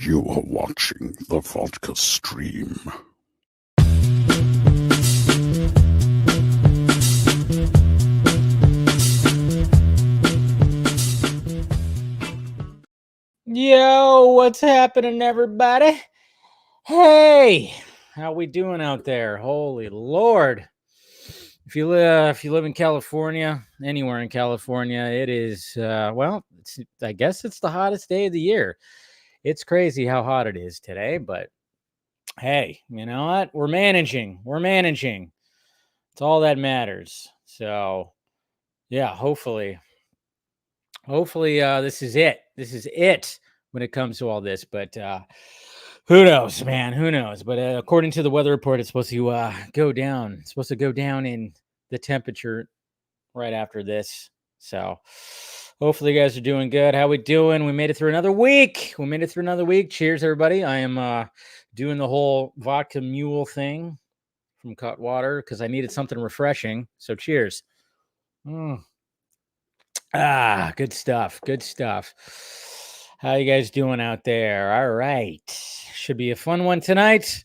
You are watching the Vodka stream. Yo, what's happening, everybody? Hey, how we doing out there? Holy Lord! If you live in California, anywhere in California, it is I guess it's the hottest day of the year. It's crazy how hot it is today, but hey, you know what? We're managing. It's all that matters. So, yeah, hopefully, this is it. This is it when it comes to all this. But who knows, man? Who knows? But according to the weather report, it's supposed to go down. It's supposed to go down in the temperature right after this. So hopefully you guys are doing good. How we doing? We made it through another week. Cheers, everybody. I am doing the whole vodka mule thing from Cutwater because I needed something refreshing. So cheers. Good stuff. How you guys doing out there? All right. Should be a fun one tonight.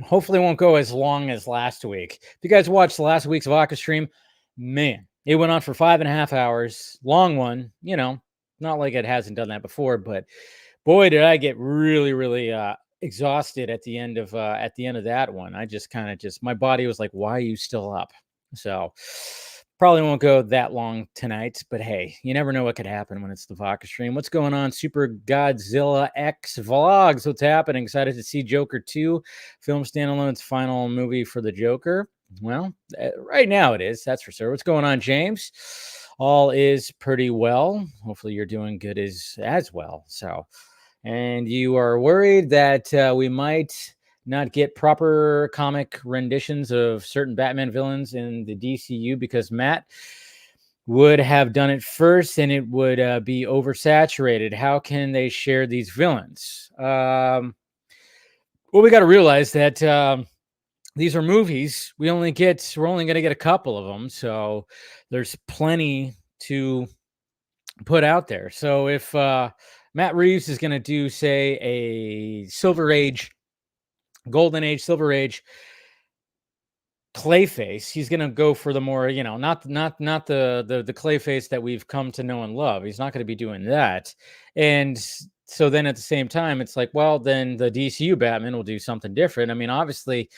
Hopefully it won't go as long as last week. If you guys watched last week's Vodka stream, man, it went on for 5.5 hours. Long one, you know, not like it hasn't done that before, but boy, did I get really exhausted at the end of that one. I just my body was like, why are you still up? So probably won't go that long tonight, but hey, you never know what could happen when it's the Vodka stream. What's going on? Super Godzilla X Vlogs. What's happening? Excited to see Joker 2 film standalone's final movie for the Joker. Well, right now it is. That's for sure. What's going on, James? All is pretty well. Hopefully you're doing good as well. So, and you are worried that we might not get proper comic renditions of certain Batman villains in the DCU because Matt would have done it first and it would be oversaturated. How can they share these villains? Well, we got to realize that these are movies. We're only going to get a couple of them, so there's plenty to put out there. So if Matt Reeves is going to do, say, a Golden Age, Silver Age Clayface, he's gonna go for the more, you know, not the Clayface that we've come to know and love. He's not going to be doing that. And so then at the same time, it's like, well, then the DCU Batman will do something different. I mean, obviously,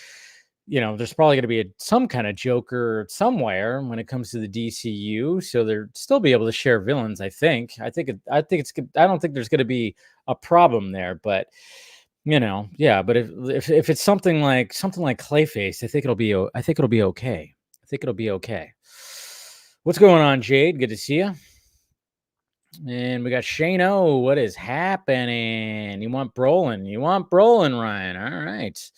you know, there's probably going to be some kind of Joker somewhere when it comes to the DCU, so they'll still be able to share villains. I think it's good. I don't think there's going to be a problem there, but you know, yeah, but if it's something like Clayface, I think it'll be okay. What's going on, Jade? Good to see you. And we got Shane O. What is happening? You want Brolin, Ryan. All right.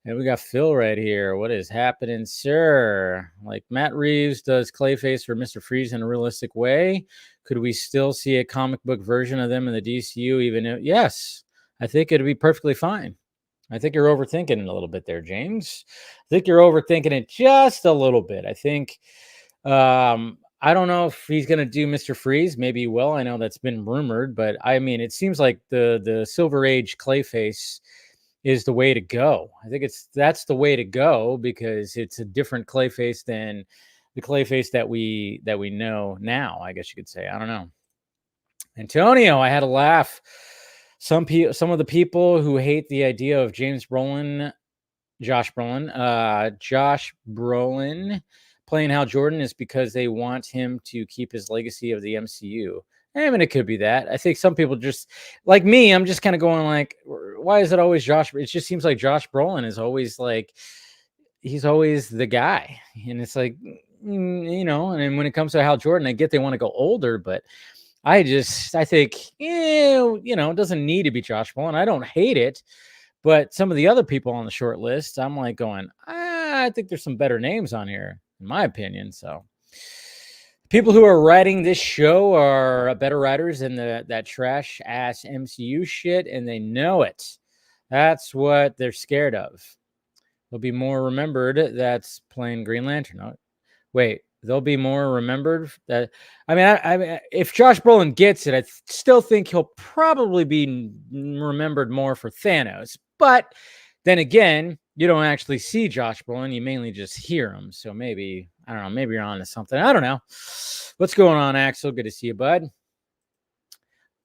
And we got Phil right here. What is happening, sir? Like Matt Reeves does Clayface for Mr. Freeze in a realistic way. Could we still see a comic book version of them in the DCU? Yes. I think it'd be perfectly fine. I think you're overthinking it a little bit there, James. I think you're overthinking it just a little bit. I think, I don't know if he's going to do Mr. Freeze. Maybe he will. I know that's been rumored, but I mean, it seems like the Silver Age Clayface is the way to go. I think that's the way to go because it's a different Clayface than the Clayface that we know now, I guess you could say. I don't know. Antonio, I had a laugh. Some of the people who hate the idea of Josh Brolin playing Hal Jordan is because they want him to keep his legacy of the MCU. I mean, it could be that. I think some people just, like me, I'm just kind of going like, why is it always Josh? It just seems like Josh Brolin is always like, he's always the guy. And it's like, you know, and when it comes to Hal Jordan, I get they want to go older, but I think, you know, it doesn't need to be Josh Brolin. I don't hate it, but some of the other people on the short list, I'm like going, I think there's some better names on here, in my opinion. So people who are writing this show are better writers than that trash ass MCU shit, and they know it. That's what they're scared of. They'll be more remembered. That's playing Green Lantern. Oh, wait, they'll be more remembered. That I if Josh Brolin gets it, I still think he'll probably be remembered more for Thanos. But then again, you don't actually see Josh Brolin; you mainly just hear him. So maybe I don't know. Maybe you're on to something. I don't know. What's going on, Axel? Good to see you, bud.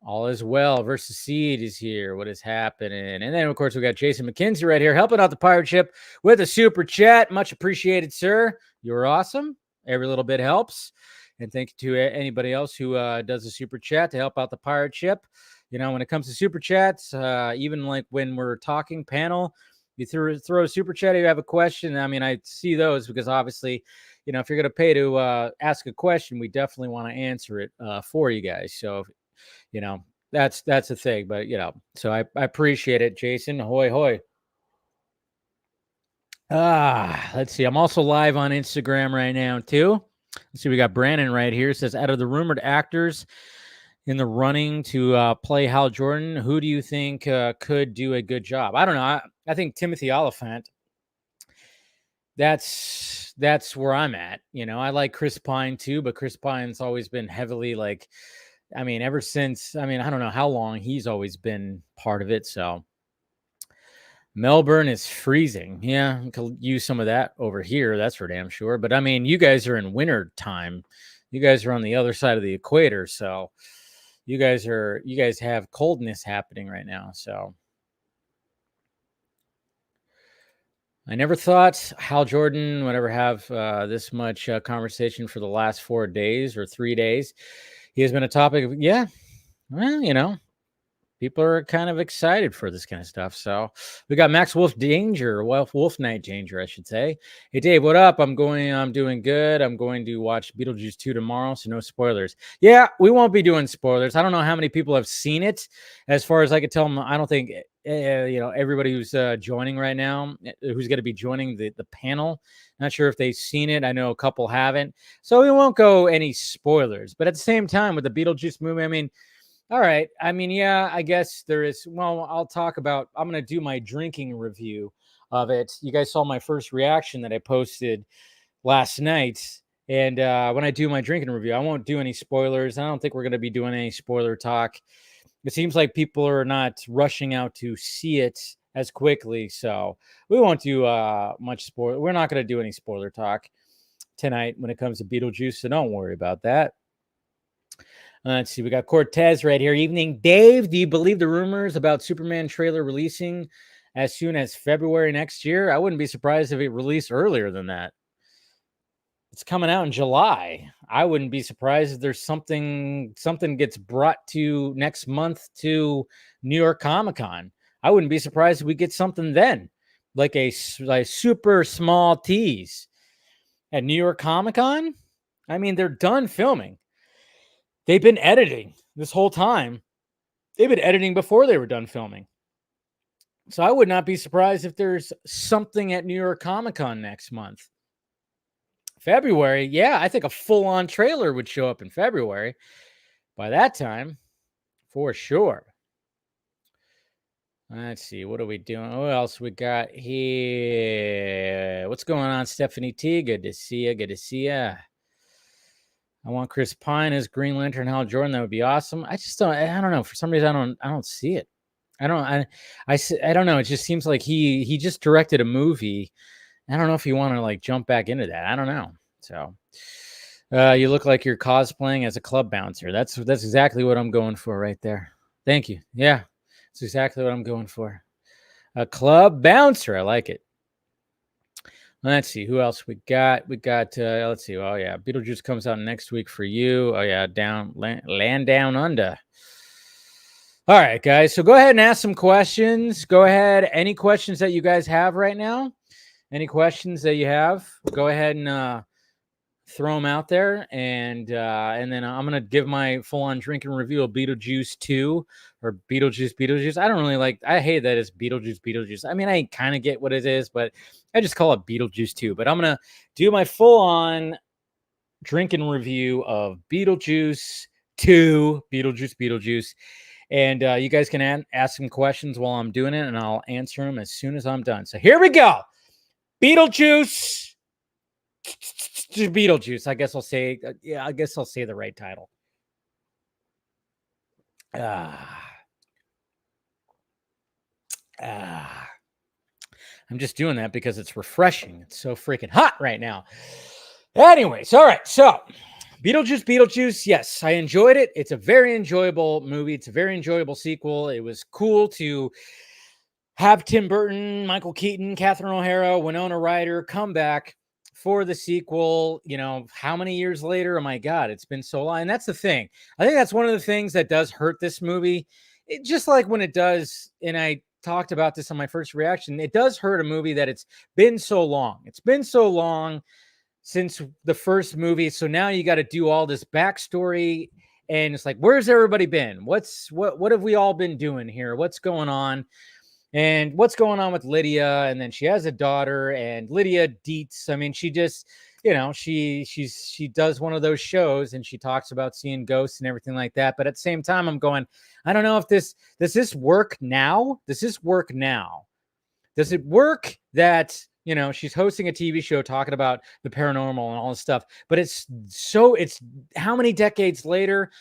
All is well. Versus Seed is here. What is happening? And then, of course, we got Jason McKenzie right here helping out the pirate ship with a super chat. Much appreciated, sir. You're awesome. Every little bit helps. And thank you to anybody else who does a super chat to help out the pirate ship. You know, when it comes to super chats, even like when we're talking panel, you throw a super chat, you have a question. I mean, I see those because obviously, you know, if you're going to pay to ask a question, we definitely want to answer it for you guys. So, you know, that's the thing. But, you know, so I appreciate it, Jason. Hoy, hoy. Let's see. I'm also live on Instagram right now, too. Let's see. We got Brandon right here. It says, out of the rumored actors in the running to play Hal Jordan, who do you think could do a good job? I don't know. I think Timothy Oliphant. That's where I'm at. You know, I like Chris Pine too, but Chris Pine's always been heavily like, I mean, ever since, I mean, I don't know how long he's always been part of it. So Melbourne is freezing. Yeah, we could use some of that over here. That's for damn sure. But I mean, you guys are in winter time. You guys are on the other side of the equator. So you guys have coldness happening right now. So I never thought Hal Jordan would ever have this much conversation for the last 4 days or 3 days. He has been a topic of, yeah, well, you know, people are kind of excited for this kind of stuff. So we got Max Wolf Danger, Wolf Night Danger, I should say. Hey, Dave, what up? I'm doing good. I'm going to watch Beetlejuice 2 tomorrow, so no spoilers. Yeah, we won't be doing spoilers. I don't know how many people have seen it. As far as I could tell them, I don't think, you know, everybody who's joining right now, who's going to be joining the panel, not sure if they've seen it. I know a couple haven't. So we won't go any spoilers. But at the same time, with the Beetlejuice movie, I mean, all right. I mean, yeah, I guess there is. Well, I'm going to do my drinking review of it. You guys saw my first reaction that I posted last night. And when I do my drinking review, I won't do any spoilers. I don't think we're going to be doing any spoiler talk. It seems like people are not rushing out to see it as quickly. So we won't do much spoiler. We're not going to do any spoiler talk tonight when it comes to Beetlejuice. So don't worry about that. Let's see. We got Cortez right here. Evening, Dave. Do you believe the rumors about Superman trailer releasing as soon as February next year? I wouldn't be surprised if it released earlier than that. It's coming out in July. I wouldn't be surprised if there's something gets brought to next month to New York Comic-Con. I wouldn't be surprised if we get something then, like a super small tease at New York Comic-Con. I mean, they're done filming. They've been editing this whole time. They've been editing before they were done filming. So I would not be surprised if there's something at New York Comic-Con next month. February, yeah, I think a full-on trailer would show up in February by that time, for sure. Let's see, what are we doing? What else we got here? What's going on, Stephanie T? Good to see you. Good to see you. I want Chris Pine as Green Lantern, Hal Jordan. That would be awesome. I just don't. I don't know. For some reason, I don't see it. I don't know. It just seems like he just directed a movie. I don't know if you want to like jump back into that. I don't know. So, you look like you're cosplaying as a club bouncer. That's exactly what I'm going for right there. Thank you. Yeah, that's exactly what I'm going for. A club bouncer. I like it. Let's see who else we got. Let's see. Oh yeah, Beetlejuice comes out next week for you. Oh yeah, land down under. All right, guys. So go ahead and ask some questions. Go ahead. Any questions that you guys have right now? Any questions that you have? Go ahead and throw them out there, and then I'm gonna give my full-on drinking review of Beetlejuice 2 or Beetlejuice. I don't really like. I hate that it's Beetlejuice. I mean, I kind of get what it is, but I just call it Beetlejuice 2. But I'm gonna do my full-on drinking review of Beetlejuice 2, Beetlejuice, and you guys can ask some questions while I'm doing it, and I'll answer them as soon as I'm done. So here we go, Beetlejuice Beetlejuice. I guess I'll say, I guess I'll say the right title. I'm just doing that because it's refreshing. It's so freaking hot right now. Anyways, all right. So, Beetlejuice. Yes, I enjoyed it. It's a very enjoyable movie. It's a very enjoyable sequel. It was cool to have Tim Burton, Michael Keaton, Catherine O'Hara, Winona Ryder come back for the sequel. How many years later? Oh my God, it's been so long. And that's the thing. I think that's one of the things that does hurt this movie. Just like when it does, and I talked about this on my first reaction, it does hurt a movie that it's been so long. It's been so long since the first movie. So now you got to do all this backstory. And it's like, where's everybody been? What have we all been doing here? What's going on? And what's going on with Lydia? And then she has a daughter, and Lydia Dietz. I mean, she just, she does one of those shows, and she talks about seeing ghosts and everything like that. But at the same time, I'm going, I don't know if does this work now? Does this work now? Does it work that, she's hosting a TV show talking about the paranormal and all this stuff, but it's how many decades later?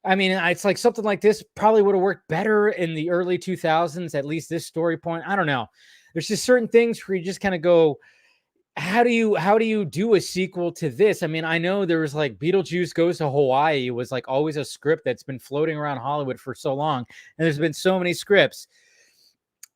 I mean, it's like something like this probably would have worked better in the early 2000s, at least this story point. I don't know. There's just certain things where you just kind of go, how do you do a sequel to this? I mean, I know there was like Beetlejuice Goes to Hawaii was like always a script that's been floating around Hollywood for so long. And there's been so many scripts.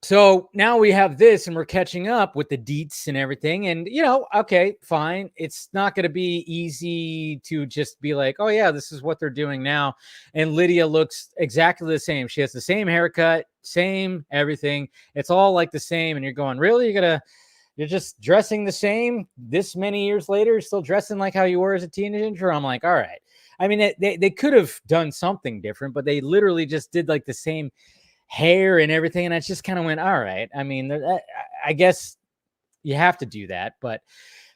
So now we have this, and we're catching up with the Dietz and everything. And, okay, fine. It's not going to be easy to just be like, oh, yeah, this is what they're doing now. And Lydia looks exactly the same. She has the same haircut, same everything. It's all like the same. And you're going, really? You're just dressing the same this many years later? You're still dressing like how you were as a teenager? I'm like, all right. I mean, they could have done something different, but they literally just did like the same hair and everything, and I just kind of went, all right. I mean, I guess you have to do that. But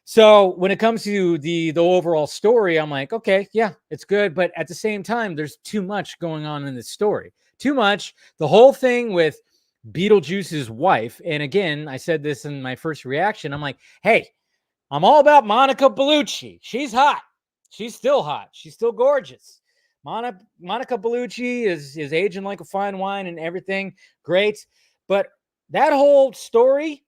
so when it comes to the overall story, I'm like, okay, yeah, it's good, but at the same time, there's too much going on in this story. Too much. The whole thing with Beetlejuice's wife, and again, I said this in my first reaction, I'm like, hey, I'm all about Monica Bellucci. She's hot. She's still hot. She's still gorgeous. Monica Bellucci is aging like a fine wine and everything. Great. But that whole story,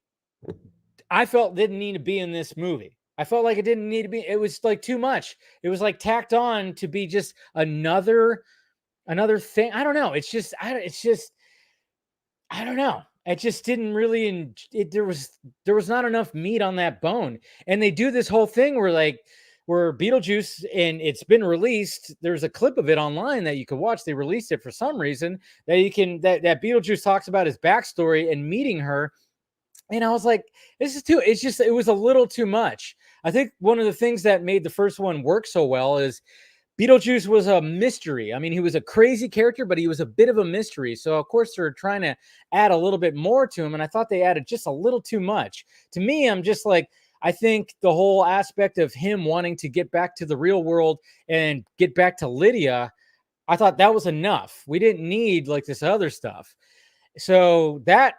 I felt didn't need to be in this movie. I felt like it didn't need to be. It was like too much. It was like tacked on to be just another thing. I don't know. I don't know. It just didn't really. There was not enough meat on that bone. And they do this whole thing where Beetlejuice, and it's been released. There's a clip of it online that you can watch. They released it for some reason that that Beetlejuice talks about his backstory and meeting her. And I was like, this is it was a little too much. I think one of the things that made the first one work so well is Beetlejuice was a mystery. I mean, he was a crazy character, but he was a bit of a mystery. So of course they're trying to add a little bit more to him. And I thought they added just a little too much. To me, I'm just like, I think the whole aspect of him wanting to get back to the real world and get back to Lydia, I thought that was enough. We didn't need like this other stuff. So that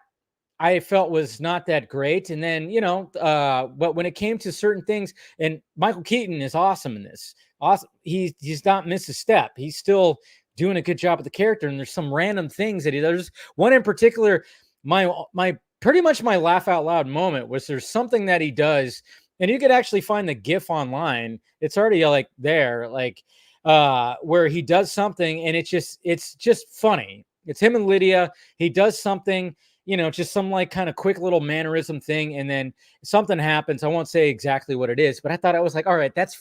I felt was not that great. And then, but when it came to certain things, and Michael Keaton is awesome in this. Awesome. He's not missed a step. He's still doing a good job with the character. And there's some random things that he does. One in particular, my pretty much my laugh out loud moment was there's something that he does, and you could actually find the GIF online. It's already like there, like where he does something, and it's just funny. It's him and Lydia. He does something, just some like kind of quick little mannerism thing, and then something happens. I won't say exactly what it is, but I thought I was like, all right, that's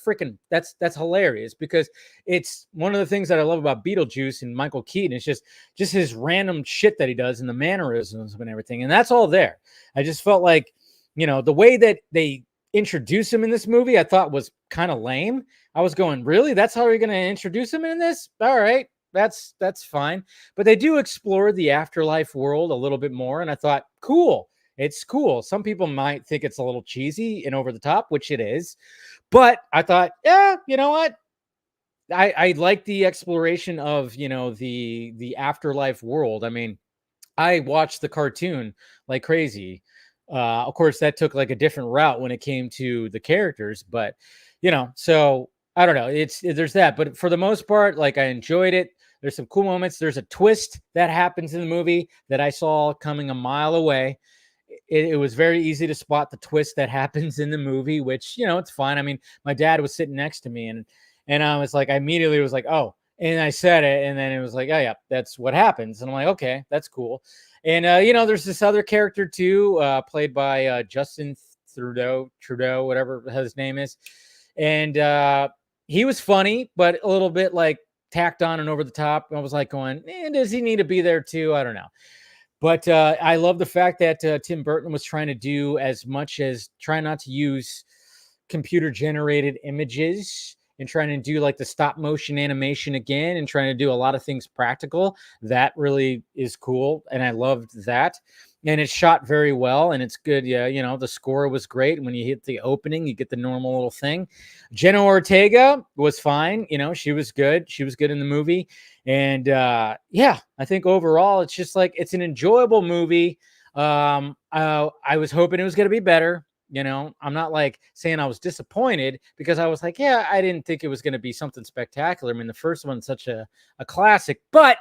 hilarious, because it's one of the things that I love about Beetlejuice and Michael Keaton. It's just his random shit that he does and the mannerisms and everything, and that's all there. I just felt like, the way that they introduce him in this movie, I thought was kind of lame. I was going, really? That's how you're going to introduce him in this? All right. That's fine. But they do explore the afterlife world a little bit more. And I thought, cool. It's cool. Some people might think it's a little cheesy and over the top, which it is. But I thought, yeah, you know what? I like the exploration of, the afterlife world. I mean, I watched the cartoon like crazy. Of course, that took like a different route when it came to the characters, but so I don't know. There's that, but for the most part, like I enjoyed it. There's some cool moments. There's a twist that happens in the movie that I saw coming a mile away. It was very easy to spot the twist that happens in the movie, which it's fine. I mean, my dad was sitting next to me, and I was like, I immediately was like, oh, and I said it, and then it was like, oh yeah, that's what happens, and I'm like, okay, that's cool. And there's this other character too, played by Justin Trudeau, whatever his name is, and he was funny, but a little bit like tacked on and over the top. I was like going, does he need to be there too? I don't know. But I love the fact that Tim Burton was trying to do as much as try not to use computer generated images and trying to do like the stop motion animation again and trying to do a lot of things practical. That really is cool. And I loved that. And it's shot very well and it's good. Yeah, the score was great. When you hit the opening, you get the normal little thing. Jenna Ortega was fine. She was good. She was good in the movie. And I think overall it's just like it's an enjoyable movie. I was hoping it was going to be better. I'm not like saying I was disappointed because I was like, yeah, I didn't think it was going to be something spectacular. I mean, the first one's such a classic, but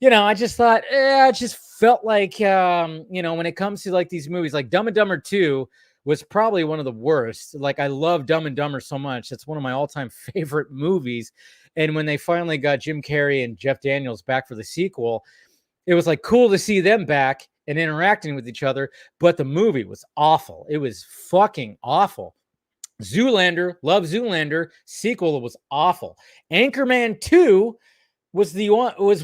I just thought, it just felt like, when it comes to like these movies, like Dumb and Dumber 2 was probably one of the worst. Like I love Dumb and Dumber so much. It's one of my all-time favorite movies. And when they finally got Jim Carrey and Jeff Daniels back for the sequel, it was like cool to see them back and interacting with each other. But the movie was awful. It was fucking awful. Zoolander, love Zoolander. Sequel was awful. Anchorman 2 was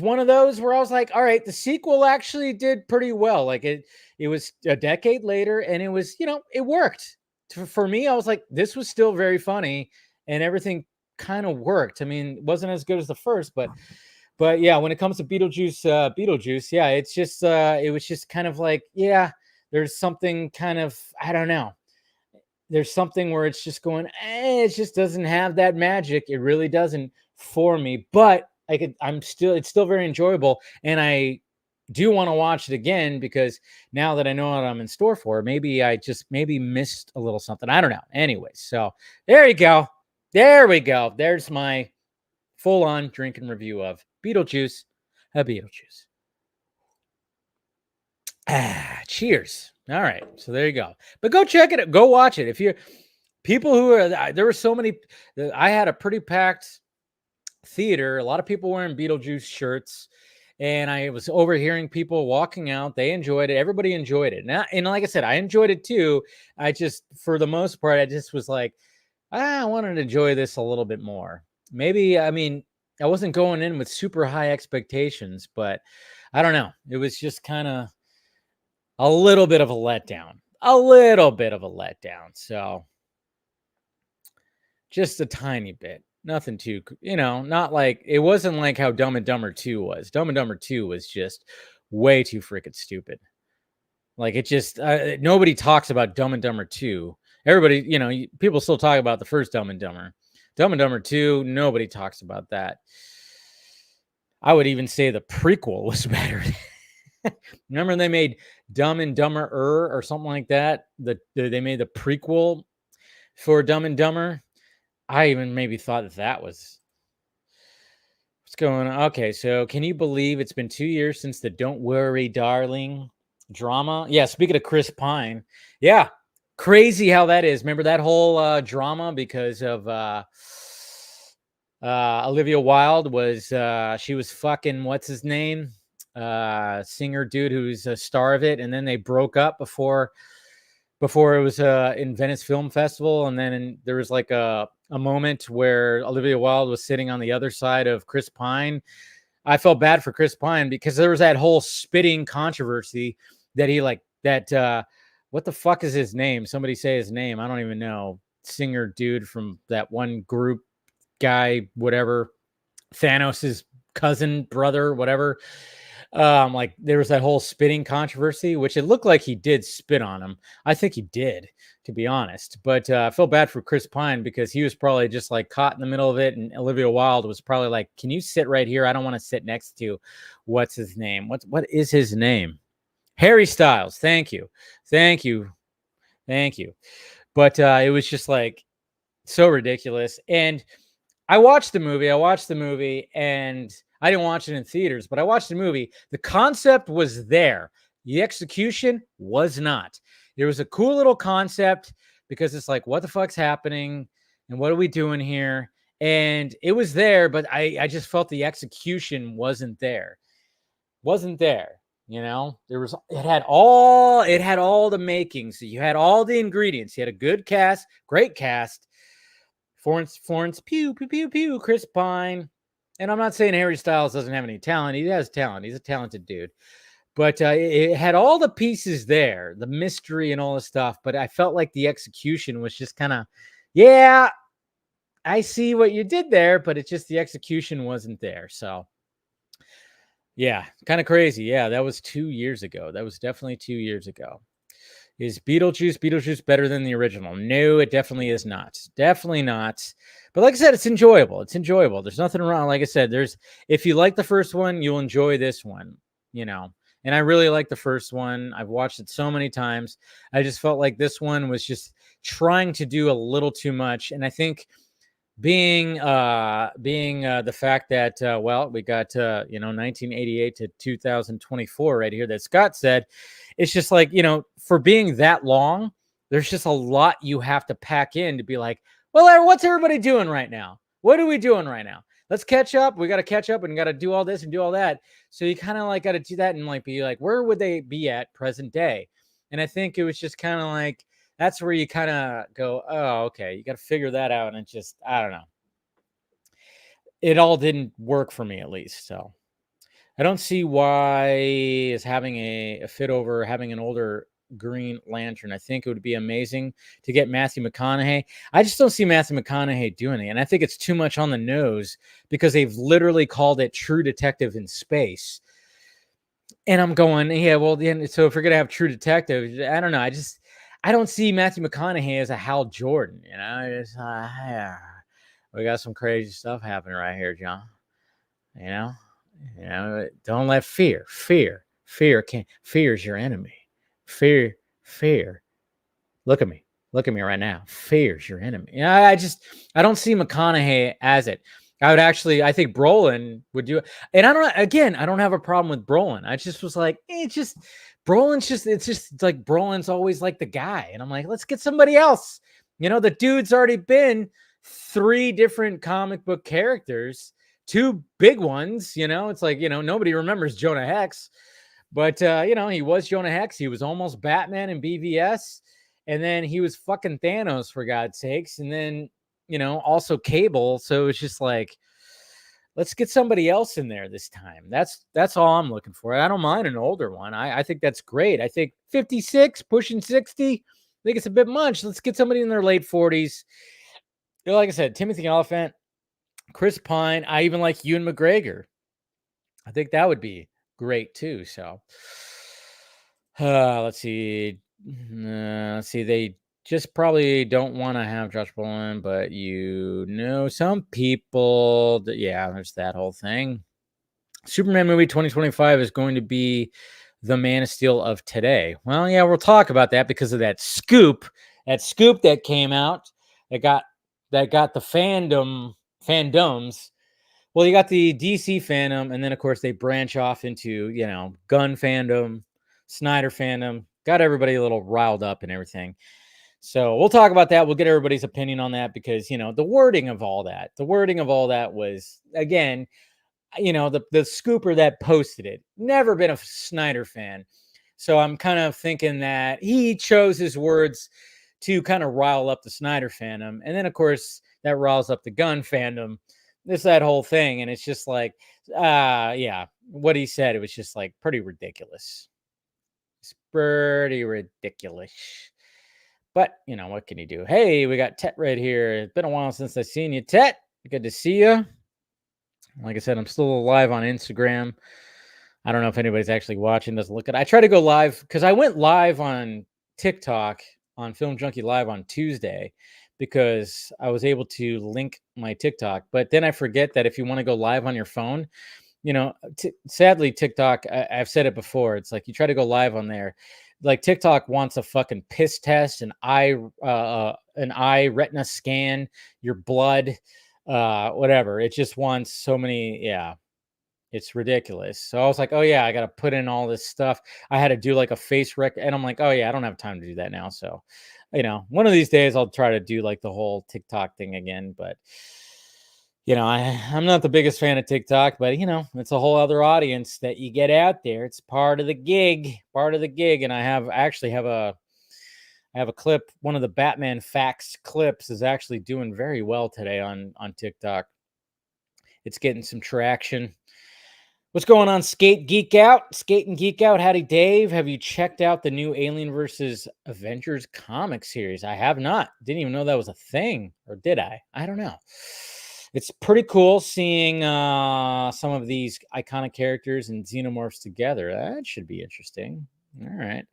one of those where I was like, all right, the sequel actually did pretty well. Like it was a decade later and it was, it worked. For me, I was like, this was still very funny and everything kind of worked. I mean, it wasn't as good as the first, but yeah, when it comes to Beetlejuice, yeah, it's just it was just kind of like, yeah, there's something kind of, I don't know. There's something where it's just going, it just doesn't have that magic. It really doesn't for me, but it's still very enjoyable. And I do want to watch it again because now that I know what I'm in store for, maybe I just missed a little something. I don't know. Anyways, so there you go. There we go. There's my full-on drinking review of Beetlejuice, Beetlejuice. Cheers. All right. So there you go. But go check it out. Go watch it. If you're people who are, there were so many, I had a pretty packed theater, a lot of people wearing Beetlejuice shirts, and I was overhearing people walking out. They enjoyed it. Everybody enjoyed it. Now, and like I said, I enjoyed it too. I just, for the most part, I just was like, I wanted to enjoy this a little bit more. Maybe, I mean, I wasn't going in with super high expectations, but I don't know. It was just kind of a little bit of a letdown. So just a tiny bit. Nothing too, not like, it wasn't like how Dumb and Dumber 2 was. Dumb and Dumber 2 was just way too freaking stupid. Like it just, nobody talks about Dumb and Dumber 2. Everybody, people still talk about the first Dumb and Dumber. Dumb and Dumber 2, nobody talks about that. I would even say the prequel was better. Remember they made Dumb and Dumber or something like that? They made the prequel for Dumb and Dumber. I even maybe thought that was what's going on. Okay, so can you believe it's been 2 years since the Don't Worry, Darling drama? Yeah, speaking of Chris Pine, yeah, crazy how that is. Remember that whole drama because of Olivia Wilde was she was fucking what's his name? Singer dude who's a star of it, and then they broke up before it was in Venice Film Festival, and then there was like a moment where Olivia Wilde was sitting on the other side of Chris Pine. I felt bad for Chris Pine because there was that whole spitting controversy that he what the fuck is his name? Somebody say his name. I don't even know. Singer dude from that one group guy, whatever, Thanos's cousin, brother, whatever. Like there was that whole spitting controversy, which it looked like he did spit on him. I think he did, to be honest. But I felt bad for Chris Pine because he was probably just like caught in the middle of it. And Olivia Wilde was probably like, can you sit right here? I don't want to sit next to what's his name? What is his name? Harry Styles. Thank you. Thank you. Thank you. But it was just like so ridiculous. And I watched the movie. And I didn't watch it in theaters, but I watched the movie. The concept was there. The execution was not. There was a cool little concept because it's like, what the fuck's happening? And what are we doing here? And it was there, but I just felt the execution wasn't there. Wasn't there. It had all the makings. You had all the ingredients. You had a good cast, great cast. Florence, pew, pew, pew, pew, Chris Pine. And I'm not saying Harry Styles doesn't have any talent. He has talent. He's a talented dude. But it had all the pieces there, the mystery and all the stuff. But I felt like the execution was just kind of, yeah, I see what you did there, but it's just the execution wasn't there. So, yeah, kind of crazy. Yeah, that was 2 years ago. That was definitely 2 years ago. Is Beetlejuice better than the original? No, it definitely is not. Definitely not. But like I said, it's enjoyable. It's enjoyable. There's nothing wrong. Like I said, if you like the first one, you'll enjoy this one, And I really like the first one. I've watched it so many times. I just felt like this one was just trying to do a little too much. And I think being the fact that we got 1988 to 2024 right here that Scott said, it's just like, for being that long, there's just a lot you have to pack in to be like, well, what's everybody doing right now? What are we doing right now? Let's catch up. We got to catch up and got to do all this and do all that. So you kind of like got to do that and like be like, where would they be at present day? And I think it was just kind of like, that's where you kind of go, oh, okay, you got to figure that out. And it just, I don't know. It all didn't work for me, at least. So I don't see why is having a fit over having an older Green Lantern. I think it would be amazing to get Matthew McConaughey. I just don't see Matthew McConaughey doing it. And I think it's too much on the nose because they've literally called it True Detective in Space. And I'm going, yeah, well, then, so if we're going to have True Detective, I don't know. I don't see Matthew McConaughey as a Hal Jordan, yeah. We got some crazy stuff happening right here, John. Don't let fear is your enemy. Fear. Look at me right now. Fear is your enemy. I don't see McConaughey as it. I think Brolin would do it. And I don't have a problem with Brolin. I just was like, it's just like Brolin's always like the guy. And I'm like, let's get somebody else. The dude's already been 3 different comic book characters, 2 big ones. It's like, nobody remembers Jonah Hex, but he was Jonah Hex. He was almost Batman in BVS. And then he was fucking Thanos, for God's sakes. And then, also Cable. So it's just like, let's get somebody else in there this time. That's all I'm looking for. I don't mind an older one. I think that's great. I think 56, pushing 60, I think it's a bit much. Let's get somebody in their late 40s. Like I said, Timothy Olyphant, Chris Pine. I even like Ewan McGregor. I think that would be great too. So let's see. They just probably don't want to have Josh Brolin, but some people, there's that whole thing. Superman movie 2025 is going to be the Man of Steel of today. Well, yeah, we'll talk about that because of that scoop that came out that got the fandoms. Well, you got the DC fandom, and then of course they branch off into, gun fandom, Snyder fandom, got everybody a little riled up and everything. So we'll talk about that. We'll get everybody's opinion on that because, the wording of all that was, again, the scooper that posted it, never been a Snyder fan. So I'm kind of thinking that he chose his words to kind of rile up the Snyder fandom. And then, of course, that riles up the gun fandom. That whole thing. And it's just like, what he said, it was just like pretty ridiculous. It's pretty ridiculous. But, what can you do? Hey, we got Tet right here. It's been a while since I've seen you, Tet. Good to see you. Like I said, I'm still live on Instagram. I don't know if anybody's actually watching this. I try to go live because I went live on TikTok on Film Junkie Live on Tuesday because I was able to link my TikTok. But then I forget that if you want to go live on your phone, sadly, TikTok, I've said it before. It's like you try to go live on there. Like TikTok wants a fucking piss test, an eye retina scan, your blood, whatever. It just wants so many. Yeah, it's ridiculous. So I was like, oh yeah, I got to put in all this stuff. I had to do like a face rec, and I'm like, oh yeah, I don't have time to do that now. So, one of these days I'll try to do like the whole TikTok thing again. But I'm not the biggest fan of TikTok, but it's a whole other audience that you get out there. It's part of the gig, And I have a clip. One of the Batman facts clips is actually doing very well today on TikTok. It's getting some traction. What's going on, Skate and Geek Out? Howdy, Dave. Have you checked out the new Alien versus Avengers comic series? I have not. Didn't even know that was a thing. Or did I? I don't know. It's pretty cool seeing some of these iconic characters and xenomorphs together. That should be interesting. All right.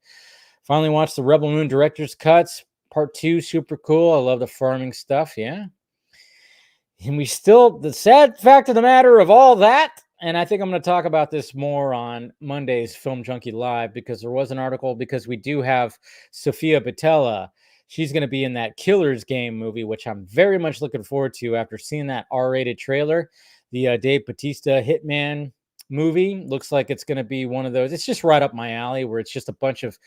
Finally watched the Rebel Moon director's cuts. Part 2, super cool. I love the farming stuff. Yeah. And the sad fact of the matter of all that, and I think I'm going to talk about this more on Monday's Film Junkie Live, because there was an article, because we do have Sofia Boutella. She's going to be in that Killer's Game movie, which I'm very much looking forward to after seeing that R-rated trailer. The Dave Bautista Hitman movie looks like it's going to be one of those. It's just right up my alley, where it's just a bunch of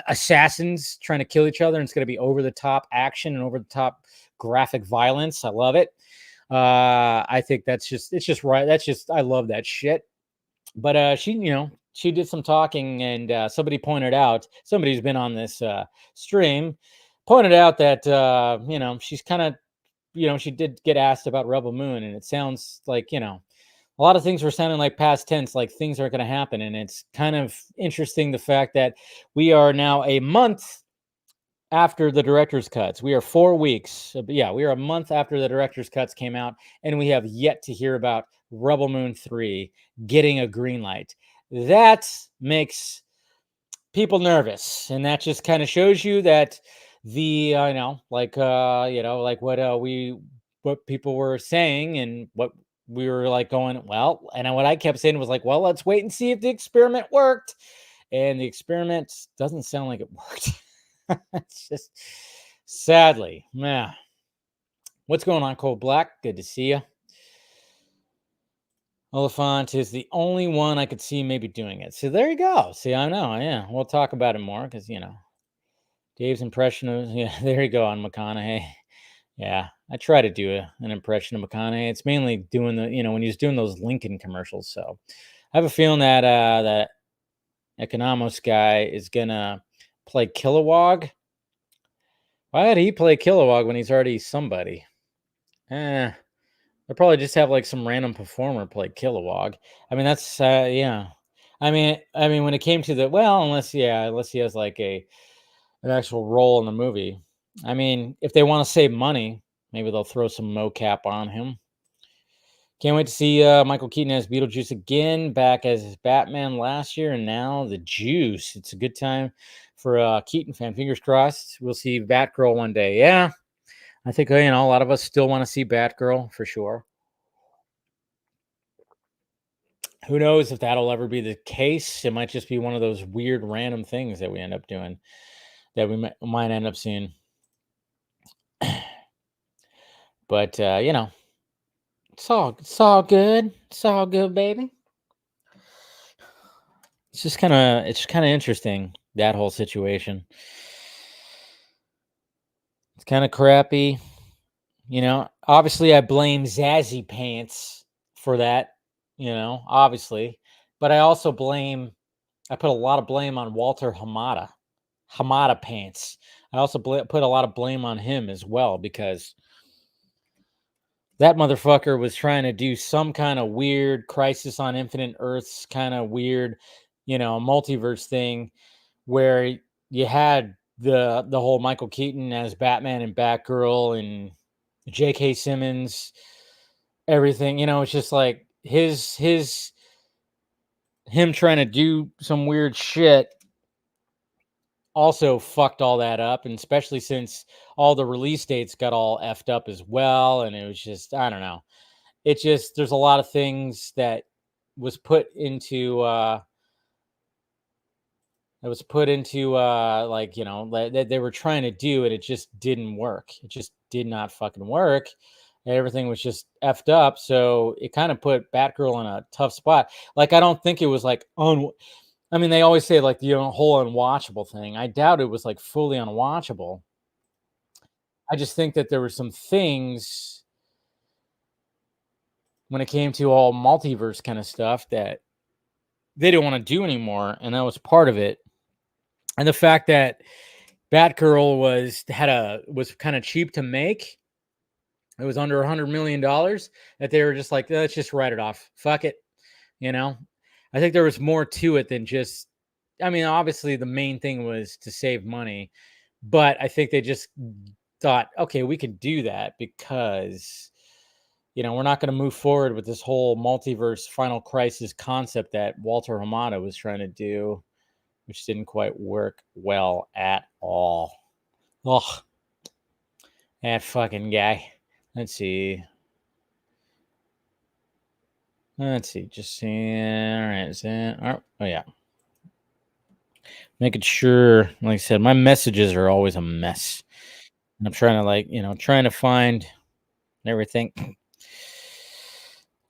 assassins trying to kill each other, and it's going to be over the top action and over the top graphic violence. I love it. I think it's just right. I love that shit. But she did some talking, and somebody's been on this stream, pointed out that she's kind of, she did get asked about Rebel Moon, and it sounds like, a lot of things were sounding like past tense, like things are going to happen. And it's kind of interesting, the fact that we are now a month after the director's cuts. We are 4 weeks. We are a month after the director's cuts came out, and we have yet to hear about Rebel Moon 3 getting a green light. That makes people nervous, and that just kind of shows you that what people were saying, and what we were like going, well, and what I kept saying was like, well, let's wait and see if the experiment worked. And the experiment doesn't sound like it worked. It's just, sadly, yeah. What's going on, Cold Black? Good to see you. Oliphant is the only one I could see maybe doing it. So there you go. See, I know. Yeah, we'll talk about it more, because Dave's impression of, there you go, on McConaughey. Yeah, I try to do an impression of McConaughey. It's mainly doing when he's doing those Lincoln commercials. So I have a feeling that that Economos guy is gonna play Kilowog. Why would he play Kilowog when he's already somebody? They'll probably just have like some random performer play Kilowog. I mean, that's yeah. I mean, when it came to unless he has like an actual role in the movie. I mean, if they want to save money, maybe they'll throw some mocap on him. Can't wait to see Michael Keaton as Beetlejuice again, back as Batman last year, and now the Juice. It's a good time for a Keaton fan. Fingers crossed we'll see Batgirl one day. Yeah, I think a lot of us still want to see Batgirl for sure. Who knows if that'll ever be the case? It might just be one of those weird random things that we end up doing, that we might end up seeing. But it's all good. It's all good, baby. It's just kind of interesting, that whole situation. It's kind of crappy. Obviously I blame Zazzy Pants for that, obviously. But I also put a lot of blame on Walter Hamada Pants. I also put a lot of blame on him as well, because that motherfucker was trying to do some kind of weird Crisis on Infinite Earths kind of weird, multiverse thing, where you had the whole Michael Keaton as Batman and Batgirl and J.K. Simmons, everything. It's just like him trying to do some weird shit also fucked all that up, and especially since all the release dates got all effed up as well. And it was just, I don't know. There's a lot of things that was put into like, you know, that they were trying to do, and it just didn't work. It just did not fucking work. Everything was just effed up. So it kind of put Batgirl in a tough spot. Like, I don't think it was like I mean, they always say like the whole unwatchable thing. I doubt it was like fully unwatchable. I just think that there were some things when it came to all multiverse kind of stuff that they didn't want to do anymore, and that was part of it. And the fact that Batgirl was kind of cheap to make. It was under $100 million, that they were just like, let's just write it off. Fuck it. You know, I think there was more to it than just, I mean, obviously the main thing was to save money, but I think they just thought, okay, we could do that because, you know, we're not going to move forward with this whole multiverse Final Crisis concept that Walter Hamada was trying to do, which didn't quite work well at all. Ugh, that fucking guy. Let's see. Just seeing. All right. Is that? Oh, yeah. Making sure, like I said, my messages are always a mess. And I'm trying to, like, you know, trying to find everything.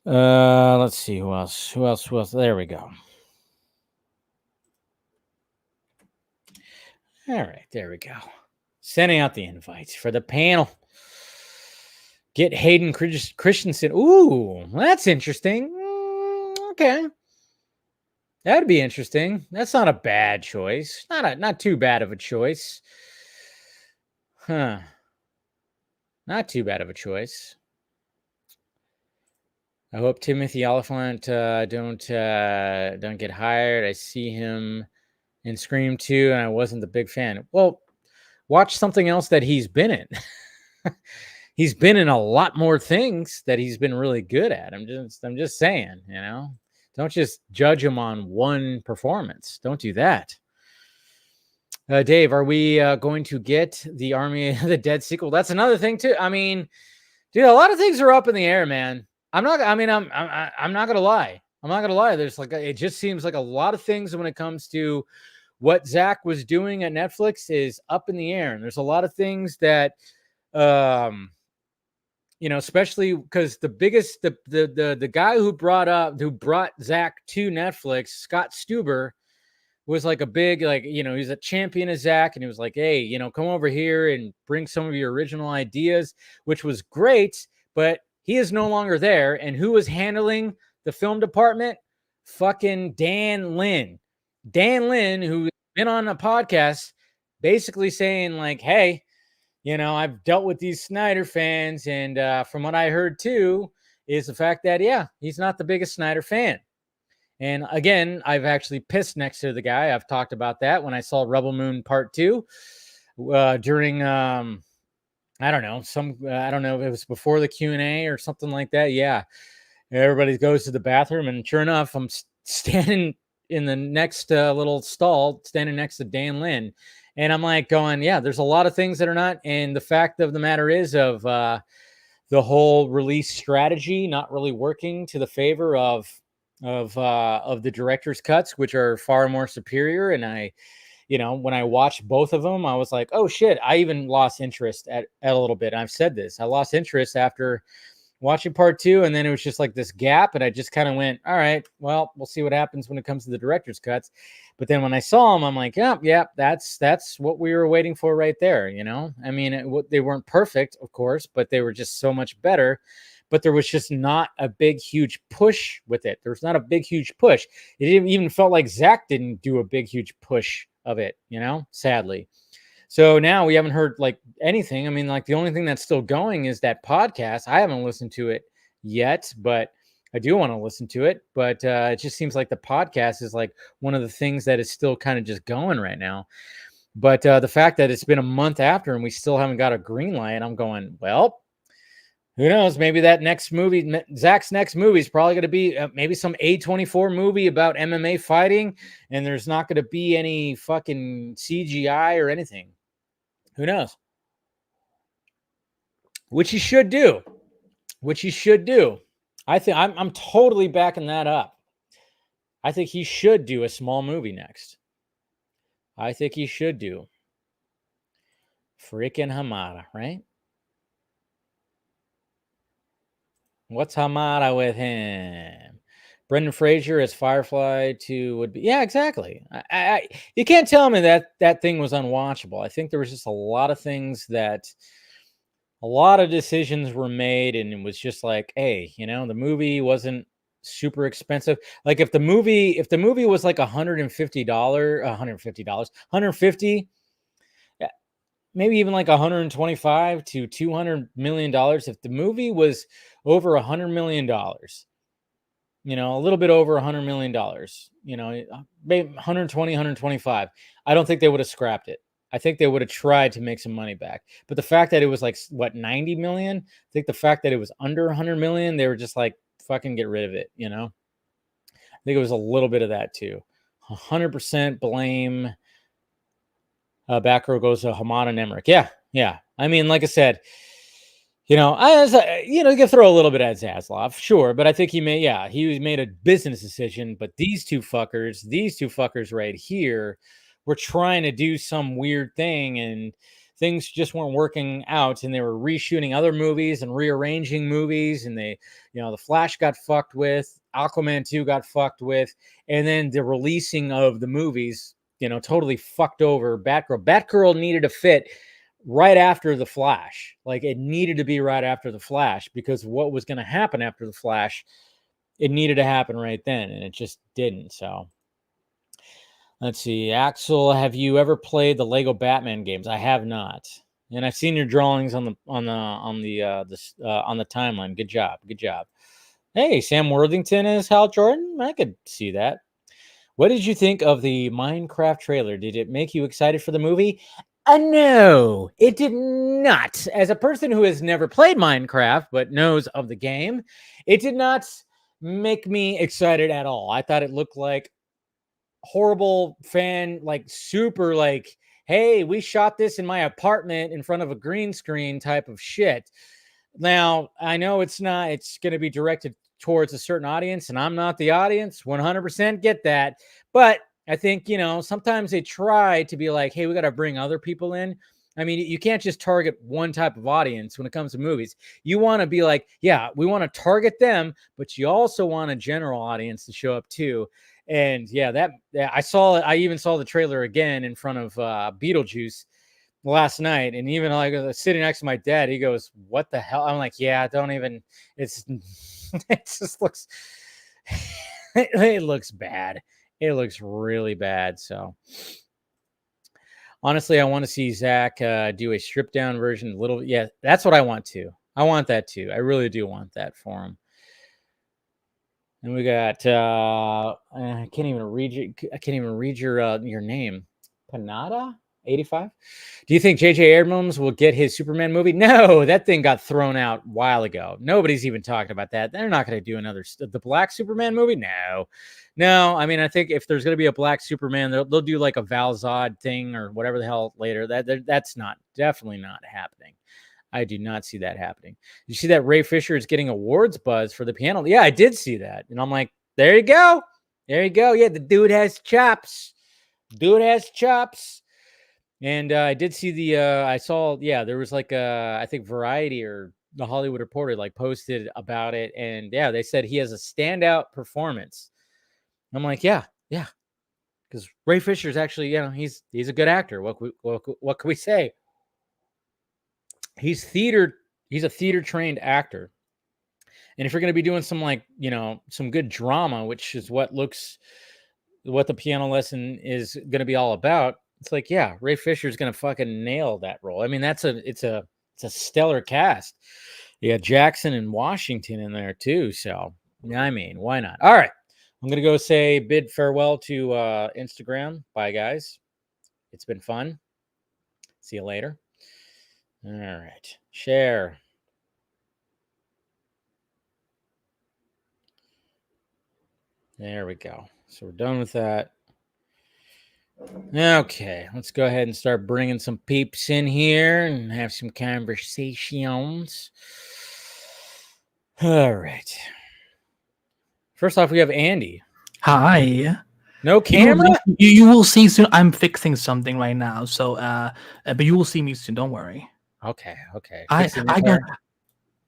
Let's see who else. Who else? There we go. All right, there we go. Sending out the invites for the panel. Get Hayden Christensen. Ooh, that's interesting. Okay. That'd be interesting. That's not a bad choice. Not too bad of a choice. Huh. Not too bad of a choice. I hope Timothy Oliphant don't get hired. I see him in Scream 2, and I wasn't the big fan. Well, watch something else that he's been in. He's been in a lot more things that he's been really good at. I'm just saying, you know, don't just judge him on one performance. Don't do that. Dave, are we going to get the Army of the Dead sequel? That's another thing too. I mean, dude, a lot of things are up in the air, man. I'm not gonna lie. There's like, it just seems like a lot of things when it comes to what Zach was doing at Netflix is up in the air, and there's a lot of things that, you know, especially because the guy who brought Zach to Netflix, Scott Stuber, was like a big, like, you know, he's a champion of Zach, and he was like, hey, you know, come over here and bring some of your original ideas, which was great, but he is no longer there. And who was handling the film department? Fucking Dan Lin. Dan Lin, who's been on a podcast basically saying like, hey, you know, I've dealt with these Snyder fans, and from what I heard too, is the fact that, yeah, he's not the biggest Snyder fan. And again, I've actually pissed next to the guy. I've talked about that when I saw Rebel Moon Part 2 during, I don't know, I don't know if it was before the Q&A or something like that. Yeah, everybody goes to the bathroom, and sure enough, I'm standing in the next little stall, standing next to Dan Lin. And I'm like going, yeah, there's a lot of things that are not. And the fact of the matter is of the whole release strategy not really working to the favor of the director's cuts, which are far more superior. And I, you know, when I watched both of them, I was like, oh shit, I even lost interest at a little bit. I've said this. I lost interest after watching Part 2, and then it was just like this gap, and I just kind of went, all right, well, we'll see what happens when it comes to the director's cuts. But then when I saw them, I'm like, yeah, that's what we were waiting for right there, you know? I mean, they weren't perfect, of course, but they were just so much better. But there was just not a big, huge push with it. There was not a big, huge push. It even felt like Zach didn't do a big, huge push of it, you know, sadly. So now we haven't heard like anything. I mean, like the only thing that's still going is that podcast. I haven't listened to it yet, but I do want to listen to it. But it just seems like the podcast is like one of the things that is still kind of just going right now. But the fact that it's been a month after and we still haven't got a green light, I'm going, well, who knows? Maybe that next movie, Zach's next movie, is probably going to be maybe some A24 movie about MMA fighting, and there's not going to be any fucking CGI or anything. Who knows? Which you should do. I think I'm totally backing that up. I think he should do a small movie next. I think he should do freaking Hamada, right? What's Hamada with him? Brendan Fraser as Firefly 2 would be. Yeah, exactly. You can't tell me that that thing was unwatchable. I think there was just a lot of things that a lot of decisions were made, and it was just like, hey, the movie wasn't super expensive. Like if the movie was like $150, $150, 150, maybe even like 125 to $200 million. If the movie was over $100 million, a little bit over $100 million, maybe 120, 125, I don't think they would have scrapped it. I think they would have tried to make some money back. But the fact that it was like, what, 90 million? I think the fact that it was under 100 million, they were just like, fucking get rid of it, I think it was a little bit of that too. 100% blame. Batgirl goes to Hamada and Emmerich. Yeah. I mean, like I said, you can throw a little bit at Zaslav, sure, but I think he made a business decision. But these two fuckers right here were trying to do some weird thing, and things just weren't working out, and they were reshooting other movies and rearranging movies, and they, the Flash got fucked with, Aquaman 2 got fucked with, and then the releasing of the movies, totally fucked over Batgirl. Batgirl needed to fit right after the Flash. Like it needed to be right after the Flash, because what was going to happen after the Flash, it needed to happen right then, and it just didn't. So let's see. Axel, have you ever played the Lego Batman games? I have not, and I've seen your drawings on the timeline. Good job. Hey, Sam Worthington is Hal Jordan. I could see that. What did you think of the Minecraft trailer? Did it make you excited for the movie? No, it did not. As a person who has never played Minecraft but knows of the game, it did not make me excited at all. I thought it looked like horrible super hey, we shot this in my apartment in front of a green screen type of shit. Now, I know it's going to be directed towards a certain audience, and I'm not the audience. 100% get that. But I think, sometimes they try to be like, hey, we got to bring other people in. I mean, you can't just target one type of audience when it comes to movies. You want to be like, yeah, we want to target them, but you also want a general audience to show up too. And I even saw the trailer again in front of Beetlejuice last night, and even like sitting next to my dad, he goes, what the hell? I'm like, yeah, don't even, it just looks it looks bad. It looks really bad. So honestly, I want to see Zach do a stripped down version. That's what I want to. I want that too. I really do want that for him. And we got I can't even read your name. Panada 85. Do you think J.J. Abrams will get his Superman movie? No, that thing got thrown out a while ago. Nobody's even talking about that. They're not going to do the Black Superman movie. No. I mean, I think if there's going to be a Black Superman, they'll do like a Val Zod thing or whatever the hell later. That's definitely not happening. I do not see that happening. You see that Ray Fisher is getting awards buzz for the piano? Yeah, I did see that. And I'm like, there you go. Yeah, the dude has chops. And I did see I saw, there was like I think Variety or the Hollywood Reporter like posted about it. And yeah, they said he has a standout performance. I'm like, yeah. Because Ray Fisher is actually, he's a good actor. What can we say? He's a theater trained actor. And if you're going to be doing some some good drama, which is what the piano lesson is going to be all about, it's like, yeah, Ray Fisher's going to fucking nail that role. I mean, it's a stellar cast. You got Jackson and Washington in there too. So, I mean, why not? All right. I'm going to go bid farewell to Instagram. Bye, guys. It's been fun. See you later. All right. Share. There we go. So we're done with that. Okay, let's go ahead and start bringing some peeps in here and have some conversations. All right. First off, we have Andy. Hi. No camera? You will see soon. I'm fixing something right now, so but you will see me soon. Don't worry. Okay. I Fixing I your got hair?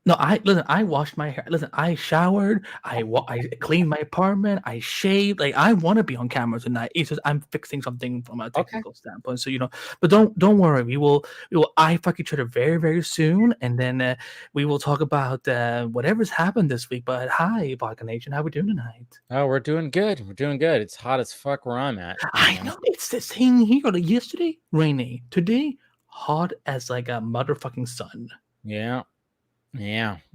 no. I washed my hair. Listen, I showered. I cleaned my apartment. I shaved. Like I want to be on camera tonight. It's just I'm fixing something from a Okay. technical standpoint. So but don't worry. We will eye fuck each other very very soon, and then we will talk about whatever's happened this week. But hi, Vodka Nation, how we doing tonight? Oh, we're doing good. It's hot as fuck where I'm at. I know it's the same here. Like yesterday, rainy. Today, hot as like a motherfucking sun. Yeah.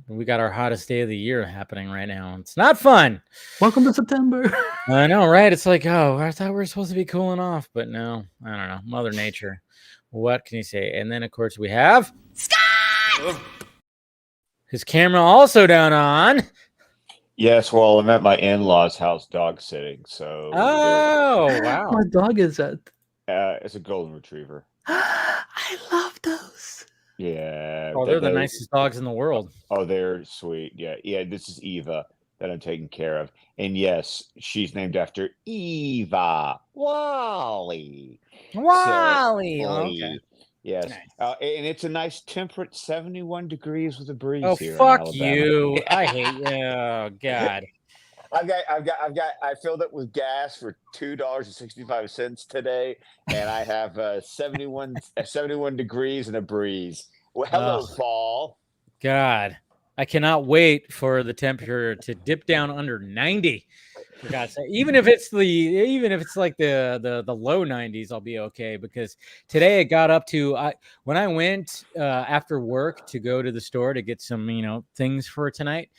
We got our hottest day of the year happening right now. It's not fun. Welcome to September. I know, right? It's like, oh, I thought we were supposed to be cooling off, but no, I don't know. Mother Nature. What can you say? And then, of course, we have Scott. His camera also down on. Yes, well, I'm at my in-laws' house dog sitting, so Oh, wow. What dog is that? it's a golden retriever. I love those. Yeah. Oh, they're the nicest dogs in the world. Oh, they're sweet. Yeah. This is Eva that I'm taking care of, and yes, she's named after Eva Wally. Wally. So, Okay. Yes, Nice. and it's a nice temperate 71 degrees with a breeze Oh, here in fuck Alabama. you! I hate you. Oh, God. I filled it with gas for $2.65 today, and I have 71 degrees and a breeze. Well, hello, Ugh. fall. God, I cannot wait for the temperature to dip down under 90. For God's sake, even if it's like the low 90s, I'll be okay, because today it got up to when I went after work to go to the store to get some things for tonight,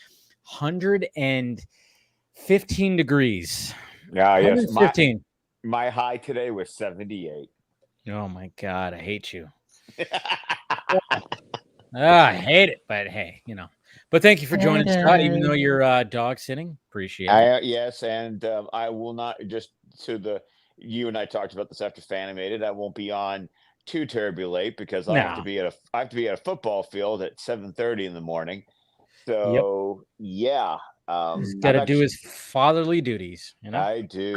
115 degrees. Yeah, yes. 115. My high today was 78. Oh my God, I hate you. I hate it, but hey, But thank you for joining, Scott, even though you're dog sitting. Appreciate it. Yes, and I will not you and I talked about this after Fanimated. I won't be on too terribly late because I have to be at a football field at 7:30 in the morning. So yeah, he's got to do his fatherly duties. I do.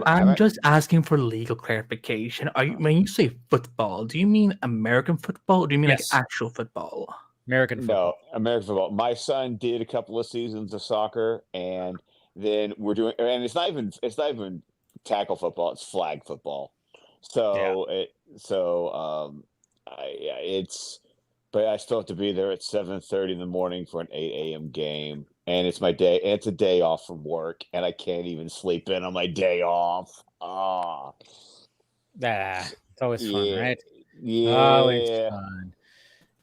I'm just asking for legal clarification. When you say football, do you mean American football, or do you mean like actual football? American football. No, American football. My son did a couple of seasons of soccer, and then we're doing, and it's not even tackle football; it's flag football. So but I still have to be there at 7:30 in the morning for an 8 a.m. game, and it's my day. And it's a day off from work, and I can't even sleep in on my day off. It's always fun, right? Yeah. Always fun.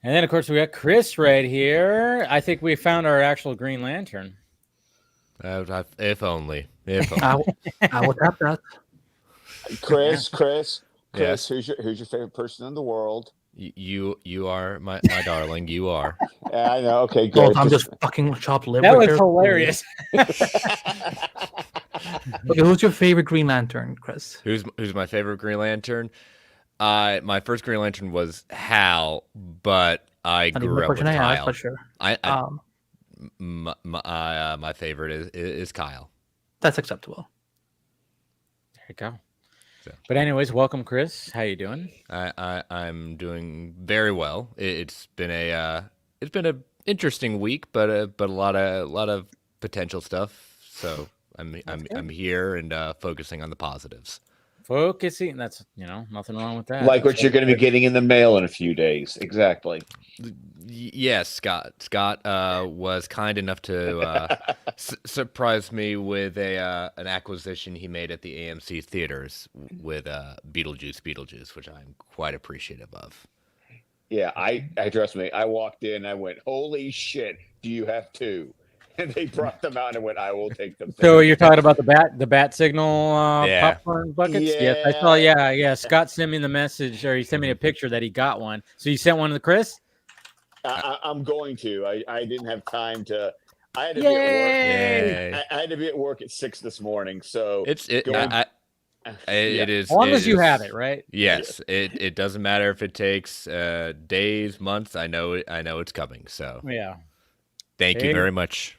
And then, of course, we got Chris right here. I think we found our actual Green Lantern. If only. I will tap that. Chris, yes. Who's your favorite person in the world? You are my darling. You are. I know. Okay, good. I'm just fucking chopped liver. That was hilarious. Okay, who's your favorite Green Lantern, Chris? Who's my favorite Green Lantern? My first Green Lantern was Hal, but I grew up with Kyle. For sure. My favorite is Kyle. That's acceptable. There you go. But anyways, welcome, Chris. How you doing? I'm doing very well. It's been a interesting week, but a lot of potential stuff. So I'm here and focusing on the positives. Focusing. That's nothing wrong with that. Like what you're going to be getting in the mail in a few days. Exactly. Yes, Scott. Scott was kind enough to surprise me with an acquisition he made at the AMC theaters with Beetlejuice, which I'm quite appreciative of. Yeah, I trust me. I walked in, I went, "Holy shit! Do you have two?" And they brought them out, and I went, "I will take them." So you're talking about the bat signal popcorn buckets? Yeah. Yes, I saw. Yeah. Scott sent me the message, or he sent me a picture that he got one. So you sent one to Chris? I'm going to. I didn't have time to. I had to be at work. I had to be at work at 6 this morning. So it is. As long as you have it, right? Yes. It doesn't matter if it takes days, months. I know it's coming. So yeah. Thank you very much.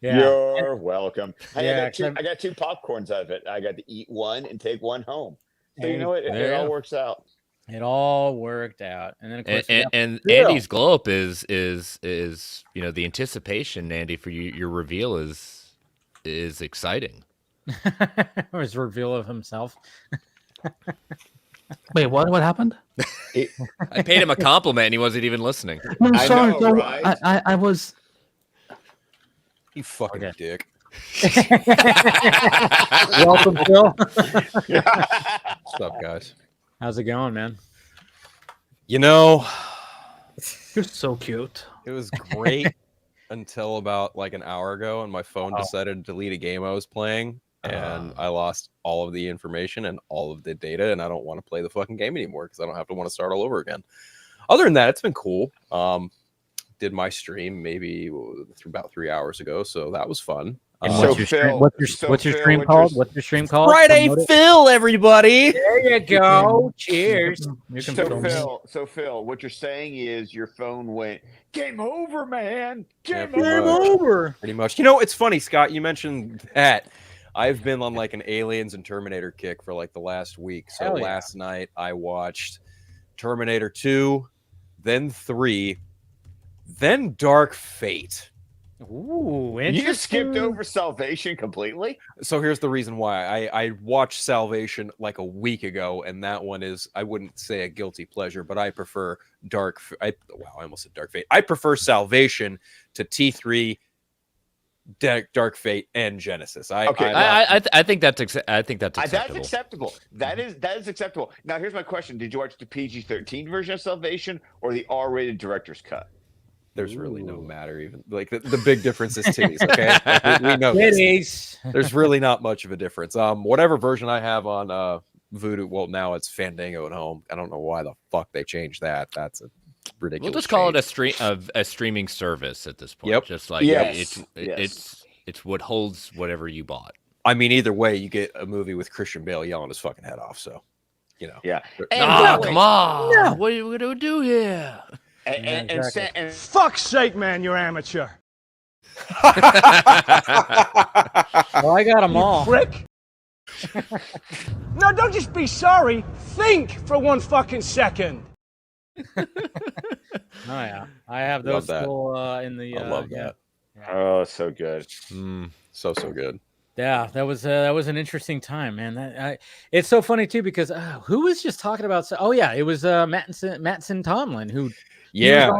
Yeah. You're welcome. Hey, Yeah, I got two popcorns out of it. I got to eat one and take one home. So you know what? It There all you go. works out. It all worked out, and then of course And Bill. Andy's glow up is the anticipation, Andy, for your reveal is exciting. or his reveal of himself. Wait, what? What happened? I paid him a compliment and he wasn't even listening. No, I sorry. know, No, right? I was. You fucking dick. Welcome, Phil. What's up, guys? How's it going, man? You know, You're so cute. it was great until about like an hour ago, and my phone decided to delete a game I was playing, and I lost all of the information and all of the data, and I don't want to play the fucking game anymore because I don't have to want to start all over again. Other than that, it's been cool. Did my stream maybe about 3 hours ago, so that was fun. And So what's your Phil- stream, what's your so what's your Phil, stream what called? you're- What's your stream called? Friday Promote it. Phil, everybody. There you go. Cheers. You can So film me. Phil, what you're saying is your phone went game over, man. Yeah, Game pretty over. much. over. Pretty much. You know, it's funny, Scott. You mentioned that. I've been on like an Aliens and Terminator kick for like the last week. So Hell yeah. last night I watched Terminator 2, then 3, then Dark Fate. Ooh, You just skipped interesting. over Salvation completely. So here's the reason why. I watched Salvation like a week ago, and that one is, I wouldn't say a guilty pleasure, but I prefer I almost said Dark Fate. I prefer Salvation to T3, Dark Fate, and Genesis. Okay. I think that's acceptable. That's acceptable. That is acceptable. Now here's my question: did you watch the PG-13 version of Salvation or the R-rated director's cut? There's really no matter, even like the big difference is titties. Okay, like, we know this. Titties. There's really not much of a difference. Whatever version I have on Voodoo, well, now it's Fandango at home. I don't know why the fuck they changed that. That's a ridiculous. We'll just call change. it a streaming service at this point. Yep. Just like Yes. it's what holds whatever you bought. I mean, either way, you get a movie with Christian Bale yelling his fucking head off. So, you know, Yeah. Ah, come on! What are you gonna do here? And Fuck's sake, man, you're amateur. Well, I got them all. Prick. No, don't just be sorry. Think for one fucking second. Oh yeah, I have Love those that. still in the. I love yeah. that. oh, so good. So good. Yeah, that was an interesting time, man. It's so funny too because who was just talking about? Oh yeah, it was Mattson Tomlin who. Yeah.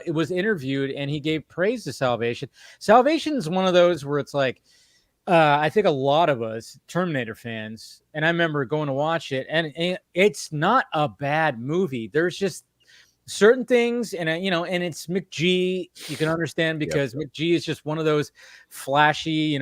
He was interviewed and he gave praise to Salvation. Salvation is one of those where it's like, I think a lot of us Terminator fans, and I remember going to watch it, and it's not a bad movie. There's just certain things, and and it's McG. You can understand because McG is just one of those flashy,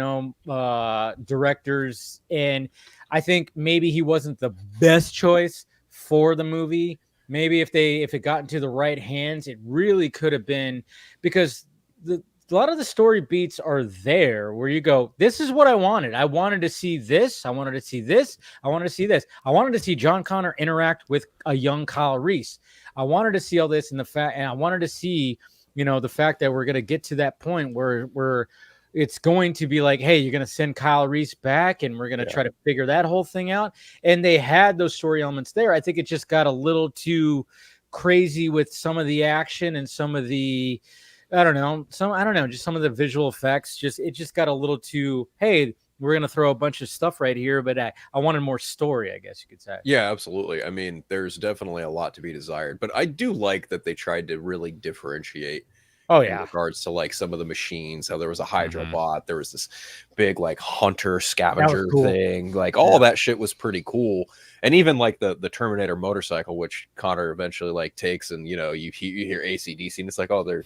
directors, and I think maybe he wasn't the best choice for the movie. Maybe if it got into the right hands, it really could have been, because a lot of the story beats are there where you go, this is what I wanted. I wanted to see this. I wanted to see this. I wanted to see this. I wanted to see John Connor interact with a young Kyle Reese. I wanted to see all this and I wanted to see, the fact that we're going to get to that point where it's going to be like, hey, you're going to send Kyle Reese back and we're going to try to figure that whole thing out. And they had those story elements there. I think it just got a little too crazy with some of the action and some of the, just some of the visual effects. It just got a little too, hey, we're going to throw a bunch of stuff right here. But I wanted more story, I guess you could say. Yeah, absolutely. I mean, there's definitely a lot to be desired, but I do like that they tried to really differentiate. Oh, in regards to like some of the machines, how there was a Hydra bot, there was this big like hunter scavenger thing, like all that shit was pretty cool. And even like the Terminator motorcycle, which Connor eventually like takes, and you hear AC/DC, and it's like, oh, they're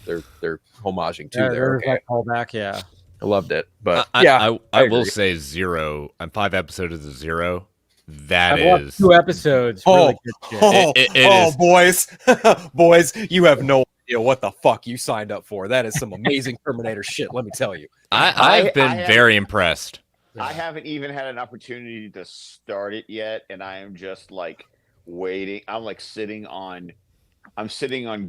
homaging to there. Okay. That callback, yeah. I loved it, but I will agree. say Zero. I'm 5 episodes of Zero. I've watched 2 episodes. Really good shit. Boys, boys, you have no idea what the fuck you signed up for. That is some amazing Terminator shit. Let me tell you. I've been very impressed. I haven't even had an opportunity to start it yet, and I am just like waiting. I'm like sitting on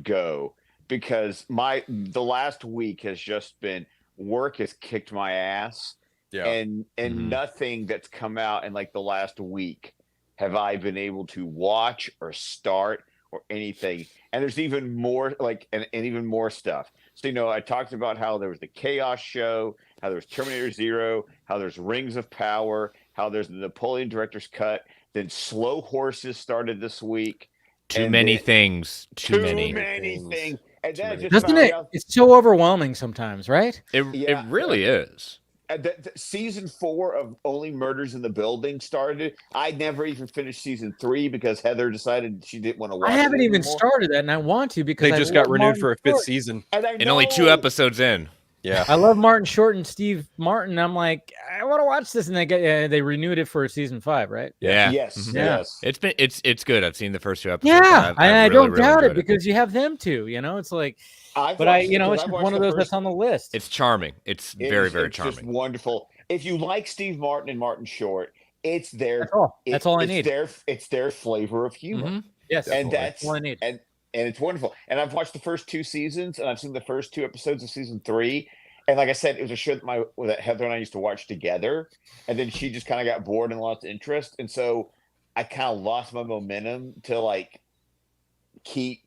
go because the last week has just been work has kicked my ass, Yeah. and nothing that's come out in like the last week have I been able to watch or start or anything. And there's even more like and even more stuff. So I talked about how there was the Chaos Show, how there's Terminator Zero, how there's Rings of Power, how there's the Napoleon Director's Cut. Then Slow Horses started this week. Too many things. Too many things. And then I just Doesn't found it? out It's so overwhelming sometimes, right? It really is. season 4 of Only Murders in the Building started. I never even finished season 3 because Heather decided she didn't want to watch it. I haven't even anymore. started that, and I want to because They I just got love renewed Martin for a 5th Short. season. And only 2 episodes in. Yeah. I love Martin Short and Steve Martin. I'm like, I want to watch this, and they renewed it for season 5, right? Yeah. Yes. Yeah. Yes. It's good. I've seen the first 2 episodes. Yeah, I I really, don't really doubt it enjoyed because you have them too. It's like, I've but watched it it's because just I've watched one of the those first- that's on the list. It's charming. It's very, very it's charming. just wonderful. If you like Steve Martin and Martin Short, it's their That's all I it's need. It's their flavor of humor. Mhm. Yes, And that's all I need. and it's wonderful. And I've watched the first 2 seasons, and I've seen the first 2 episodes of season 3. And like I said, it was a show that Heather and I used to watch together. And then she just kind of got bored and lost interest. And so I kind of lost my momentum to like keep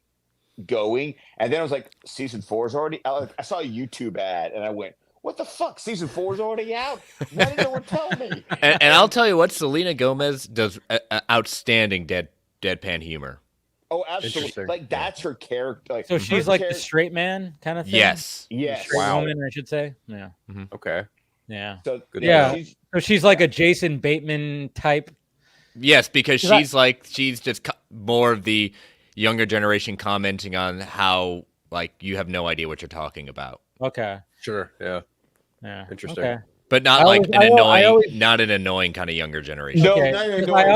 going. And then I was like, season 4 is already out. I saw a YouTube ad and I went, what the fuck? Season 4 is already out? Why didn't no one tell me? And I'll tell you what, Selena Gomez does outstanding deadpan humor. Oh, absolutely. Interesting. Like that's her character. Like, So she's her like the character- straight man kind of thing. Yes. Yes. Straight Wow. woman, I should say. Yeah, Okay. yeah. So Good Yeah. she's- So she's like a Jason Bateman type. Yes, because Is that- she's just more of the younger generation commenting on how like you have no idea what you're talking about, Okay. Sure. Yeah. Yeah. Interesting. Okay. but not I like always- an I annoying, always- not an annoying kind of younger generation. No, Okay. no, 'Cause no, I but-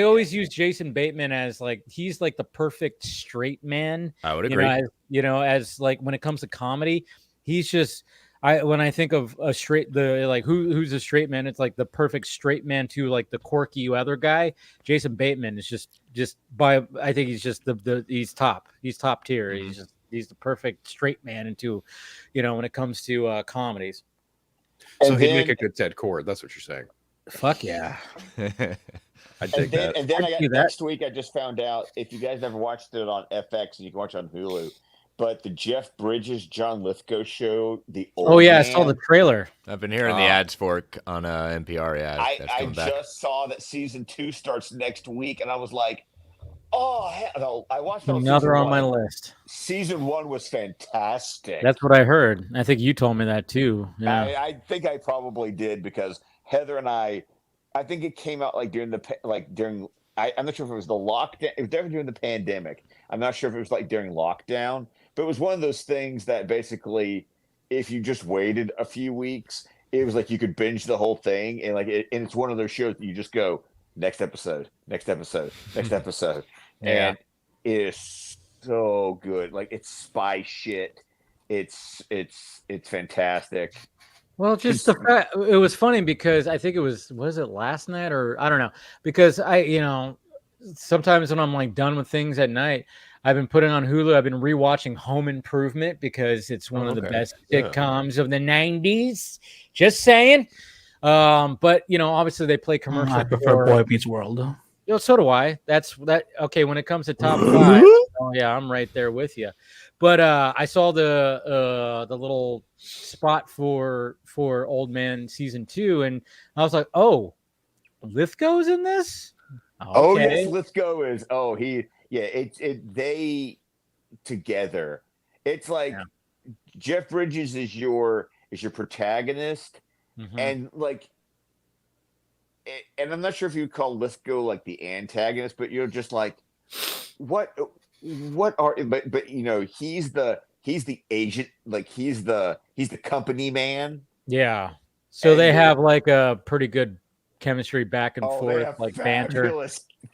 always use Jason Bateman as like he's like the perfect straight man. I would agree. As like when it comes to comedy, he's just when I think of a who's a straight man, it's like the perfect straight man to like the quirky other guy. Jason Bateman is just I think he's just he's top tier. Mhm. He's the perfect straight man into, when it comes to comedies. So And he'd then- make a good Ted Cord. That's what you're saying. Fuck yeah. I dig that. And then I'd do that. next week I just found out, if you guys never watched it on FX, and you can watch it on Hulu, but the Jeff Bridges, John Lithgow show, the old Oh yeah, I man, saw the trailer. I've been hearing the ads for it on NPR. Yeah, that's I coming back. just saw that season 2 starts next week, and I was like, oh hell no. I watched all Another season on my 1. list. Season 1 was fantastic. That's what I heard. I think you told me that too. Yeah. I think I probably did, because Heather and I think it came out like during I'm not sure if it was the lockdown. It was definitely during the pandemic. I'm not sure if it was like during lockdown, but it was one of those things that basically, if you just waited a few weeks, it was like you could binge the whole thing, and and it's one of those shows that you just go next episode, next episode, next episode, Yeah. and it is so good. Like, it's spy shit. It's fantastic. Well, just the fact it was funny because I think was it last night or I don't know, because sometimes when I'm like done with things at night, I've been putting on Hulu. I've been rewatching Home Improvement because it's one of the best sitcoms of the 90s. Just saying. But obviously they play commercials. I prefer Boy Meets World. So do I. That's that. Okay, when it comes to top 5, oh yeah, I'm right there with you. But I saw the little spot for Old Man season 2, and I was like, oh, Lithgow's in this. Oh Okay. yes, Lithgow is. Oh, they together. It's like Jeff Bridges is your protagonist, Mhm. and like, and I'm not sure if you would call Lithgow like the antagonist, but you're just like, what are? But he's the agent, like he's the company man. Yeah. So And they you're- have like a pretty good chemistry back and Oh, they forth, have like banter.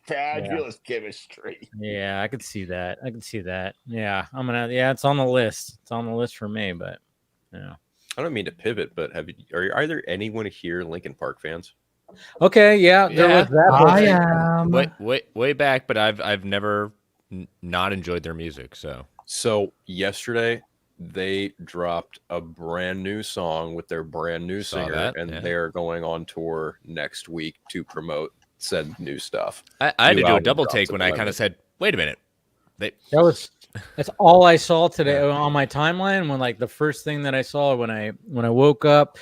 fabulous chemistry. Yeah, I could see that. Yeah, it's on the list. It's on the list for me, but yeah. I don't mean to pivot, but are there anyone here Linkin Park fans? Okay, yeah, there Yeah. was that. I whole thing. am. Way back, but I've never not enjoyed their music. So So yesterday, they dropped a brand new song with their brand new singer, and they're going on tour next week to promote said new stuff. I had to do a double take when I kind of said, "Wait a minute." That's all I saw today on my timeline. When like the first thing that I saw when I woke up,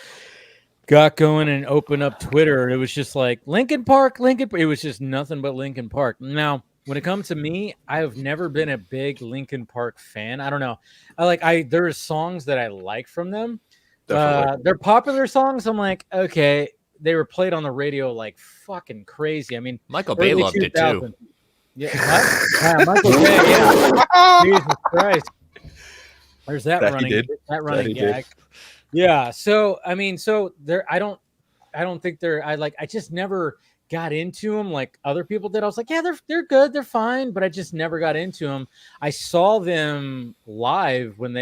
got going and opened up Twitter, it was just like Linkin Park. It was just nothing but Linkin Park. Now, when it comes to me, I have never been a big Linkin Park fan. I don't know. There are songs that I like from them. They're popular songs. I'm like, okay, they were played on the radio like fucking crazy. I mean, Michael Bay loved it too. Yeah, Michael Bay. Yeah, Jesus Christ. There's that running gag. Yeah. So I mean, I don't think I just never got into them like other people did. I was like, yeah, they're good, they're fine, but I just never got into them. I saw them live when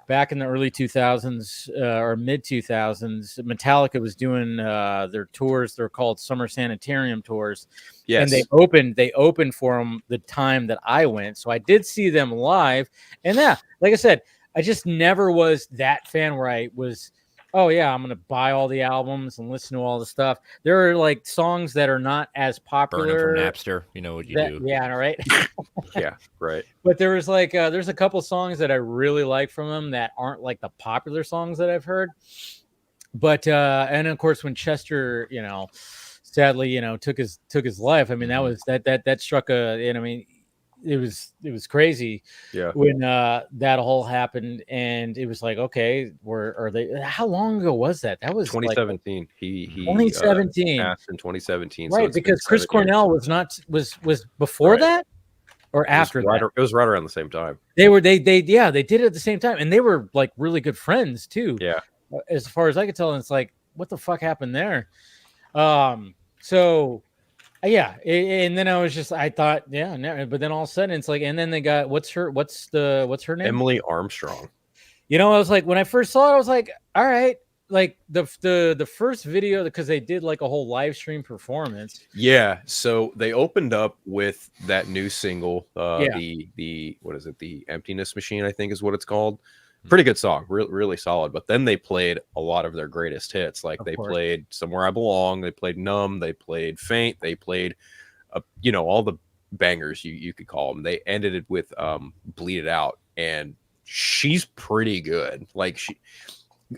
back in the early 2000s or mid 2000s, Metallica was doing their tours. They're called Summer Sanitarium tours. Yes. And they opened for them the time that I went. So I did see them live. And yeah, like I said, I just never was that fan where I was, oh yeah, I'm gonna buy all the albums and listen to all the stuff. There are like songs that are not as popular. Burn from Napster, you know what you do. Yeah, right. Yeah, right. But there was like there's a couple songs that I really like from them that aren't like the popular songs that I've heard. But and of course when Chester, sadly, took his life. I mean, that was that struck I mean, it was crazy when that all happened, and it was like, okay, how long ago was that? That was 2017. Like, he 2017 passed in 2017, right? So because Chris Cornell was before that or after that. It was right around the same time. They did it at the same time, and they were like really good friends too. Yeah, as far as I could tell, and it's like, what the fuck happened there? So. Yeah, and then I thought, no, but then all of a sudden it's like, and then they got what's her name? Emily Armstrong. I was like, when I first saw it, I was like, all right, like the first video, because they did like a whole live stream performance. Yeah, so they opened up with that new single, the what is it? The Emptiness Machine, I think is what it's called. Pretty good song, really solid. But then they played a lot of their greatest hits. Like they played Somewhere I Belong, they played Numb, they played Faint, they played, all the bangers you could call them. They ended it with Bleed It Out, and she's pretty good. Like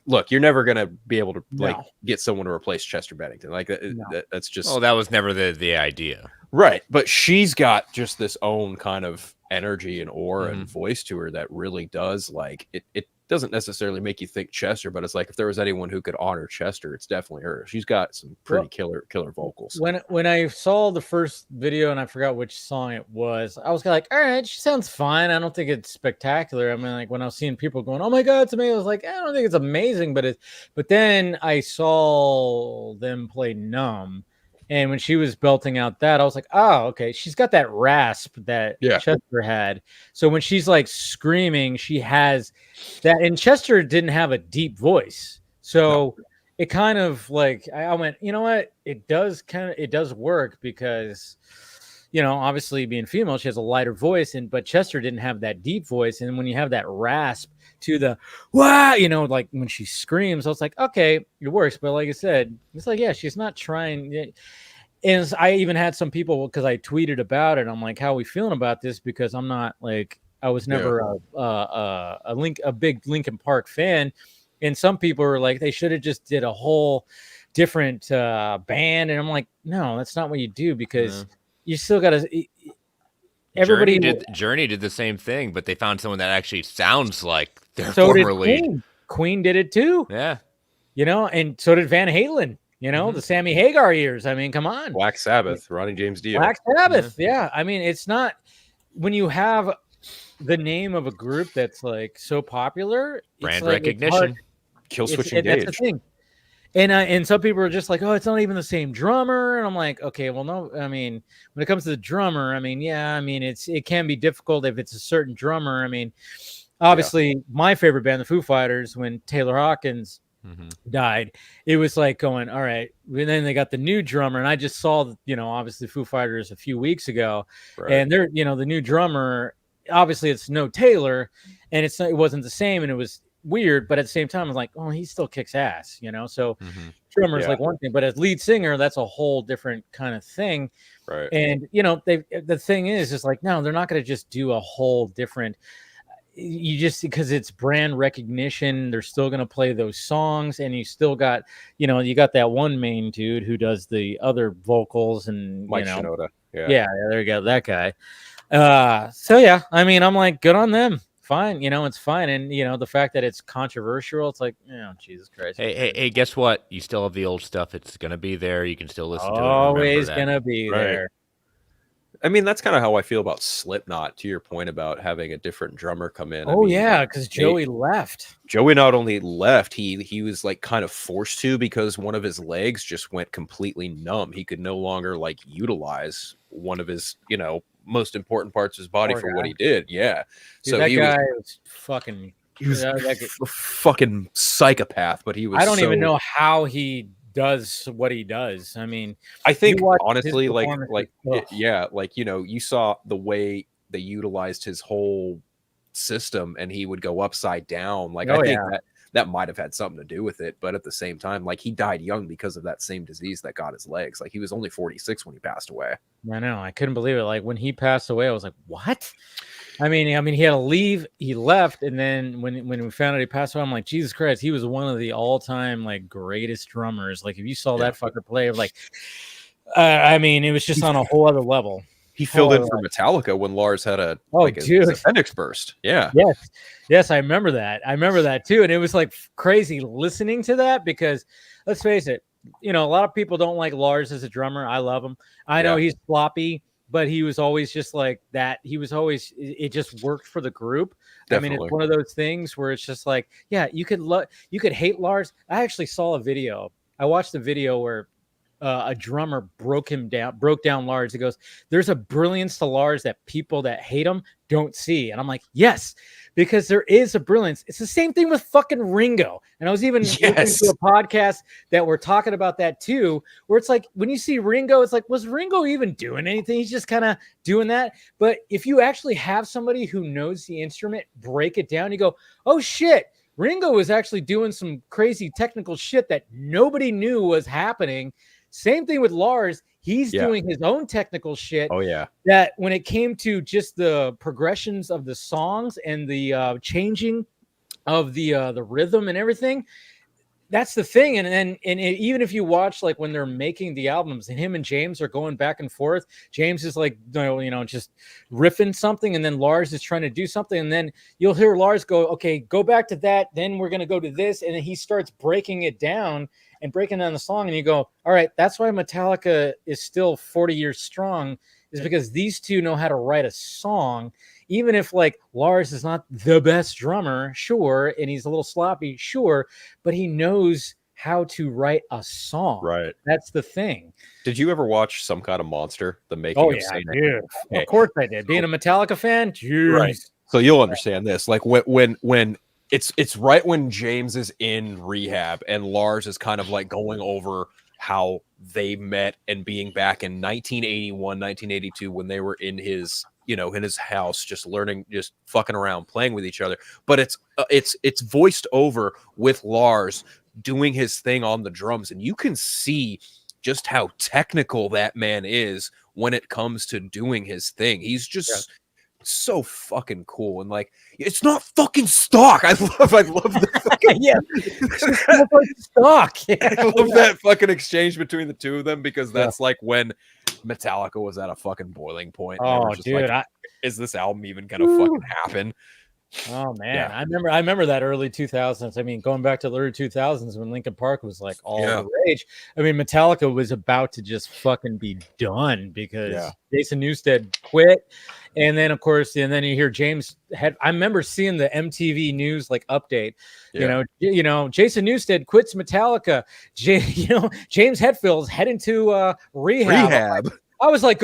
look, you're never gonna be able to get someone to replace Chester Bennington. Like that's just. Oh, that was never the idea. Right, but she's got just this own kind of energy and aura and voice to her that really does it doesn't necessarily make you think Chester, but it's like if there was anyone who could honor Chester, it's definitely her. She's got some pretty killer vocals. When I saw the first video and I forgot which song it was, I was like, all right, she sounds fine. I don't think it's spectacular. I mean, like when I was seeing people going, oh my god, it's amazing, I was like, I don't think it's amazing, but then I saw them play Numb. And when she was belting out that, I was like, oh, okay. She's got that rasp that Chester had. So when she's like screaming, she has that. And Chester didn't have a deep voice. So it kind of like, I went, you know what? It does work because, obviously being female, she has a lighter voice. But Chester didn't have that deep voice. And when you have that rasp to the, wow, like when she screams, I was like, okay, it works. But like I said, it's like, yeah, she's not trying. And I even had some people, because I tweeted about it, I'm like, how are we feeling about this? Because I'm not like, I was never a big Linkin Park fan. And some people were like, they should have just did a whole different band. And I'm like, no, that's not what you do, because you still got to. Journey did the same thing, but they found someone that actually sounds like their so former did lead. Queen did it too. Yeah. And so did Van Halen, the Sammy Hagar years. I mean, come on. Black Sabbath, Ronnie James Dio. Black Sabbath. Yeah. I mean, it's not, when you have the name of a group that's like so popular, brand like, recognition. Killswitch Engage. That's the thing. And some people are just like, oh, it's not even the same drummer. And I'm like, okay, well, no. I mean, when it comes to the drummer, I mean, it can be difficult if it's a certain drummer. I mean, obviously, my favorite band, the Foo Fighters, when Taylor Hawkins died, it was like going, all right. And then they got the new drummer, and I just saw, obviously Foo Fighters a few weeks ago, and they're, the new drummer. Obviously, it's no Taylor, and it wasn't the same, and it was weird, but at the same time, I was like, oh, he still kicks ass, you know. So drummer is like one thing, but as lead singer, that's a whole different kind of thing. Right. And you know, the thing is like, no, they're not going to just do a whole different. You just, because it's brand recognition, they're still going to play those songs, and you still got, you know, you got that one main dude who does the other vocals, and Mike you know, Shinoda. yeah, there you go, that guy. So yeah, I mean, I'm like, good on them. Fine, you know, it's fine. And you know, the fact that it's controversial, it's like, you know, Jesus Christ. Hey, guess what? You still have the old stuff. It's gonna be there. You can still listen to it. Always gonna be there. I mean, that's kind of how I feel about Slipknot, to your point about having a different drummer come in. Oh, I mean, yeah, because Joey left. Joey not only left, he was like kind of forced to, because one of his legs just went completely numb. He could no longer like utilize one of his, you know, most important parts of his body for what he did. Yeah. Dude, so that guy was fucking... He was a fucking psychopath, but he was... I don't even know how he does what he does. I mean, I think honestly, like you know, you saw the way they utilized his whole system, and he would go upside down. Like, I think that might have had something to do with it, but at the same time, like, he died young because of that same disease that got his legs. Like, he was only 46 when he passed away. I know, I couldn't believe it. Like, when he passed away, I was like, what? I mean, he had to leave. He left, and then when we found out he passed away, I'm like, Jesus Christ, he was one of the all-time like greatest drummers. Like, if you saw that fucker play, like, I mean, it was just on a whole other level. He filled in for Metallica when Lars had a appendix burst. Yeah. Yes, I remember that. I remember that too, and it was like crazy listening to that, because let's face it, you know, a lot of people don't like Lars as a drummer. I love him. I know he's floppy, but he was always just like that. He was always, it just worked for the group. Definitely. I mean, it's one of those things where it's just like, yeah, you could hate Lars. I actually saw a video. I watched the video where a drummer broke down Lars. He goes, there's a brilliance to Lars that people that hate him don't see. And I'm like, yes, because there is a brilliance. It's the same thing with fucking Ringo. And I was even listening to a podcast that we're talking about that too, where it's like, when you see Ringo, it's like, was Ringo even doing anything? He's just kind of doing that. But if you actually have somebody who knows the instrument, break it down, you go, oh shit, Ringo was actually doing some crazy technical shit that nobody knew was happening. Same thing with Lars. He's doing his own technical shit. Oh, yeah. That when it came to just the progressions of the songs and the changing of the rhythm and everything, that's the thing. And even if you watch, like, when they're making the albums, and him and James are going back and forth, James is like, you know, just riffing something, and then Lars is trying to do something, and then you'll hear Lars go, okay, go back to that, then we're going to go to this, and then he starts breaking it down and breaking down the song, and you go, all right, that's why Metallica is still 40 years strong, is because these two know how to write a song. Even if, like, Lars is not the best drummer, sure, and he's a little sloppy, sure, but he knows how to write a song. Right. That's the thing. Did you ever watch Some Kind of Monster? The making of Saint? Dude. Of course I did. Being a Metallica fan, right. So you'll understand this. Like, when it's right when James is in rehab and Lars is kind of like going over how they met and being back in 1981, 1982, when they were in his, you know, in his house, just learning, just fucking around, playing with each other. But it's voiced over with Lars doing his thing on the drums, and you can see just how technical that man is when it comes to doing his thing. He's just so fucking cool, and like, it's not fucking stock. I love the fucking stock. I love that fucking exchange between the two of them, because that's like when Metallica was at a fucking boiling point. Oh, dude, like, is this album even gonna fucking happen? Oh man, I remember that early 2000s. I mean, going back to the early 2000s when Linkin Park was like all the rage. I mean, Metallica was about to just fucking be done because Jason Newsted quit, and then of course, and then you hear James I remember seeing the MTV News like update. You know, Jason Newsted quits Metallica. James Hetfield's heading to rehab. I was like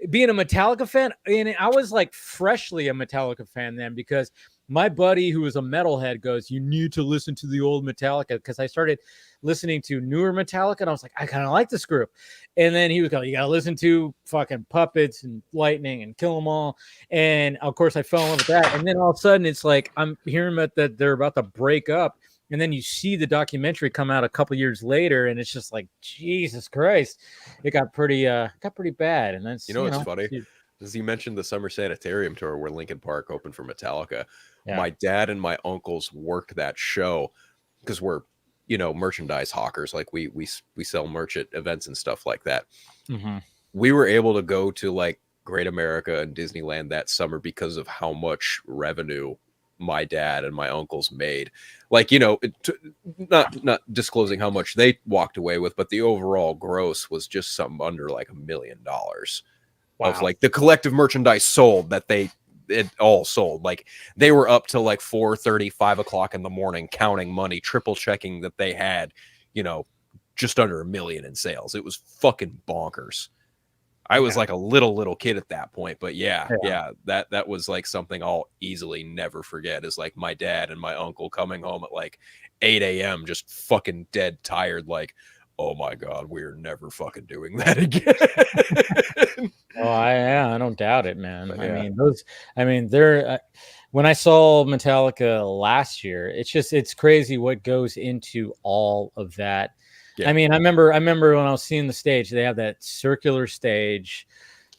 being a Metallica fan, and I was like freshly a Metallica fan then, because my buddy who was a metalhead goes, "You need to listen to the old Metallica," because I started listening to newer Metallica, and I was like, I kind of like this group. And then he was going, "You got to listen to fucking Puppets and Lightning and Kill 'Em All," and of course I fell in love with that. And then all of a sudden, it's like I'm hearing that they're about to break up. And then you see the documentary come out a couple years later, and it's just like, Jesus Christ, it got pretty bad. And that's what's funny? As you mentioned the Summer Sanitarium tour where Linkin Park opened for Metallica. Yeah. My dad and my uncles worked that show because we're, merchandise hawkers. Like we sell merch at events and stuff like that. Mm-hmm. We were able to go to like Great America and Disneyland that summer because of how much revenue my dad and my uncles made. Like, not disclosing how much they walked away with, but the overall gross was just something under like $1 million of like the collective merchandise sold that it all sold. Like they were up to like 4:30, 5 o'clock in the morning counting money, triple checking that they had, just under $1 million in sales. It was fucking bonkers. I was like a little kid at that point, but yeah, that was like something I'll easily never forget, is like my dad and my uncle coming home at like 8 a.m. just fucking dead tired, like, oh my God, we're never fucking doing that again. I don't doubt it, man. But, they're when I saw Metallica last year, it's crazy what goes into all of that. Yeah. I remember when I was seeing the stage, they have that circular stage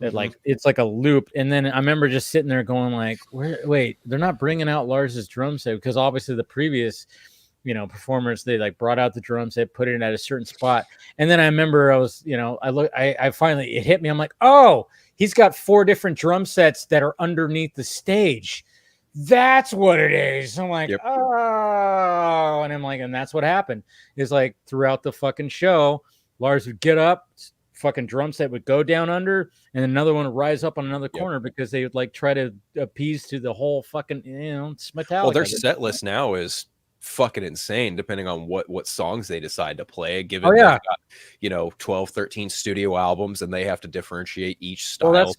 that like it's like a loop, and then I remember just sitting there going like, wait, they're not bringing out Lars's drum set, because obviously the previous performers, they like brought out the drum set, put it at a certain spot, and then I remember I was I finally, it hit me. I'm like, oh, he's got 4 different drum sets that are underneath the stage. That's what it is. I'm like, oh, and I'm like, and that's what happened. Is like throughout the fucking show, Lars would get up, fucking drum set would go down under, and another one would rise up on another corner, because they would like try to appease to the whole fucking, it's Metallica. Well, their set list now is fucking insane, depending on what songs they decide to play, given they've got 12, 13 studio albums, and they have to differentiate each style.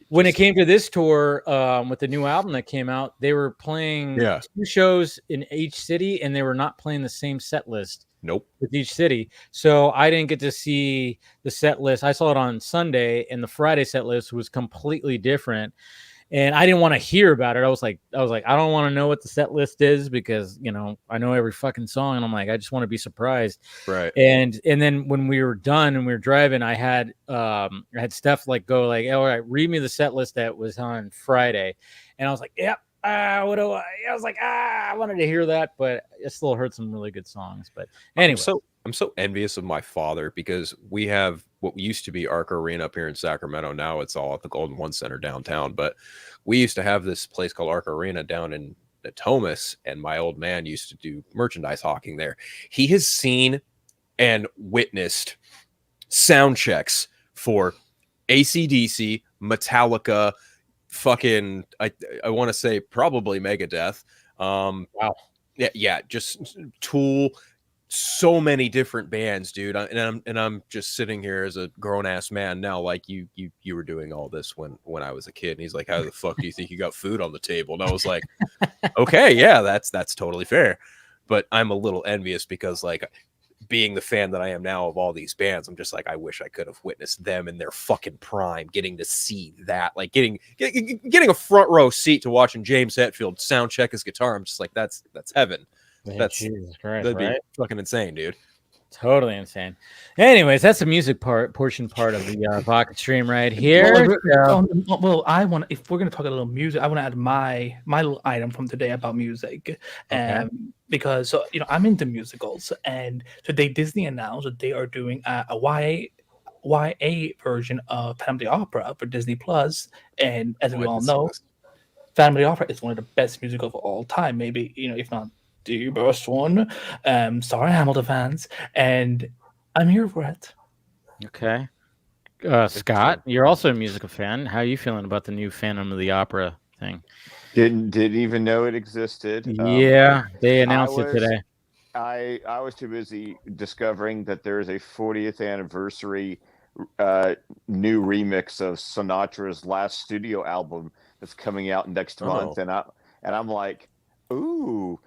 When it came to this tour, with the new album that came out, they were playing 2 shows in each city, and they were not playing the same set list. Nope. With each city. So I didn't get to see the set list. I saw it on Sunday, and the Friday set list was completely different. And I didn't want to hear about it. I was like, I don't want to know what the set list is, because I know every fucking song, and I'm like, I just want to be surprised. Right. And then when we were done and we were driving, I had Steph like go like, all right, read me the set list that was on Friday. And I was like, yep. What do I was like, I wanted to hear that, but I still heard some really good songs. But anyway, I'm so envious of my father, because we have what used to be Arc Arena up here in Sacramento. Now it's all at the Golden One Center downtown, but we used to have this place called Arc Arena down in Natomas, and my old man used to do merchandise hawking there. He has seen and witnessed sound checks for AC/DC, Metallica, fucking I want to say probably Megadeth. Wow. Yeah, just Tool, so many different bands, dude. And I'm just sitting here as a grown ass man now, like you were doing all this when I was a kid. And he's like, how the fuck do you think you got food on the table? And I was like, okay, yeah, that's totally fair. But I'm a little envious, because like, being the fan that I am now of all these bands, I'm just like, I wish I could have witnessed them in their fucking prime, getting to see that, like getting a front row seat to watching James Hetfield sound check his guitar. I'm just like, that's heaven. Man, Jesus Christ, that'd be fucking insane, dude. Totally insane. Anyways, that's the music portion part of the Vodka stream right here. Well, I want, if we're gonna talk a little music, I want to add my little item from today about music, because I'm into musicals, and today Disney announced that they are doing a YA version of Phantom of the Opera for Disney Plus, and as we all know, Phantom of the Opera is one of the best musicals of all time, maybe if not the best one. Sorry, Hamilton fans, and I'm here for it. Okay. Scott, you're also a musical fan. How are you feeling about the new Phantom of the Opera thing? Didn't even know it existed. Yeah, they announced it today. I was too busy discovering that there's a 40th anniversary new remix of Sinatra's last studio album that's coming out next month, and I'm like, ooh,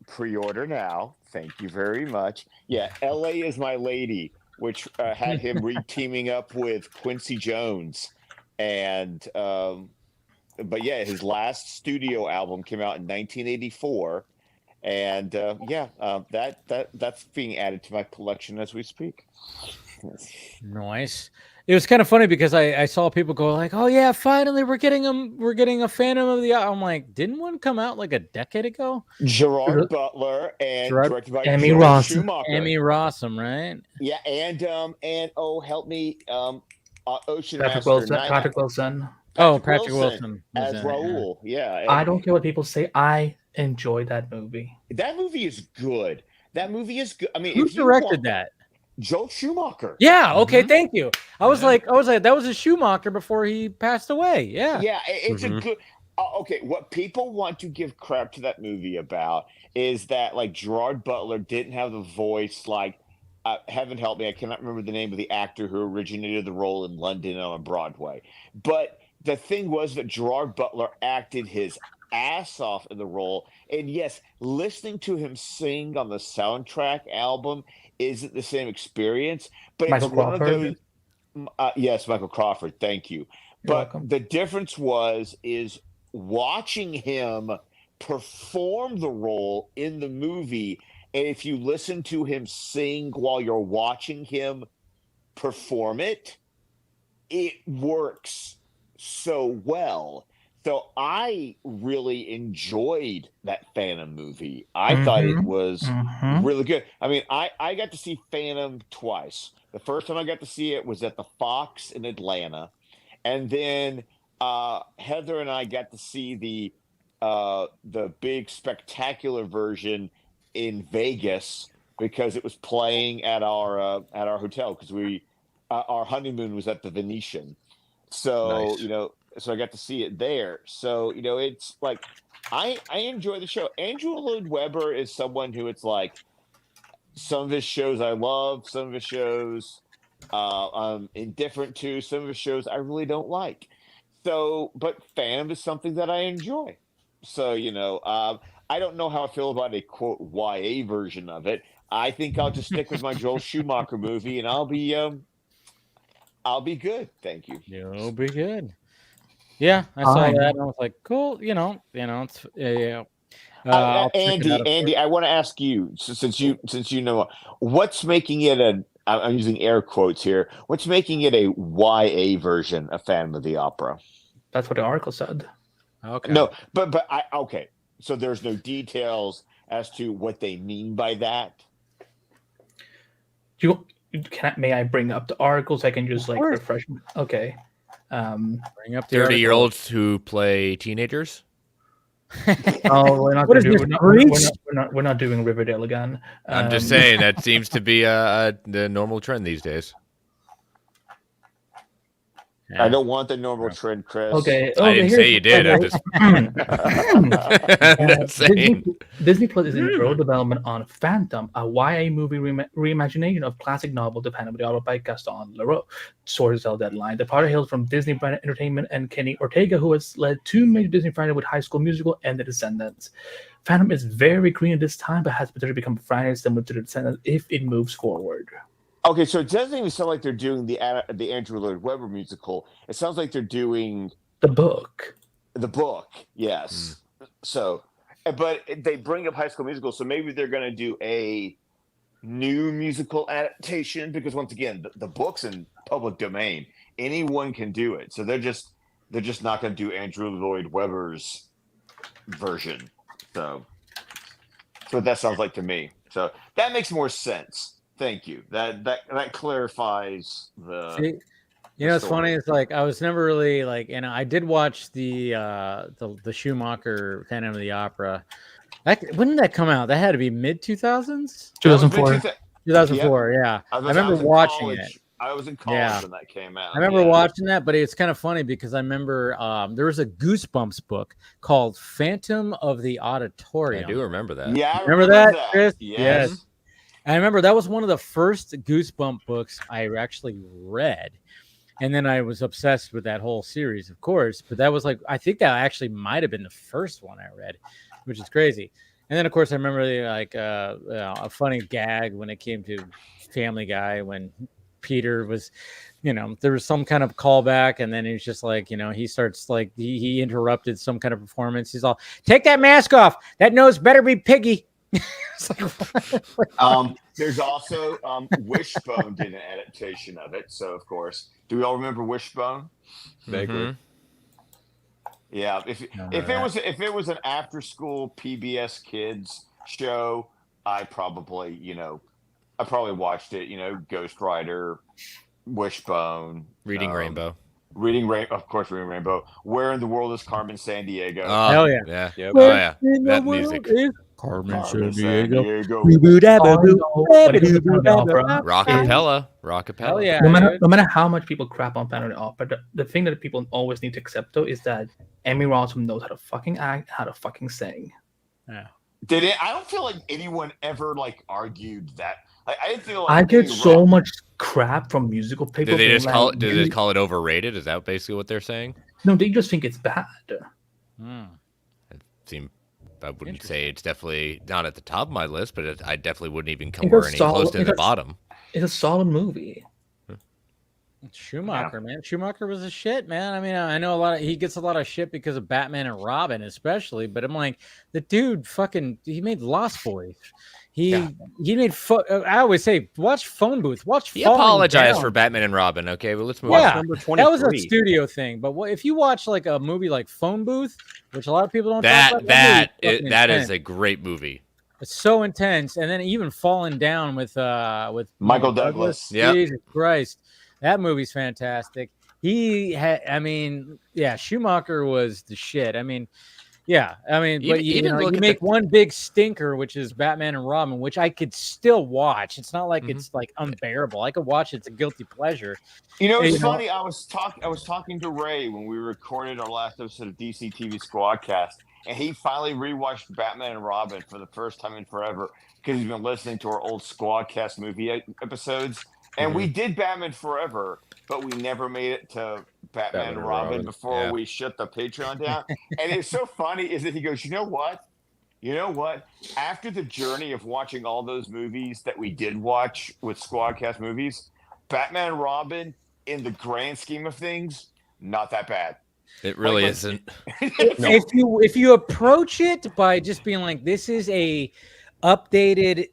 pre-order now. Thank you very much. Yeah, L.A. is My Lady, which had him teaming up with Quincy Jones, and but yeah, his last studio album came out in 1984, and that's being added to my collection as we speak. Nice. It was kind of funny because I saw people go like, "Oh yeah, finally we're getting a Phantom of the." I'm like, didn't one come out like a decade ago? Gerard Butler and directed by Emmy Joel Rossum. Schumacher. Emmy Rossum, right? Yeah, and oh, help me, Ocean Patrick Master, Wilson. Patrick Wilson as Raoul. Yeah, I don't care what people say. I enjoy that movie. That movie is good. That movie is good. I mean, who directed that? Joel Schumacher. Yeah. Okay. Thank you. I was like, that was a Schumacher before he passed away. Yeah. Yeah. It's a good. Okay. What people want to give crap to that movie about is that like Gerard Butler didn't have the voice. Like, heaven help me, I cannot remember the name of the actor who originated the role in London on Broadway. But the thing was that Gerard Butler acted his ass off in the role, and yes, listening to him sing on the soundtrack album isn't the same experience, but Michael it's one Crawford. of those. Yes, Michael Crawford. Thank you. You're But welcome. the difference is watching him perform the role in the movie, and if you listen to him sing while you're watching him perform it, it works so well. So I really enjoyed that Phantom movie. I thought it was really good. I mean, I got to see Phantom twice. The first time I got to see it was at the Fox in Atlanta. And then Heather and I got to see the big spectacular version in Vegas because it was playing at our hotel, because our honeymoon was at the Venetian. So, Nice. So I got to see it there. So, it's like, I enjoy the show. Andrew Lloyd Webber is someone who it's like, some of his shows I love, some of his shows I'm indifferent to, some of his shows I really don't like. So, but Phantom is something that I enjoy. So, I don't know how I feel about a quote YA version of it. I think I'll just stick with my Joel Schumacher movie, and I'll be good. Thank you. You'll be good. Yeah, I saw that and I was like, cool. It's I'll check it out, Andy, I want to ask you, since you know, what's making it I'm using air quotes here. What's making it a YA version of Phantom of the Opera? That's what the article said. Okay. No, but okay. So there's no details as to what they mean by that. May I bring up the article so I can just like refresh? Okay. Bring up the 30-year-olds who play teenagers. Oh, we're not What is gonna this, do. Breach? We're not doing Riverdale again. I'm just saying that seems to be the normal trend these days. I don't want the normal trend, Chris. Okay. I didn't say you did. I'm just saying. Disney Plus is in early development on Phantom, a YA movie reimagination of classic novel The Phantom of the Opera by Gaston Leroux. Sources tell Deadline. The project hails from Disney Brand Entertainment and Kenny Ortega, who has led two major Disney franchises with High School Musical and The Descendants. Phantom is very green at this time, but has potential to become a franchise similar to The Descendants if it moves forward. Okay, so it doesn't even sound like they're doing the Andrew Lloyd Webber musical. It sounds like they're doing the book. The book, yes. So, but they bring up High School Musical, so maybe they're going to do a new musical adaptation, because once again, the book's in public domain. Anyone can do it. So they're just not going to do Andrew Lloyd Webber's version. So that's what that sounds like to me. So that makes more sense. Thank you. That clarifies the. See, it's funny. It's like I was never really like, I did watch the Schumacher Phantom of the Opera. When did that come out? That had to be mid 2000s. 2004. 2004. Yeah, I remember watching it. I was in college when that came out. I remember watching that, but it's kind of funny because I remember there was a Goosebumps book called Phantom of the Auditorium. I do remember that. Yeah, I remember that, Chris? Yes. I remember that was one of the first Goosebump books I actually read. And then I was obsessed with that whole series, of course. But that was like, I think that actually might have been the first one I read, which is crazy. And then, of course, I remember like a funny gag when it came to Family Guy when Peter was, there was some kind of callback. And then he was just like, he starts like he interrupted some kind of performance. He's all, take that mask off. That nose better be piggy. It's like, there's also Wishbone did an adaptation of it. So, of course, do we all remember Wishbone? Vaguely. Yeah, if it was an after school PBS Kids show, I probably watched it. Ghost Rider, Wishbone, Reading Rainbow. Of course, Reading Rainbow. Where in the world is Carmen Sandiego? Oh, hell yeah. Yeah. Yep. Oh, yeah. That music. Carmen Sandiego. Rockapella. Hell yeah. No matter how much people crap on Phantom of the Opera, the thing that people always need to accept though is that Emmy Rossum knows how to fucking act, how to fucking sing. Yeah. I don't feel like anyone ever argued that. I didn't feel like I get so much crap from musical people. Did they just call it overrated? Is that basically what they're saying? No, they just think it's bad. I wouldn't say it's definitely not at the top of my list, but I definitely wouldn't even come any close to the bottom. It's a solid movie. Schumacher, man. Schumacher was a shit, man. I mean, I know he gets a lot of shit because of Batman and Robin, especially, but I'm like, the dude he made Lost Boys. He made, I always say, watch Phone Booth. He apologized for Batman and Robin, okay? But let's move on. Number 23. That was a studio thing, but if you watch like a movie like Phone Booth, which a lot of people don't talk about, that is a great movie. It's so intense. And then even Falling Down with Michael Douglas. Jesus Christ. That movie's fantastic. Schumacher was the shit. I mean, but you make one big stinker, which is Batman and Robin, which I could still watch. It's not like it's like unbearable. I could watch it. It's a guilty pleasure. It's funny. I was talking to Ray when we recorded our last episode of DC TV Squadcast, and he finally rewatched Batman and Robin for the first time in forever because he's been listening to our old Squadcast movie episodes. And we did Batman Forever, but we never made it to Batman and Robin before we shut the Patreon down. And it's so funny is that he goes, you know what? After the journey of watching all those movies that we did watch with Squadcast movies, Batman and Robin, in the grand scheme of things, not that bad. It really isn't. If you approach it by just being like, this is a updated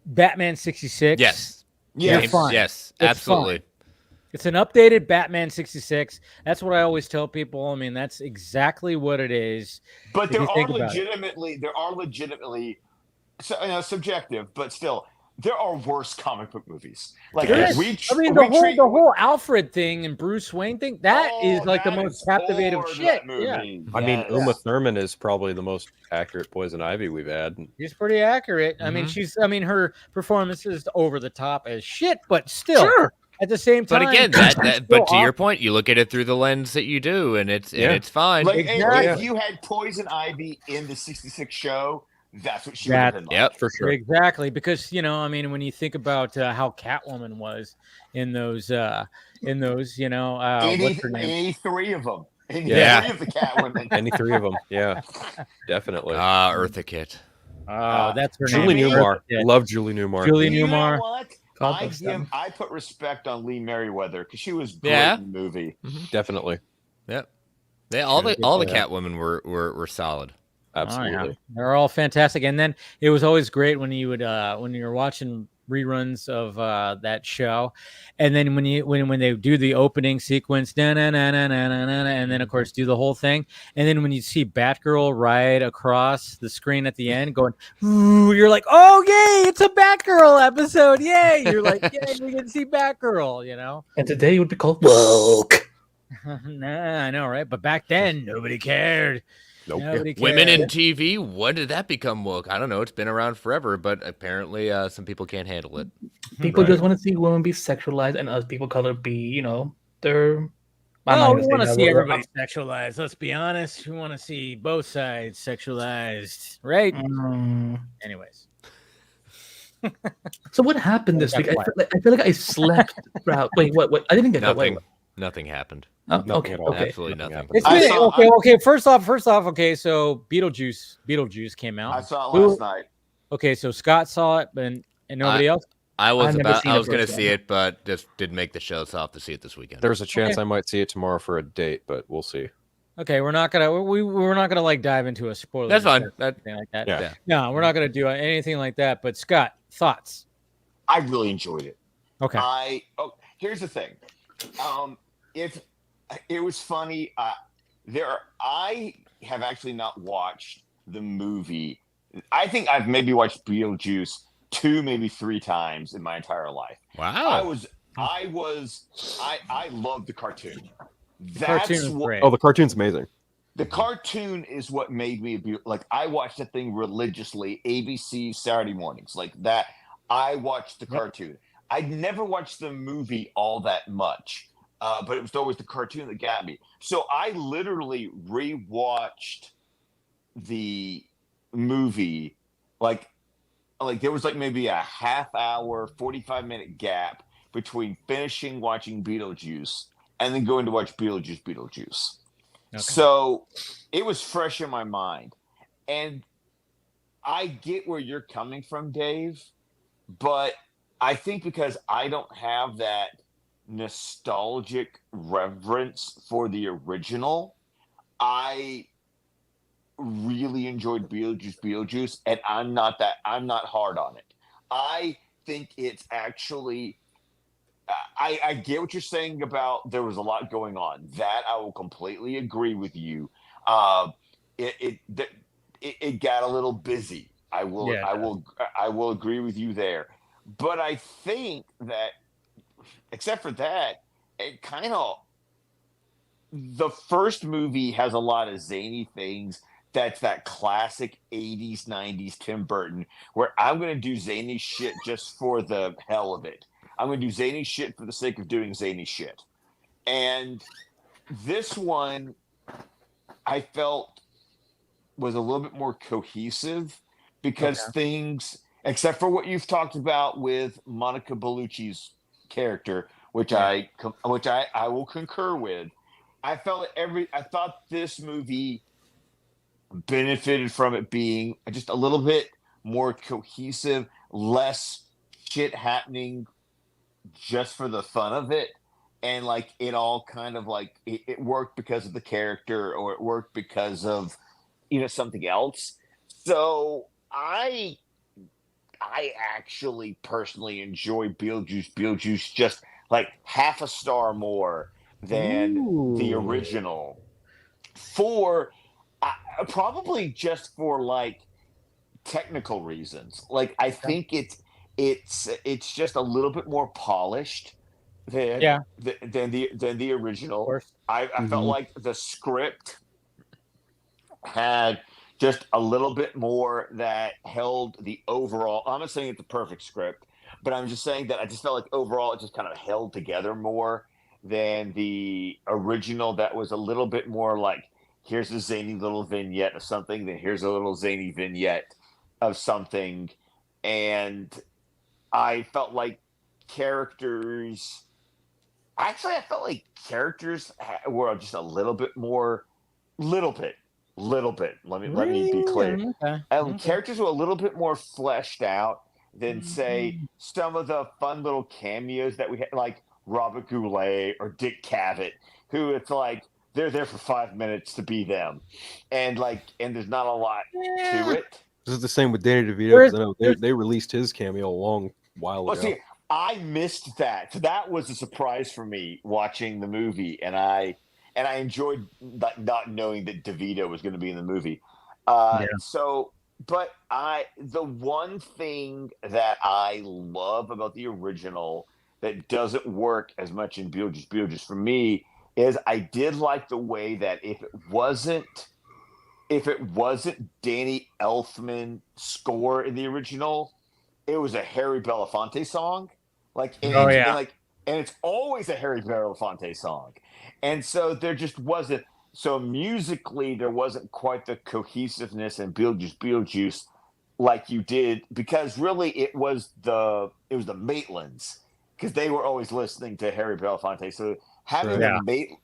Batman 66. Yes, absolutely. It's an updated Batman 66. That's what I always tell people. I mean, that's exactly what it is. But there are legitimately subjective, but still, there are worse comic book movies. The whole Alfred thing and Bruce Wayne thing, that is like the most captivating shit. Yeah. I mean, Uma Thurman is probably the most accurate Poison Ivy we've had. She's pretty accurate. Mm-hmm. I mean, her performance is over the top as shit, but still. Sure. At the same time, but again, but to your point, you look at it through the lens that you do, and it's fine. If you had Poison Ivy in the 66 show, that's what she would have been like. Yep, for sure. Exactly, because I mean, when you think about how Catwoman was in those, what's her name? Any three of them. Any three of the Catwoman. Any three of them. Yeah, definitely. Eartha Kitt. Oh, that's her Julie name. Newmar. Love Julie Newmar. Julie Newmar. You know what? I put respect on Lee Merriweather because she was great in the movie. Mm-hmm. Definitely. Yep. All the Catwomen were solid. Absolutely. Oh, yeah. They're all fantastic. And then it was always great when you would when you were watching reruns of that show, and then when they do the opening sequence, and then of course do the whole thing, and then when you see Batgirl ride across the screen at the end going, ooh, you're like, oh yay, it's a Batgirl episode, yay! You're like, yay, we can see Batgirl, And today it would be called woke. Nah, I know, right? But back then nobody cared. Nope. Women in TV, when did that become woke? I don't know. It's been around forever, but apparently some people can't handle it. People just want to see women be sexualized, and us people color be, they're. We want to see everybody sexualized. Let's be honest. We want to see both sides sexualized, right? Anyways. So what happened this week? That's I feel like I slept throughout. Wait, what? I didn't get that. Nothing. Wait. Nothing happened. Oh, Nothing okay. at all. Okay. Absolutely Nothing nothing. happened. It's been, saw- okay. First off. Okay, so Beetlejuice came out. I saw it last night. Okay, so Scott saw it, and nobody else. I was I've never seen the going to first see one. it, but just didn't make the show, so I'll have to see it this weekend. There's a chance I might see it tomorrow for a date, but we'll see. Okay, we're not gonna we're not gonna like dive into a spoiler. That's fine. discussion or anything like that. Yeah. No, we're not gonna do anything like that. But Scott, thoughts? I really enjoyed it. Okay. Here's the thing. If it was funny, I have actually not watched the movie. I think I've maybe watched Beetlejuice 2, maybe 3 times in my entire life. Wow. I love the cartoon. Cartoon is great. Oh, the cartoon's amazing. The cartoon is what made me like. I watched that thing religiously, ABC Saturday mornings, like that. I watched the cartoon. I'd never watched the movie all that much, but it was always the cartoon that got me. So I literally rewatched the movie, like there was like maybe a half hour, 45-minute gap between finishing watching Beetlejuice and then going to watch Beetlejuice. Okay. So it was fresh in my mind. And I get where you're coming from, Dave, but I think because I don't have that nostalgic reverence for the original, I really enjoyed Beetlejuice, and I'm not hard on it. I think it's actually I get what you're saying about there was a lot going on. That I will completely agree with you. It got a little busy. I will agree with you there. But I think that, except for that, it kind of the first movie has a lot of zany things. That's that classic 80s, 90s Tim Burton, where I'm going to do zany shit just for the hell of it. I'm going to do zany shit for the sake of doing zany shit. And this one, I felt, was a little bit more cohesive because things, except for what you've talked about with Monica Bellucci's character, which I will concur with. I felt I thought this movie benefited from it being just a little bit more cohesive, less shit happening just for the fun of it, and like it all kind of like it worked because of the character, or it worked because of something else. So I actually personally enjoy Beetlejuice just like half a star more than the original, for probably just for like technical reasons. Like I think it's just a little bit more polished than the original. I felt like the script had just a little bit more that held the overall. I'm not saying it's a perfect script, but I'm just saying that I just felt like overall it just kind of held together more than the original. That was a little bit more like, here's a zany little vignette of something, then here's a little zany vignette of something. And I felt like characters were just a little bit more, little bit. Let me be clear. Characters were a little bit more fleshed out than, say, some of the fun little cameos that we had, like Robert Goulet or Dick Cavett, who it's like they're there for 5 minutes to be them, and there's not a lot to it. This is the same with Danny DeVito, because they released his cameo a long while ago. See, I missed that. So that was a surprise for me watching the movie, and I enjoyed not knowing that DeVito was going to be in the movie. So, but the one thing that I love about the original that doesn't work as much in Beetlejuice for me is I did like the way that if it wasn't Danny Elfman score in the original, it was a Harry Belafonte song. And it's always a Harry Belafonte song. And so there just wasn't. So musically, there wasn't quite the cohesiveness in Beetlejuice like you did, because really it was the Maitlands, because they were always listening to Harry Belafonte. So having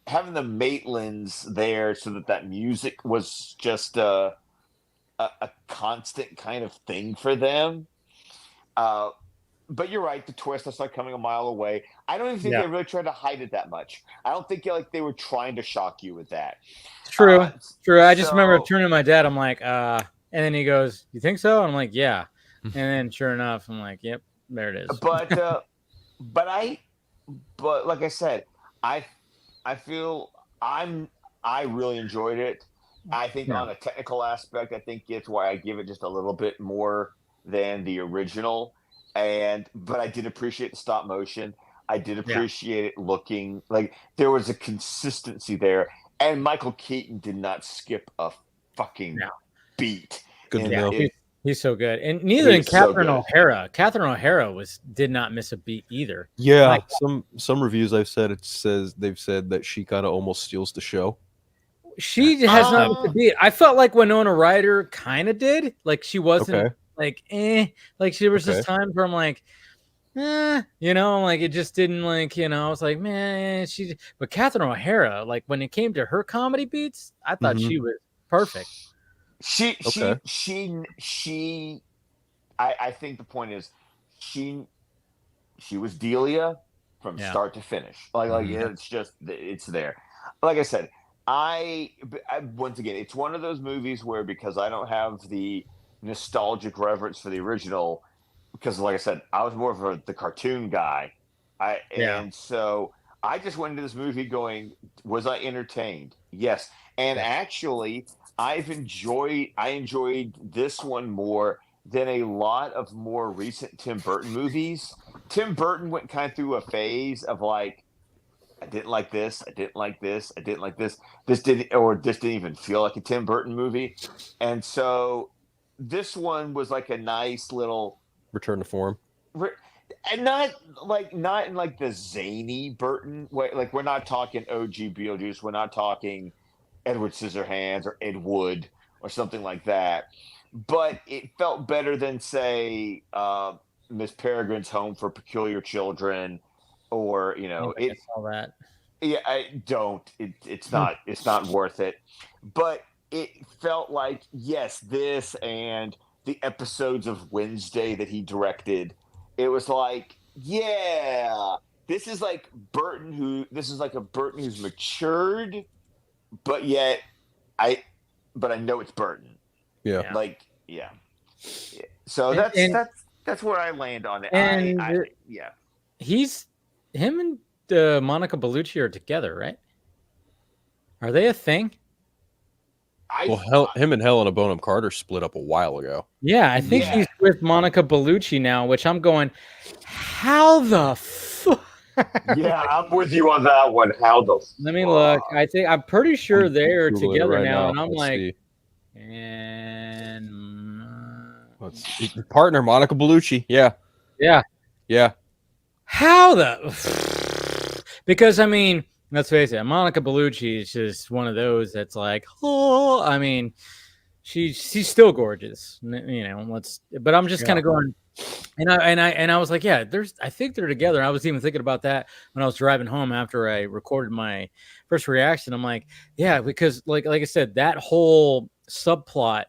having the Maitlands there, so that music was just a constant kind of thing for them. But you're right, the twist, I saw coming a mile away. I don't even think they really tried to hide it that much. I don't think they were trying to shock you with that. True. I just remember turning to my dad. I'm like, and then he goes, "You think so?" I'm like, "Yeah." And then sure enough, I'm like, "Yep, there it is." But like I said, I feel I really enjoyed it. I think on a technical aspect, I think it's why I give it just a little bit more than the original. But I did appreciate the stop motion. I did appreciate it looking like there was a consistency there. And Michael Keaton did not skip a fucking beat. Good to know. He's so good. And neither did Catherine O'Hara. Catherine O'Hara did not miss a beat either. Yeah, some reviews they've said that she kind of almost steals the show. She has not missed a beat. I felt like Winona Ryder kind of did. Like she wasn't like she was just times where I'm like, like it just didn't I was like, man, but Catherine O'Hara, like when it came to her comedy beats, I thought she was perfect. I think the point is she was Delia from start to finish. It's there. Like I said, I once again, it's one of those movies where, because I don't have the nostalgic reverence for the original, because like I said, I was more of the cartoon guy. And so I just went into this movie going, was I entertained? Yes. And actually I enjoyed this one more than a lot of more recent Tim Burton movies. Tim Burton went kind of through a phase of like, I didn't like this, I didn't like this, I didn't like this. This didn't even feel like a Tim Burton movie. And so this one was like a nice little return to form. And not in like the zany Burton way. Like, we're not talking OG Beetlejuice, we're not talking Edward Scissorhands or Ed Wood or something like that. But it felt better than, say, Miss Peregrine's Home for Peculiar Children, or I saw that. Yeah, I don't. It's not worth it. But it felt like, yes, this and the episodes of Wednesday that he directed, it was like, yeah, this is like a Burton who's matured, but yet I know it's Burton. Yeah. Like, yeah. So that's where I land on it. Him and Monica Bellucci are together, right? Are they a thing? Him and Helena Bonham Carter split up a while ago. Yeah, I think he's with Monica Bellucci now, which I'm going, how the fuck? Yeah, I'm with you on that one. How the fuck? Let me look. I'm pretty sure they're Googling together right now, and I'm Let's like, see. and partner Monica Bellucci. Yeah. How the? Because I mean, let's face it, Monica Bellucci is just one of those that's like, oh, I mean, she's still gorgeous, but I'm just kind of going, and I was like, yeah, I think they're together. I was even thinking about that when I was driving home after I recorded my first reaction. I'm like, yeah, because like I said, that whole subplot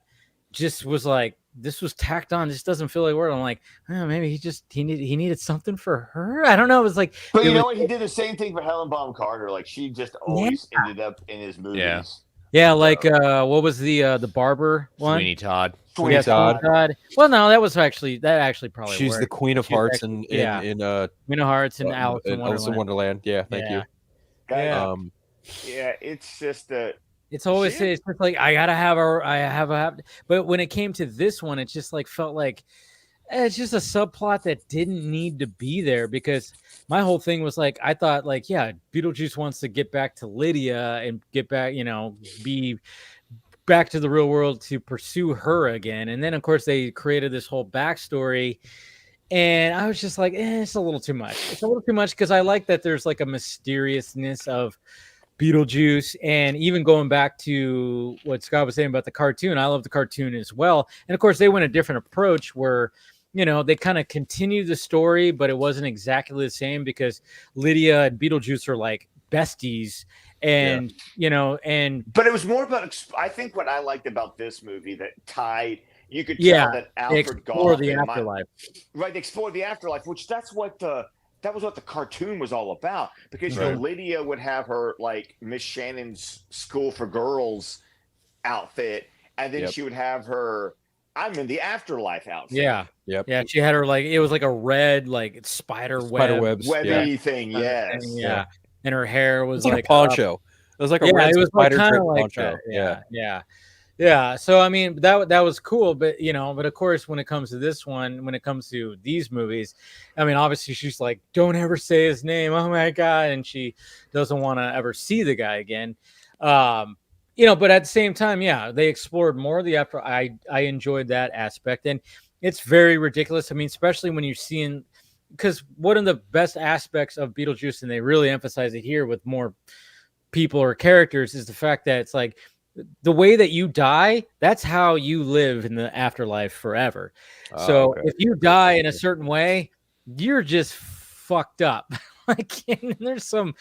just was like, this was tacked on. This doesn't feel like work. I'm like, oh, maybe he needed something for her. I don't know. It was like, but what? He did the same thing for Helen Bonham Carter. Like, she just always ended up in his movies. Yeah. Like, what was the barber one? Sweeney Todd. Sweeney Todd. Well, no, that actually probably. She's worked. the Queen of Hearts in Queen of Hearts and Alice in Wonderland. Yeah, thank you. Yeah, it's just it's always it's just like I have a but when it came to this one, it just like felt like it's just a subplot that didn't need to be there, because my whole thing was like, I thought like, yeah, Beetlejuice wants to get back to Lydia and get back, be back to the real world to pursue her again. And then of course they created this whole backstory, and I was just like, it's a little too much. It's a little too much, because I like that there's like a mysteriousness of Beetlejuice, and even going back to what Scott was saying about the cartoon, I love the cartoon as well. And of course, they went a different approach where, they kind of continued the story, but it wasn't exactly the same because Lydia and Beetlejuice are like besties, and but it was more about. I think what I liked about this movie that tied. You could tell that Alfred Goff the afterlife, right? They explored the afterlife, which that was what the cartoon was all about. Because Lydia would have her like Miss Shannon's School for Girls outfit, and then she would have her I'm in the afterlife outfit. Yeah. Yep. Yeah. She had her like it was like a red like spider webs, webby thing. Yes. Yeah. And her hair was like a poncho. It was like a red spider drip poncho. Yeah. So I mean that was cool, but but of course when it comes to this one, when it comes to these movies, I mean obviously she's like, don't ever say his name. Oh my God, and she doesn't want to ever see the guy again. But at the same time, they explored more of the after. I enjoyed that aspect, and it's very ridiculous. I mean, especially when you're seeing, because one of the best aspects of Beetlejuice, and they really emphasize it here with more people or characters, is the fact that it's like the way that you die, that's how you live in the afterlife forever. So if you die in a certain way, you're just fucked up. Like, and there's some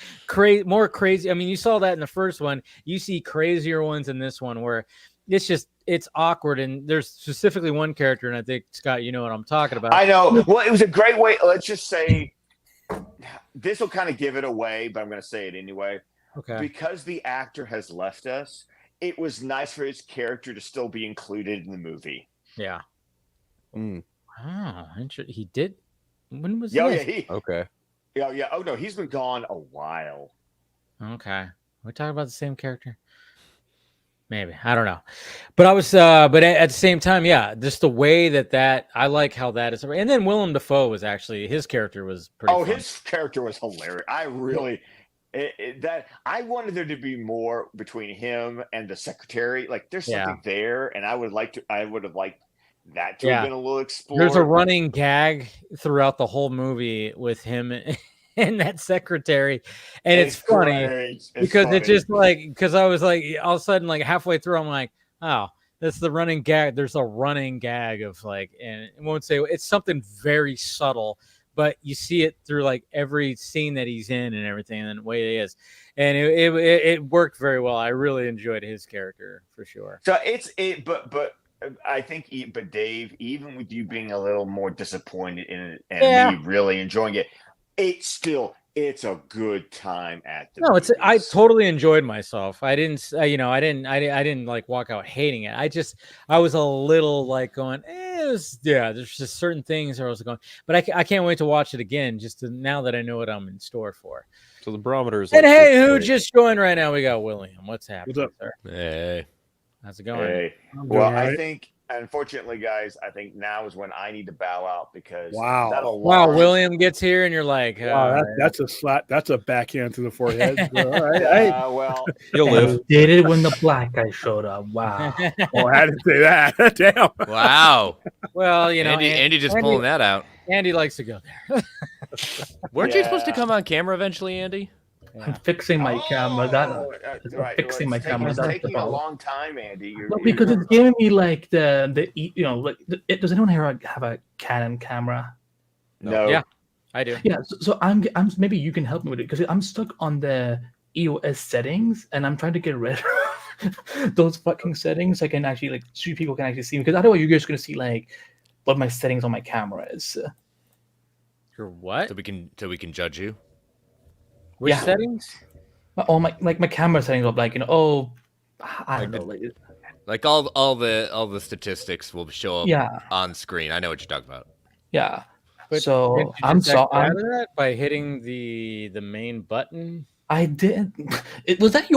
more crazy. I mean, you saw that in the first one. You see crazier ones in this one where it's awkward. And there's specifically one character, and I think Scott, you know what I'm talking about. I know. Well, it was a great way. Let's just say this will kind of give it away, but I'm going to say it anyway. Okay. Because the actor has left us, it was nice for his character to still be included in the movie. Yeah. Mm. Oh, he did. When was this? Yeah. Okay. Yeah. Oh no, he's been gone a while. Okay. We talking about the same character? Maybe. I don't know. But I was but at the same time, just the way that I like how that is. And then Willem Dafoe was actually, his character was pretty fun. His character was hilarious. I really I wanted there to be more between him and the secretary. Like there's something there, and I would have liked that to have been a little explored. There's a running gag throughout the whole movie with him and that secretary, and it's funny because it's just like, because I was like, all of a sudden, like halfway through, I'm like, oh, that's the running gag. There's a running gag of like, and I won't say it's something very subtle, but you see it through like every scene that he's in and everything, and the way it is, and it worked very well. I really enjoyed his character for sure. So but I think, but Dave, even with you being a little more disappointed in it and me really enjoying it, it's a good time at the movies. I totally enjoyed myself. I didn't like walk out hating it. I was a little like going, there's just certain things I was going, but I can't wait to watch it again now that I know what I'm in store for. So the barometer is. And hey, who just joined right now? We got William. What's happening? What's up, sir? Hey. How's it going? Hey. Well, I think, unfortunately, guys, I think now is when I need to bow out because William gets here and you're like, that's a slap. That's a backhand to the forehead. Well, you'll live. Did it when the black guy showed up? Wow. Oh, I didn't say that. Damn. Wow. Well, Andy just pulling that out. Andy likes to go there. Weren't you supposed to come on camera eventually, Andy? I'm fixing my camera. Fixing my camera. It's taking a long time, Andy. Because it's giving me like does anyone here have a Canon camera? No. Yeah, I do. Yeah, so I'm maybe you can help me with it because I'm stuck on the EOS settings and I'm trying to get rid of those fucking settings. So I can actually like so people can actually see me because otherwise you're just gonna see like what my settings on my camera is. Your what? So we can judge you. Which settings? All my camera settings are like I don't know, like all the statistics will show up on screen. I know what you're talking about. Yeah. But so I'm that by hitting the main button. I did. Was that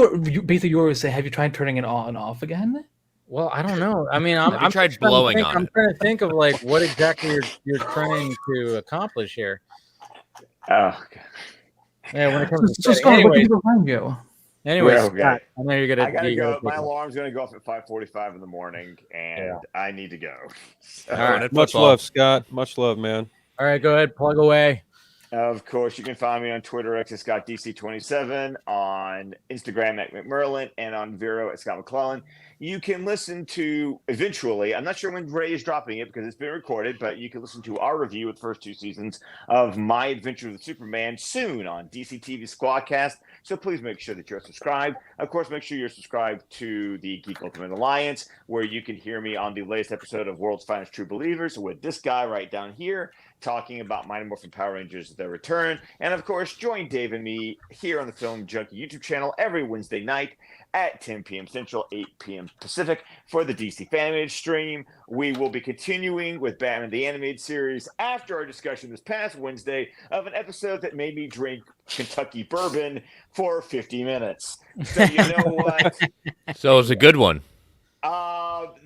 basically yours? Say, have you tried turning it on and off again? Well, I don't know. I mean, I'm tried blowing on it. I'm trying to think of like what exactly you're trying to accomplish here. Oh. Yeah, when it comes to Scott, what did remind you? Anyway, Scott, I know you're gonna. I gotta go. My alarm's gonna go off at 5:45 in the morning, and I need to go. All right, much love, Scott. Much love, man. All right, go ahead, plug away. Of course, you can find me on Twitter at ScottDC27, on Instagram at McMerlin, and on Vero at Scott McClellan. You can listen to, eventually, I'm not sure when Ray is dropping it because it's been recorded, but you can listen to our review of the first 2 seasons of My Adventure with Superman soon on DC TV Squadcast. So please make sure that you're subscribed. Of course, make sure you're subscribed to the Geek Ultimate Alliance, where you can hear me on the latest episode of World's Finest True Believers with this guy right down here, talking about Mighty Morphin Power Rangers, their return. And of course, join Dave and me here on the Film Junkie YouTube channel every Wednesday night at 10 p.m. Central, 8 p.m. Pacific for the DC Fanimated stream. We will be continuing with Batman the Animated Series after our discussion this past Wednesday of an episode that made me drink Kentucky bourbon for 50 minutes. So you know what? So it was a good one.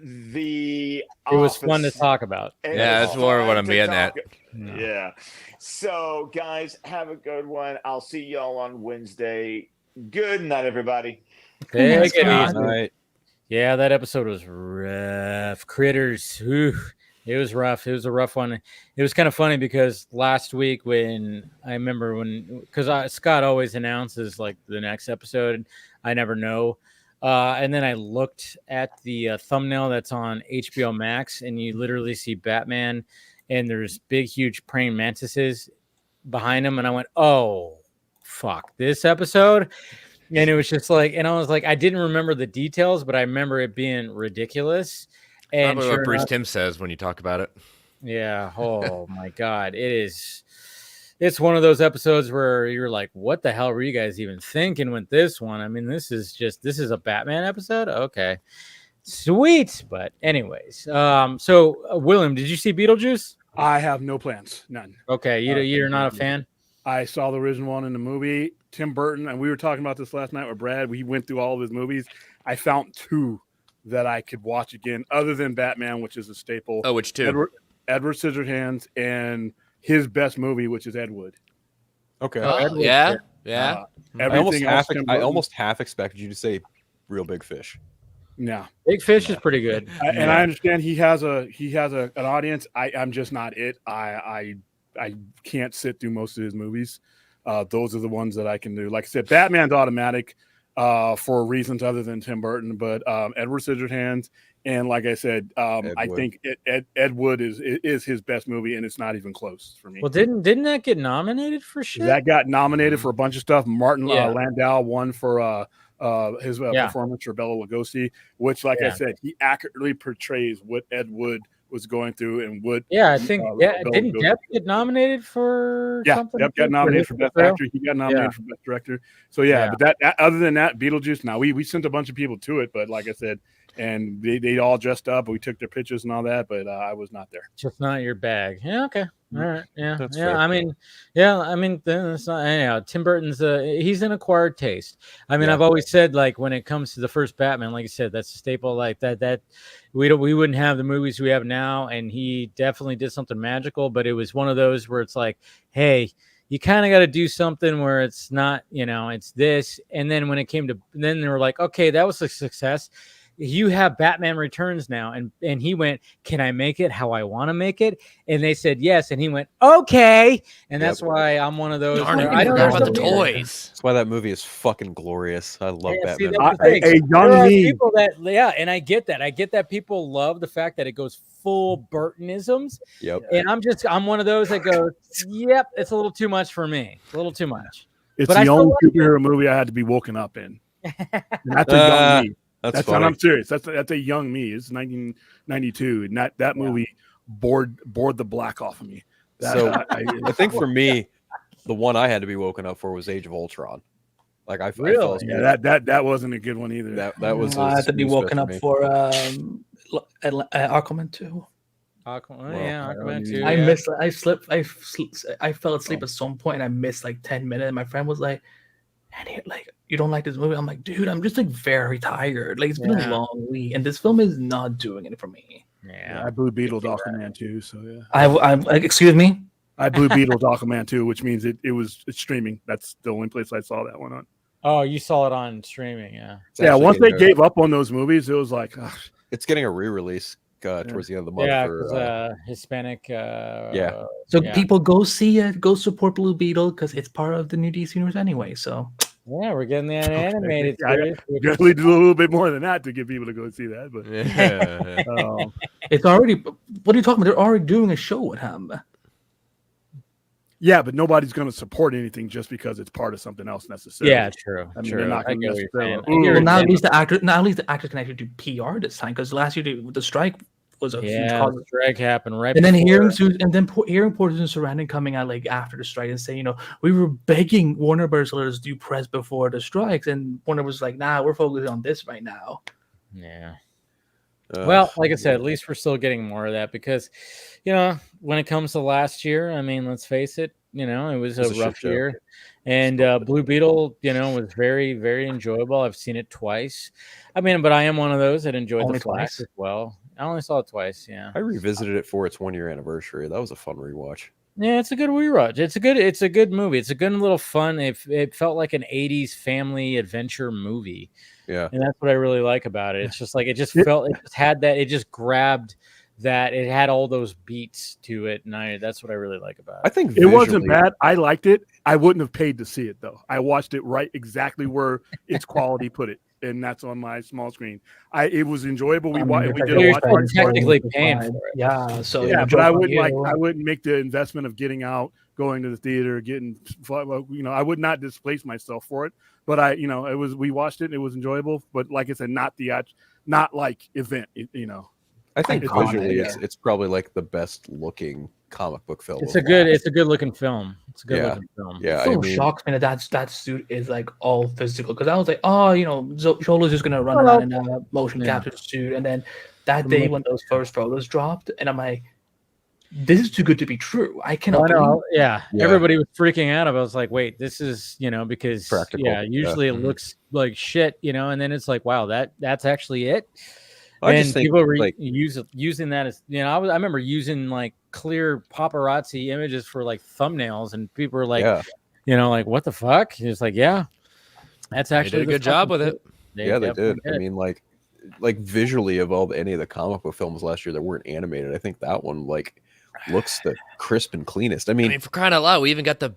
It was fun to talk about. Yeah, that's more what I'm getting at. Yeah. So, guys, have a good one. I'll see y'all on Wednesday. Good night, everybody. Take it Good easy. night. Yeah, that episode was rough. Critters. Whew. It was rough. It was a rough one. It was kind of funny because last week because Scott always announces like the next episode, I never know. And then I looked at the thumbnail that's on HBO Max, and you literally see Batman, and there's big, huge praying mantises behind him. And I went, oh, fuck, this episode? And it was just like, and I was like, I didn't remember the details, but I remember it being ridiculous. And Probably what Bruce Timm says when you talk about it. Yeah. Oh, my God. It's one of those episodes where you're like, what the hell were you guys even thinking with this one? I mean, this is a Batman episode? Okay. Sweet. But anyways, so William, did you see Beetlejuice? I have no plans, none. Okay, you're not a fan? I saw the original one in the movie. Tim Burton, and we were talking about this last night with Brad. We went through all of his movies. I found 2 that I could watch again, other than Batman, which is a staple. Oh, which 2? Edward Scissorhands and his best movie, which is Ed Wood. Okay. Yeah. I almost half expected you to say Real Big Fish. Yeah, Big Fish is pretty good. And I understand he has an audience. I'm just not it. I can't sit through most of his movies. Those are the ones that I can do. Like I said, Batman's automatic for reasons other than Tim Burton, but Edward Scissorhands, and like I said, I think Ed Wood is his best movie, and it's not even close for me. Well, didn't that get nominated for shit? That got nominated for a bunch of stuff. Martin Landau won for his performance for Bela Lugosi, which, like I said, he accurately portrays what Ed Wood was going through and what. Yeah, I think didn't Depp get nominated for something? Depp got nominated for Best Actor. He got nominated for Best Director. So but that other than that, Beetlejuice. Now we sent a bunch of people to it, but like I said, and they all dressed up. We took their pictures and all that, but I was not there. Just not your bag. Yeah. Okay. All right. Yeah. That's yeah. fair. I mean, it's not. Anyhow, Tim Burton's he's an acquired taste. I mean, I've always said, like, when it comes to the first Batman, like I said, that's a staple. Like that we wouldn't have the movies we have now, and he definitely did something magical. But it was one of those where it's like, hey, you kind of got to do something where it's not, it's this. And then when it came to, then they were like, okay, that was a success. You have Batman Returns now. And he went, can I make it how I want to make it? And they said yes. And he went, okay. And that's why I'm one of those. I don't know about the toys. That's why that movie is fucking glorious. I love Batman. A young me. People and I get that. I get that people love the fact that it goes full Burtonisms. Yep. And I'm one of those that goes, yep, it's a little too much for me. A little too much. It's the only superhero movie I had to be woken up in. And that's a young me. That's funny. I'm serious. That's a young me. It's 1992, and that movie bored the black off of me. I think for me, the one I had to be woken up for was Age of Ultron. Like I fell asleep. That wasn't a good one either. That was. I had to be woken up for Aquaman 2. Aquaman 2. I fell asleep at some point, and I missed like 10 minutes. And my friend was like, you don't like this movie? I'm like, dude, I'm just like very tired. Like, it's been a long week, and this film is not doing it for me. Yeah, I blew Beetle's Aquaman 2, so yeah. I excuse me. I blew Beetle's Aquaman 2, which means it's streaming. That's the only place I saw that one on. Oh, you saw it on streaming, yeah. Once they gave up on those movies, it was like, it's getting a re-release towards the end of the month. Yeah, for, because Hispanic. Yeah. So yeah. people go see it, go support Blue Beetle because it's part of the new DC universe anyway. So Yeah, we're getting that animated I series. definitely do a little bit more than that to get people to go see that. But Yeah. it's already. What are you talking about? They're already doing a show with him. yeah, but nobody's going to support anything just because it's part of something else necessarily. Yeah, true. I mean, true. they're not I going get to what you're saying. necessarily. I get "Ooh, what Well, you're now at least the actors can actually do PR this time because last year the strike was a huge Yeah, cause. the strike happened right And then before. hearing Porters and Sarandon coming out like after the strike and saying, you know, we were begging Warner Bros. To let us do press before the strikes, and Warner was like, nah, we're focusing on this right now. Yeah. Well, like I said, at least we're still getting more of that because, you know, when it comes to last year, I mean, let's face it, you know, it was a shit rough show. year. And Blue Beetle, you know, was very, very enjoyable. I've seen it twice. I mean, but I am one of those that enjoyed Only the Flash twice? as well. I only saw it twice. Yeah. I revisited it for its 1-year anniversary. That was a fun rewatch. Yeah, it's a good rewatch. It's a good movie. It's a good little fun. It felt like an 80s family adventure movie. Yeah. And that's what I really like about it. It's just like it just had that, it just grabbed that, it had all those beats to it, and that's what I really like about it. I think It wasn't visually- bad. I liked it. I wouldn't have paid to see it though. I watched it right exactly where its quality put it, and that's on my small screen. It was enjoyable. We did a You're watch still party. technically paying for it. Yeah, so Yeah, you but I joke on wouldn't you. make the investment of getting out, going to the theater, getting, you know, I would not displace myself for it. But we watched it and it was enjoyable. But like I said, not like event, you know. I think Iconic, visually yeah. it's probably like the best looking comic book film. It's of a good looking film. It's a good Yeah. looking film. Yeah, So I mean, shocks me that suit is like all physical because I was like, oh, you know, Shola's just gonna run around in a motion capture suit, and then that day when those first photos dropped, and I'm like, this is too good to be true. I cannot. Believe yeah, everybody was freaking out. I was like, wait, this is, you know, because Practical. usually it looks like shit, you know, and then it's like, wow, that's actually it. I And just think people were like using that as, you know, I remember using like clear paparazzi images for like thumbnails, and people were like, you know, like, what the fuck? It's like, yeah, that's actually They did a good job with it. they did. I mean, like visually of any of the comic book films last year that weren't animated, I think that one like looks the crisp and cleanest. I mean, for crying out loud, we even got the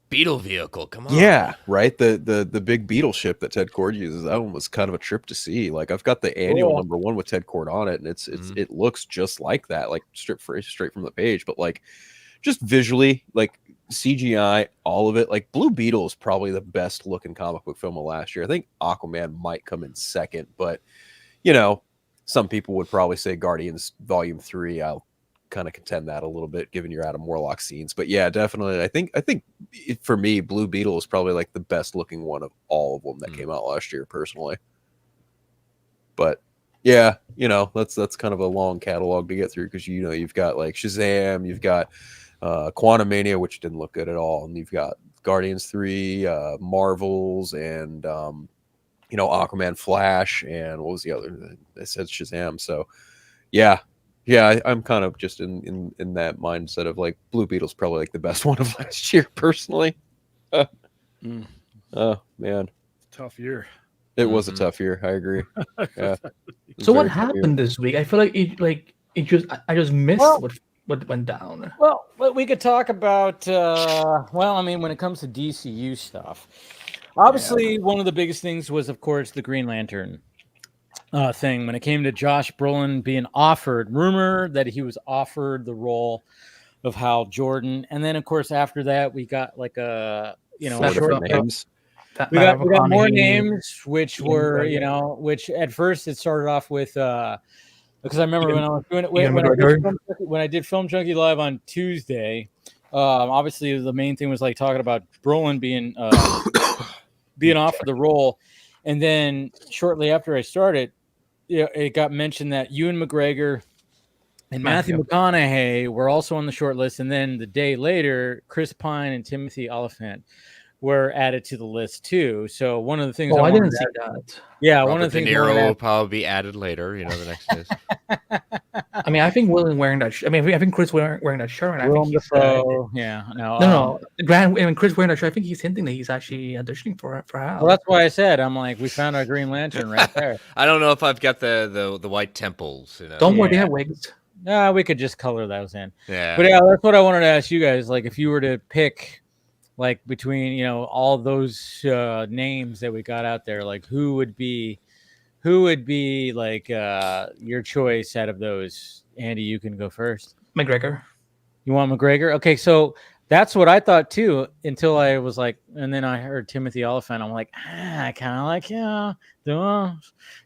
Beetle vehicle. Come on. yeah, right. The big Beetle ship that Ted Kord uses, that one was kind of a trip to see. Like I've got the annual #1 with Ted Kord on it, and it looks just like that, like straight from the page. But like just visually, like CGI, all of it. Like Blue Beetle is probably the best looking comic book film of last year. I think Aquaman might come in second, but you know, some people would probably say Guardians Volume 3. I'll kind of contend that a little bit given your Adam Warlock scenes, but yeah, definitely I think for me Blue Beetle is probably like the best looking one of all of them that came out last year personally. But yeah, you know, that's kind of a long catalog to get through because you know you've got like Shazam, you've got Quantumania, which didn't look good at all, and you've got Guardians 3, Marvels, and you know, Aquaman, Flash, and what was the other? I said Shazam. So yeah, I'm kind of just in that mindset of like Blue Beetle's probably like the best one of last year, personally. Oh man, Tough year. It was a tough year. I agree. Yeah. So what happened this week? I feel like I just missed what went down. Well, we could talk about. I mean, when it comes to DCU stuff, obviously one of the biggest things was, of course, the Green Lantern thing. When it came to Josh Brolin being offered, rumor that he was offered the role of Hal Jordan, and then of course after that we got like a different names. We got more names, which were which at first it started off with because I remember when I was doing it when I did Film Junkie Live on Tuesday. Obviously the main thing was like talking about Brolin being offered the role, and then shortly after I started, it got mentioned that Ewan McGregor and Matthew McConaughey were also on the short list, and then the day later, Chris Pine and Timothy Olyphant were added to the list too. So one of the things I I didn't see that. Yeah, Robert one of the De things I wanted Niro to will probably be added later. The next days. I mean, I think William wearing that. I think Chris wearing that shirt. And I think Willem he's Dafoe. Yeah, no. Grant. I mean, Chris wearing that shirt. I think he's hinting that he's actually auditioning for Hal. Well, that's why I said I'm like, we found our Green Lantern right there. I don't know if I've got the white temples. Don't worry, they have wigs. No, we could just color those in. Yeah. But yeah, that's what I wanted to ask you guys. Like, if you were to pick, like, between all those names that we got out there, like, who would be like your choice out of those? Andy, you can go first. McGregor. You want McGregor? Okay, so that's what I thought too, until I was like, and then I heard Timothy Oliphant. I'm like, I kind of like,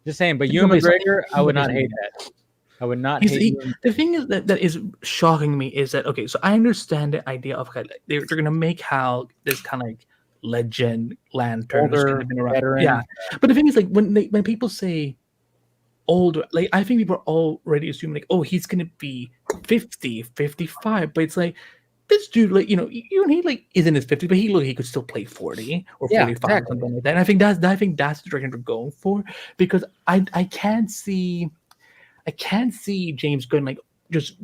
just saying. But Ewan McGregor, I would not hate that. I would not hate the thing is that is shocking to me is that, okay, so I understand the idea of they're going to make Hal this kind of like legend lantern. Older, veteran. Yeah. But the thing is, like, when people say older, like, I think people are already assuming like, oh, he's going to be 50, 55. But it's like, this dude, like, even he like is in his 50s, but he could still play 40 or 45 or something like that. And I think that's the direction they're going for, because I can't see James Gunn like just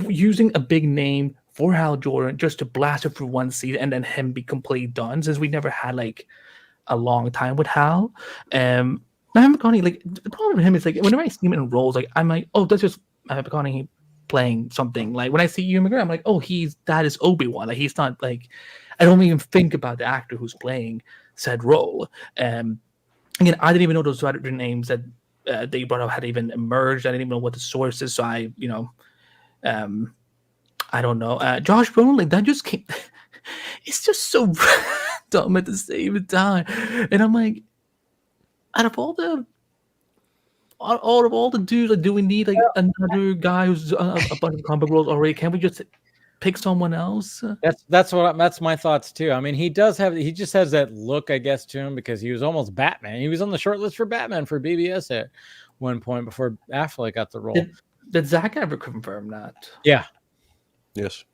using a big name for Hal Jordan just to blast it through one season and then him be completely done, since we never had like a long time with Hal. Matthew McConaughey, like, the problem with him is like whenever I see him in roles, like I'm like, oh, that's just Matthew McConaughey playing something. Like when I see Ewan McGregor, I'm like, oh, that is Obi-Wan. Like, he's not like, I don't even think about the actor who's playing said role. Again, I didn't even know those other names that they brought up had even emerged. I didn't even know what the source is. So I don't know. Josh Brolin, like, that just came. It's just so dumb at the same time. And I'm like, out of all the dudes, like, do we need like another guy who's a bunch of comic roles already? Can't we just pick someone else? That's my thoughts too. I mean, he just has that look, I guess, to him, because he was almost Batman. He was on the short list for Batman for BBS at one point before Affleck got the role. Did Zach ever confirm that? Yeah. Yes.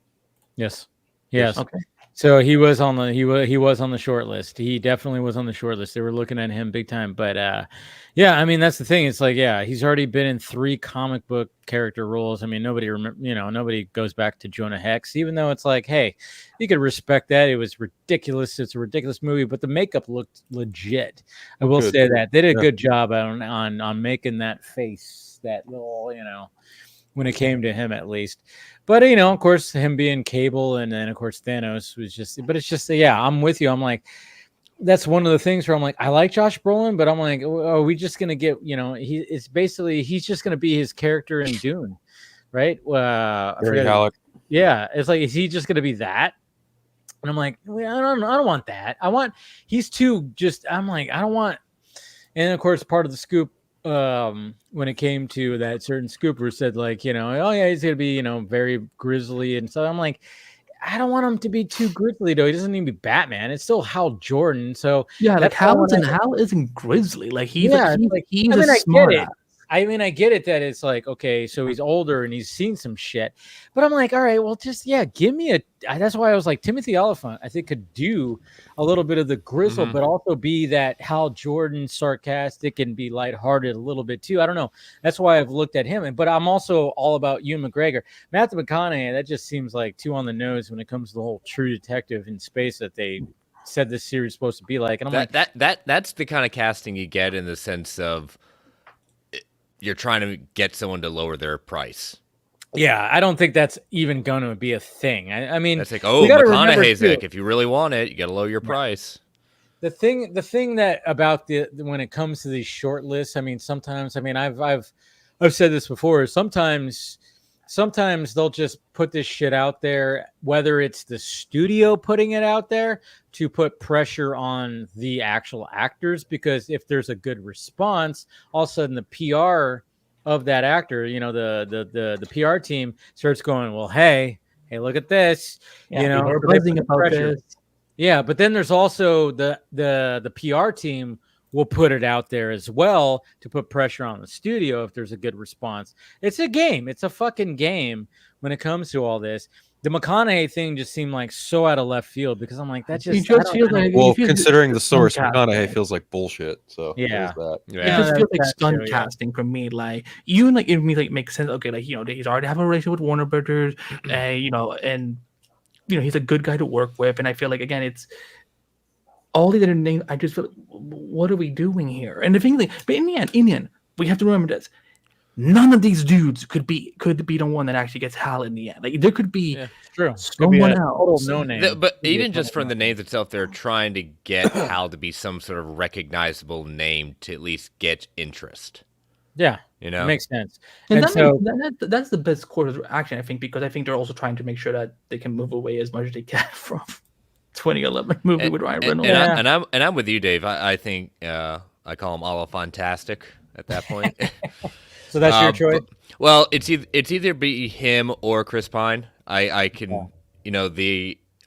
Okay. So he was on the short list. He definitely was on the short list. They were looking at him big time. But yeah, I mean, that's the thing. It's like, yeah, he's already been in 3 comic book character roles. I mean, nobody goes back to Jonah Hex, even though it's like, hey, you could respect that. It was ridiculous. It's a ridiculous movie, but the makeup looked legit. I will say that they did a good job on making that face, that little, when it came to him, at least. But, of course, him being Cable, and then, of course, Thanos was just, but it's just, yeah, I'm with you. I'm like, that's one of the things where I'm like, I like Josh Brolin, but I'm like, are we just going to get, he's just going to be his character in Dune, right? Yeah. It's like, is he just going to be that? And I'm like, I don't want that. He's too just, I'm like, I don't want, and of course, part of the scoop, when it came to that certain scooper said, like, oh yeah, he's gonna be very grisly and so I'm like, I don't want him to be too grisly though. He doesn't need to be Batman. It's still Hal Jordan. So yeah, like Hal isn't grisly. Like he's a smart ass. I mean, I get it that it's like, okay, so he's older and he's seen some shit, but I'm like, all right, well, just, give me that's why I was like, Timothy Oliphant, I think, could do a little bit of the grizzle, but also be that Hal Jordan sarcastic and be lighthearted a little bit too. I don't know. That's why I've looked at him. But I'm also all about Ewan McGregor. Matthew McConaughey, that just seems like too on the nose when it comes to the whole True Detective in space that they said this series is supposed to be like. And I'm that's the kind of casting you get, in the sense of, you're trying to get someone to lower their price. Yeah, I don't think that's even going to be a thing. I mean, that's like, oh, McConaughey's like, if you really want it, you got to lower your price. The thing that about when it comes to these short lists, I mean, sometimes, I mean, I've said this before. Sometimes they'll just put this shit out there, whether it's the studio putting it out there to put pressure on the actual actors, because if there's a good response, all of a sudden the PR of that actor, the PR team starts going, well, hey, look at this, we're buzzing about this. Yeah, but then there's also the PR team will put it out there as well to put pressure on the studio if there's a good response. It's a game. It's a fucking game when it comes to all this. The McConaughey thing just seemed like so out of left field because I'm like, that It just just feels like Well, it feels considering the source, stunt McConaughey casting. feels like bullshit. So Yeah. there's that. It Yeah. just feels like that's stunt true, yeah. casting for me. Like even like it like makes sense. Okay, like he's already having a relationship with Warner Brothers, and he's a good guy to work with. And I feel like again, it's all the other names. I just feel, what are we doing here? And the thing, like, but in the end, we have to remember this. None of these dudes could be the one that actually gets Hal in the end. Like there could be true. someone else. No name. But even just from the names itself, they're trying to get Hal to be some sort of recognizable name to at least get interest. Yeah, You know, it makes sense. And And that's the best course of action, I think, because I think they're also trying to make sure that they can move away as much as they can from 2011 movie with Ryan Reynolds. and I'm with you, Dave. I think I call him a la fantastic at that point. So that's your choice. Well, it's either be him or Chris Pine. I can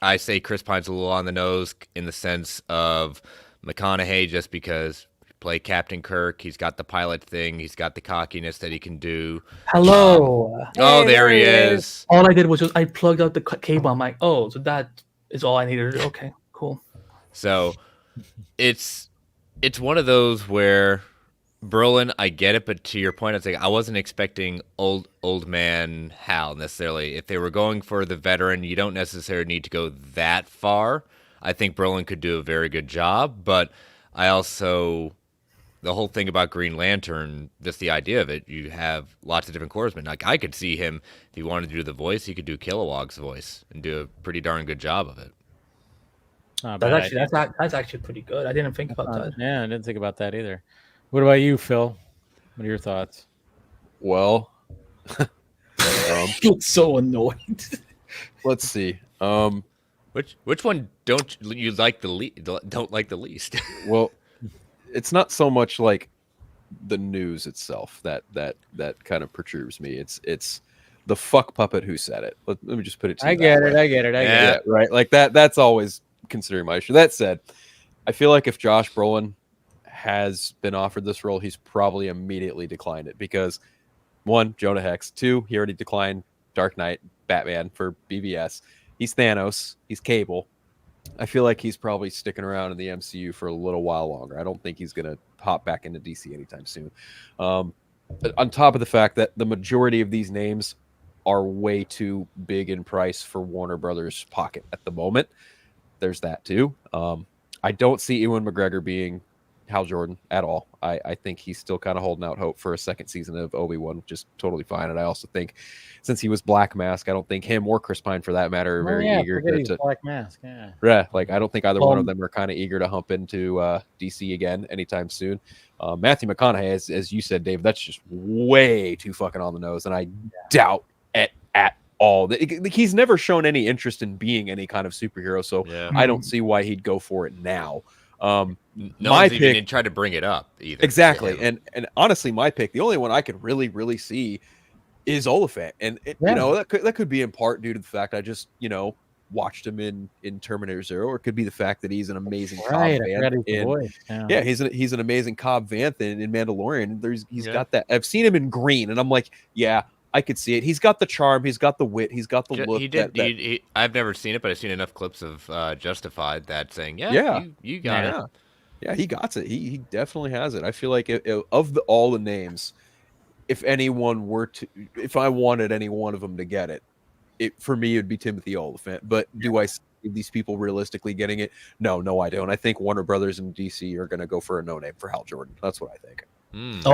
I say Chris Pine's a little on the nose in the sense of McConaughey, just because he played Captain Kirk. He's got the pilot thing. He's got the cockiness that he can do. Hello. Oh, there he is. All I did was I plugged out the cable. I'm like, oh, so that is all I needed. Okay, cool. So it's one of those where Brolin, I get it, but to your point, it's like I wasn't expecting old man Hal necessarily. If they were going for the veteran, you don't necessarily need to go that far. I think Brolin could do a very good job, but I also, the whole thing about Green Lantern, just the idea of it, you have lots of different corpsmen. Like I could see him, if he wanted to do the voice, he could do Kilowog's voice and do a pretty darn good job of it. That's actually pretty good. I didn't think about that. Yeah, I didn't think about that either. What about you, Phil? What are your thoughts? Well, Looks so annoyed. let's see. Which one don't you like don't like the least? Well, it's not so much like the news itself that kind of perturbs me. It's the fuck puppet who said it. Let me just put it to you. I get it. Yeah, right. Like that's always considering my issue. That said, I feel like if Josh Brolin has been offered this role, he's probably immediately declined it because, one, Jonah Hex. Two, he already declined Dark Knight, Batman for BVS. He's Thanos. He's Cable. I feel like he's probably sticking around in the MCU for a little while longer. I don't think he's going to hop back into DC anytime soon. But on top of the fact that the majority of these names are way too big in price for Warner Brothers' pocket at the moment. There's that too. I don't see Ewan McGregor being Hal Jordan at all. I think he's still kind of holding out hope for a second season of Obi-Wan, which is totally fine. And I also think since he was Black Mask, I don't think him or Chris Pine for that matter are very eager to Black Mask. Yeah, like I don't think either one of them are kind of eager to hump into DC again anytime soon. Matthew McConaughey, as you said, Dave, that's just way too fucking on the nose, and I doubt it at all. He's never shown any interest in being any kind of superhero, so I don't see why he'd go for it now. No one's even tried to bring it up either. Exactly, and honestly, my pick, the only one I could really see is Oliphant, and that could be in part due to the fact I just watched him in Terminator Zero, or it could be the fact that he's an amazing Cobb Vanth. He's an amazing Cobb Vanth in Mandalorian. He's got that. I've seen him in Green, and I'm like, yeah, I could see it. He's got the charm, he's got the wit, he's got the look. He did. I've never seen it, but I've seen enough clips of Justified that saying, you got it. Yeah, he got it. He definitely has it. I feel like of all the names, if I wanted any one of them to get it for me, it'd be Timothy Oliphant. But do I see these people realistically getting it? No, I don't. I think Warner Brothers and DC are going to go for a no name for Hal Jordan. That's what I think. And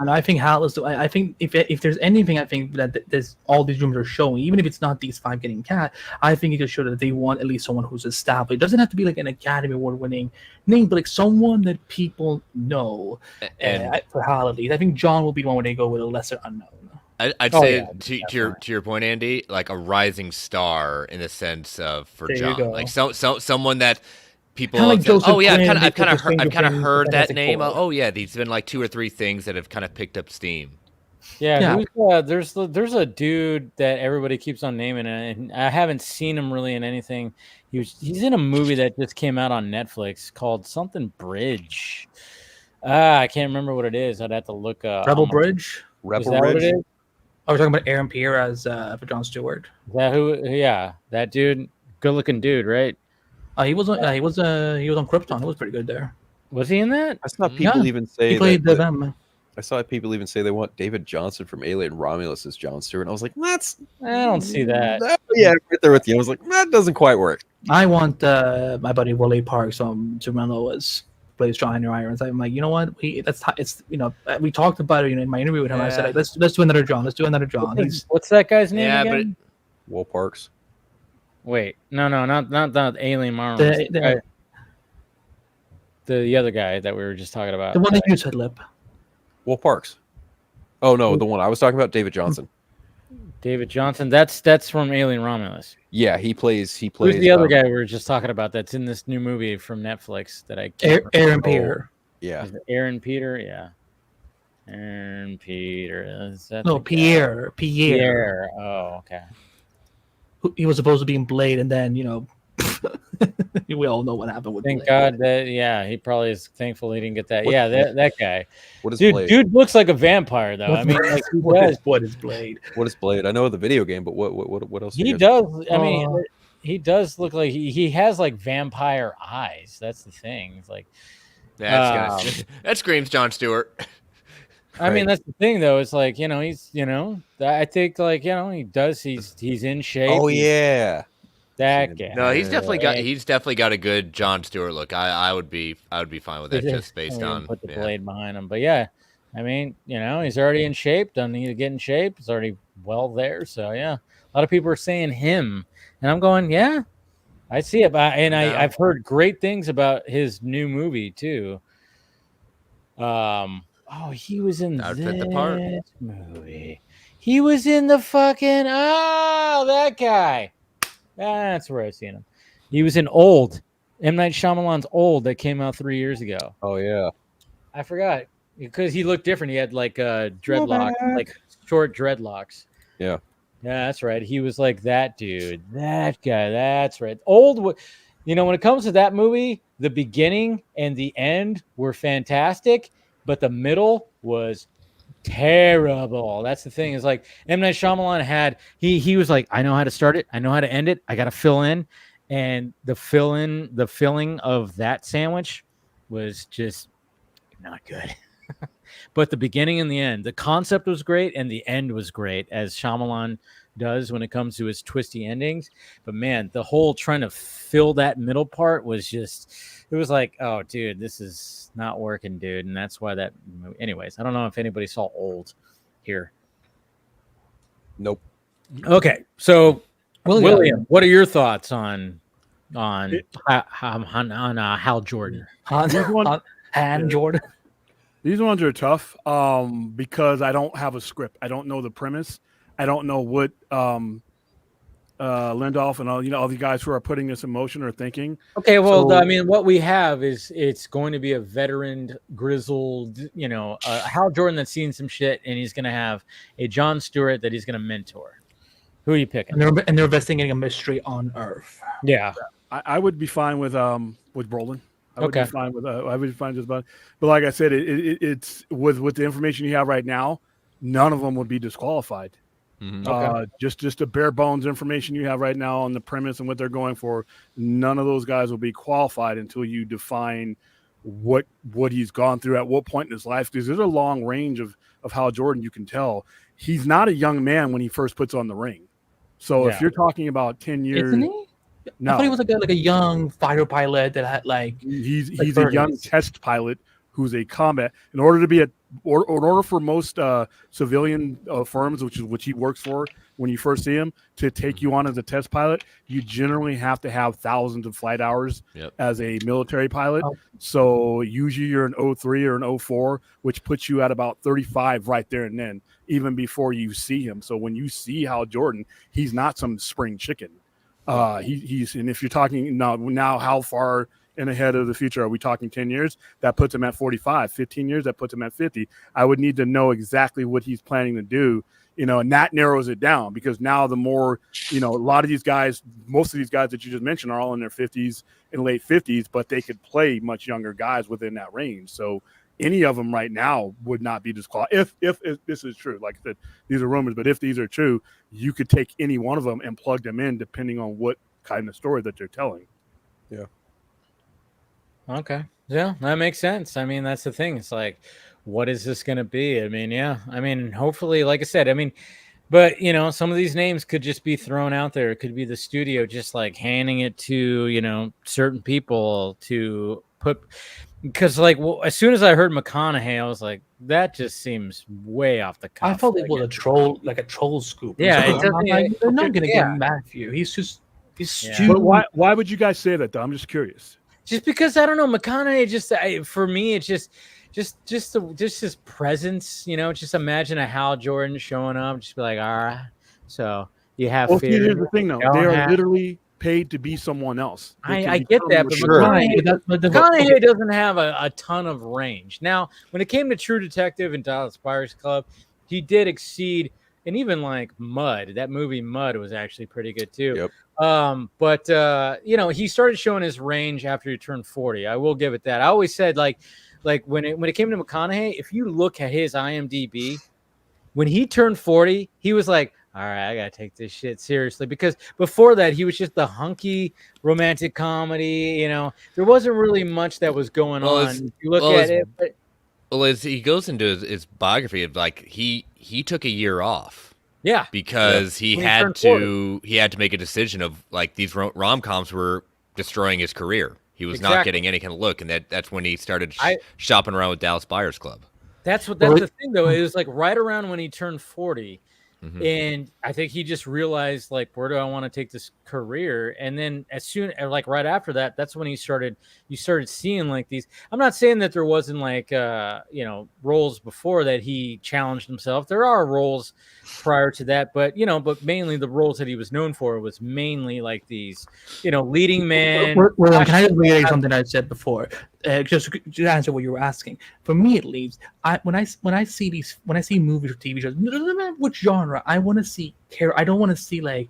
I think Hal is. I think if there's anything, I think that there's all these rumors are showing, even if it's not these five getting cat, I think it just shows that they want at least someone who's established. It doesn't have to be like an Academy Award winning name, but like someone that people know. And for Hal, at least, I think John will be the one where they go with a lesser unknown. I'd say to your point, Andy, like a rising star in the sense of for there John, like someone that. People, I've kind of heard that name. Oh yeah, there's been like 2 or 3 things that have kind of picked up steam. Yeah. There's a dude that everybody keeps on naming, and I haven't seen him really in anything. He's in a movie that just came out on Netflix called something Bridge. I can't remember what it is. I'd have to look up. Rebel Bridge. Is that what it is? Oh, we're talking about Aaron Pierre as for Jon Stewart. Is that who? Yeah, that dude, good-looking dude, right? He was on Krypton. He was pretty good there. Was he in that? I saw people even say he played them. I saw people even say they want David Johnson from Alien Romulus as Jon Stewart. And I was like, I don't see that. Yeah, right there with you. I was like, that doesn't quite work. I want my buddy Wally Parks from Superman Lois plays John Henry Irons. I'm like, you know what? It's we talked about it in my interview with him. I said, like, let's do another John. Let's do another John. What's that guy's name again? Will Parks. Wait, no, not Alien Romulus. The other guy that we were just talking about. The one that you said, Lip. Will Parks. Oh no, the one I was talking about, David Johnson. David Johnson. That's from Alien Romulus. Yeah, he plays. Who's the other guy we were just talking about? That's in this new movie from Netflix that I can't Aaron Peter. Yeah. Aaron Peter. Yeah. Aaron Peter. Is that Pierre. Oh, okay. He was supposed to be in Blade, and then we all know what happened with. Thank God that he probably is thankful he didn't get that. That guy. What is Blade? Dude looks like a vampire though. I mean, like what is Blade? What is Blade? I know the video game, but what else? He does. I mean, he does look like he has like vampire eyes. That's the thing. It's like that screams Jon Stewart. I mean, that's the thing though. It's like he's I think like he does. He's in shape. Oh yeah. That guy. No, he's definitely got a good Jon Stewart look. I would be fine with that just based on put the blade behind him. But yeah, I mean, he's already in shape. Doesn't need to get in shape. He's already well there. So yeah, a lot of people are saying him, and I'm going, yeah, I see it. I've heard great things about his new movie too. He was in this movie. He was in the fucking that guy. That's where I've seen him. He was in Old. M. Night Shyamalan's Old that came out 3 years ago. Oh, yeah. I forgot because he looked different. He had like dreadlocks, like short dreadlocks. Yeah. Yeah, that's right. He was like that dude. That guy. That's right. Old. When it comes to that movie, the beginning and the end were fantastic, but the middle was terrible. That's the thing. Is like M. Night Shyamalan had he was like, I know how to start it, I know how to end it, I got to fill in, and the filling of that sandwich was just not good. But the beginning and the end, the concept was great, and the end was great, as Shyamalan does when it comes to his twisty endings. But man, the whole trying to fill that middle part was just, it was like, oh dude, this is not working, dude. And that's why that movie, anyways, I don't know if anybody saw Old here. Nope. Okay, so William, what are your thoughts on Hal Jordan? Han Jordan. These ones are tough because I don't have a script. I don't know the premise. I don't know what Lindoff and all the guys who are putting this in motion are thinking. Okay, well, I mean, what we have is it's going to be a veteran, grizzled, Hal Jordan that's seen some shit, and he's going to have a Jon Stewart that he's going to mentor. Who are you picking? And they're investigating a mystery on Earth. Yeah, I would be fine with Brolin. I would be fine with. I would be fine just about. But like I said, it's with the information you have right now, none of them would be disqualified. Mm-hmm. Just the bare bones information you have right now on the premise and what they're going for, none of those guys will be qualified until you define what he's gone through at what point in his life. Because there's a long range of Hal Jordan. You can tell he's not a young man when he first puts on the ring. So if you're talking about 10 years, isn't he? No, I thought he was like a young fighter pilot that had he's a young test pilot who's a combat. In order to be in order for most civilian firms, which he works for, when you first see him, to take you on as a test pilot, you generally have to have thousands of flight hours as a military pilot. So usually you're an 03 or an 04, which puts you at about 35 right there and then, even before you see him. So when you see Hal Jordan, he's not some spring chicken. He's and if you're talking now how far in ahead of the future are we talking? 10 years? That puts him at 45. 15 years, that puts him at 50. I would need to know exactly what he's planning to do, and that narrows it down, because now the more, a lot of these guys, most of these guys that you just mentioned are all in their 50s and late 50s, but they could play much younger guys within that range. So any of them right now would not be disqualified. If this is true, like I said, these are rumors, but if these are true, you could take any one of them and plug them in depending on what kind of story that they're telling. Yeah. Okay. Yeah, that makes sense. I mean, that's the thing. It's like, what is this going to be? I mean, yeah. I mean, hopefully, like I said, I mean, but some of these names could just be thrown out there. It could be the studio just like handing it to, certain people to put, because like as soon as I heard McConaughey, I was like, that just seems way off the cuff. I felt it was a troll, like a troll scoop. Yeah, so they're not going to get Matthew. He's too. But why would you guys say that though? I'm just curious. Just because I don't know, McConaughey. For me, it's just his presence. Just imagine a Hal Jordan showing up. Just be like, all right. So you have. Well, here's the thing, though. They are literally paid to be someone else. I get that, but McConaughey doesn't have a ton of range. Now, when it came to True Detective and Dallas Buyers Club, he did exceed. And even like Mud, that movie Mud was actually pretty good too. Yep. But he started showing his range after he turned 40. I will give it that. I always said like when it came to McConaughey, if you look at his IMDb, when he turned 40, he was like, all right, I gotta take this shit seriously, because before that he was just the hunky romantic comedy. There wasn't really much that was going on. If you look at it. Well, as he goes into his biography of like he took a year off. Yeah. Because he had to make a decision of like these rom-coms were destroying his career. He was not getting any kind of look, and that's when he started shopping around with Dallas Buyers Club. That's the thing though. It was like right around when he turned 40. And I think he just realized, like, where do I want to take this career? And then right after that, that's when you started seeing like these. I'm not saying that there wasn't like, roles before that he challenged himself. There are roles prior to that, but mainly the roles that he was known for was mainly like these, leading men. Well, can I just reiterate something I said before? Just to answer what you were asking. For me, at least, when I see movies or TV shows, no matter which genre, I want to see care. I don't want to see like,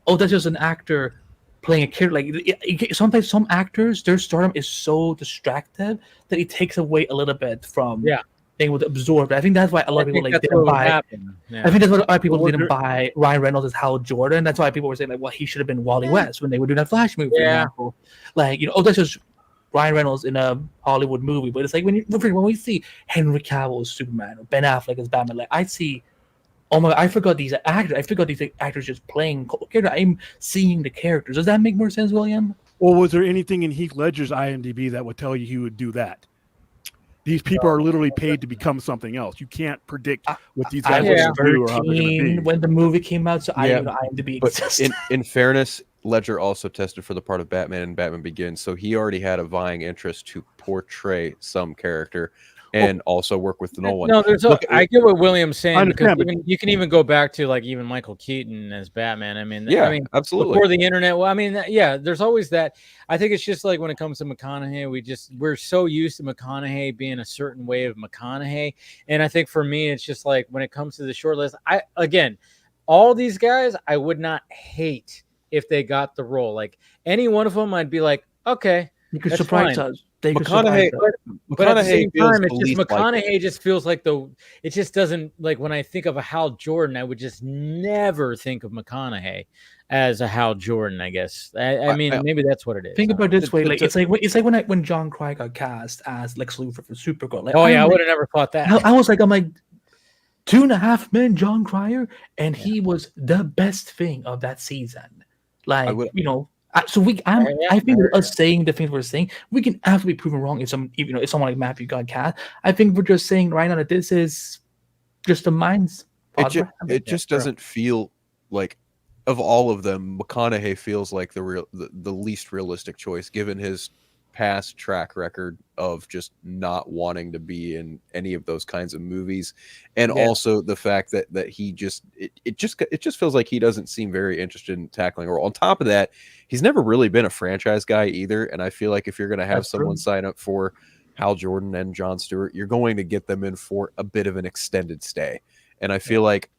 oh, that's just an actor playing a character. Like sometimes some actors, their stardom is so distracted that it takes away a little bit from being able to absorb it. I think that's why a lot of people didn't buy. Yeah. I think that's why a lot of people didn't buy Ryan Reynolds as Hal Jordan. That's why people were saying like, well, he should have been Wally West when they were doing that Flash movie. For example. Like oh, that's just Ryan Reynolds in a Hollywood movie. But it's like when we see Henry Cavill as Superman or Ben Affleck as Batman, like I see, oh my, I forgot these actors. I forgot these actors just playing characters. I'm seeing the characters. Does that make more sense, William? Or was there anything in Heath Ledger's IMDb that would tell you he would do that? These people are literally paid to become something else. You can't predict what these guys are do or how they're going to be. When the movie came out, so I didn't know IMDb existed. But in fairness, Ledger also tested for the part of Batman in Batman Begins, so he already had a vying interest to portray some character and also work with Nolan. No, I get what William's saying, because you can even go back to like even Michael Keaton as Batman. I mean, absolutely. Before the internet, well, I mean, there's always that. I think it's just like when it comes to McConaughey, we're so used to McConaughey being a certain way of McConaughey, and I think for me, it's just like when it comes to the short list, all these guys, I would not hate if they got the role. Like any one of them, I'd be like, okay, you could surprise us. McConaughey, but at the same time, it's just McConaughey just feels like it just doesn't, like when I think of a Hal Jordan, I would just never think of McConaughey as a Hal Jordan, I guess. I mean, maybe that's what it is. Think about it this way, like it's like when John Cryer got cast as Lex Luthor for Supergirl. Like, I would have never thought that. I'm like 2.5 Men, John Cryer, and he was the best thing of that season. Like so I think with us saying the things we're saying, we can absolutely be proven wrong if someone like Matthew got cast. I think we're just saying right now that this is just a mind's. It just doesn't feel like, of all of them, McConaughey feels like the least realistic choice, given his past track record of just not wanting to be in any of those kinds of movies, and also the fact that he just it just feels like he doesn't seem very interested in tackling a role. On top of that, he's never really been a franchise guy either, and I feel like if you're going to have someone sign up for Hal Jordan and Jon Stewart, you're going to get them in for a bit of an extended stay, and I feel like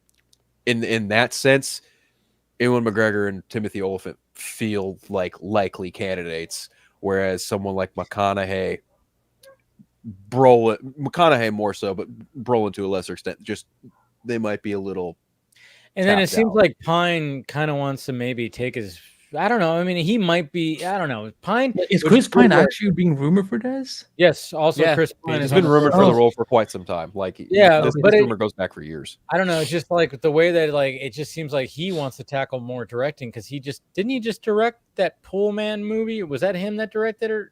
in that sense, Ewan McGregor and Timothy Olyphant feel like likely candidates. Whereas someone like McConaughey, McConaughey more so, but Brolin to a lesser extent. Just they might be a little. And then it seems out. like Pine kind of wants to maybe take his. I don't know. I mean, he might be. I don't know. Pine is Chris Pine actually being rumored for this? Yes. Also, Chris Pine has been rumored for the role for quite some time. Like, this rumor goes back for years. I don't know. It's just like the way that it just seems like he wants to tackle more directing because didn't he just direct that Pool Man movie? Was that him that directed or?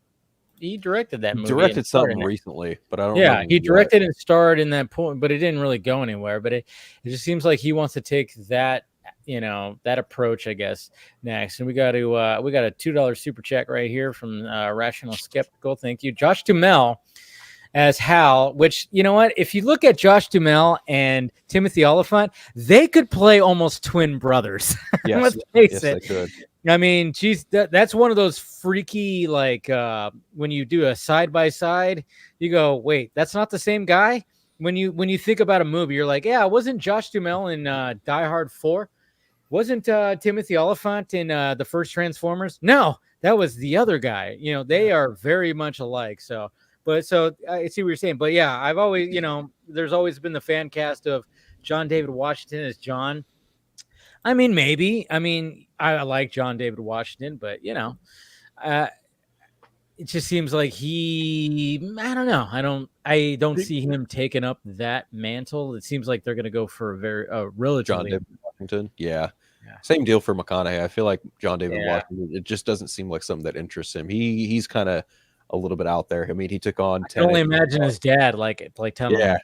He directed that movie. Directed something recently, but I don't. Yeah, he directed and starred in that point, but it didn't really go anywhere. But it just seems like he wants to take that, that approach, I guess, next. And we got a $2 super chat right here from Rational Skeptical. Thank you, Josh Duhamel as Hal. Which, you know what? If you look at Josh Duhamel and Timothy Oliphant, they could play almost twin brothers. Yes, Let's face it. They could. I mean, geez, that's one of those freaky, when you do a side by side, you go, wait, that's not the same guy. When you think about a movie, you're like, yeah, wasn't Josh Duhamel in Die Hard 4? Wasn't Timothy Oliphant in the first Transformers? No, that was the other guy. They are very much alike. So I see what you're saying. But yeah, I've always, there's always been the fan cast of John David Washington as John. I mean, maybe. I mean, I like John David Washington, but it just seems like I don't know. I don't see him taking up that mantle. It seems like they're going to go for a relatively John David Washington. Yeah. Same deal for McConaughey. I feel like John David Washington. It just doesn't seem like something that interests him. He's kind of a little bit out there. I mean, he took on. I can only imagine his dad telling him.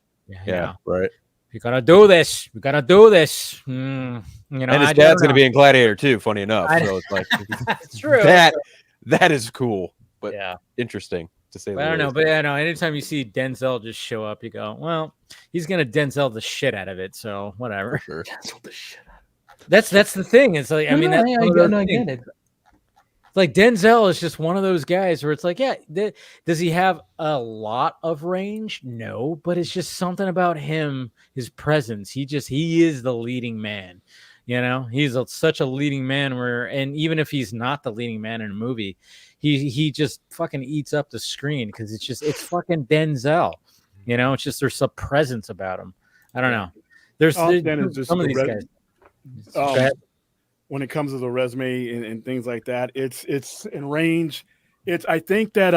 Yeah. Right. You gotta do this. We gotta do this. And his dad's gonna be in Gladiator too. Funny enough, so it's like it's true. That is cool, but interesting to say. I don't know, but anytime you see Denzel just show up, you go, well, he's gonna Denzel the shit out of it. So whatever. Sure. Denzel the shit out of it. That's the thing. It's like I get it. Like Denzel is just one of those guys where it's like, does he have a lot of range? No, but it's just something about him, his presence. He is the leading man. He's such a leading man and even if he's not the leading man in a movie, he just fucking eats up the screen because it's fucking Denzel. It's just there's a presence about him. I don't know. There's some of these guys. When it comes to the resume and things like that, it's in range. I think that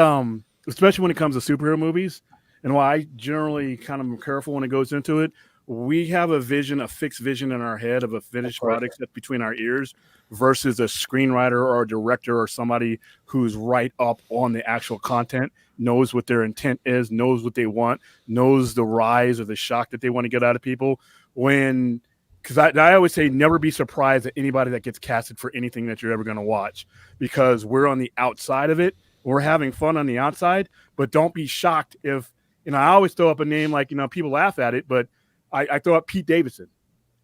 especially when it comes to superhero movies, and why I generally kind of am careful when it goes into it, we have a fixed vision in our head of a finished product that's between our ears versus a screenwriter or a director or somebody who's right up on the actual content, knows what their intent is, knows what they want, knows the rise or the shock that they want to get out of people. Because I always say never be surprised at anybody that gets casted for anything that you're ever going to watch, because we're on the outside of it. We're having fun on the outside, but don't be shocked if, I always throw up a name like, people laugh at it, but I throw up Pete Davidson.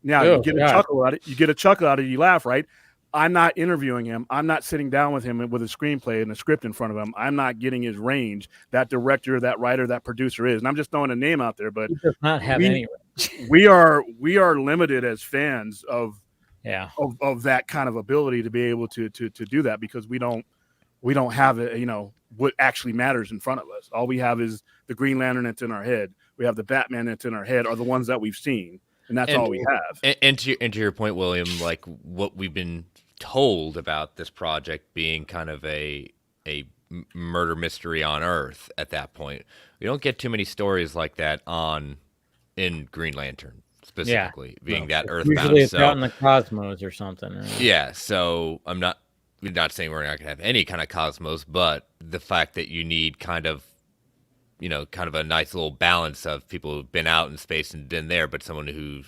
Now you get a chuckle at it. You get a chuckle out of it. You laugh, right? I'm not interviewing him. I'm not sitting down with him with a screenplay and a script in front of him. I'm not getting his range. That director, that writer, that producer is, and I'm just throwing a name out there, but he does not have any range. we are limited as fans of that kind of ability to be able to do that, because we don't have it, what actually matters in front of us. All we have is the Green Lantern that's in our head. We have the Batman that's in our head, are the ones that we've seen, and that's all we have. And to your point, William, like what we've been told about this project being kind of a murder mystery on Earth at that point, we don't get too many stories like that in Green Lantern specifically, being that earthbound. Usually it's out in the cosmos or something. Right? Yeah, so we're not saying we're not going to have any kind of cosmos, but the fact that you need kind of a nice little balance of people who've been out in space and been there, but someone who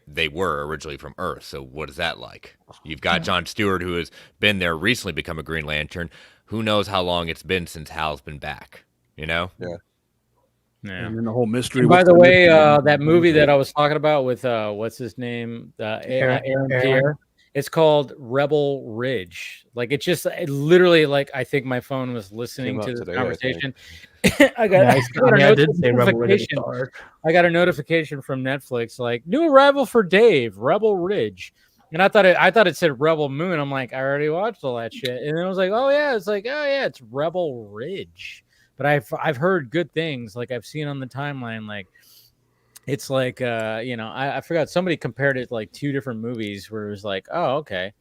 they were originally from Earth. So what is that like? You've got John Stewart, who has been there recently, become a Green Lantern. Who knows how long it's been since Hal's been back? Yeah. And then the whole mystery. And by the way, that movie that I was talking about with what's his name, Aaron Pierre, it's called Rebel Ridge. Like it literally, like I think my phone was listening to this conversation. I got a notification from Netflix, like new arrival for Dave, Rebel Ridge. And I thought it said Rebel Moon. I'm like, I already watched all that shit. And then I was like, it's Rebel Ridge. but I've heard good things. Like I've seen on the timeline, like it's like I forgot, somebody compared it like 2 different movies where it was like, oh, okay,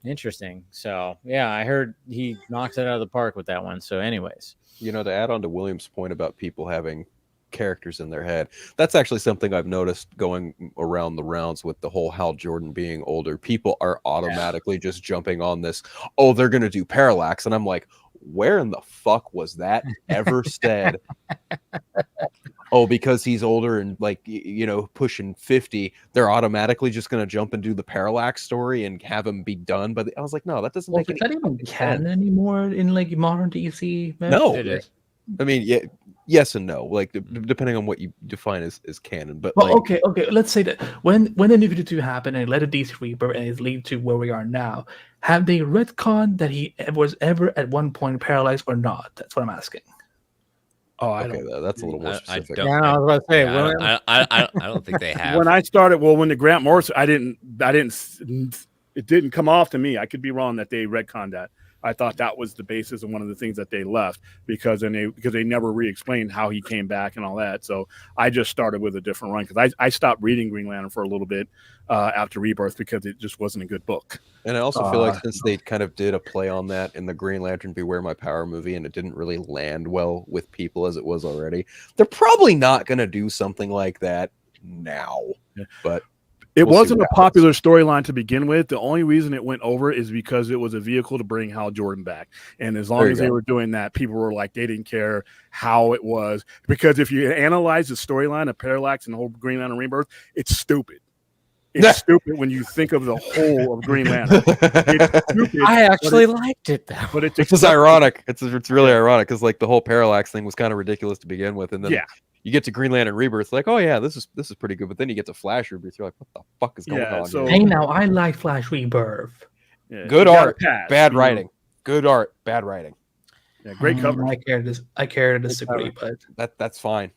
interesting. So yeah, I heard he knocked it out of the park with that one. So anyways, to add on to William's point about people having characters in their head, that's actually something I've noticed going around the rounds with the whole Hal Jordan being older. People are automatically just jumping on this, oh, they're gonna do Parallax, and I'm like, where in the fuck was that ever said? Oh, because he's older and like pushing 50, they're automatically just going to jump and do the Parallax story and have him be done. But I was like, no, that doesn't make is that even canon anymore in like modern DC? No, It is. I mean, yes and no. Like depending on what you define as canon. But well, okay. Let's say that when the New 52 happened and it led to DC Rebirth and it lead to where we are now, have they retconned that he was ever at one point paralyzed or not? That's what I'm asking. Oh, that's a little more specific. I was about to say, I don't think they have. When I started, when the Grant Morrison, it didn't come off to me. I could be wrong that they retconned that. I thought that was the basis of one of the things that they left because they never re-explained how he came back and all that. So I just started with a different run because I stopped reading Green Lantern for a little bit after Rebirth because it just wasn't a good book. And I also feel like since they kind of did a play on that in the Green Lantern Beware My Power movie and it didn't really land well with people as it was already, they're probably not going to do something like that now. Yeah. But it wasn't a popular storyline to begin with. The only reason it went over is because it was a vehicle to bring Hal Jordan back. And as long as they were doing that, people were like, they didn't care how it was. Because if you analyze the storyline of Parallax and the whole Green Lantern Rebirth, it's stupid. It's stupid when you think of the whole of Green Lantern. It's stupid, I actually liked it though. But it's just ironic. It's really ironic because like the whole Parallax thing was kind of ridiculous to begin with. And then you get to Green Lantern Rebirth, like, oh yeah, this is pretty good. But then you get to Flash Rebirth, you're like, what the fuck is going on here? Hey, now I like Flash Rebirth. Yeah, good art, bad writing. Good art, bad writing. Yeah, great cover. I care to disagree, but that's fine.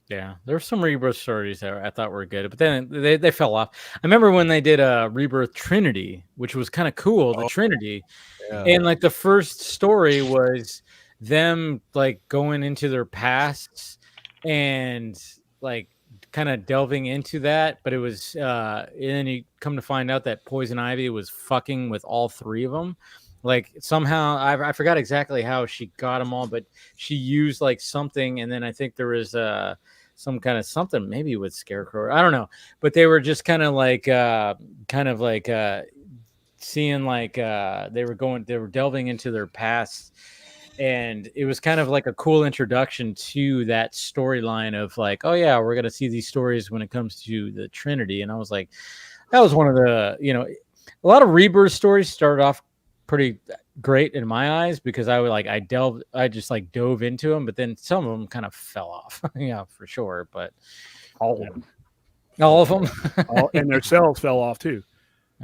Yeah, there were some Rebirth stories that I thought were good, but then they fell off. I remember when they did a Rebirth Trinity, which was kind of cool, the Trinity. Yeah. And like the first story was them like going into their pasts and like kind of delving into that, but it was and then you come to find out that Poison Ivy was fucking with all 3 of them. Like somehow I forgot exactly how she got them all, but she used like something, and then I think there was some kind of something maybe with Scarecrow. I don't know, but they were just kind of like seeing like they were delving into their past, and it was kind of like a cool introduction to that storyline of like, oh yeah, we're gonna see these stories when it comes to the Trinity. And I was like, that was one of the a lot of Rebirth stories started off pretty great in my eyes because I just dove into them, but then some of them kind of fell off. Yeah, for sure. But all of them, and their sales fell off too.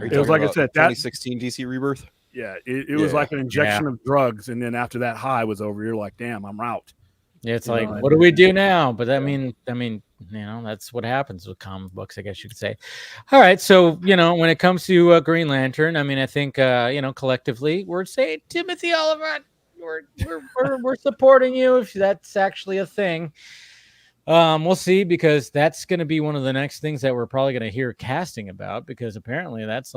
It was like I said, 2016 DC Rebirth. Yeah, it was like an injection of drugs, and then after that high was over, you're like, damn, I'm out. Yeah, it's like, what do we do now? But I mean, that's what happens with comic books, I guess you could say. All right, so when it comes to Green Lantern, I mean, I think collectively we're saying, Timothy Oliphant, we're supporting you if that's actually a thing. We'll see, because that's going to be one of the next things that we're probably going to hear casting about, because apparently that's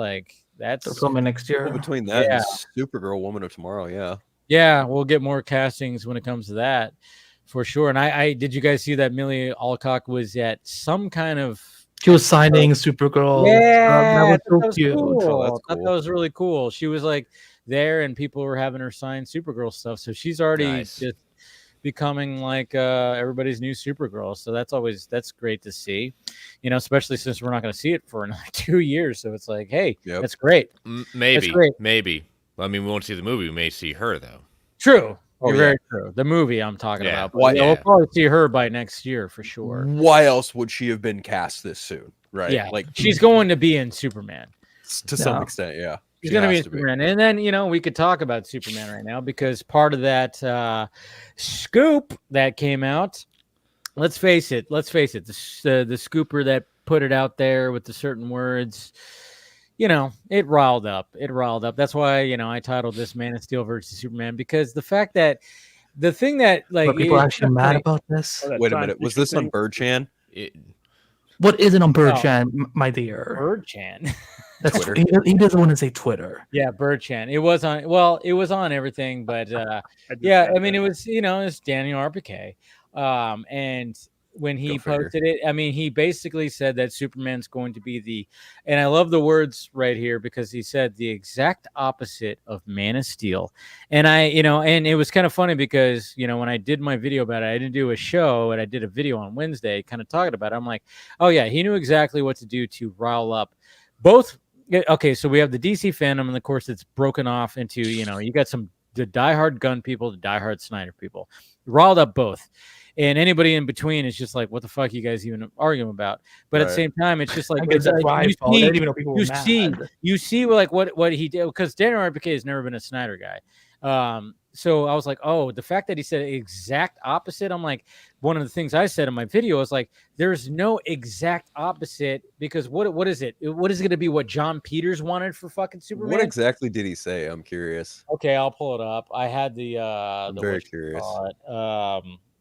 coming next year. Well, between that and Supergirl, Woman of Tomorrow, yeah, we'll get more castings when it comes to that. For sure. And I did you guys see that Millie Alcock was at some kind of... She was signing Supergirl. Yeah, that was so cute. Cool. I thought that was really cool. She was like there and people were having her sign Supergirl stuff. So she's already just becoming like everybody's new Supergirl. So that's great to see, especially since we're not going to see it for another 2 years. So it's like, hey, that's great. Maybe. I mean, we won't see the movie. We may see her though. True. You're very true. The movie I'm talking about. We'll probably see her by next year for sure. Why else would she have been cast this soon? Right? Yeah. Like she's going to be in Superman. To some extent, yeah. She's going to be in Superman. And then, we could talk about Superman right now, because part of that scoop that came out, let's face it, the scooper that put it out there with the certain words, it riled up. That's why, I titled this Man of Steel versus Superman, because the fact that the thing that like Are people it's actually mad about this? Oh, that Wait a science minute. Was fiction this on thing. Birdchan? What is it on Oh. Birdchan, my dear? Birdchan. That's Twitter. He doesn't want to say Twitter. Yeah, Birdchan. It was on. Well, it was on everything, but I just yeah, got I mean, that. it was it's Daniel RPK, and when he Go figure. posted it, I mean, he basically said that Superman's going to be the, and I love the words right here because he said the exact opposite of Man of Steel, and and it was kind of funny because when I did my video about it, I didn't do a show, and I did a video on Wednesday, kind of talking about it. I'm like, oh yeah, he knew exactly what to do to rile up both. Okay, so we have the DC fandom, and of course, it's broken off into you got the diehard gun people, the diehard Snyder people, riled up both, and anybody in between is just like, what the fuck you guys even arguing about? But at the Right. same time, it's just like I guess that's why I didn't even know people were you see like what he did, because Daniel RPK has never been a Snyder guy. So I was like, oh, the fact that he said exact opposite, I'm like, one of the things I said in my video is like, there's no exact opposite, because what is it? What is it going to be? What John Peters wanted for fucking Superman? What exactly did he say? I'm curious. Okay, I'll pull it up. I had I'm very curious.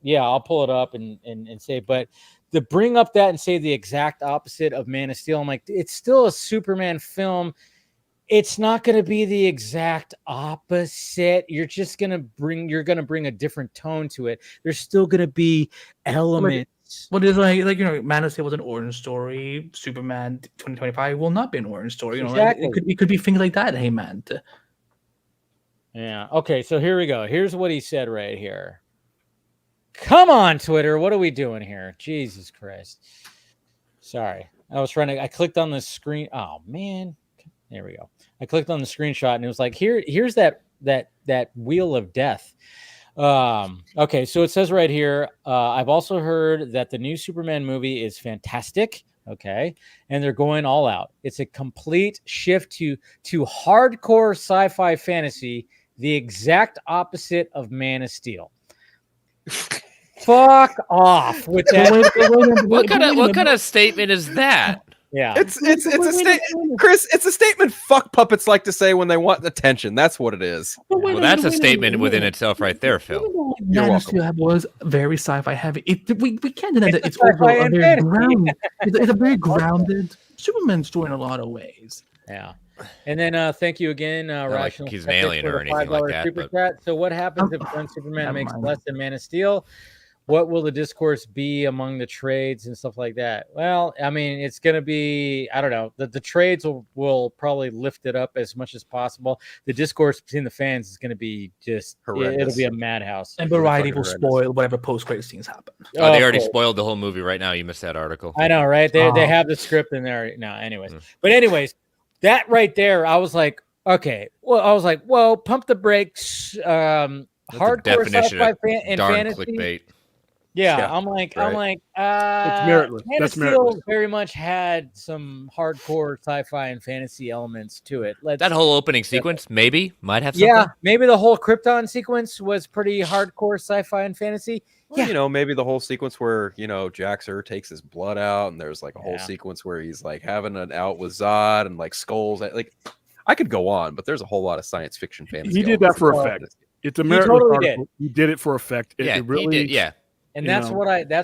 Yeah, I'll pull it up and say, but to bring up that and say the exact opposite of Man of Steel, I'm like, it's still a Superman film. It's not going to be the exact opposite. You're going to bring a different tone to it. There's still going to be elements. What is like Man of Steel was an origin story. Superman 2025 will not be an origin story. Exactly. It could be things like that. Hey man. Yeah. Okay. So here we go. Here's what he said right here. Come on, Twitter. What are we doing here? Jesus Christ. Sorry. I clicked on the screen. Oh man. There we go. I clicked on the screenshot and it was like, here's that wheel of death. Okay, so it says right here, I've also heard that the new Superman movie is fantastic. Okay, and they're going all out. It's a complete shift to hardcore sci-fi fantasy, the exact opposite of Man of Steel. Fuck off with that. What kind of statement is that? Yeah, It's a statement, Chris. It's a statement. Fuck puppets like to say when they want attention. That's what it is. Well, that's a statement within itself, right there, Phil. You're Man of welcome. Steel was very sci-fi heavy. We can't deny that It's it's overall sci-fi a and very fantasy. grounded. It's a very grounded Superman story in a lot of ways. yeah. And then thank you again, like Rational he's an Skeptic, alien for or the anything like $5 that, super but- chat. So what happens if one Superman never makes mind. less than Man of Steel? What will the discourse be among the trades and stuff like that? Well, I mean, it's going to be, I don't know. The trades will probably lift it up as much as possible. The discourse between the fans is going to be just, it'll Horrendous. be a madhouse. And Variety fucking will horrendous. spoil whatever post-credit scenes happen. Oh, they Of already course. spoiled the whole movie right now. You missed that article. I know, right? They Oh. have the script in there. No, anyways. Mm. But anyways, that right there, I was like, okay. Well, I was like, whoa, pump the brakes. That's a Hardcore definition sci-fi of and darn fantasy. clickbait. Yeah, Yeah, I'm like, right. meritless. Man of That's Steel meritless. very much had some hardcore sci-fi and fantasy elements to it. That whole opening sequence might have something. yeah, maybe the whole Krypton sequence was pretty hardcore sci-fi and fantasy. Well, Yeah. maybe the whole sequence where Jaxer takes his blood out, and there's like a whole Yeah. sequence where he's like having an out with Zod and like skulls. Like, I could go on, but there's a whole lot of science fiction fantasy. He did that elements for in effect. this. It's a He meritless totally article. He did it for effect. It, Yeah, it really, he did. Yeah, And You that's know.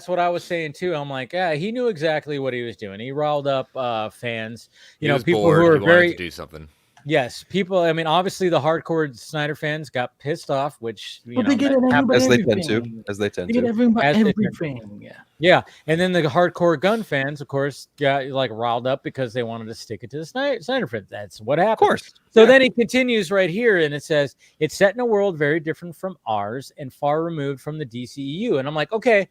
what I was saying too. I'm like, yeah, he knew exactly what he was doing. He riled up fans, he was people bored. who are He wanted very to do something. yes, people. I mean, obviously the hardcore Snyder fans got pissed off, which But they get it happens. As they tend to. everything. As they tend They get to. everything. As they tend to. Everything. Yeah. Yeah, and then the hardcore gun fans, of course, got like riled up because they wanted to stick it to the Snyder fans. That's what happened. Of course. So Yeah. then he continues right here, and it says it's set in a world very different from ours and far removed from the DCEU. And I'm like, okay,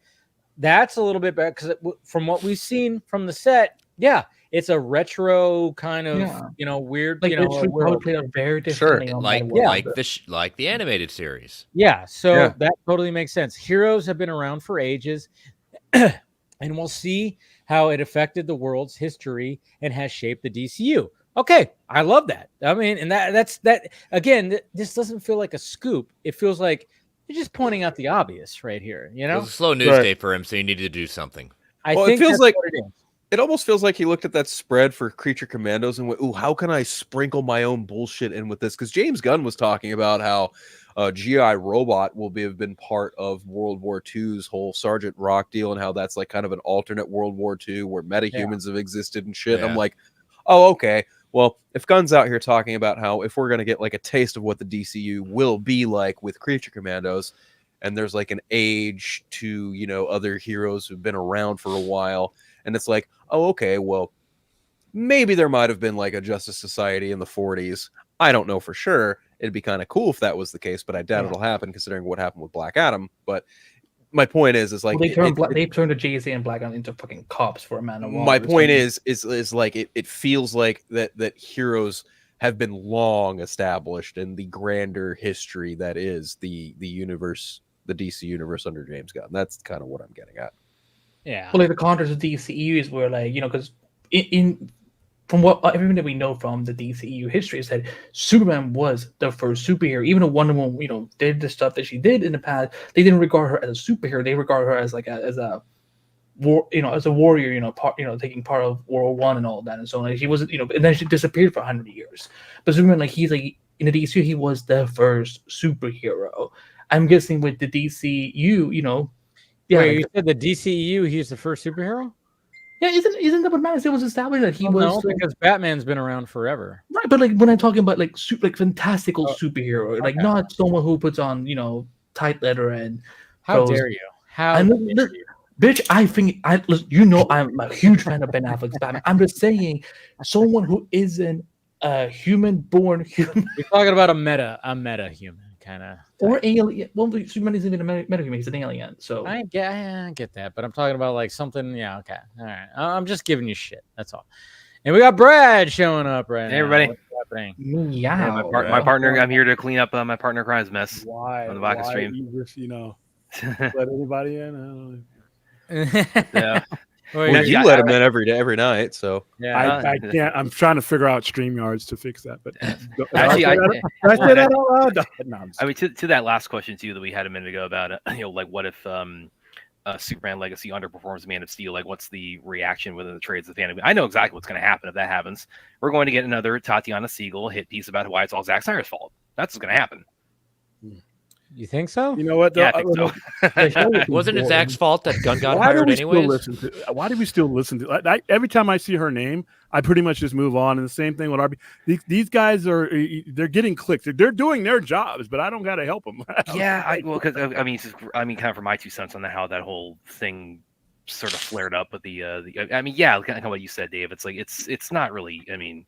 that's a little bit better because from what we've seen from the set, yeah, it's a retro kind of Yeah. weird, Like a probably world. played out very Sure. differently. on Like that world. like the animated series. Yeah, so Yeah. that totally makes sense. Heroes have been around for ages, and we'll see how it affected the world's history and has shaped the DCU. Okay, I love that. I mean, and that's again. This doesn't feel like a scoop. It feels like you're just pointing out the obvious right here. It was a slow news Right. day for him, so he needed to do something. I Well, it think feels that's like- what it is. It almost feels like he looked at that spread for Creature Commandos and went, "Ooh, how can I sprinkle my own bullshit in with this?" Because James Gunn was talking about how GI Robot will have been part of World War II's whole Sergeant Rock deal, and how that's like kind of an alternate World War II where metahumans have existed and shit. Yeah. I'm like, oh, okay. Well, if Gunn's out here talking about how if we're gonna get like a taste of what the DCU will be like with Creature Commandos, and there's like an age to, you know, other heroes who've been around for a while. And it's like, oh, okay, well, maybe there might have been like a Justice Society in the 40s. I don't know for sure. It'd be kind of cool if that was the case, but I doubt it'll happen considering what happened with Black Adam. But my point is like they turned the Jay-Z and Black Adam into fucking cops for a Man of War. My point is like it feels like that heroes have been long established in the grander history that is the universe, the DC universe under James Gunn. That's kind of what I'm getting at. Yeah. Well, like the contrast of DCU is where, like, you know, because in from what everything that we know from the DCU history is that Superman was the first superhero. Even though Wonder Woman, you know, did the stuff that she did in the past, they didn't regard her as a superhero. They regard her as like as a war, you know, as a warrior, you know, part, you know, taking part of World War I and all that. And so like she wasn't, you know, and then she disappeared for 100 years. But Superman, like he's like in the DCU, he was the first superhero. I'm guessing with the DCU, you know. Yeah, wait, you said the DCEU, he's the first superhero? Yeah, isn't that what matters? It was established that he was because Batman's been around forever. Right, but like when I'm talking about like fantastical superhero, like not someone who puts on, you know, tight leather and how dare you? How dare you? Bitch, I think you know I'm a huge fan of Ben Affleck's Batman. I'm just saying someone who isn't a human-born human. You're talking about a meta human. Kind of or alien. Well, Superman isn't even a metahuman; he's an alien. So I get that, but I'm talking about like something. Yeah, okay, all right. I'm just giving you shit. That's all. And we got Brad showing up right now. Hey, everybody. What's happening? Yeah, my partner. I'm here to clean up my partner crimes mess. Why on the Vodka stream? You know, let anybody in. Yeah. Well, you let him in every night, so yeah. I can't. I'm trying to figure out StreamYards to fix that. But actually, I say that out loud. No, I mean, to that last question too that we had a minute ago about you know, like what if Superman Legacy underperforms Man of Steel? Like, what's the reaction within the trades of the fandom? I know exactly what's going to happen if that happens. We're going to get another Tatiana Siegel hit piece about why it's all Zack Snyder's fault. That's what's going to happen. You think so? You know what? Yeah, I think so. Wasn't it Zach's fault that Gunn got hired anyways? Why do we still listen to? Every time I see her name, I pretty much just move on. And the same thing with RB. These guys they're getting clicks. They're doing their jobs, but I don't got to help them. Yeah, because I mean, kind of for my 2 cents on how that whole thing sort of flared up with the I mean, yeah, kind of what you said, Dave. It's like it's not really. I mean,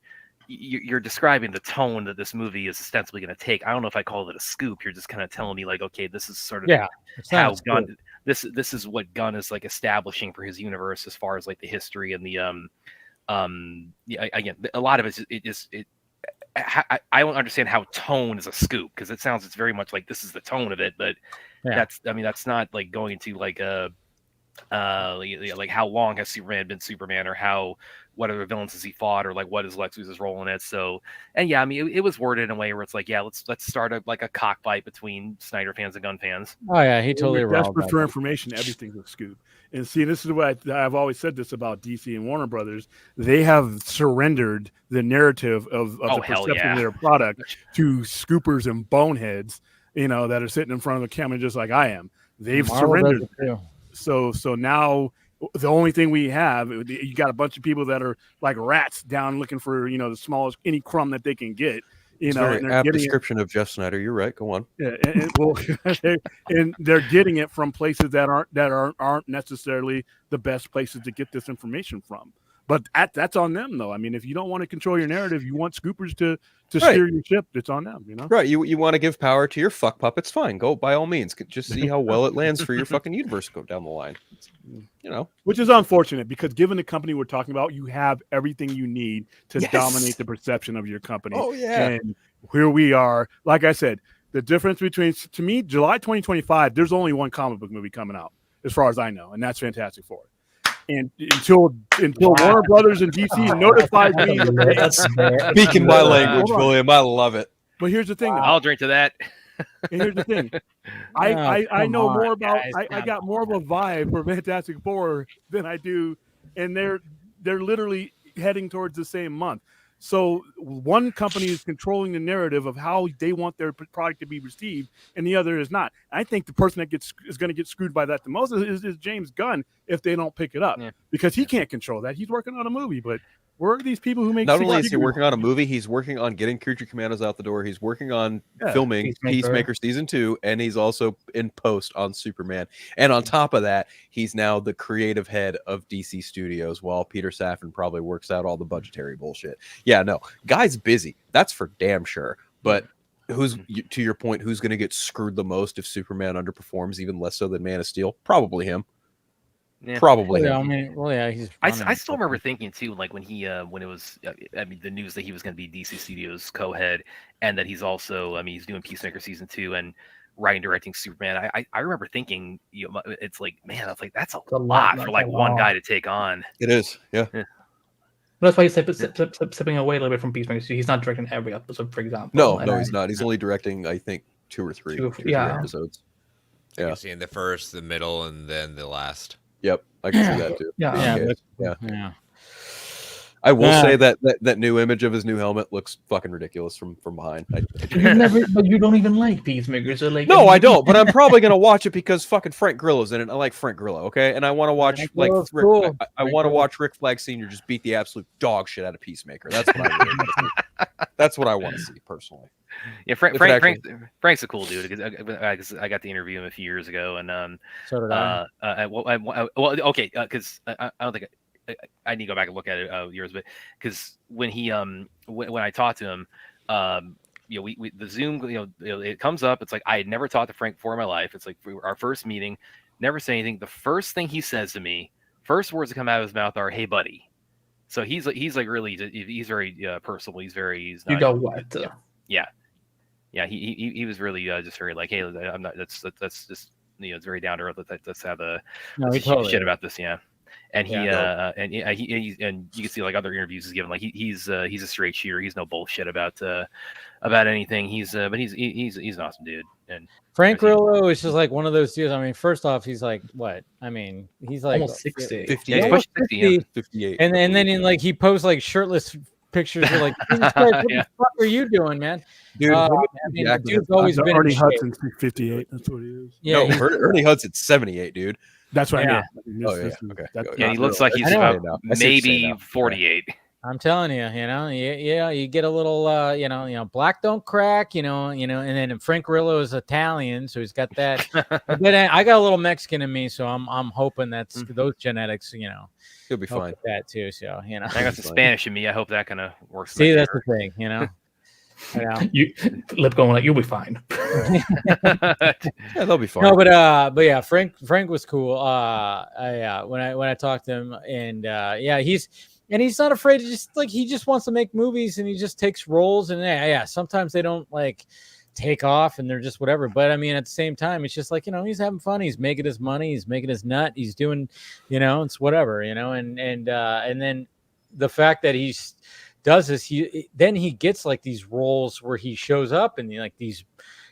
you're describing the tone that this movie is ostensibly going to take. I don't know if I call it a scoop. You're just kind of telling me like, okay, this is sort of how Gunn. This is what Gunn is like establishing for his universe as far as like the history and the again, a lot of I don't understand how tone is a scoop because it's very much like this is the tone of it, but that's not like going into like like how long has Superman been Superman, or what other villains has he fought, or like what is Lex Luthor's role in it. So, and yeah, I mean it was worded in a way where it's like, yeah, let's start a cockfight between Snyder fans and Gunn fans. Oh yeah, he totally desperate for information. Everything's a scoop. And see, this is what I've always said this about DC and Warner Brothers. They have surrendered the narrative of the perception of their product to scoopers and boneheads, you know, that are sitting in front of the camera just like I am. They've surrendered. So now the only thing we have, you got a bunch of people that are like rats down looking for, you know, the smallest any crumb that they can get. You know, very apt description of Jeff Snyder. You're right. Go on. Yeah, and they're getting it from places that aren't necessarily the best places to get this information from. But that's on them, though. I mean, if you don't want to control your narrative, you want scoopers to steer your ship. It's on them, you know. Right. You want to give power to your fuck puppets? Fine. Go by all means. Just see how well it lands for your fucking universe. Go down the line. You know, which is unfortunate because given the company we're talking about, you have everything you need to dominate the perception of your company. Oh yeah. And here we are. Like I said, the difference between, to me, July 2025, there's only one comic book movie coming out, as far as I know, and that's Fantastic Four. And until Warner Brothers and DC notified me, speaking my language, William, I love it. But here's the thing, I'll drink to that. And here's the thing, I know more about. I got more of a vibe for Fantastic Four than I do, and they're literally heading towards the same month. So one company is controlling the narrative of how they want their product to be received, and the other is not. I think the person that is going to get screwed by that the most is James Gunn if they don't pick it up, because he can't control that. He's working on a movie, but where are these people who make? Not only is he working on a movie, he's working on getting Creature Commandos out the door. He's working on filming Peacemaker season 2, and he's also in post on Superman. And on top of that, he's now the creative head of DC Studios, while Peter Safran probably works out all the budgetary bullshit. Yeah, no, guy's busy. That's for damn sure. But who's, to your point, who's going to get screwed the most if Superman underperforms, even less so than Man of Steel? Probably him. Yeah. Probably. Yeah, I mean, he's. I still remember thinking too, like when he when it was, I mean, the news that he was going to be DC Studios co-head, and that he's also, I mean, he's doing Peacemaker season 2 and writing, directing Superman. I remember thinking, it's like, man, that's a lot for like one guy to take on. It is, yeah. That's why he's stepping away a little bit from Peacemaker. He's not directing every episode, for example. No, he's not. He's only directing, I think, two or three episodes. Yeah, seeing the first, the middle, and then the last. Yep, I can see that too. Yeah. I will say that new image of his new helmet looks fucking ridiculous from behind. But you don't even like Peacemaker, so like. No, I don't. But I'm probably gonna watch it because fucking Frank Grillo's in it. I like Frank Grillo, okay, and I want to watch I want to watch Rick Flag Sr. just beat the absolute dog shit out of Peacemaker. That's what I really want to see. That's what I want to see personally. Yeah, Frank's a cool dude because I got to interview him a few years ago, and so did I. Okay, because I don't think I need to go back and look at it years, but because when he when I talked to him, we the Zoom, it comes up. It's like I had never talked to Frank before in my life. It's like our first meeting, never say anything. The first thing he says to me, first words that come out of his mouth are, "Hey, buddy." So he's like really, he's very personable. He's not, you know what? Yeah. He was really just very like, hey, I'm not. That's just it's very down to earth. Let's have a shit about this. Yeah. And he and you can see like other interviews he's given, like he's a straight shooter. He's no bullshit about anything. But he's an awesome dude. And Frank Grillo is just like one of those dudes. I mean, first off, he's like what? I mean, he's like almost 60, 58, and then like he posts like shirtless pictures. You're like, what the fuck are you doing, man? Dude, the dude's always been Ernie Hudson's 58. That's what he is. Yeah, no, Ernie Hudson's 78, dude. That's right. Yeah. Yeah, he looks like he's about maybe 48. I'm telling you, you get a little, black don't crack, and then Frank Grillo is Italian, so he's got that. But I got a little Mexican in me, so I'm hoping that's those genetics, he'll be fine. That too, so I got some Spanish in me. I hope that kind of works. See, that's the thing, You lip going like you'll be fine. Yeah, they'll be fine. No, but yeah, Frank was cool. When I talked to him, and he's not afraid to just like he just wants to make movies, and he just takes roles, and sometimes they don't like take off, and they're just whatever. But I mean, at the same time, it's just like he's having fun, he's making his money, he's making his nut, he's doing, it's whatever, and then the fact that he's does this, he gets like these roles where he shows up in like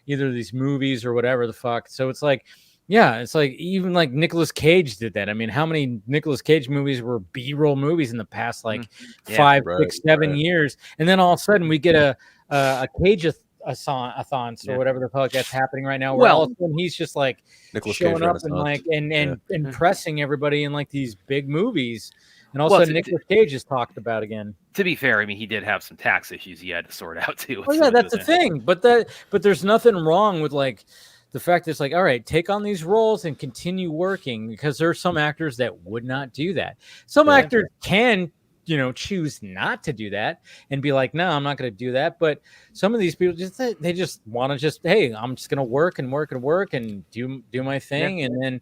either these movies or whatever the fuck. So it's like, it's like even like Nicolas Cage did that. I mean, how many Nicolas Cage movies were B-roll movies in the past like 5, 6, 7 years, and then all of a sudden we get a Cage-a-thon or whatever the fuck that's happening right now. Where all of a sudden he's just like Nicolas showing Cage up and like and impressing everybody in like these big movies. And also, Nicolas Cage is talked about again. To be fair, I mean, he did have some tax issues he had to sort out too. Oh yeah, that's the thing. But there's nothing wrong with like the fact that it's like, all right, take on these roles and continue working, because there are some actors that would not do that. Some actors can, choose not to do that and be like, no, I'm not going to do that. But some of these people they just want to hey, I'm just going to work and work and work and do my thing, and then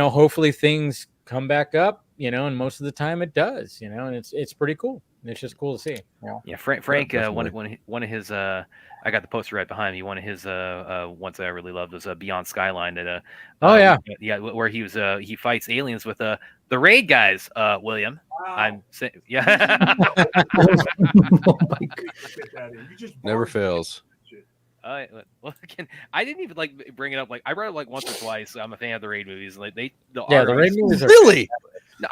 hopefully things come back up. And most of the time it does, and it's pretty cool. It's just cool to see. Yeah, Frank one of his I got the poster right behind me. One of his ones that I really loved was Beyond Skyline. That where he was he fights aliens with the raid guys. William, wow. I'm saying, Never fails. Well, again, I didn't even like bring it up. Like I read it like once or twice. I'm a fan of the raid movies. Like the raid movies are really.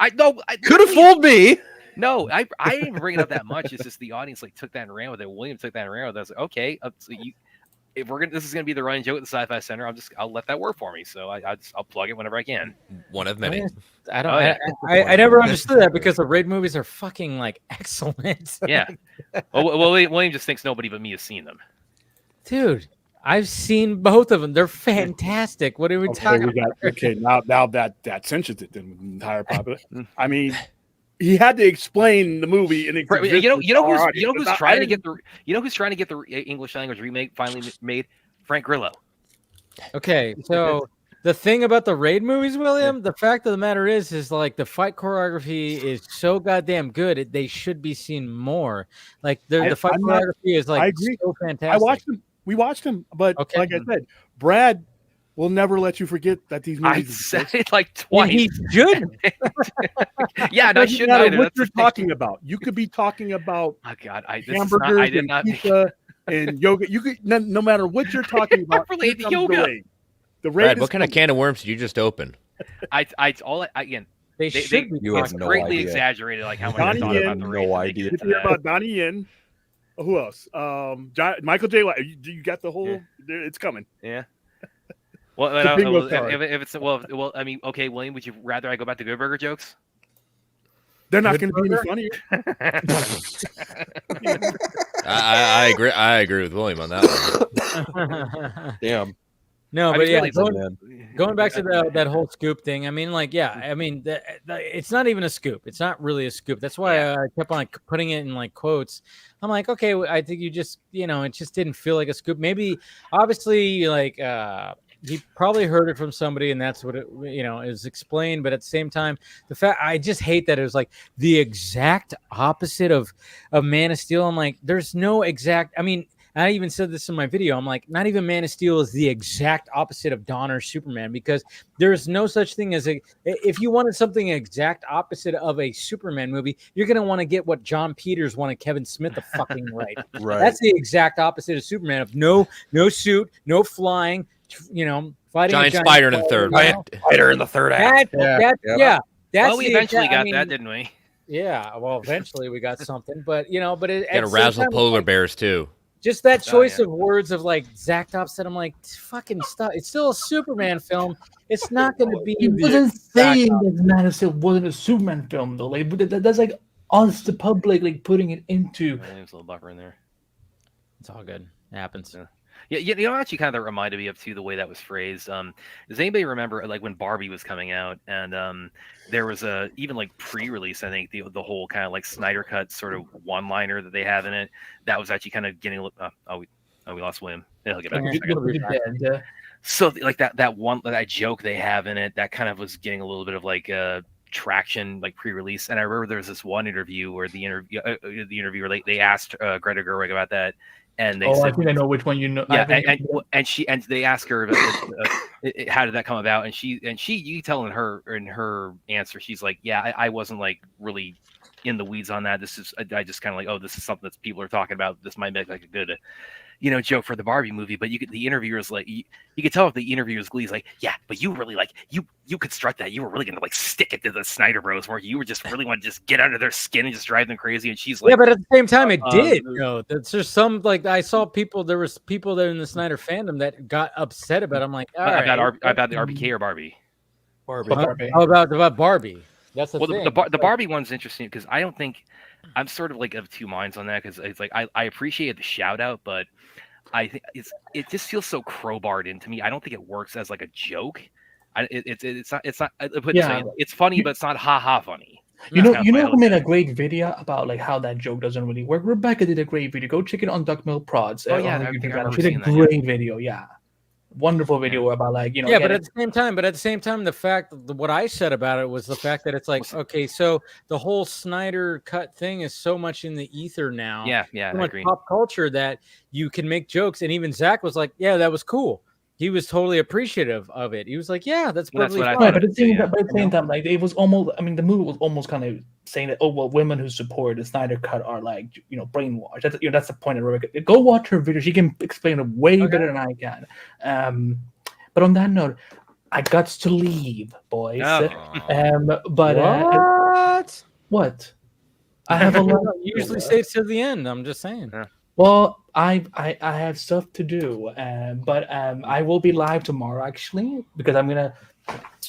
I know. Could have fooled me. No, I didn't even bring it up that much. It's just the audience like took that and ran with it. William took that and ran with it. I was like, okay, so if this is gonna be the running joke at the Sci-Fi Center, I'll let that work for me. So I'll plug it whenever I can. One of many. I never understood that because the Raid movies are fucking like excellent. Yeah. Well, William just thinks nobody but me has seen them. Dude, I've seen both of them. They're fantastic. What are we talking about? Okay, now that cinches it. The entire population. I mean, he had to explain the movie, and you know who's trying to get the English language remake finally made? Frank Grillo. Okay, so the thing about the Raid movies, William, the fact of the matter is like the fight choreography is so goddamn good. They should be seen more. Like the fight choreography is like so fantastic. I watched them. We watched them, but like I said, Brad will never let you forget that these movies. I said it like twice. He should. Yeah, no, I shouldn't either. What you're talking about? You could be talking about. Oh God, hamburgers I did not pizza and yoga. You could no matter what you're talking about. Relate to yoga. The Brad, what kind of can of worms did you just open? Again. They should be greatly exaggerated, like how much I thought about the no idea. Did you hear about Donnie Yen? Who else? Michael J. You got the whole. It's coming. Yeah. Well, if it's well, I mean, okay, William, would you rather I go back to Good Burger jokes? They're not going to be any funnier. I agree. I agree with William on that one. Damn. No, but really, going back to that whole scoop thing. I mean, like, yeah, I mean, it's not even a scoop. It's not really a scoop. That's why I kept on putting it in like quotes. I'm like, okay, I think you just, it just didn't feel like a scoop. Maybe, obviously, like, he probably heard it from somebody, and that's what it, is explained. But at the same time, I just hate that it was like the exact opposite of Man of Steel. I'm like, there's no exact. I mean, I even said this in my video. I'm like, not even Man of Steel is the exact opposite of Donner Superman, because there is no such thing as if you wanted something exact opposite of a Superman movie, you're going to want to get what John Peters wanted Kevin Smith to fucking write. Right. That's the exact opposite of Superman, of no suit, no flying, fighting giant spider in the third act. Spider in the third act. That's well, we eventually got that, didn't we? Yeah, well, eventually we got something, but it Got a razzle polar bears too. Just that choice of words of like exact opposite. I'm like, fucking stop. It's still a Superman film. It's not going to be. He wasn't saying that Man of Steel wasn't a Superman film though. Like that's like us, the public, like putting it into. There's a little buffer in there. It's all good. It happens. Yeah, actually kind of reminded me of too the way that was phrased. Does anybody remember like when Barbie was coming out, and there was a even like pre-release, I think the whole kind of like Snyder cut sort of one-liner that they have in it that was actually kind of getting we lost William. He'll get back in a second. So like that joke they have in it that kind of was getting a little bit of like traction like pre-release. And I remember there was this one interview where the interviewer they asked Greta Gerwig about that. And they said, I think I know which one you know. Yeah, and they asked her how did that come about, and she you can tell in her answer, she's like, yeah, I wasn't like really in the weeds on that. I just kind of like, oh, this is something that people are talking about. This might make like a good joke for the Barbie movie. But the interviewer's like, you could tell if the interviewer's glee is like, yeah, but you really like you construct that. You were really gonna like stick it to the Snyder Bros, where you were just really want to just get under their skin and just drive them crazy. And she's like, yeah, but at the same time, it did. There's just some like I saw people. There was people there in the Snyder fandom that got upset about it. I'm like, all right, about the RPK or Barbie. Barbie. How about Barbie? That's the thing. The Barbie one's interesting because I don't think I'm sort of like of two minds on that, because it's like I appreciate the shout out, but I think it just feels so crowbarred into me. I don't think it works as like a joke. It's not. It's funny, but it's not ha funny. You know who made a great video about like how that joke doesn't really work? Rebecca did a great video. Go check it on Duck Mill Prods. Oh yeah, she did a great video. Yeah. Wonderful video about like yeah, but at the same time, the fact what I said about it was the fact that it's like, okay, so the whole Snyder cut thing is so much in the ether now, so much pop culture that you can make jokes, and even Zach was like, yeah, that was cool. He was totally appreciative of it. He was like, yeah, that's perfectly fine. But at the same time, like it was almost, I mean, the movie was almost kind of saying that, oh well, women who support the Snyder cut are like, brainwashed. That's the point of Rebecca. Go watch her video. She can explain it way better than I can. But on that note, I got to leave, boys. What? What? I have a lot. You usually stay to the end. I'm just saying. Well, I have stuff to do, but I will be live tomorrow actually because I'm gonna.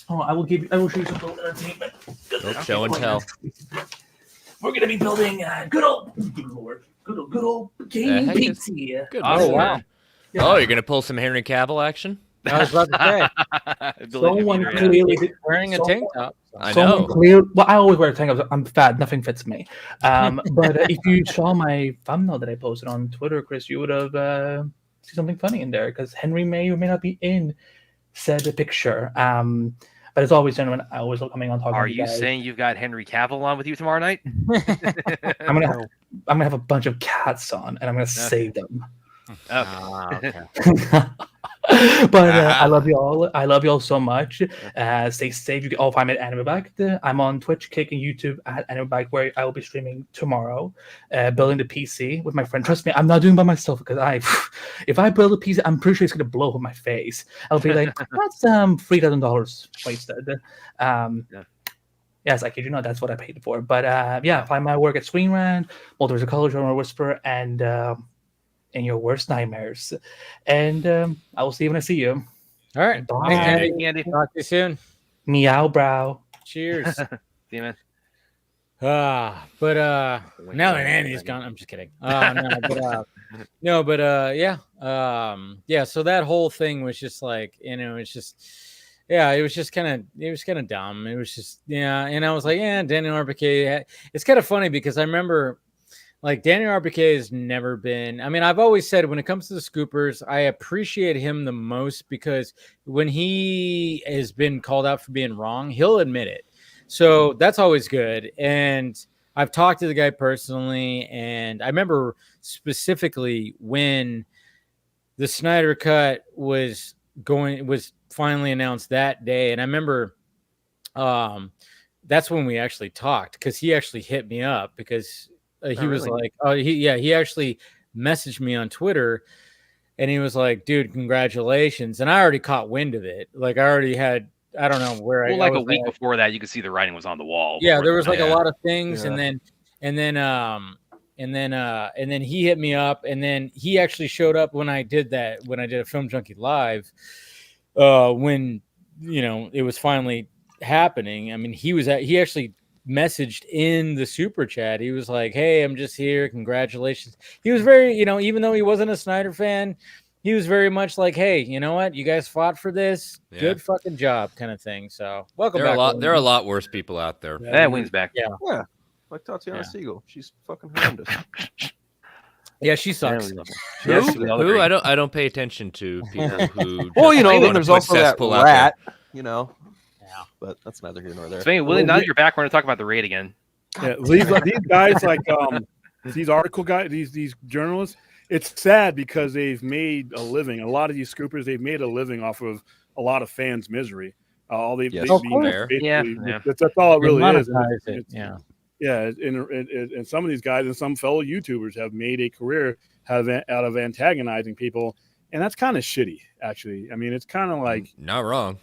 Oh, I will show you some little entertainment. Show and tell. We're gonna be building good old gaming PC. Good. Oh wow. Yeah. Oh, you're gonna pull some Henry Cavill action? I was about to say. Someone clearly wearing a tank top. I know. Well, I always wear a tank top. I'm fat. Nothing fits me. But if you saw my thumbnail that I posted on Twitter, Chris, you would have seen something funny in there because Henry may or may not be in said picture. But it's always gentlemen. I always love coming on talking. Are to you you guys. saying you've got Henry Cavill on with you tomorrow night? I'm gonna have a bunch of cats on, and I'm gonna save them. Okay. But I love you all. I love you all so much. Stay safe. You can all find me at Anime Back. I'm on Twitch, Kick, and YouTube at Anime Back, where I will be streaming tomorrow, building the PC with my friend. Trust me, I'm not doing it by myself because if I build a PC, I'm pretty sure it's gonna blow up in my face. I'll be like, that's $3,000 wasted. Yes, I kid you not, that's what I paid for. But yeah, find my work at Screen Rant, Multiverse of Color, Genre Whisper, and in your worst nightmares. And I will see you when I see you. All right. Bye. Thanks, Andy. Talk to you soon. Meow brow. Cheers. See you, man. Now that Andy's gone, I'm just kidding. Yeah. So that whole thing was just like, it's just, yeah, it was kind of dumb. It was just, yeah. And I was like, yeah, Daniel RBK. It's kind of funny because I remember, like, Daniel RBK has never been. I mean, I've always said when it comes to the Scoopers, I appreciate him the most because when he has been called out for being wrong, he'll admit it. So that's always good. And I've talked to the guy personally, and I remember specifically when the Snyder Cut was finally announced that day, and I remember that's when we actually talked because he actually hit me up because. He was like, he actually messaged me on Twitter and he was like, dude, congratulations. And I already caught wind of it. Like I already had, I don't know where like a week before that, you could see the writing was on the wall. Yeah. There was like a lot of things. Yeah. And then he hit me up and then he actually showed up when I did a Film Junkie Live, when, it was finally happening. I mean, he actually messaged in the super chat. He was like, hey, I'm just here, congratulations. He was very, even though he wasn't a Snyder fan, he was very much like, hey, you know what, you guys fought for this, good fucking job, kind of thing. So welcome back. There are a lot worse people out there. Wings back. Yeah, like Tatiana Siegel, she's fucking horrendous. Yeah, she sucks. Who? I don't pay attention to people who well, there's also that rat, but that's neither here nor there. So, Willie, now that you're back, we're going to talk about the raid again. Yeah, these guys, like these article guys, these journalists, it's sad because they've made a living. A lot of these scoopers, they've made a living off of a lot of fans' misery. That's all it really is. And some of these guys and some fellow YouTubers have made a career out of antagonizing people, and that's kind of shitty, actually. I mean, it's kind of like not wrong.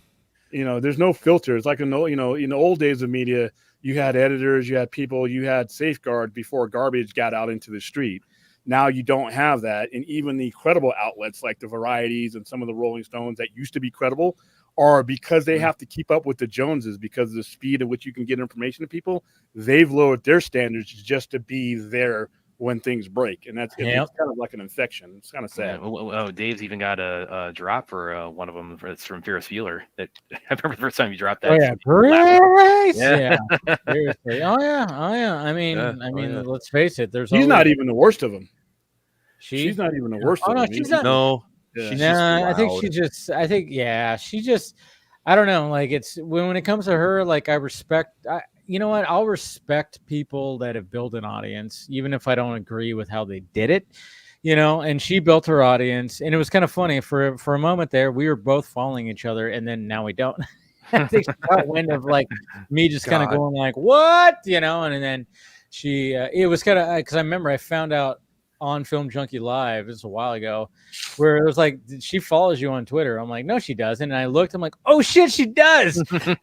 There's no filters. Like in the old days of media, you had editors, you had people, you had safeguards before garbage got out into the street. Now you don't have that, and even the credible outlets like the Varieties and some of the Rolling Stones that used to be credible are, because they have to keep up with the Joneses because of the speed at which you can get information to people. They've lowered their standards just to be there when things break, and it's kind of like an infection. It's kind of sad. Dave's even got a drop for one of them. It's from Ferris Bueller. That I remember the first time you dropped that. Oh yeah, great. Yeah. Seriously. Oh yeah. I mean, let's face it. She's not even the worst of them. She's not even the worst. Oh no, she's not. No. Yeah. I think she just. I don't know. Like it's when it comes to her, like I respect. You know what? I'll respect people that have built an audience, even if I don't agree with how they did it, and she built her audience. And it was kind of funny for a moment there. We were both following each other. And then now we don't. I think she got wind of like me just kind of going like, what, and then she, it was kind of, cause I remember I found out on Film Junkie Live. This was a while ago, where it was like she follows you on Twitter. I'm like, no, she doesn't. And I looked. I'm like, oh shit, she does.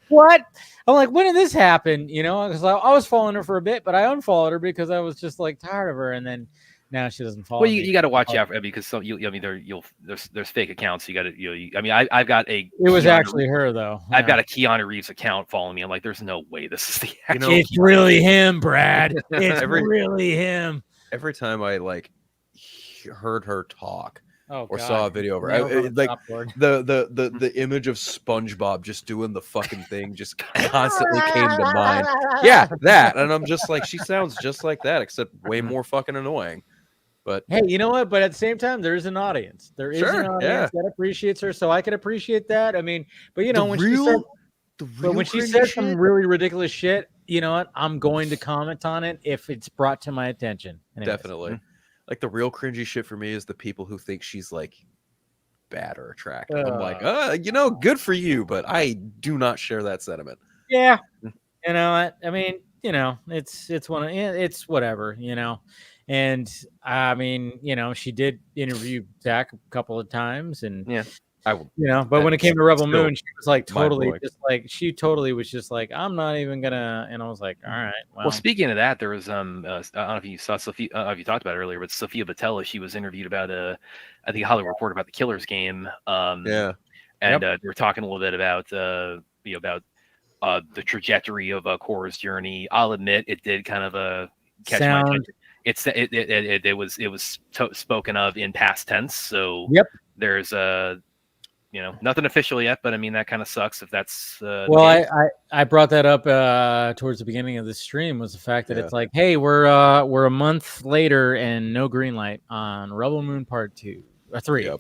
What? I'm like, when did this happen? You know, because I was following her for a bit, but I unfollowed her because I was just like tired of her. And then now she doesn't follow. Well, me. you got to watch out because some there's fake accounts. You got to I mean, I've got a. It was actually her though. I've got a Keanu Reeves account following me. I'm like, there's no way this is the actual. It's really him, Brad. It's really him. Every time I like heard her talk or God. saw a video of her, like the image of SpongeBob just doing the fucking thing just constantly came to mind. Yeah, that, and I'm just like, she sounds just like that, except way more fucking annoying. But hey, you know what? But at the same time, there is an audience. There is an audience that appreciates her, so I can appreciate that. I mean, but you know, when she says some really ridiculous shit, you know what? I'm going to comment on it if it's brought to my attention. Anyways. Definitely. Like the real cringy shit for me is the people who think she's like bad or attractive. I'm like, you know, good for you, but I do not share that sentiment. Yeah. You know, I mean, you know, it's whatever, you know. And I mean, you know, she did interview Zach a couple of times, and you know, but when it came to Rebel Moon, she was like totally just like she totally was just like, I'm not even gonna, and I was like, all right. Well, speaking of that, there was I don't know if you saw Sophia, I don't know if you talked about it earlier, but Sophia Boutella, she was interviewed about I think a Hollywood Reporter about the Killers game. And they were talking a little bit about you know, about the trajectory of Cora's journey. I'll admit it did kind of catch my attention. It was spoken of in past tense, so there's you know, nothing official yet, but I mean that kind of sucks if that's well, I brought that up towards the beginning of the stream, was the fact that it's like, hey, we're a month later and no green light on Rebel Moon Part 2 or 3.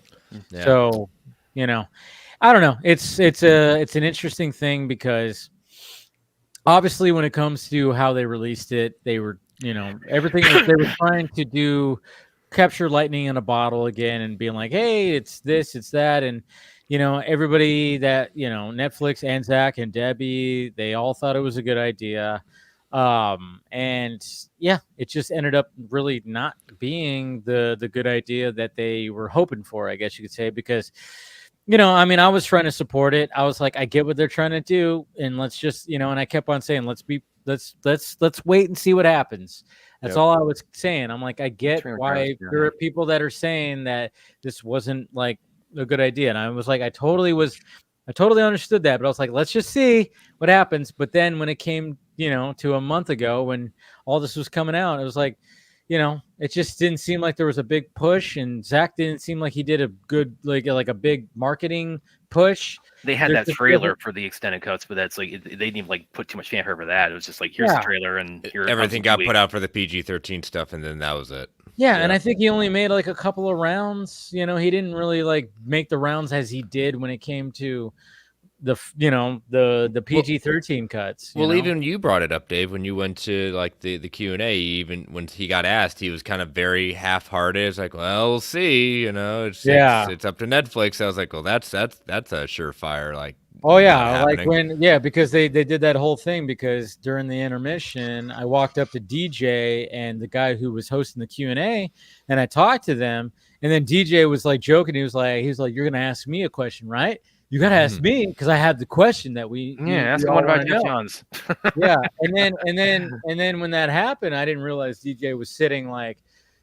So, you know, I don't know. It's an interesting thing because obviously when it comes to how they released it, they were, you know, everything that they were trying to do, capture lightning in a bottle again and being like, hey, it's this, it's that. And, you know, everybody that, you know, Netflix and Zach and Debbie, they all thought it was a good idea. And yeah, it just ended up really not being the good idea that they were hoping for, I guess you could say, because, you know, I mean, I was trying to support it. I was like, I get what they're trying to do. And let's just, you know, and I kept on saying, let's wait and see what happens. That's all I was saying. I'm like, I get why there are people that are saying that this wasn't like a good idea. And I was like, I totally understood that, but I was like, let's just see what happens. But then when it came, you know, to a month ago when all this was coming out, it was like, you know, it just didn't seem like there was a big push, and Zach didn't seem like he did a good, like a big marketing push. They had that trailer for the extended cuts, but that's like, they didn't even like put too much fanfare for that. It was just like, here's the trailer, and everything got put out for the PG-13 stuff, and then that was it. Yeah, and I think he only made like a couple of rounds. You know, he didn't really like make the rounds as he did when it came to the, you know, the PG-13 cuts. Well, even you brought it up, Dave, when you went to like the Q&A. Even when he got asked, he was kind of very half-hearted. It's like, well, we'll see. You know, it's up to Netflix. I was like, well, that's a surefire, like. Oh yeah, like because they did that whole thing, because during the intermission I walked up to DJ and the guy who was hosting the Q&A, and I talked to them, and then DJ was like joking. He was like, you're gonna ask me a question, right? You gotta ask me, because I have the question that we ask him about Jeff Johns. Yeah, and then when that happened, I didn't realize DJ was sitting like,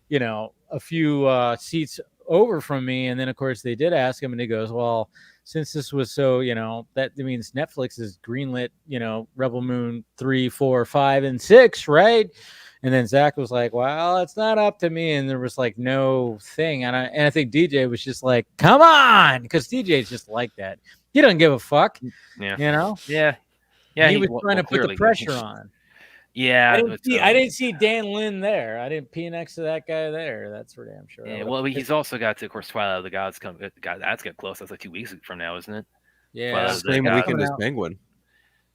you know, a few seats over from me, and then of course they did ask him, and he goes, well, since this was so, you know, that means Netflix has greenlit, you know, Rebel Moon 3, 4, 5, and 6, right? And then Zach was like, well, it's not up to me. And there was like no thing. And I think DJ was just like, come on, because DJ's just like that. He doesn't give a fuck. Yeah. You know? Yeah. He was trying to put the pressure on. Yeah, I didn't see Dan Lin there. I didn't pee next to that guy there. That's for damn sure. Yeah, well, he's also got, of course, Twilight of the Gods coming. God, that's getting close. That's like 2 weeks from now, isn't it? Yeah, same weekend as Penguin.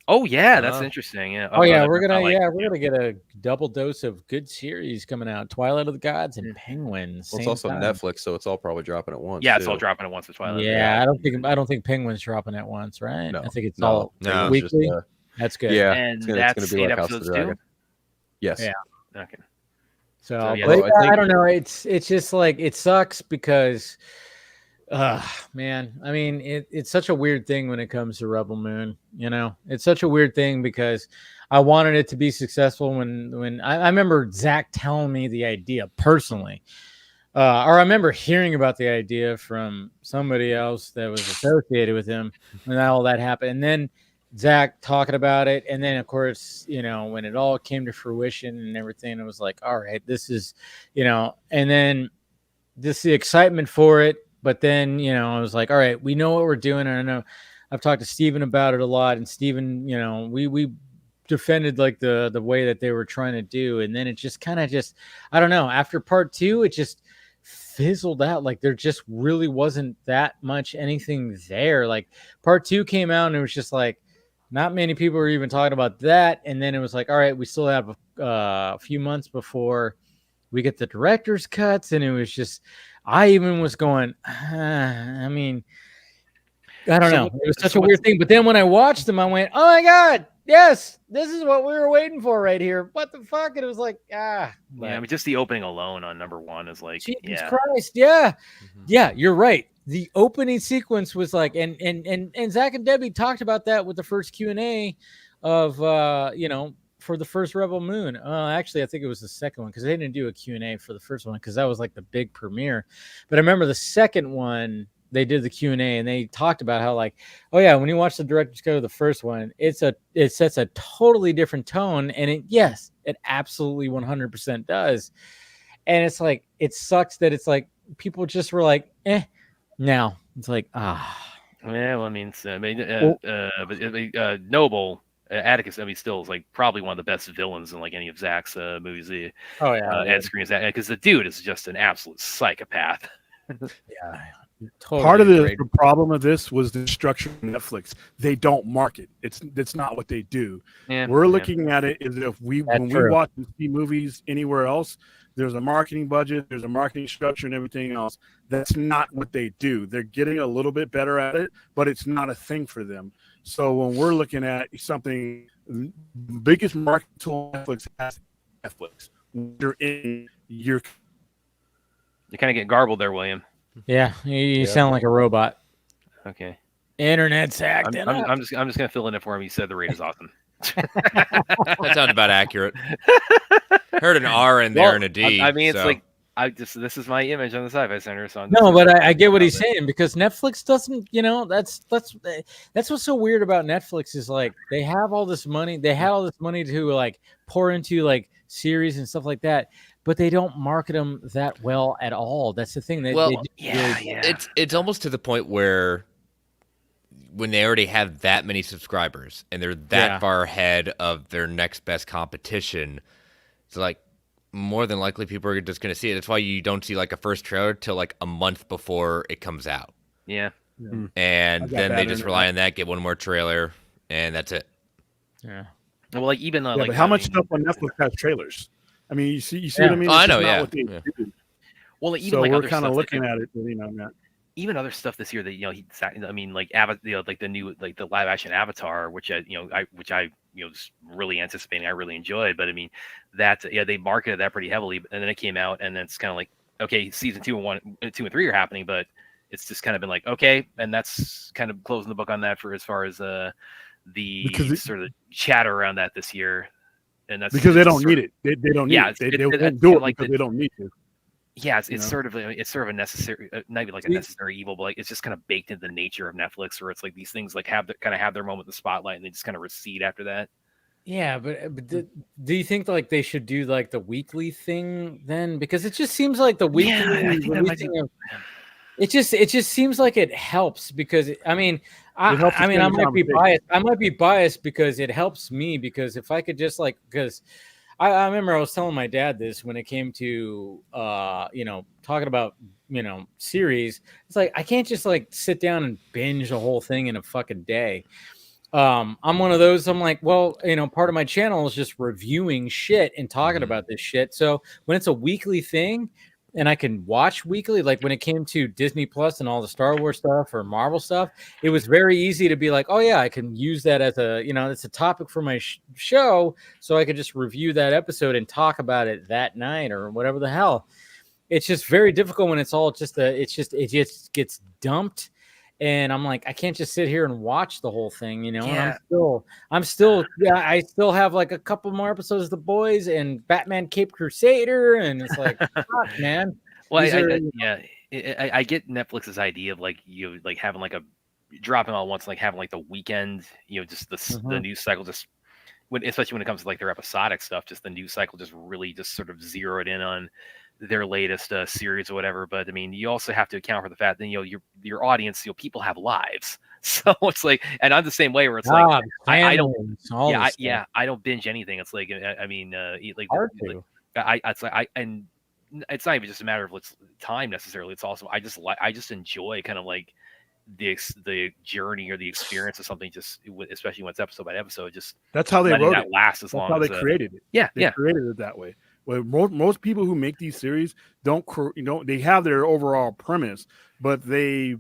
Oh yeah, that's interesting. Yeah. We're gonna get a double dose of good series coming out. Twilight of the Gods and Penguin. Well, it's also Netflix, so it's all probably dropping at once. Yeah, it's all dropping at once with Twilight. Yeah, I don't think Penguin's dropping at once, right? No, I think it's all weekly. That's good. Yeah, and it's gonna be like House of the Dragon. Yes. Yeah. Okay. So, yeah, but Well, I I think- don't know. It's just like it sucks because, man. I mean, it's such a weird thing when it comes to Rebel Moon. You know, it's such a weird thing because I wanted it to be successful when I remember Zach telling me the idea personally. Or I remember hearing about the idea from somebody else that was associated with him when all that happened. And then Zach talking about it. And then, of course, you know, when it all came to fruition and everything, it was like, all right, this is, you know, and then just the excitement for it. But then, you know, I was like, all right, we know what we're doing. And I know I've talked to Steven about it a lot. And Steven, you know, we defended like the way that they were trying to do. And then it just kind of just, I don't know, after part 2, it just fizzled out. Like there just really wasn't that much anything there. Like part 2 came out and it was just like not many people were even talking about that. And then it was like, all right, we still have a few months before we get the director's cuts. And it was just, I even was going, I mean, I don't know. It was such a weird thing. But then when I watched them, I went, oh my God, yes, this is what we were waiting for right here. What the fuck? And it was like, Yeah, I mean, just the opening alone on number 1 is like, Jesus Christ, yeah. Yeah, you're right. The opening sequence was like, and Zach and Debbie talked about that with the first Q&A of, you know, for the first Rebel Moon. Actually, I think it was the second one because they didn't do a Q&A for the first one because that was like the big premiere. But I remember the second one, they did the Q&A and they talked about how like, oh yeah, when you watch the director's cut of the first one, it sets a totally different tone. And it absolutely 100% does. And it's like, it sucks that it's like, people just were like, now it's like, Yeah, well, I mean, Noble, Atticus, I mean, still is like probably one of the best villains in like any of Zach's movies. Ed screens that because the dude is just an absolute psychopath. Yeah. Totally Part of the problem of this was the structure of Netflix. They don't market. It's not what they do. Yeah, We're looking at it as if we watch and see movies anywhere else, there's a marketing budget, there's a marketing structure and everything else. That's not what they do. They're getting a little bit better at it, but it's not a thing for them. So when we're looking at something, the biggest marketing tool Netflix has, Netflix. You're kind of getting garbled there, William. Yeah, you sound like a robot. Okay. Internet's acting up. I'm just gonna fill in it for him. He said the rate is awesome. That sounded about accurate. Heard an R in there and a D. I mean, it's so. like this is my image on the Sci-Fi Center. So no, but I get what he's saying because Netflix doesn't, you know, that's what's so weird about Netflix is like they have all this money, to like pour into like series and stuff like that, but they don't market them that well at all. That's the thing. It's almost to the point where when they already have that many subscribers and they're that far ahead of their next best competition, it's like more than likely people are just going to see it. That's why you don't see like a first trailer till like a month before it comes out. Yeah. And then they just rely on that, get one more trailer, and that's it. Yeah. Well, like even like but how much stuff on Netflix has trailers? I mean, you see what I mean? Oh, I know, what they do. Well, even so like we're kind of looking at it, you know, Matt. Even other stuff this year that I mean, like like the new like the live action Avatar, which I was really anticipating. I really enjoyed, but I mean that they marketed that pretty heavily, and then it came out, and then it's kind of like okay, season 2 and 3 are happening, but it's just kind of been like okay, and that's kind of closing the book on that for as far as the sort of chatter around that this year, and that's because they don't need it. They don't need it. They won't do it because they don't need to. Yeah, it's sort of a necessary, maybe like a necessary evil, but like it's just kind of baked into the nature of Netflix, where it's like these things like have their moment in the spotlight, and they just kind of recede after that. Yeah, but do you think like they should do like the weekly thing then? Because it just seems like the weekly. It just seems like it helps because I might be biased. I might be biased because it helps me because if I could just like because. I remember I was telling my dad this when it came to, talking about, series. It's like, I can't just like sit down and binge the whole thing in a fucking day. I'm one of those. I'm like, well, part of my channel is just reviewing shit and talking about this shit. So when it's a weekly thing, and I can watch weekly. Like when it came to Disney Plus and all the Star Wars stuff or Marvel stuff, it was very easy to be like, oh yeah, I can use that as a, it's a topic for my show. So I could just review that episode and talk about it that night or whatever the hell. It's just very difficult when it's all just it just gets dumped. And I'm like, I can't just sit here and watch the whole thing, And I still have like a couple more episodes of The Boys and Batman Cape Crusader, and it's like, fuck, man. Well, I get Netflix's idea of like like having like a dropping all at once, like having like the weekend, just the news cycle, just especially when it comes to like their episodic stuff, just the news cycle, just really just sort of zero it in on their latest series or whatever. But I mean, you also have to account for the fact that your audience, people have lives, so it's like, and I'm the same way where it's like I don't binge anything. It's like and it's not even just a matter of time necessarily. It's also I just enjoy kind of like the journey or the experience of something, just especially when it's episode by episode. Just that's how they wrote it. Last as long how as they created it. They created it that way. Well, most people who make these series don't, they have their overall premise, but they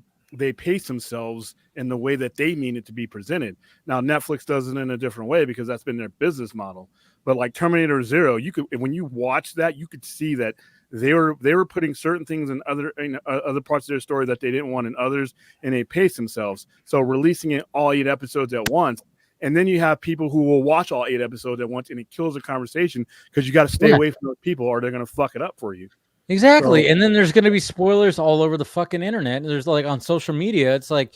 pace themselves in the way that they mean it to be presented. Now, Netflix does it in a different way because that's been their business model. But like Terminator Zero, when you watch that, you could see that they were putting certain things in other parts of their story that they didn't want in others, and they pace themselves. So releasing it all 8 episodes at once. And then you have people who will watch all 8 episodes at once, and it kills the conversation because you got to stay away from those people or they're going to fuck it up for you. Exactly. So, and then there's going to be spoilers all over the fucking internet. There's like on social media, it's like,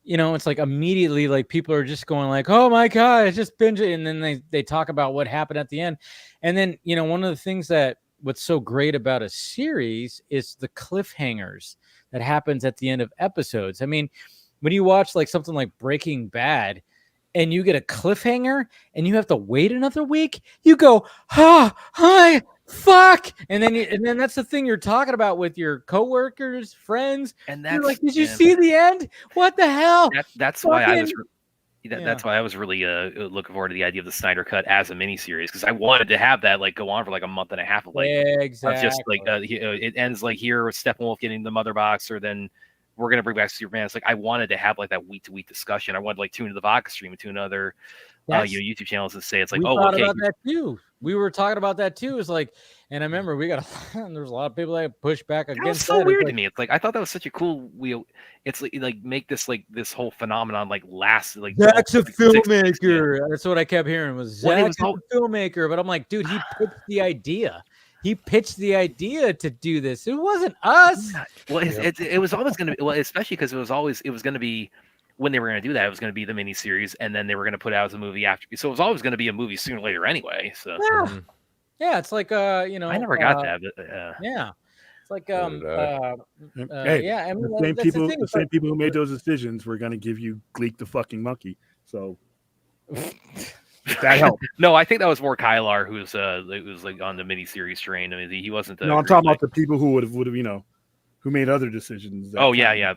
it's like immediately like people are just going like, oh my God, I just binged it. And then they talk about what happened at the end. And then, one of the things what's so great about a series is the cliffhangers that happens at the end of episodes. I mean, when you watch like something like Breaking Bad, and you get a cliffhanger and you have to wait another week, you go, hi, fuck. And then that's the thing you're talking about with your coworkers, friends. And that's, you're like, did you see the end? What the hell? That's why I was that's why I was really looking forward to the idea of the Snyder Cut as a miniseries, because I wanted to have that like go on for like a month and a half of like exactly. Just like it ends like here with Steppenwolf getting the mother box, or then we're going to bring back Superman. It's like I wanted to have like that week-to-week discussion. I wanted to like tune to the Vodka stream and tune to other YouTube channels and say it's like, okay. About that too. We were talking about that too. It's like, and I remember there's a lot of people that push back against that. Was so weird to me. It's like I thought that was such a cool wheel. It's like make this whole phenomenon like last like. Zach's a filmmaker. That's what I kept hearing was Zach's a filmmaker. But I'm like, dude, he pitched the idea. He pitched the idea to do this. It wasn't us. Well, it was always going to be, especially because it was going to be, when they were going to do that, it was going to be the miniseries, and then they were going to put out as a movie after. So it was always going to be a movie sooner or later anyway. So yeah, it's like I never got that. But, yeah, it's like hey, the same people who made those decisions were going to give you Gleek the fucking monkey. So. That helped. No, I think that was more Kylar, who's like on the miniseries train. I mean, he wasn't. No, I'm talking about the people who would have who made other decisions. Oh yeah.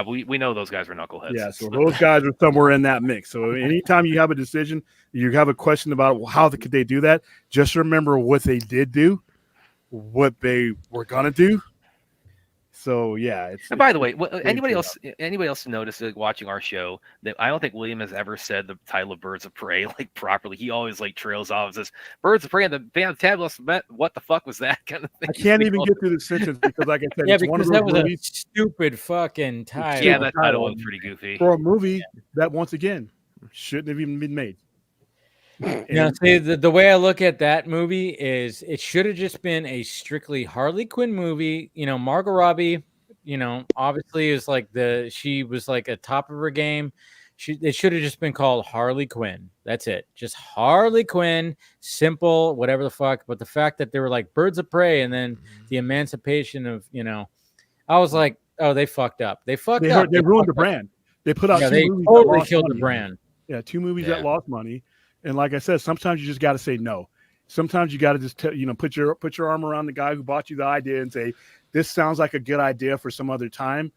We know those guys were knuckleheads. Yeah, so those guys are somewhere in that mix. So anytime you have a decision, you have a question about how could they do that, just remember what they did do, what they were gonna do. So yeah. And by the way, anybody else notice watching our show that I don't think William has ever said the title of Birds of Prey like properly. He always like trails off and says Birds of Prey and the Fantabulous Met. What the fuck was that kind of thing? I can't even get through the sentence because, like I said, it's one of those movies. A stupid fucking title. Yeah, that title was pretty goofy for a movie that once again shouldn't have even been made. See, the way I look at that movie is it should have just been a strictly Harley Quinn movie. Margot Robbie, obviously is like she was like a top of her game. It should have just been called Harley Quinn. That's it. Just Harley Quinn, simple, whatever the fuck. But the fact that they were like Birds of Prey and then the emancipation of, I was like, oh, they fucked up. They ruined the brand. They put out they movies totally killed the brand. Yeah, 2 movies that lost money. And like I said, sometimes you just got to say no. Sometimes you got to just put your arm around the guy who bought you the idea and say, this sounds like a good idea for some other time,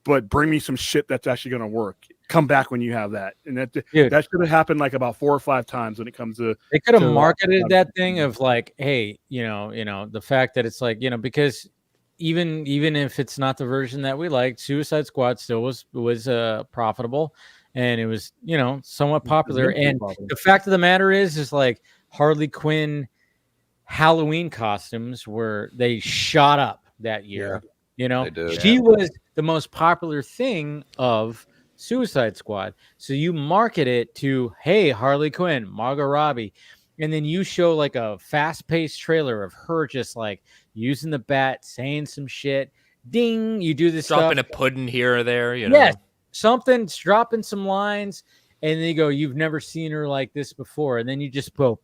but bring me some shit that's actually going to work. come back when you have that. And that Dude. that should have happened like about 4 or 5 times when it comes to. They could have to- marketed that thing of like, hey, the fact that it's like, because even if it's not the version that we liked, Suicide Squad still was profitable, and it was somewhat popular. And the fact of the matter is like Harley Quinn Halloween costumes they shot up that year. They did. She was the most popular thing of Suicide Squad. So you market it to, hey, Harley Quinn, Margot Robbie, and then you show like a fast-paced trailer of her just like using the bat, saying some shit. Ding, you do this dropping stuff. a pudding here or there, Yes, something's dropping some lines, and then you go, you've never seen her like this before, and then you just go,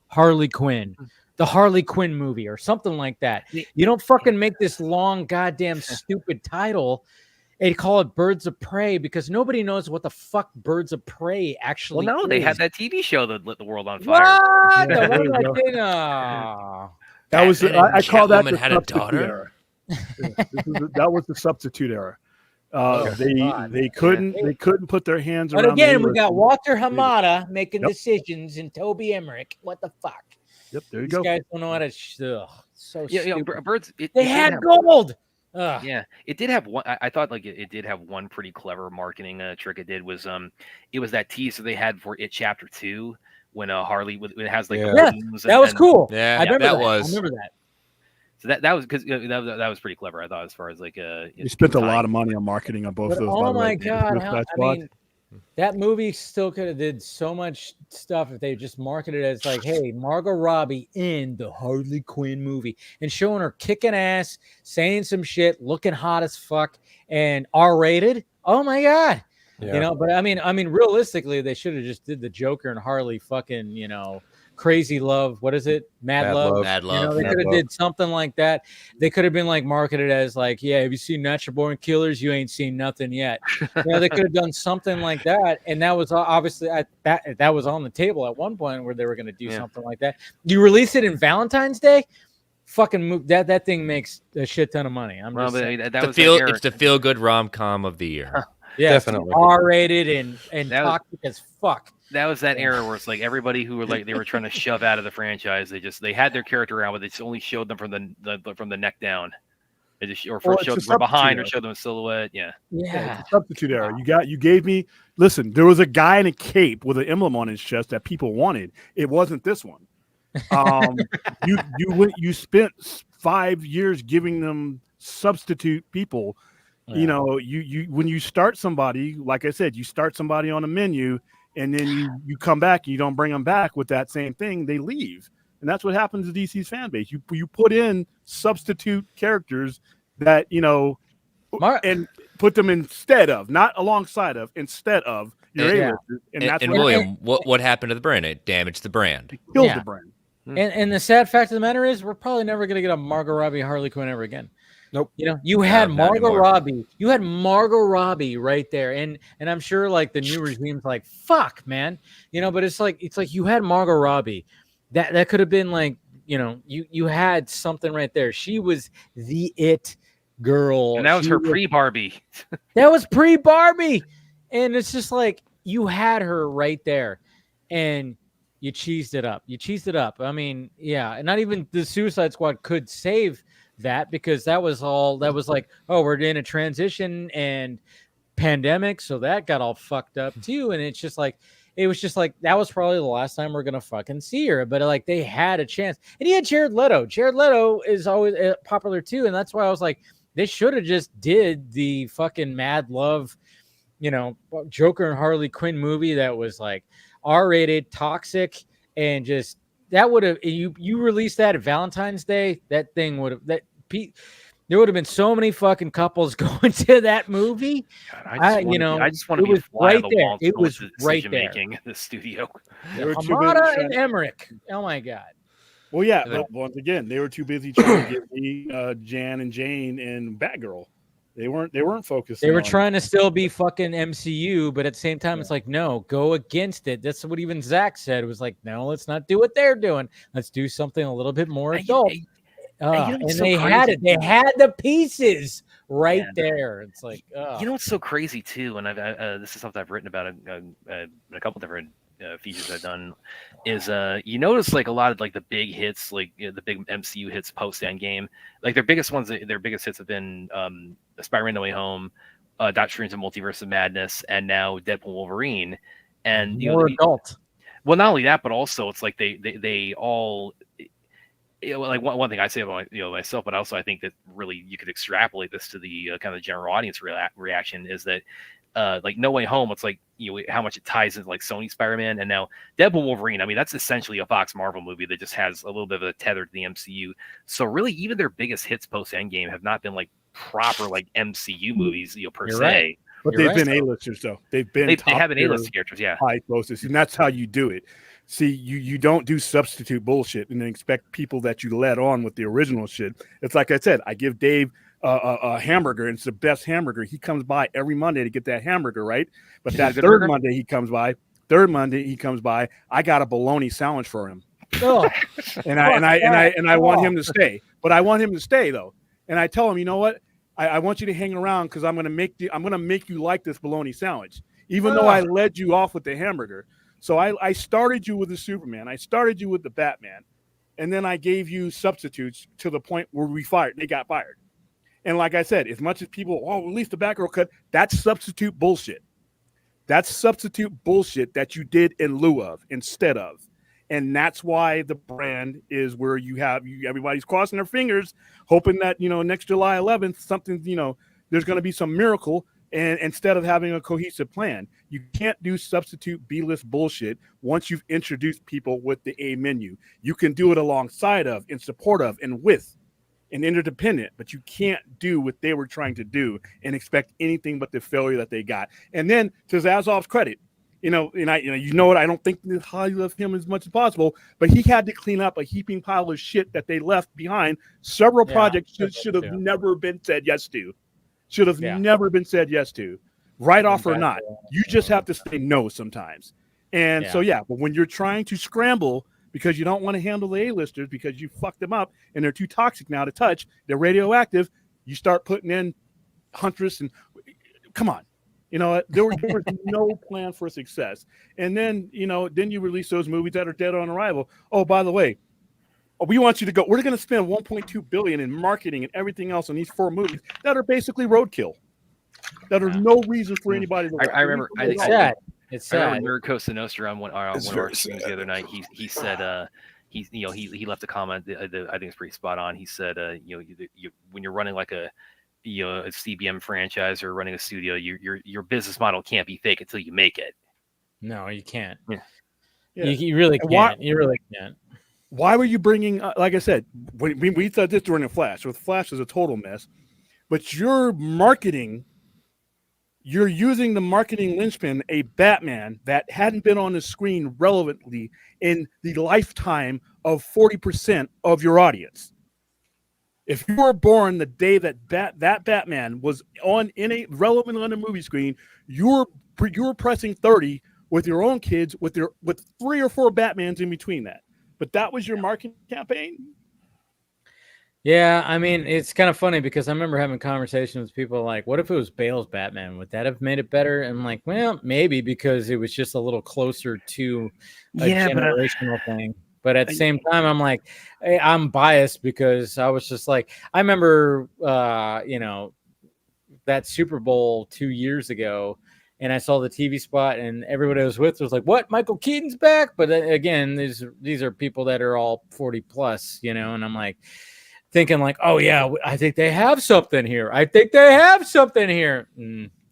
Harley Quinn. The Harley Quinn movie or something like that. You don't fucking make this long goddamn stupid title and call it Birds of Prey because nobody knows what the fuck Birds of Prey actually Well, no, is. they had that TV show that lit the world on fire. What? Yeah, What am I go. thinking? That was I call that the had a substitute daughter? era. That was the substitute era. God. They couldn't put their hands But around. again, the we got Walter Hamada making Yep. decisions and Toby Emmerich. What the fuck? Yep, there you These go. guys don't know how to. So stupid. Birds. They had gold. Ugh. Yeah, it did have one. I thought like it did have one pretty clever marketing trick. It did was it was that teaser they had for It Chapter 2 when Harley it has like the Yeah, balloons that was cool. Yeah, I remember that that. was. I remember that. So that was because that was pretty clever. I thought as far as like You spent a lot of money on marketing on both But those. by oh the my way. god, Suicide Squad. that movie still could have did so much stuff if they just marketed it as like, hey, Margot Robbie in the Harley Quinn movie and showing her kicking ass, saying some shit, looking hot as fuck, and R-rated. Oh my god. Yeah. But I mean, realistically, they should have just did the Joker and Harley fucking, crazy love. What is it? Mad love. Mad Love. They Mad could have Love. did something like that. They could have been like marketed as like, yeah, have you seen Natural Born Killers? You ain't seen nothing yet. They could have done something like that, and that was obviously that was on the table at one point where they were going to do something like that. You release it in Valentine's Day. Fucking move that thing makes a shit ton of money. I'm just saying. that was It's the feel good rom-com of the year. Yeah, Definitely. R-rated and That was- toxic as fuck. That was that era where it's like everybody who were like they were trying to shove out of the franchise. They had their character out, but they just only showed them from the neck down. They just Well, showed it's a from behind or substitute. showed them a silhouette. Yeah. Yeah. It's a substitute era. You gave me. Listen, there was a guy in a cape with an emblem on his chest that people wanted. It wasn't this one. You spent 5 years giving them substitute people. Yeah. You when you start somebody, like I said, you start somebody on a menu, and then you come back and you don't bring them back with that same thing, they leave. And that's what happens to DC's fan base. You put in substitute characters that and put them instead of, not alongside of, instead of your Yeah. A-listers, and that's And what William, what happened to the brand? It damaged the brand. kills Yeah. the brand. And the sad fact of the matter is, we're probably never going to get a Margot Robbie Harley Quinn ever again. Nope. You had not Margot anymore. Robbie. You had Margot Robbie right there, and I'm sure like the new regime's like, fuck, man. But it's like you had Margot Robbie. That could have been like, you had something right there. She was the it girl, And that was She her pre-Barbie. That was pre-Barbie. And it's just like you had her right there and you cheesed it up. I mean, yeah, and not even the Suicide Squad could save that because that was like, oh, we're in a transition and pandemic, so that got all fucked up too. And it was just like that was probably the last time we're gonna fucking see her. But like they had a chance. And he had Jared Leto. Jared Leto is always popular too, and that's why I was like, they should have just did the fucking Mad Love, Joker and Harley Quinn movie that was like R-rated, toxic, and just that would have you released that at Valentine's Day. That thing would have there would have been so many fucking couples going to that movie. God, I just want to it be was a fly on right the there. wall. It with was the right decision there. making in the studio. They were too busy Hamada trying- and Emmerich. Oh my god. Well, yeah, but once again, they were too busy trying to get me Jan and Jane and Batgirl. They weren't focused. They were trying to still be fucking MCU, but at the same time, it's like, no, go against it. That's what even Zach said. It was like, no, let's not do what they're doing. Let's do something a little bit more adult. And so they crazy? had it. They had the pieces right Yeah. there. It's like, you know what's so crazy too, and this is something I've written about a couple different features I've done, is you notice like a lot of like the big hits, like the big MCU hits post Endgame, like their biggest ones, their biggest hits have been Spider-Man: No Way Home, Doctor Strange and Multiverse of Madness, and now Deadpool Wolverine, and more adult. Well, not only that, but also it's like they all. Like one thing I say about myself, but also I think that really you could extrapolate this to the kind of general audience reaction is that like No Way Home, it's like how much it ties into like Sony Spider-Man, and now Deadpool Wolverine. I mean, that's essentially a Fox Marvel movie that just has a little bit of a tether to the MCU. So really, even their biggest hits post Endgame have not been like proper like MCU movies, per You're se. right. But they've been A-listers though. They have been A-list characters, yeah. High closest, and that's how you do it. See, you don't do substitute bullshit and then expect people that you led on with the original shit. It's like I said, I give Dave a hamburger, and it's the best hamburger. He comes by every Monday to get that hamburger, right? But that third Monday he comes by, I got a bologna sandwich for him. Oh, and I want him to stay. But I want him to stay though. And I tell him, you know what? I want you to hang around because I'm gonna make you like this bologna sandwich, even though I led you off with the hamburger. So I started you with the Superman. I started you with the Batman. And then I gave you substitutes to the point where they got fired. And like I said, as much as people, release the Batgirl cut, that's substitute bullshit. That's substitute bullshit that you did in lieu of, instead of. And that's why the brand is where everybody's crossing their fingers, hoping that, next July 11th, something, there's going to be some miracle. And instead of having a cohesive plan, you can't do substitute B-list bullshit once you've introduced people with the A menu. You can do it alongside of, in support of, and with, and interdependent, but you can't do what they were trying to do and expect anything but the failure that they got. And then to Zazov's credit, I don't think highly of him as much as possible, but he had to clean up a heaping pile of shit that they left behind. Several projects should have never been said yes to. Should have never been said yes to, right off or not. You just have to say no sometimes. And but when you're trying to scramble because you don't want to handle the A-listers because you fucked them up and they're too toxic now to touch, they're radioactive, you start putting in Huntress and come on. There was no plan for success. And then, then you release those movies that are dead on arrival. Oh, by the way, we want you to go. We're going to spend $1.2 billion in marketing and everything else on these 4 movies that are basically roadkill. That are no reason for anybody to. I remember. It's sad. I remember Nerd Costa Nostra on one of our streams the other night. He said he left a comment that I think is pretty spot on. He said when you're running like a CBM franchise or running a studio, your business model can't be fake until you make it. No, you can't. Yeah. You really can't. You really can't. Why were you bringing, like I said, we said this during the Flash. So the Flash is a total mess. But your marketing, you're using the marketing linchpin, a Batman that hadn't been on the screen relevantly in the lifetime of 40% of your audience. If you were born the day that that Batman was relevant on the movie screen, you were pressing 30 with your own kids with 3 or 4 Batmans in between that. But that was your marketing campaign? Yeah, I mean, it's kind of funny because I remember having conversations with people like, what if it was Bale's Batman? Would that have made it better? And I'm like, well, maybe because it was just a little closer to a generational thing. But at the same time, I'm like, hey, I'm biased because I was just like, I remember, that Super Bowl 2 years ago. And I saw the TV spot, and everybody I was with was like, "What? Michael Keaton's back?" But again, these are people that are all 40 plus, and I'm like thinking like, "Oh yeah, I think they have something here. I think they have something here."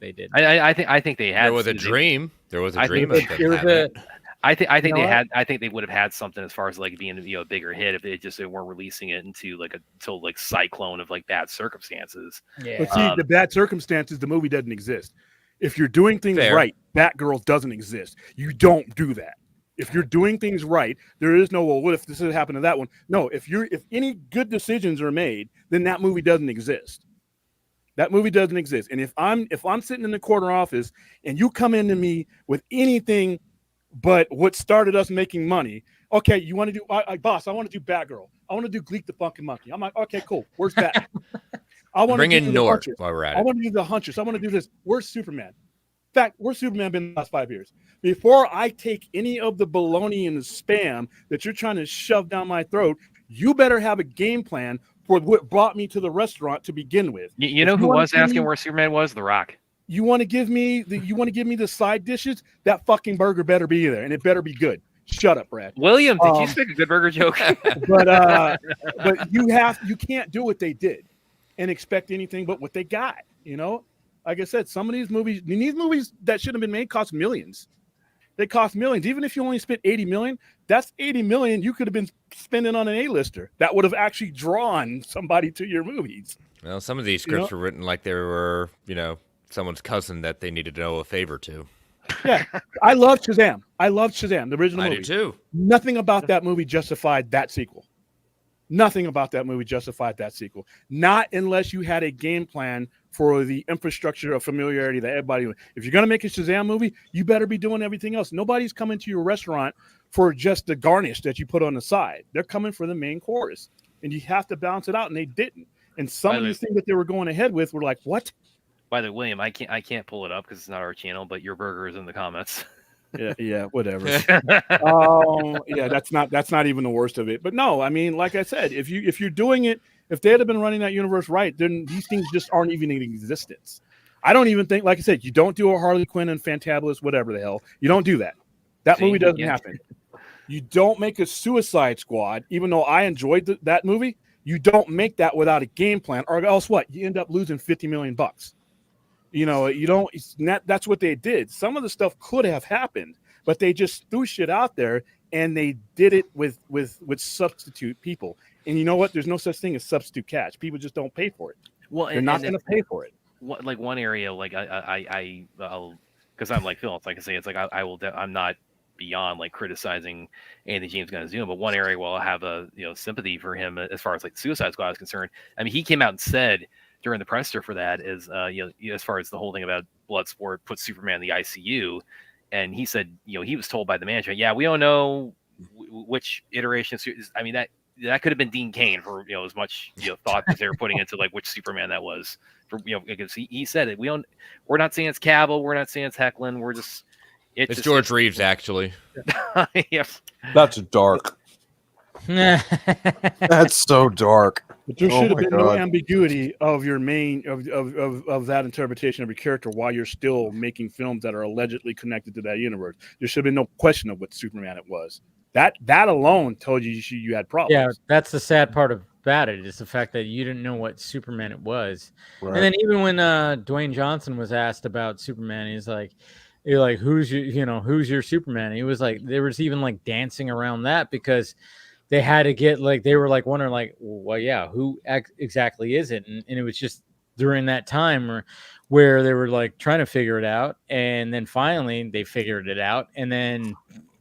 They did. I think they had. There was a dream. There was a dream. I think they would have had something as far as like being a bigger hit if they weren't releasing it into like a total like cyclone of like bad circumstances. Yeah. But see, the bad circumstances, the movie doesn't exist. If you're doing things right, Batgirl doesn't exist. You don't do that. If you're doing things right, there is no, well, what if this had happened to that one? No, if any good decisions are made, then that movie doesn't exist. That movie doesn't exist. And if I'm sitting in the corner office and you come into me with anything but what started us making money, Okay, you want to do, boss, I want to do Batgirl. I want to do Gleek the Funkin' Monkey. I'm like, okay, cool. Where's Batman? I want Bring to in do Nort the while we're at I it. want to do the Huntress. I want to do this. Where's Superman? In fact, where's Superman been the last 5 years? Before I take any of the baloney and the spam that you're trying to shove down my throat, you better have a game plan for what brought me to the restaurant to begin with. You know who was asking where Superman was? The Rock. You want to give me the side dishes? That fucking burger better be there, and it better be good. Shut up, Brad. William, did you speak a good burger joke? but you can't do what they did and expect anything but what they got. You know, like I said, some of these movies that should have been made cost millions. They cost millions. Even if you only spent 80 million, that's 80 million you could have been spending on an A-lister. That would have actually drawn somebody to your movies. Well, some of these scripts were written like they were, someone's cousin that they needed to owe a favor to. Yeah, I love Shazam. The original movie. I do too. Nothing about that movie justified that sequel. Nothing about that movie justified that sequel. Not unless you had a game plan for the infrastructure of familiarity that everybody. If you're going to make a Shazam movie, you better be doing everything else. Nobody's coming to your restaurant for just the garnish that you put on the side. They're coming for the main course, and you have to balance it out, and they didn't. And some of these things that they were going ahead with were like, what? By the way, William, I can't pull it up because it's not our channel, but your burger is in the comments. Yeah, whatever. Yeah, that's not even the worst of it. But no, I mean, like I said, if you're doing it, if they had been running that universe right, then these things just aren't even in existence. I don't even think, like I said, you don't do a Harley Quinn and Fantabulous, whatever the hell. You don't do that. That movie doesn't happen. You don't make a Suicide Squad, even though I enjoyed that movie. You don't make that without a game plan, or else what? You end up losing $50 million. You don't. That's what they did. Some of the stuff could have happened, but they just threw shit out there, and they did it with substitute people. And you know what? There's no such thing as substitute cash. People just don't pay for it. Well, they're not going to pay for it. Like one area, like I'll because I'm like Phil. It's like I say, it's like I'm not beyond like criticizing Anthony James Gunn's doing, but one area where I'll have a sympathy for him as far as like Suicide Squad is concerned. I mean, he came out and said during the presser for that is as far as the whole thing about Bloodsport puts Superman in the ICU, and he said he was told by the management, we don't know which iteration. I mean that could have been Dean Cain for as much thought that they were putting into like which Superman that was for because he said it. We're not saying it's Cavill, we're not saying it's Hecklin, we're just it's George Reeves actually. Yes. That's dark. That's so dark. But there should have been no ambiguity of your main of that interpretation of your character while you're still making films that are allegedly connected to that universe. There should have been no question of what Superman it was. That alone told you had problems. Yeah, that's the sad part about it, is the fact that you didn't know what Superman it was. Right. And then even when Dwayne Johnson was asked about Superman, he's like, who's your Superman? And he was like, there was even like dancing around that because they had to get they were like wondering like, well, yeah, who exactly is it? And it was just during that time where they were like trying to figure it out, and then finally they figured it out, and then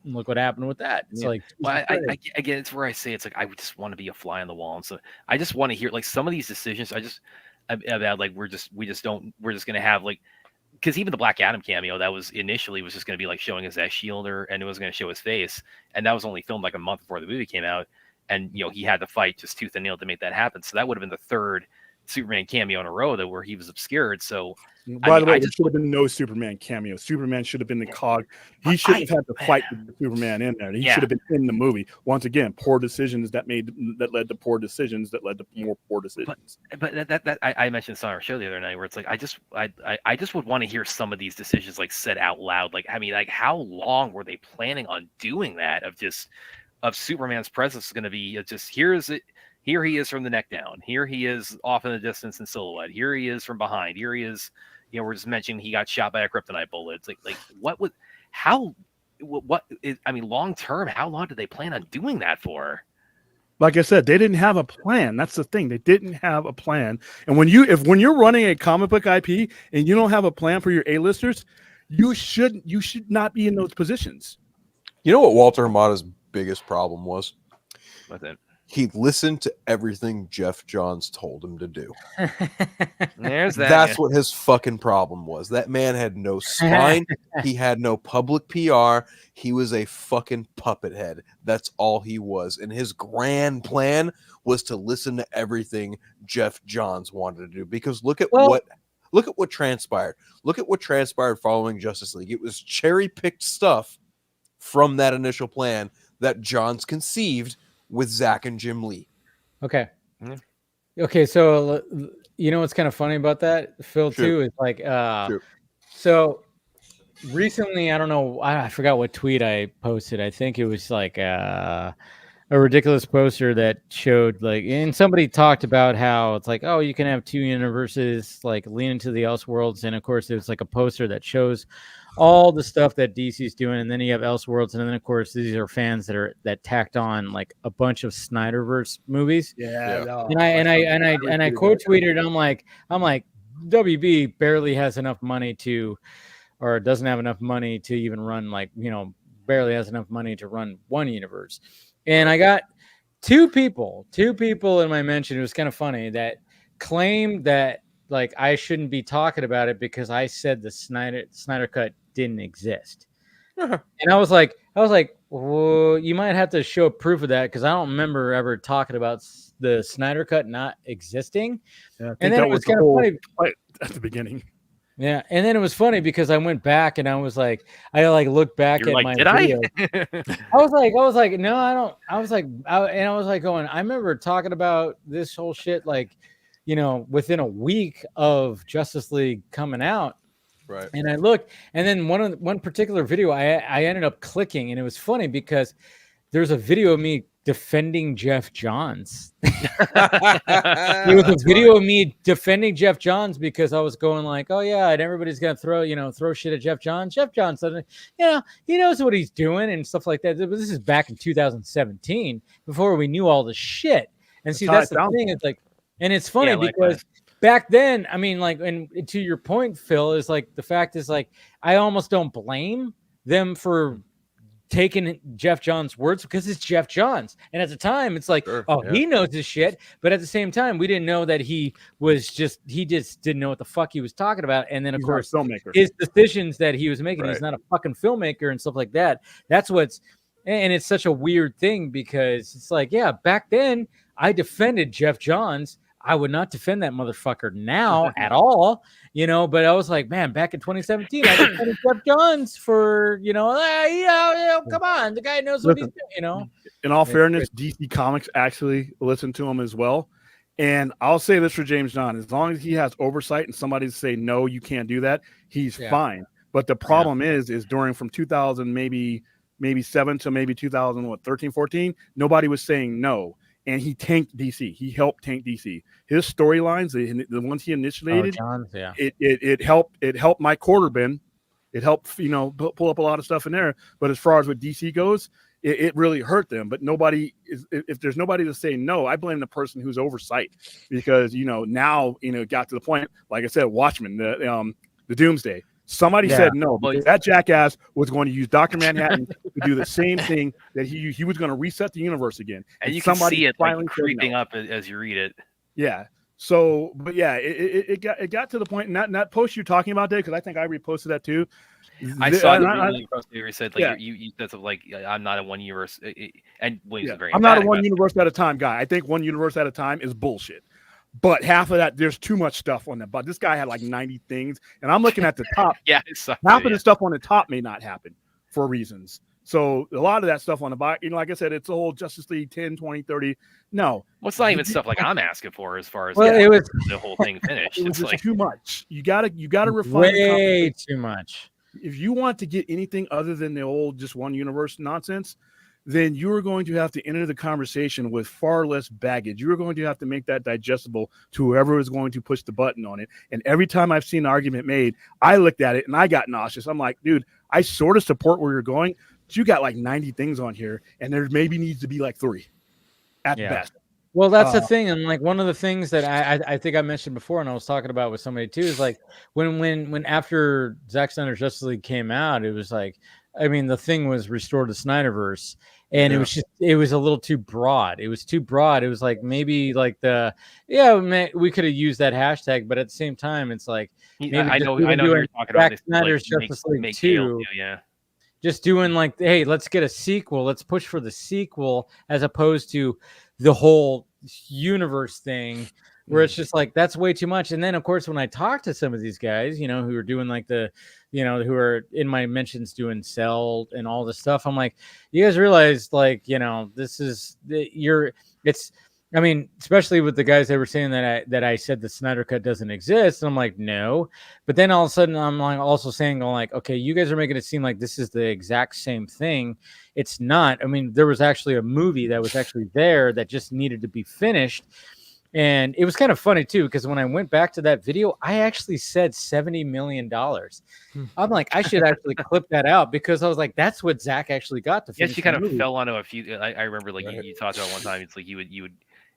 look what happened with that. It's like, well, I again, it's where I say it's like I would just want to be a fly on the wall, and so I just want to hear like some of these decisions. About like we're just gonna have like. Because even the Black Adam cameo that was initially was just going to be like showing us that shielder, and it was going to show his face, and that was only filmed like a month before the movie came out, and he had to fight just tooth and nail to make that happen. So that would have been the third Superman cameo in a row where he was obscured. So by the way, there should have been no Superman cameo. Superman should have been the cog. He shouldn't have had to fight with Superman in there. He should have been in the movie. Once again, poor decisions that led to poor decisions that led to more poor decisions. But that I mentioned this on our show the other night where it's like I just would want to hear some of these decisions like said out loud. Like I mean, like how long were they planning on doing that? Of Superman's presence is going to be just here he is from the neck down. Here he is off in the distance in silhouette. Here he is from behind. Here he is. We're just mentioning he got shot by a kryptonite bullet. It's like long term, how long did they plan on doing that for? Like I said, they didn't have a plan. That's the thing. They didn't have a plan. And when you're running a comic book IP and you don't have a plan for your A-listers, you should not be in those positions. You know what Walter Hamada's biggest problem was? What's it? He listened to everything Jeff Johns told him to do. There's that. That's what his fucking problem was. That man had no spine. He had no public PR. He was a fucking puppet head. That's all he was. And his grand plan was to listen to everything Jeff Johns wanted to do. Because look at what transpired. Look at what transpired following Justice League. It was cherry-picked stuff from that initial plan that Johns conceived with Zach and Jim Lee. Okay. Okay, so you know what's kind of funny about that, Phil, too, is like so recently, I don't know, I forgot what tweet I posted. I think it was like a ridiculous poster that showed like, and somebody talked about how it's like, oh, you can have two universes, like lean into the Elseworlds, and of course there's like a poster that shows all the stuff that DC's doing, and then you have Elseworlds, and then of course these are fans that tacked on like a bunch of Snyderverse movies. And I quote tweeted, I'm like WB barely has enough money to, or doesn't have enough money to even run, like, you know, barely has enough money to run one universe. And I got two people in my mention. It was kind of funny that claimed that like I shouldn't be talking about it because I said the Snyder cut didn't exist. And I was like, well, you might have to show proof of that because I don't remember ever talking about the Snyder cut not existing. Yeah, and then it was kind of funny at the beginning. Yeah, and then it was funny because I went back and I was like, I like looked back You're at like, my did video. I? I was like, no, I don't. I was like going, I remember talking about this whole shit, like, you know, within a week of Justice League coming out. Right. And I looked, and then one particular video I ended up clicking, and it was funny because there's a video of me defending Jeff Johns. It was a video of me defending Jeff Johns because I was going like, oh yeah, and everybody's gonna throw shit at Jeff Johns. Jeff Johns doesn't, you know, he knows what he's doing and stuff like that. But this is back in 2017 before we knew all the shit. And see, that's the thing. It's like, and it's funny because back then, I mean, like, and to your point, Phil, is like the fact is like I almost don't blame them for taking Jeff Johns' words because it's Jeff Johns, and at the time it's like, he knows this shit, but at the same time we didn't know that he just didn't know what the fuck he was talking about. And then of course his decisions that he was making, he's not a fucking filmmaker and stuff like that. That's what's, and it's such a weird thing because it's like, yeah, back then I defended Jeff Johns. I would not defend that motherfucker now at all, you know, but I was like, man, back in 2017, I defended Jeff Johns for, you know, come on, the guy knows what he's doing, you know. In all fairness, DC Comics actually listened to him as well. And I'll say this for James Gunn, as long as he has oversight and somebody say, no, you can't do that, he's fine. But the problem is during from 2000, maybe 7 to maybe 2013, 14, nobody was saying no. And he tanked DC. He helped tank DC. His storylines, the ones he initiated, it helped Mike Quarterbin. It helped, you know, pull up a lot of stuff in there. But as far as what DC goes, it really hurt them. But if there's nobody to say no, I blame the person who's oversight because, you know, now, you know, it got to the point, like I said, Watchmen, the Doomsday. Somebody said no, because that jackass was going to use Dr. Manhattan to do the same thing that he was going to reset the universe again. And you can see it like creeping up as you read it. Yeah. So, but yeah, it got to the point. Not post you're talking about that because I think I reposted that too. I saw the video you posted where you said like you that's like I'm not a one universe and Williams very. I'm not a one universe at a time guy. I think one universe at a time is bullshit. But half of that, there's too much stuff on that. But this guy had like 90 things. And I'm looking at the top. Half of the stuff on the top may not happen for reasons. So a lot of that stuff on the bottom, you know, like I said, it's a whole Justice League 10, 20, 30. No. Well, it's not even stuff like I'm asking for as far as it was the whole thing finished. It was just like too much. You gotta refine way too much. If you want to get anything other than the old just one universe nonsense, then you are going to have to enter the conversation with far less baggage. You are going to have to make that digestible to whoever is going to push the button on it. And every time I've seen an argument made, I looked at it and I got nauseous. I'm like, dude, I sort of support where you're going, but you got like 90 things on here, and there maybe needs to be like 3 at best. Well, that's the thing. And like one of the things that I think I mentioned before, and I was talking about with somebody too, is like when after Zack Snyder's Justice League came out, it was like, I mean, the thing was restored to Snyderverse. And it was a little too broad. It was too broad. It was like maybe like we could have used that hashtag, but at the same time, it's like maybe I know you're talking about this. Snyder's Justice League 2. Just doing like, hey, let's get a sequel. Let's push for the sequel as opposed to the whole universe thing, where it's just like that's way too much. And then of course, when I talk to some of these guys, who are doing like who are in my mentions doing Cell and all this stuff, I'm like, you guys realize like, this is I mean, especially with the guys that were saying that I said the Snyder Cut doesn't exist. And I'm like, no. But then all of a sudden I'm like also saying, like, okay, you guys are making it seem like this is the exact same thing. It's not. I mean, there was actually a movie that was actually there that just needed to be finished. And it was kind of funny too, because when I went back to that video, I actually said $70 million. I'm like, I should actually clip that out, because I was like, that's what Zach actually got to finish. Yes, you kind of fell onto a few. I remember like you talked about one time. It's like you would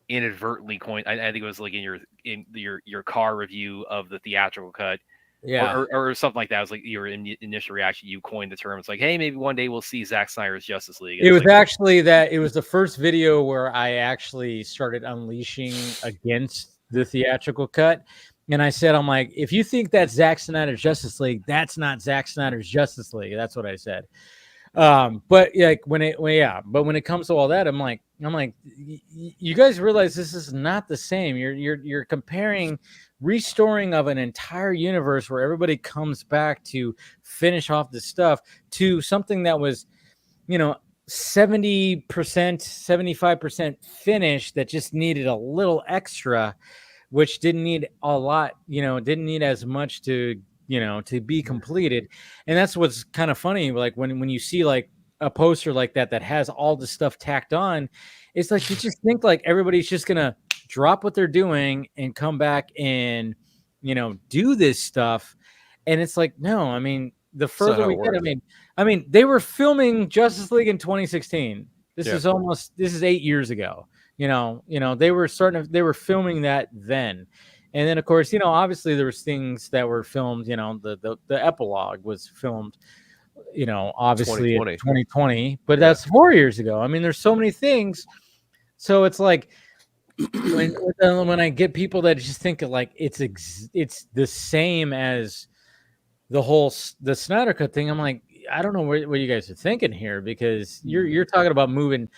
inadvertently coin. I think it was like in your car review of the theatrical cut, or something like that. It was like your initial reaction. You coined the term. It's like, hey, maybe one day we'll see Zack Snyder's Justice League. It was actually it was the first video where I actually started unleashing against the theatrical cut. And I said, I'm like, if you think that's Zack Snyder's Justice League, that's not Zack Snyder's Justice League. That's what I said. But like when it comes to all that, I'm like, you guys realize this is not the same. You're comparing restoring of an entire universe where everybody comes back to finish off the stuff to something that was, 70%, 75% finished that just needed a little extra, which didn't need a lot, didn't need as much to be completed. And that's what's kind of funny. Like when you see like a poster like that has all the stuff tacked on, it's like you just think like everybody's just gonna drop what they're doing and come back and do this stuff. And it's like, no, I mean, the further we get, I mean, they were filming Justice League in 2016. This is 8 years ago. They were filming that then. And then, of course, obviously there was things that were filmed, the epilogue was filmed, obviously in 2020, but that's 4 years ago. I mean, there's so many things. So it's like when I get people that just think of like it's the same as the Snyder Cut thing, I'm like, I don't know what you guys are thinking here, because you're talking about moving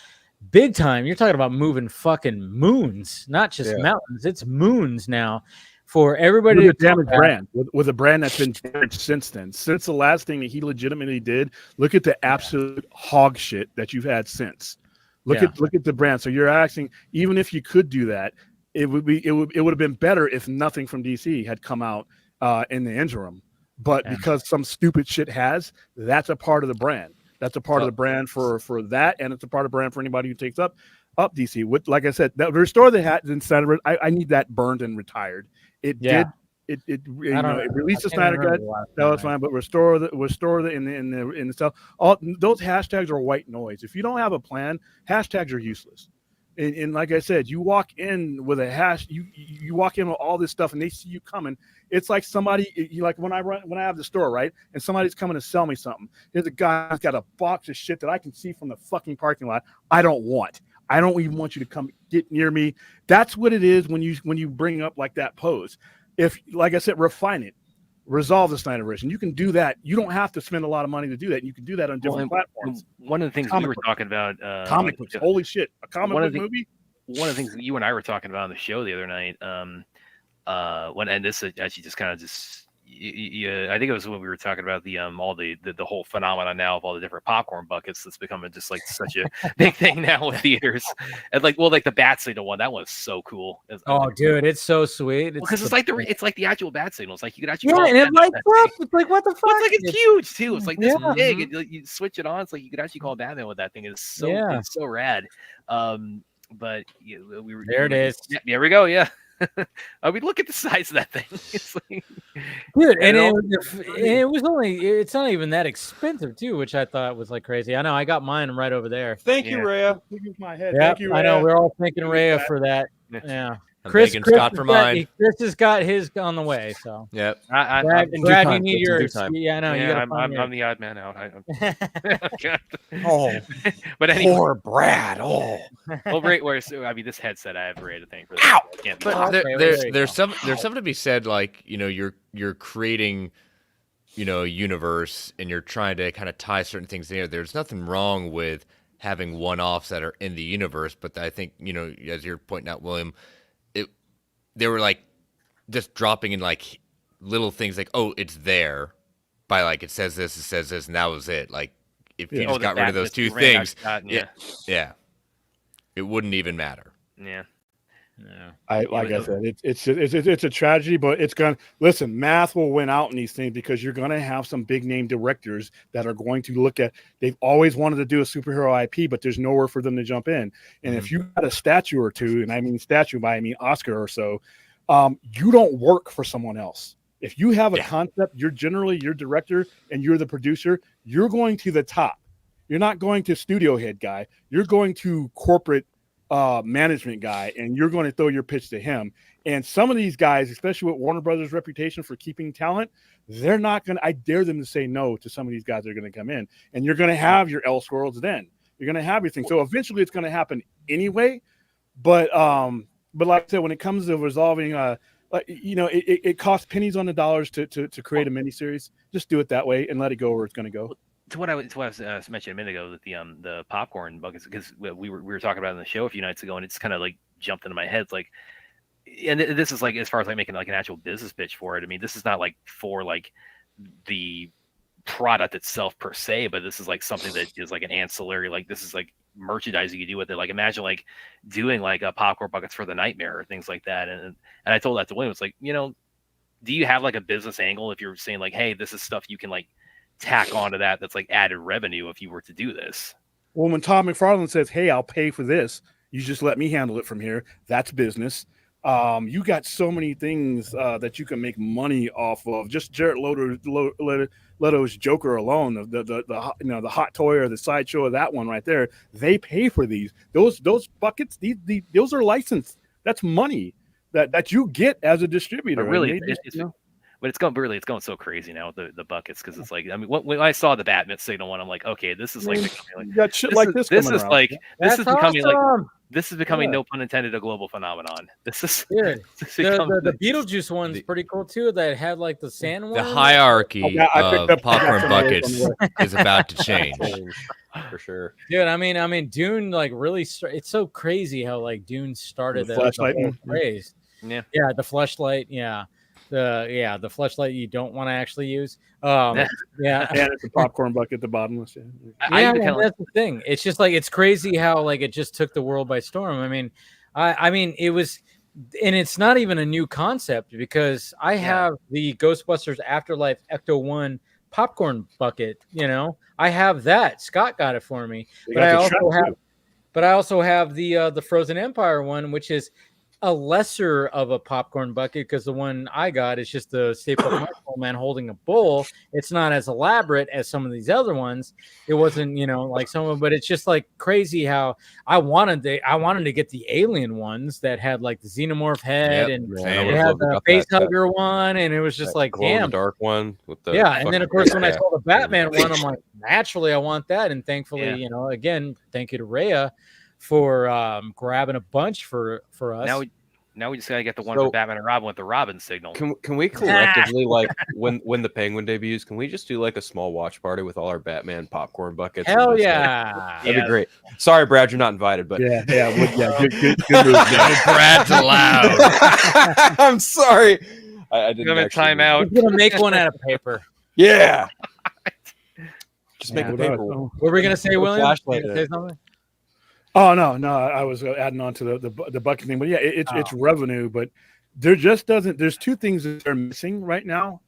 big time. You're talking about moving fucking moons, not just mountains. It's moons now for everybody. With a damaged brand, with a brand that's been damaged since then. Since the last thing that he legitimately did, look at the absolute hog shit that you've had since. Look at the brand. So you're asking, even if you could do that, it would have been better if nothing from DC had come out in the interim. But because some stupid shit that's a part of the brand. That's a part of the brand for that, and it's a part of the brand for anybody who takes up DC. With, like I said, that restore the hat instead of I need that burned and retired. It did. It released the Snyder Cut. That was fine, but restore the in the stuff. All those hashtags are white noise. If you don't have a plan, hashtags are useless. And like I said, you walk in with a hash, you walk in with all this stuff, and they see you coming. It's like somebody, like when I have the store, right, and somebody's coming to sell me something. There's a guy who's got a box of shit that I can see from the fucking parking lot. I don't even want you to come get near me. That's what it is when you bring up like that pose. If, like I said, refine it. Resolve the Snyderverse, and you can do that. You don't have to spend a lot of money to do that. You can do that on different platforms. One of the things we were talking about, comic books. Holy shit, a comic book movie. One of the things that you and I were talking about on the show the other night, and this actually just kind of I think it was when we were talking about the whole phenomenon now of all the different popcorn buckets that's becoming just like such a big thing now with theaters. And like the Bat Signal one, that was so cool. Dude, it's so sweet. Because it's like the actual Bat Signal. It's like you could actually and it lights up. It's like, what the fuck? It's like it's huge too. It's like this big. You switch it on. It's like you could actually call Batman with that thing. It's so rad. But it is. Yeah, there we go. Yeah. I mean, look at the size of that thing. It's like, dude, and it's not even that expensive too, which I thought was like crazy. I know I got mine right over there. Thank you, Rhea. My head. Yep, Thank you, Rhea. I know we're all thanking Rhea for that. Yeah. I'm Chris, thanking Chris, Scott for mine. Chris has got his on the way. So Yep. Brad, in due Brad, you time, need it's in due yours. time. Yeah, I know. You Yeah, gotta find I'm the odd man out. Oh, But anyway, poor Brad. Oh, well, great. I mean, this headset I have Ray to thank for that. Ow! I can't But Okay, well, there's there you there's go. something to be said, like, you know, you're creating, you know, a universe, and you're trying to kind of tie certain things together. There's nothing wrong with having one-offs that are in the universe, but I think, you know, as you're pointing out, William, they were like just dropping in like little things like, oh, it's there, by like it says this, and that was it. Like if you just got rid of those two things, yeah, it wouldn't even matter. Yeah. Yeah. Like I said, it's a tragedy, but it's gonna listen. Math will win out in these things because you're gonna have some big name directors that are going to look at. They've always wanted to do a superhero IP, but there's nowhere for them to jump in. And if you got a statue or two, and I mean statue by I mean Oscar or so, you don't work for someone else. If you have a concept, you're generally your director and you're the producer. You're going to the top. You're not going to studio head guy. You're going to corporate management guy, and you're going to throw your pitch to him. And some of these guys, especially with Warner Brothers' reputation for keeping talent, they're not going to, I dare them to say no to some of these guys that are going to come in. And you're going to have your Elseworlds then. You're going to have your thing. So eventually it's going to happen anyway. But like I said, when it comes to resolving, you know, it costs pennies on the dollars to create a miniseries. Just do it that way and let it go where it's going to go. To what I was mentioning a minute ago, that the popcorn buckets, because we were talking about it in the show a few nights ago, and it's kind of like jumped into my head. It's like, and this is like as far as like making like an actual business pitch for it. I mean, this is not like for like the product itself per se, but this is like something that is like an ancillary. Like this is like merchandising you do with it. Like imagine like doing like a popcorn buckets for the Nightmare or things like that. And I told that to William. It's like, you know, do you have like a business angle if you're saying like, hey, this is stuff you can like tack onto that's like added revenue if you were to do this? Well, when Todd McFarlane says, hey, I'll pay for this, you just let me handle it from here, that's business. You got so many things that you can make money off of. Just Jared Leto's Joker alone, the you know, the hot toy or the sideshow of that one right there, they pay for these. Those buckets, those are licensed. That's money that you get as a distributor. But really, but it's going so crazy now with the buckets, because it's like, I mean, when I saw the Batman Signal one, I'm like, okay, this is like, you got shit like this. This is like this is becoming awesome. like this is becoming no pun intended a global phenomenon. This is the Beetlejuice one's pretty cool too. That had like the sandworm. The hierarchy of popcorn buckets is about to change. For sure, dude. I mean, Dune like really. It's so crazy how like Dune started the whole craze. Yeah, the fleshlight. Yeah. The fleshlight you don't want to actually use. And it's a popcorn bucket at the bottom. That's the thing. It's just like, it's crazy how like it just took the world by storm. I mean, it was, and it's not even a new concept, because I have the Ghostbusters Afterlife Ecto-1 popcorn bucket. You know, I have that. Scott got it for me, but I also have the Frozen Empire one, which is a lesser of a popcorn bucket, because the one I got is just a staple Marshmallow Man holding a bowl. It's not as elaborate as some of these other ones. It wasn't, you know, like some of them, but it's just like crazy how I wanted to get the alien ones that had like the xenomorph head, and it had the face hugger one, and it was just like, damn, dark one with the and then of course when I saw the Batman one, I'm like, naturally I want that, and thankfully, you know, again, thank you to Rhea for grabbing a bunch for us. Now we just gotta get the one for Batman and Robin with the Robin signal. Can we collectively like when the Penguin debuts? Can we just do like a small watch party with all our Batman popcorn buckets? Hell yeah, that'd be great. Sorry, Brad, you're not invited, but good move. Brad's allowed. I'm sorry, I didn't. Gonna time out. We're gonna make one out of paper. Yeah, just make a paper. What were we gonna say, William? Say something? Oh no, I was adding on to the bucket thing, but yeah, it's revenue, but there just doesn't. There's two things that they're missing right now: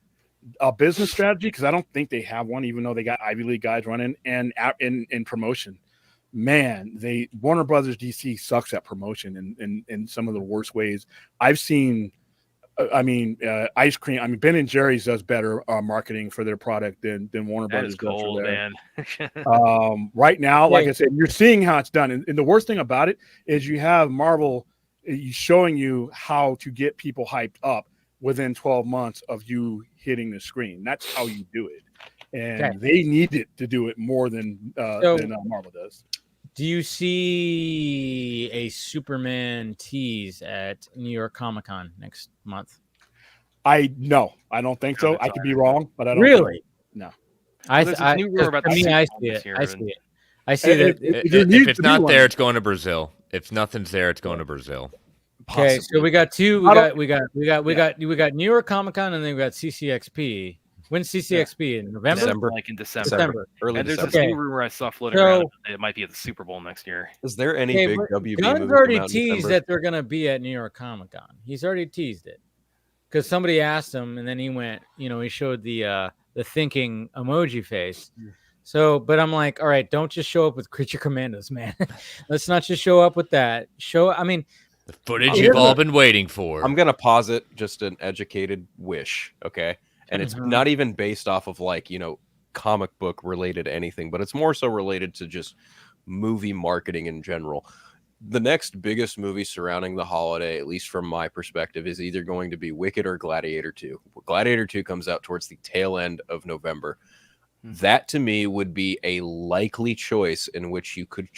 a business strategy, because I don't think they have one, even though they got Ivy League guys running, and in promotion. Man, Warner Brothers DC sucks at promotion in some of the worst ways I've seen. Ice cream. I mean, Ben and Jerry's does better marketing for their product than Warner Brothers does for theirs. Man. Right now, like I said, you're seeing how it's done, and the worst thing about it is you have Marvel he's showing you how to get people hyped up within 12 months of you hitting the screen. That's how you do it. And they needed to do it more than Marvel does. Do you see a Superman tease at New York Comic Con next month? No, I don't think so. I could be wrong, but I don't really. No. I see it. I see that. If it's not there, it's going to Brazil. If nothing's there, it's going to Brazil. Okay, so we got two. We got New York Comic Con, and then we got CCXP. When's CCXP in November? December. Like in December. Early and there's December. this new rumor I saw floating around. It might be at the Super Bowl next year. Is there any big WB Gunn's movie already come out in teased December? that they're going to be at New York Comic Con. He's already teased it because somebody asked him, and then he went. He showed the thinking emoji face. So, but I'm like, all right, don't just show up with Creature Commandos, man. Let's not just show up with that. The footage you've all been waiting for. I'm gonna posit just an educated wish, okay? And it's not even based off of comic book related anything, but it's more so related to just movie marketing in general. The next biggest movie surrounding the holiday, at least from my perspective, is either going to be Wicked or Gladiator 2. Gladiator 2 comes out towards the tail end of November. That to me would be a likely choice in which you could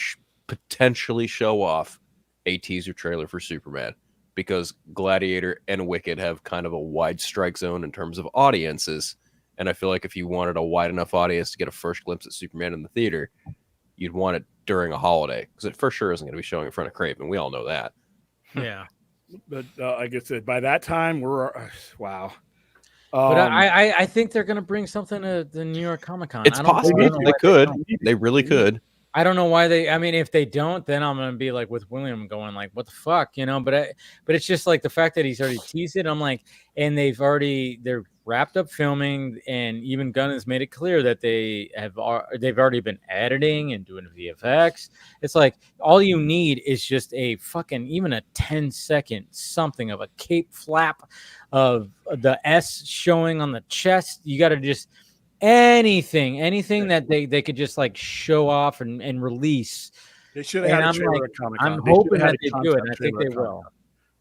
potentially show off a teaser trailer for Superman, because Gladiator and Wicked have kind of a wide strike zone in terms of audiences. And I feel like if you wanted a wide enough audience to get a first glimpse at Superman in the theater, you'd want it during a holiday, because it for sure isn't going to be showing in front of Craven. We all know that. Yeah. But like I said, by that time, we're wow. But I think they're going to bring something to the New York Comic Con. It's possible. They could. They really could. I don't know why they. I mean, if they don't, then I'm going to be like with William, going like, "What the fuck," But it's just like the fact that he's already teased it. I'm like, and they're wrapped up filming, and even Gunn has made it clear that they've already been editing and doing VFX. It's like all you need is just a fucking even a 10-second something of a cape flap of the S showing on the chest. You got to just anything that they could just like show off and release. They should have had a trailer at Comic-Con. I'm hoping that they do it, and I think they will.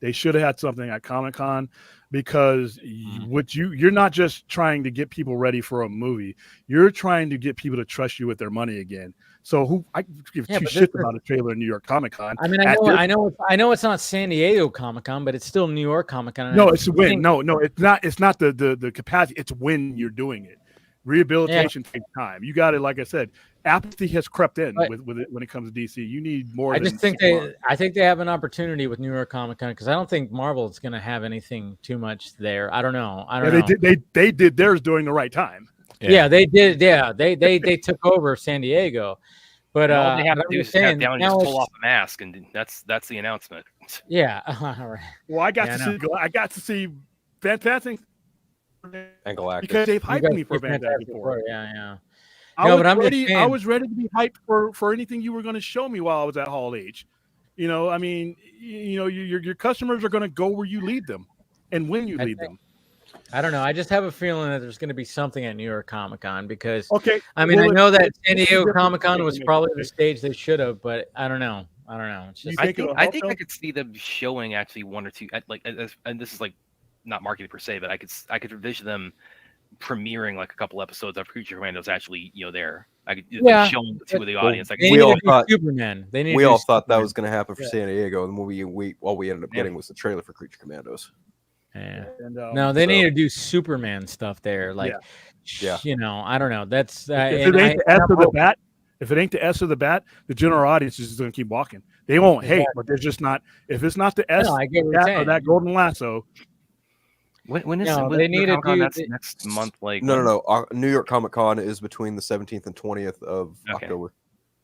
They should have had something at Comic-Con, because you're not just trying to get people ready for a movie. You're trying to get people to trust you with their money again. So I give two shits about a trailer in New York Comic-Con. I mean, I know it's not San Diego Comic-Con, but it's still New York Comic-Con. No, it's when. No, it's not. It's not the capacity. It's when you're doing it. Rehabilitation takes time. You got it. Like I said, apathy has crept in with it when it comes to DC. You need more. I think they have an opportunity with New York Comic Con, because I don't think Marvel is going to have anything too much there. I don't know. They did theirs during the right time. Yeah, they did. Yeah, they took over San Diego, but all they have to do is have Downey just pull off a mask, and that's the announcement. Yeah. Well, I got to see Fantastic and Galactus, because they've hyped me for Fantastic Four. Yeah. I was ready to be hyped for anything you were going to show me while I was at Hall H. I mean, your customers are going to go where you lead them, and when you lead them. I don't know. I just have a feeling that there's going to be something at New York Comic Con, because I know that San Diego Comic Con was probably the stage they should have, but I don't know. It's just, I think I could see them showing actually one or two, and this is like not marketing per se, but I could envision them premiering like a couple episodes of Creature Commandos actually there. I could show them to the audience. We all thought Superman. We all thought that was going to happen for San Diego, and what we ended up getting was the trailer for Creature Commandos. Yeah. No, they need to do Superman stuff there. Like, I don't know. That's if it ain't the S of the bat. If it ain't the S of the bat, the general audience is just going to keep walking. They won't hate, but they're just not. If it's not the S or that golden lasso. When is they need to do that's next month? Like no. New York Comic Con is between the 17th and 20th of October.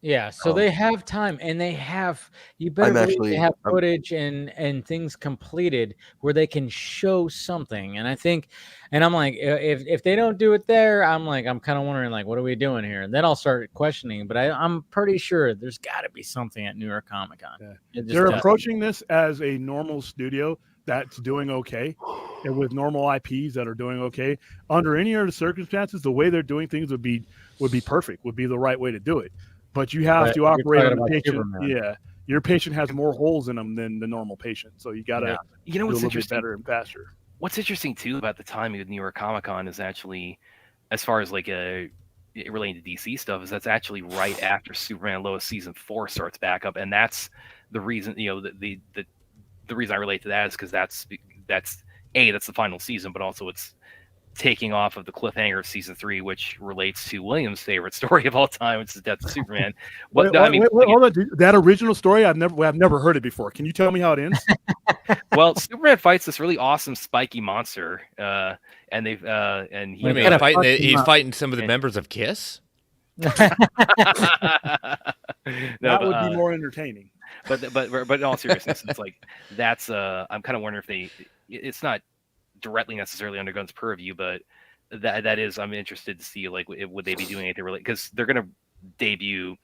Yeah, so they have time, and they have they have footage and things completed where they can show something. And I think, and I'm like, if they don't do it there, I'm kind of wondering, like, what are we doing here? And then I'll start questioning. But I'm pretty sure there's got to be something at New York Comic Con. Yeah. They're approaching this as a normal studio that's doing okay, and with normal IPs that are doing okay. Under any other circumstances, the way they're doing things would be perfect. Would be the right way to do it. But you have to operate on the patient. Yeah, Your patient has more holes in them than the normal patient, so you gotta you know do a what's little bit interesting better and faster. What's interesting too about the timing of New York Comic Con is actually, as far as like relating to DC stuff, is that's actually right after Superman Lois season 4 starts back up, and that's the reason. The reason I relate to that is because that's that's the final season, but also it's taking off of the cliffhanger of season 3, which relates to William's favorite story of all time, which is the death of Superman. Wait, hold on. That original story, I've never heard it before. Can you tell me how it ends? Well, Superman fights this really awesome spiky monster, and they've and he he's fighting some of the members of Kiss. That would be more entertaining. But in all seriousness, it's like that's I'm kind of wondering if it's not directly necessarily under Gunn's purview, but that is, I'm interested to see like would they be doing anything related, because they're gonna debut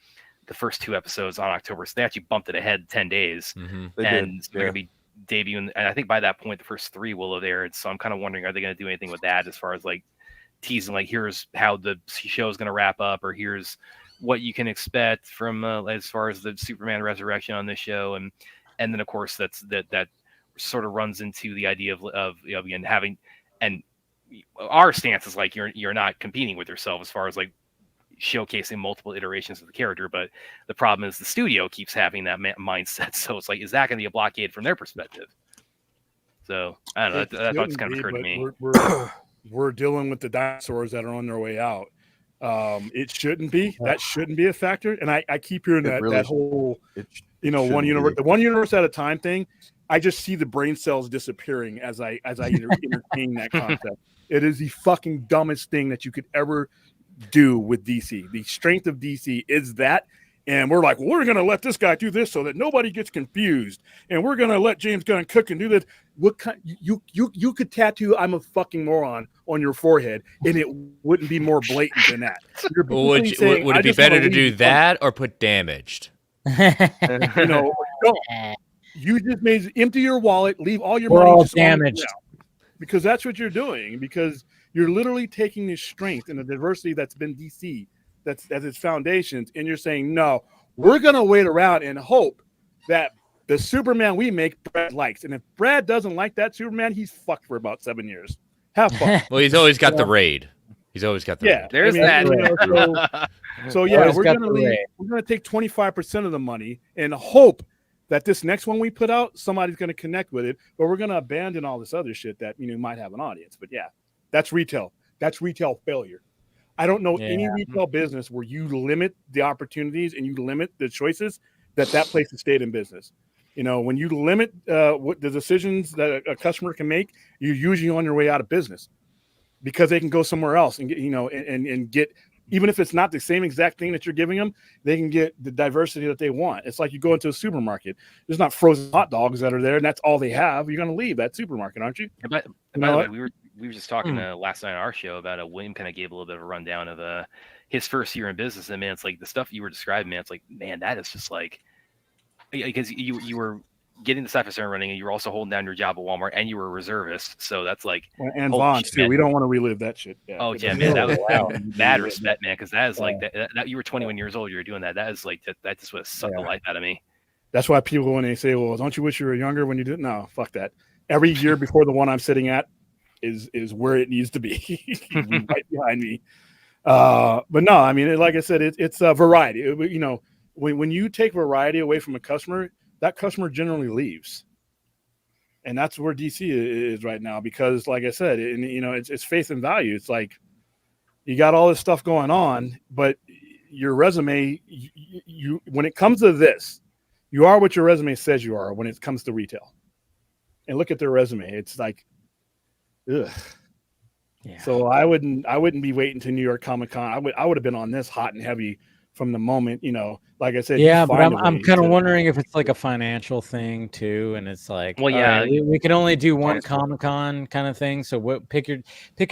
the first 2 episodes on October, so they actually bumped it ahead 10 days, and they're gonna be debuting, and I think by that point the first 3 will have aired. So I'm kind of wondering, are they gonna do anything with that as far as like teasing, like here's how the show is gonna wrap up, or here's what you can expect from as far as the Superman resurrection on this show, and then of course that sort of runs into the idea of again having, and our stance is like you're not competing with yourself as far as like showcasing multiple iterations of the character, but the problem is the studio keeps having that mindset, so it's like, is that going to be a blockade from their perspective? So I don't know, that's kind of occurred to me. We're dealing with the dinosaurs that are on their way out. It shouldn't be. That shouldn't be a factor. And I keep hearing that whole, one universe at a time thing. I just see the brain cells disappearing as I entertain that concept. It is the fucking dumbest thing that you could ever do with DC. The strength of DC is that. And we're like, well, we're going to let this guy do this so that nobody gets confused. And we're going to let James Gunn cook and do that. What kind? You could tattoo "I'm a fucking moron" on your forehead, and it wouldn't be more blatant than that. Would it be better to do that or put "damaged"? You just made empty your wallet, leave all your money all damaged, because that's what you're doing. Because you're literally taking the strength and the diversity that's been DC, that's its foundations, and you're saying, no, we're gonna wait around and hope that the Superman we make Brad likes, and if Brad doesn't like that Superman, he's fucked for about 7 years. Have fun. Well, he's always got the raid. He's always got the raid. There's that. So yeah, we're gonna take 25% of the money and hope that this next one we put out, somebody's going to connect with it, but we're going to abandon all this other shit that might have an audience. But yeah, that's retail. That's retail failure. I don't know any retail business where you limit the opportunities and you limit the choices that place has stayed in business. When you limit what the decisions that a customer can make, you're usually on your way out of business because they can go somewhere else and get, and get. Even if it's not the same exact thing that you're giving them, they can get the diversity that they want. It's like you go into a supermarket. There's not frozen hot dogs that are there, and that's all they have. You're going to leave that supermarket, aren't you? By the way, we were just talking last night on our show about William kind of gave a little bit of a rundown of his first year in business. And man, it's like the stuff you were describing, man, it's like, man, that is just like, because you were getting the sci-fi center running, and you were also holding down your job at Walmart, and you were a reservist. So that's like, and Vons too. We don't want to relive that shit. Yeah. Oh yeah, man, that was mad respect, man, because that is like that. You were 21 years old. You were doing that. That is like that just would have sucked the life out of me. That's why people, when they say, "Well, don't you wish you were younger when you did?" No, fuck that. Every year before the one I'm sitting at is where it needs to be, right behind me. But no, I mean, like I said, it's a variety. When you take variety away from a customer, that customer generally leaves. And that's where DC is right now, because like I said, it's faith and value. It's like you got all this stuff going on, but your resume, you when it comes to this, you are what your resume says you are when it comes to retail. And look at their resume. It's like, ugh. Yeah. So I wouldn't be waiting to New York Comic Con. I would have been on this hot and heavy from the moment, like I said. Yeah, but I'm kind of wondering if it's like a financial thing too, and it's like, well, yeah, we can only do one Comic Con kind of thing. So pick your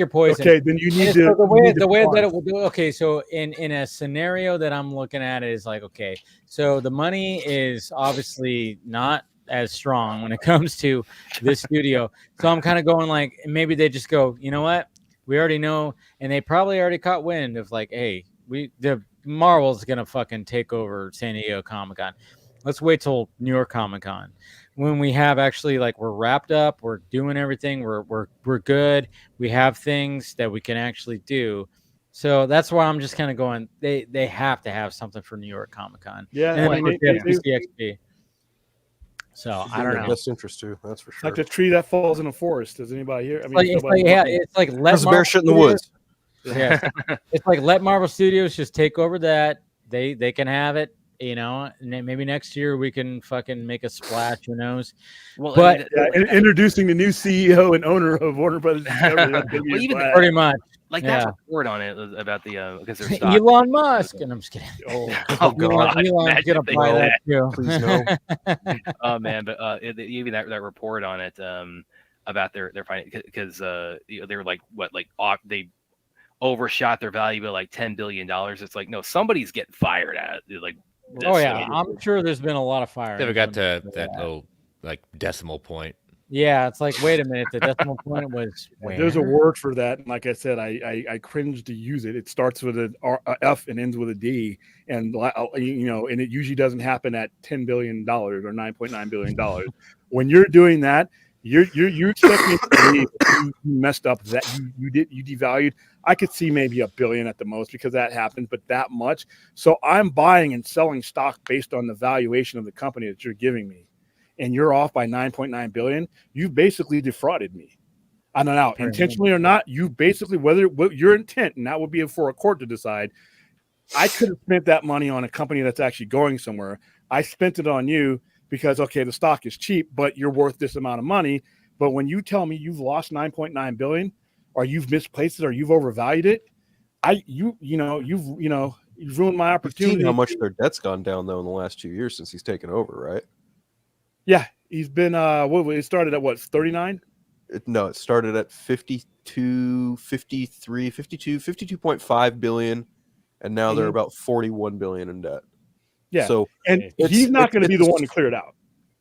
poison. Okay, then you need to. The way that it will do. Okay, so in a scenario that I'm looking at it is like, okay, so the money is obviously not as strong when it comes to this studio. So I'm kind of going like, maybe they just go, you know what, we already know, and they probably already caught wind of like, hey, the Marvel's gonna fucking take over San Diego Comic-Con. Let's wait till New York Comic Con when we have actually like we're wrapped up, we're doing everything, we're good, we have things that we can actually do. So that's why I'm just kind of going. They have to have something for New York Comic Con. Yeah, and I mean, CXP. So I don't know. Best interest too. That's for sure. Like a tree that falls in a forest. Does anybody hear? I mean, it's like let There's a bear shit in the woods. Yeah, it's like let Marvel Studios just take over that. They can have it. You know, and then maybe next year we can fucking make a splash. Who knows? Well, but introducing the new CEO and owner of Warner Brothers Discovery. Pretty much. Like that report on it about the because there's stock. Elon Musk, and I'm just kidding. Oh God, Elon's gonna buy that too. Please no. Oh man, but even that report on it about their finance because they were like they overshot their value by like $10 billion. It's like no, somebody's getting fired at it. Like this, oh yeah, I'm sure there's been a lot of fire. Never got to that little like decimal point. Yeah, it's like, wait a minute, the decimal point was where? There's a word for that, and like I said, I cringe to use it. It starts with an F and ends with a D, and and it usually doesn't happen at $10 billion or $9.9 billion. When you're doing that, you expect me to believe you messed up, that you devalued. I could see maybe $1 billion at the most because that happens, but that much. So I'm buying and selling stock based on the valuation of the company that you're giving me. And you're off by 9.9 billion, you've basically defrauded me. I don't know, intentionally or not, you basically, what your intent, and that would be for a court to decide. I could have spent that money on a company that's actually going somewhere. I spent it on you because, okay, the stock is cheap, but you're worth this amount of money. But when you tell me you've lost 9.9 billion, or you've misplaced it, or you've overvalued it, you've ruined my opportunity. You've seen how much their debt's gone down though in the last 2 years since he's taken over, right? Yeah, he's been it started at what, 39? No, it started at 52, 53, 52, 52.5 billion, and now they're about 41 billion in debt. Yeah. So and he's not going to be the one to clear it out.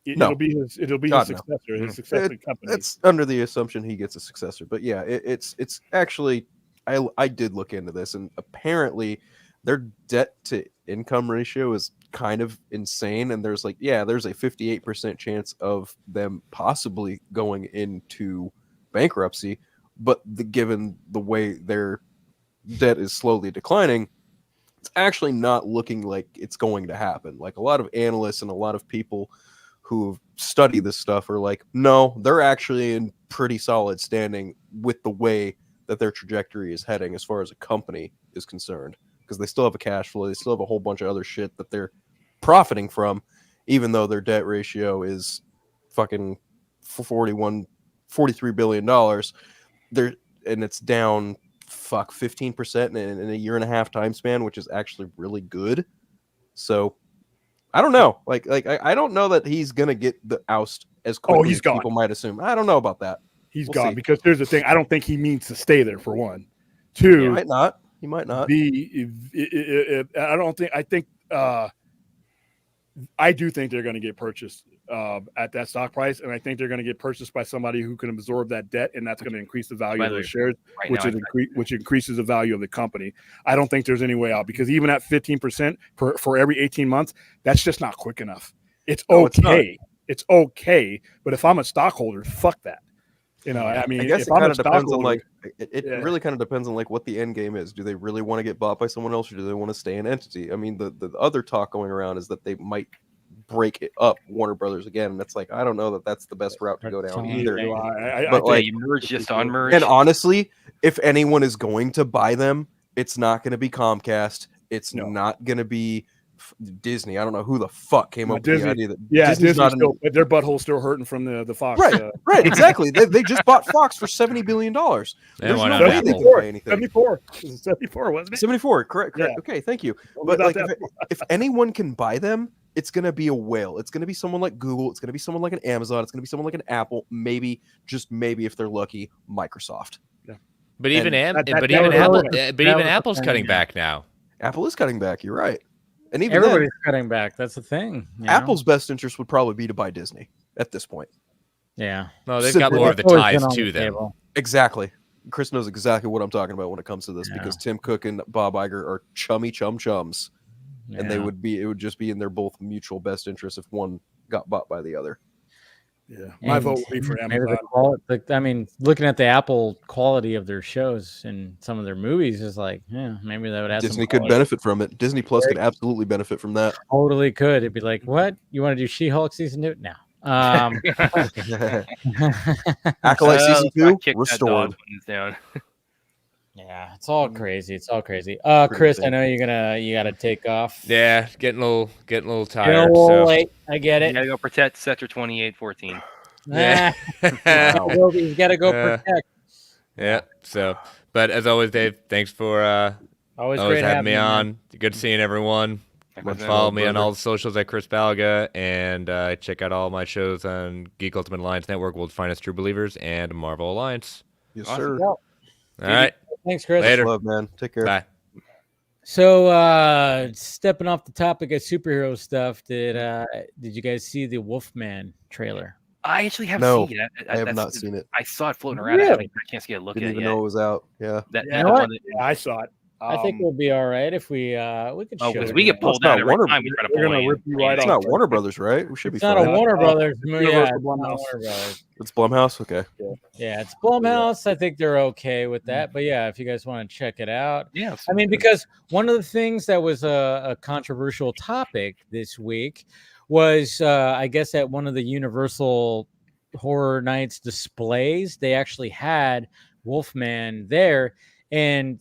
It'll be his successor, his successor company. It's under the assumption he gets a successor. But yeah, it's actually I did look into this, and apparently their debt to income ratio is kind of insane, and there's a 58% chance of them possibly going into bankruptcy, but given the way their debt is slowly declining, it's actually not looking like it's going to happen. Like a lot of analysts and a lot of people who study this stuff are like, no, they're actually in pretty solid standing with the way that their trajectory is heading as far as a company is concerned, because they still have a cash flow, they still have a whole bunch of other shit that they're profiting from, even though their debt ratio is fucking $43 billion. And it's down 15% in a year and a half time span, which is actually really good. So I don't know. Like I don't know that he's gonna get the oust as quickly as people might assume. I don't know about that. He's gone because here's the thing. I don't think he means to stay there, for one. Two, he might not. I do think they're going to get purchased at that stock price, and I think they're going to get purchased by somebody who can absorb that debt, and that's going to increase the value of the shares, which increases the value of the company. I don't think there's any way out, because even at 15% for every 18 months, that's just not quick enough. It's okay. It's okay, but if I'm a stockholder, fuck that. I mean, I guess it kind of depends on really kind of depends on what the end game is. Do they really want to get bought by someone else, or do they want to stay an entity? I mean, the other talk going around is that they might break it up, Warner Brothers again, and it's I don't know that that's the best route to go down either. But you merge just on merge. And honestly, if anyone is going to buy them, it's not going to be Comcast. It's not going to be Disney. I don't know who the fuck came up with the idea that Disney's not their butthole's still hurting from the Fox. Right, exactly. They just bought Fox for $70 billion. There's no way they can buy anything. 74, wasn't it? 74, correct. Yeah. Okay, thank you. But if anyone can buy them, it's going to be a whale. It's going to be someone like Google. It's going to be someone like an Amazon. It's going to be someone like an Apple. Maybe, just maybe, if they're lucky, Microsoft. Yeah. But even Apple's cutting back now. Apple is cutting back. You're right. And even everybody's cutting back. That's the thing. Apple's best interest would probably be to buy Disney at this point. Yeah. No, they've got more of the ties to them. Exactly. Chris knows exactly what I'm talking about when it comes to this, because Tim Cook and Bob Iger are chums. and it would just be in their both mutual best interest if one got bought by the other. Yeah, my vote would be for Amazon. I mean, looking at the Apple quality of their shows and some of their movies is like, yeah, maybe that would have Disney could benefit from it. Disney Plus could absolutely benefit from that. Totally could. It'd be like, what? You want to do She-Hulk season 2? No. Acolyte season 2 restored. Down. Yeah, it's all crazy. It's all crazy. Chris, I know you gotta take off. Yeah, getting a little tired. Getting a little late. I get it. You gotta go protect Sector 2814. Yeah. He's gotta go protect. Yeah. So, but as always, Dave, thanks for always great having me on. Good seeing everyone. Follow me on all the socials at Chris Balaga, and check out all my shows on Geek Ultimate Alliance Network, World's Finest True Believers, and Marvel Alliance. Yes, sir. All right. Thanks, Chris. Later. Love, man. Take care. Bye. So, stepping off the topic of superhero stuff, did you guys see the Wolfman trailer? I actually haven't seen it. I have not seen it. I saw it floating around. Really? I can't get a look Didn't at it even yet. know it was out. Yeah. I saw it. I think we'll be all right if we could show because it. we get pulled out every time we try to We're pull gonna in. rip you right It's off. not Warner Brothers, right? We should be It's not fine. a Warner Brothers movie. Yeah, Universal it's not Blumhouse. Warner Brothers. It's Blumhouse? Okay. Yeah, it's Blumhouse. I think they're okay with that. But yeah, if you guys want to check it out. Yeah. I mean, because one of the things that was a controversial topic this week was, I guess, at one of the Universal Horror Nights displays, they actually had Wolfman there. And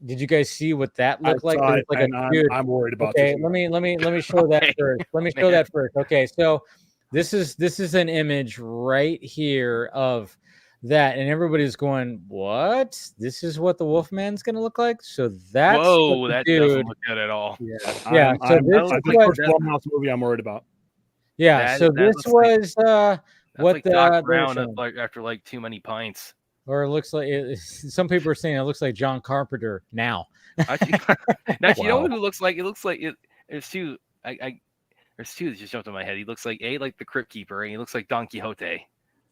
did you guys see what that looked like? It looked like I'm worried about okay, this. let me show that first. Let me show that first. Okay, so this is an image right here of that, and everybody's going, "What? This is what the Wolfman's going to look like?" So that's Whoa, that doesn't look good at all. Yeah. So this I is think what, first Blumhouse movie I'm worried about. yeah. So this was That's what like the Doc Brown after like too many pints. or it looks like some people are saying it looks like John Carpenter now. Actually, you know who looks like? It looks like it. There's two. There's two that just jumped in my head. He looks like like the Crypt Keeper, and he looks like Don Quixote.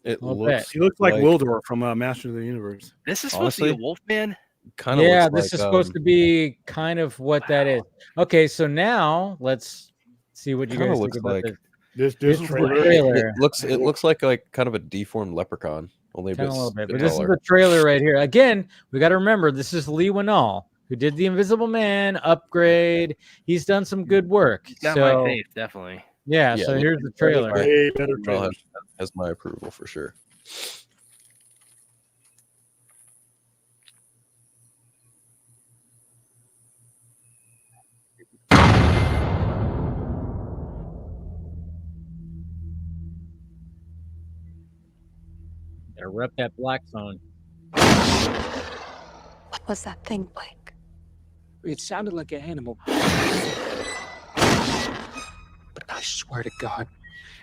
He looks like Wildor from Master of the Universe. This is supposed to be a Wolfman. Kind of. Yeah, this is supposed to be kind of what that is. Okay, so now let's see what you guys think about this. This trailer. It looks like kind of a deformed leprechaun. Only a little bit, bit but this is the trailer right here. Again, we got to remember this is Lee Winnall, who did the Invisible Man, Upgrade. He's done some good work. He's got my faith, definitely. Yeah. So here's the trailer. Has my approval for sure. Gotta rep that black phone. What was that thing, Blake? It sounded like an animal. But I swear to God,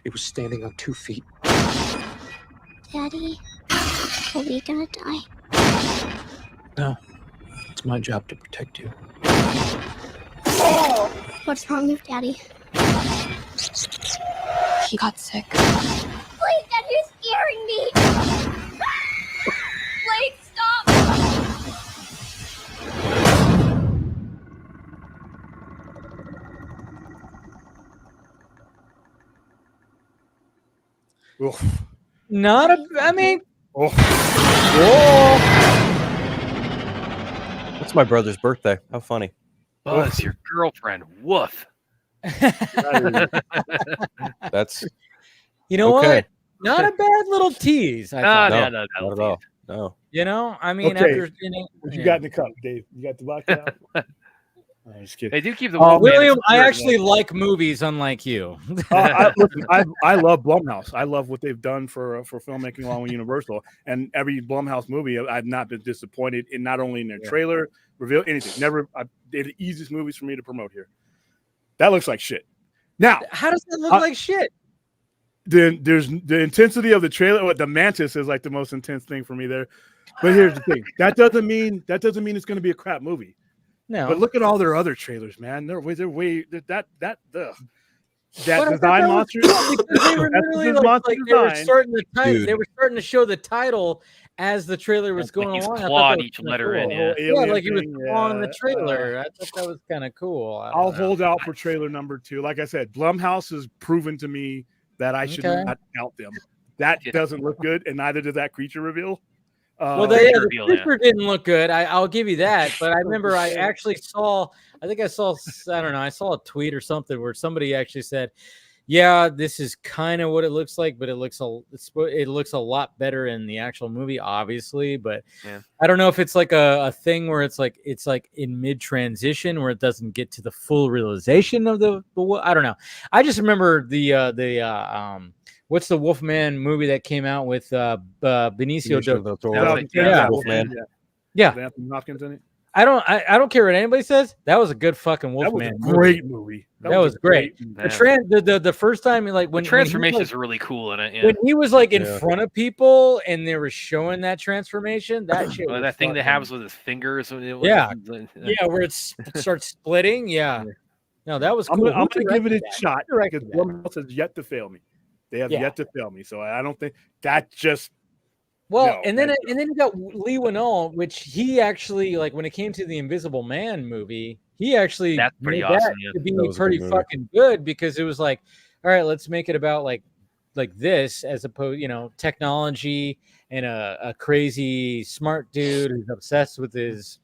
it was standing on 2 feet. Daddy, are we gonna die? No, it's my job to protect you. What's wrong with Daddy? He got sick. Blake, Dad, you're scaring me! Blake, stop! Not a. I mean. Whoa. It's my brother's birthday. How funny. Buzz, your girlfriend. Woof. That's. You know what? Not a bad little tease. No, not at all. No. You know, I mean, Okay. after What you got in the cup, Dave? You got the vodka out? I'm just kidding. They do keep the Wolfman. William, I actually like movies, unlike you. I love Blumhouse. I love what they've done for filmmaking along with Universal. And every Blumhouse movie, I've not been disappointed in, not only in their trailer, reveal, anything. Never. They're the easiest movies for me to promote here. That looks like shit. Now, how does that look like shit? Then there's the intensity of the trailer. What the Mantis is like the most intense thing for me there. But here's the thing: that doesn't mean it's going to be a crap movie. No. But look at all their other trailers, man. They're way. Ugh. that But I thought design that was monster. cool because they were That's literally his like, monster they were design. starting the title. They Dude. were starting to show the title as the trailer was Like going he's along. I thought clawed that was each kinda letter cool. in, The whole yeah. Yeah, alien like he was thing, clawing the yeah. trailer. I thought that was kind of cool. I I'll don't know. hold out for trailer number 2. Like I said, Blumhouse has proven to me that I should Okay. not count them. That Yeah. doesn't look good, and neither did that creature reveal. Well, Creature the reveal, yeah. creature didn't look good. I'll give you that. But I remember I actually saw. I think I saw. I don't know. I saw a tweet or something where somebody actually said, "Yeah, this is kind of what it looks like, but it looks a lot better in the actual movie, obviously." But Yeah. I don't know if it's like a thing where it's like in mid transition where it doesn't get to the full realization of the. I don't know. I just remember the what's the Wolfman movie that came out with Benicio del del That was like, yeah. Wolfman. Yeah. With Anthony Hopkins in it. I don't care what anybody says. That was a good fucking That was a Wolfman. great movie. That was a great. movie. The first time, like The when transformations he are really cool in it. Yeah. when he was like in Yeah. front of people and they were showing that transformation, that shit. Well, was that thing that fucking- happens with his fingers. Yeah. Yeah, where it starts splitting. Yeah. No, that was I'm cool. gonna Who give it a directed that? shot Who directed because that? Blumhouse has yet to fail me. They have Yeah. yet to fail me. So I don't think that just Well, No, and then that- you got Lee Winnell, which he actually, like when it came to the Invisible Man movie, he actually That's pretty made awesome, that yeah. to be That was a good pretty movie. fucking good because it was like, all right, let's make it about like this as opposed, technology and a crazy smart dude who's obsessed with his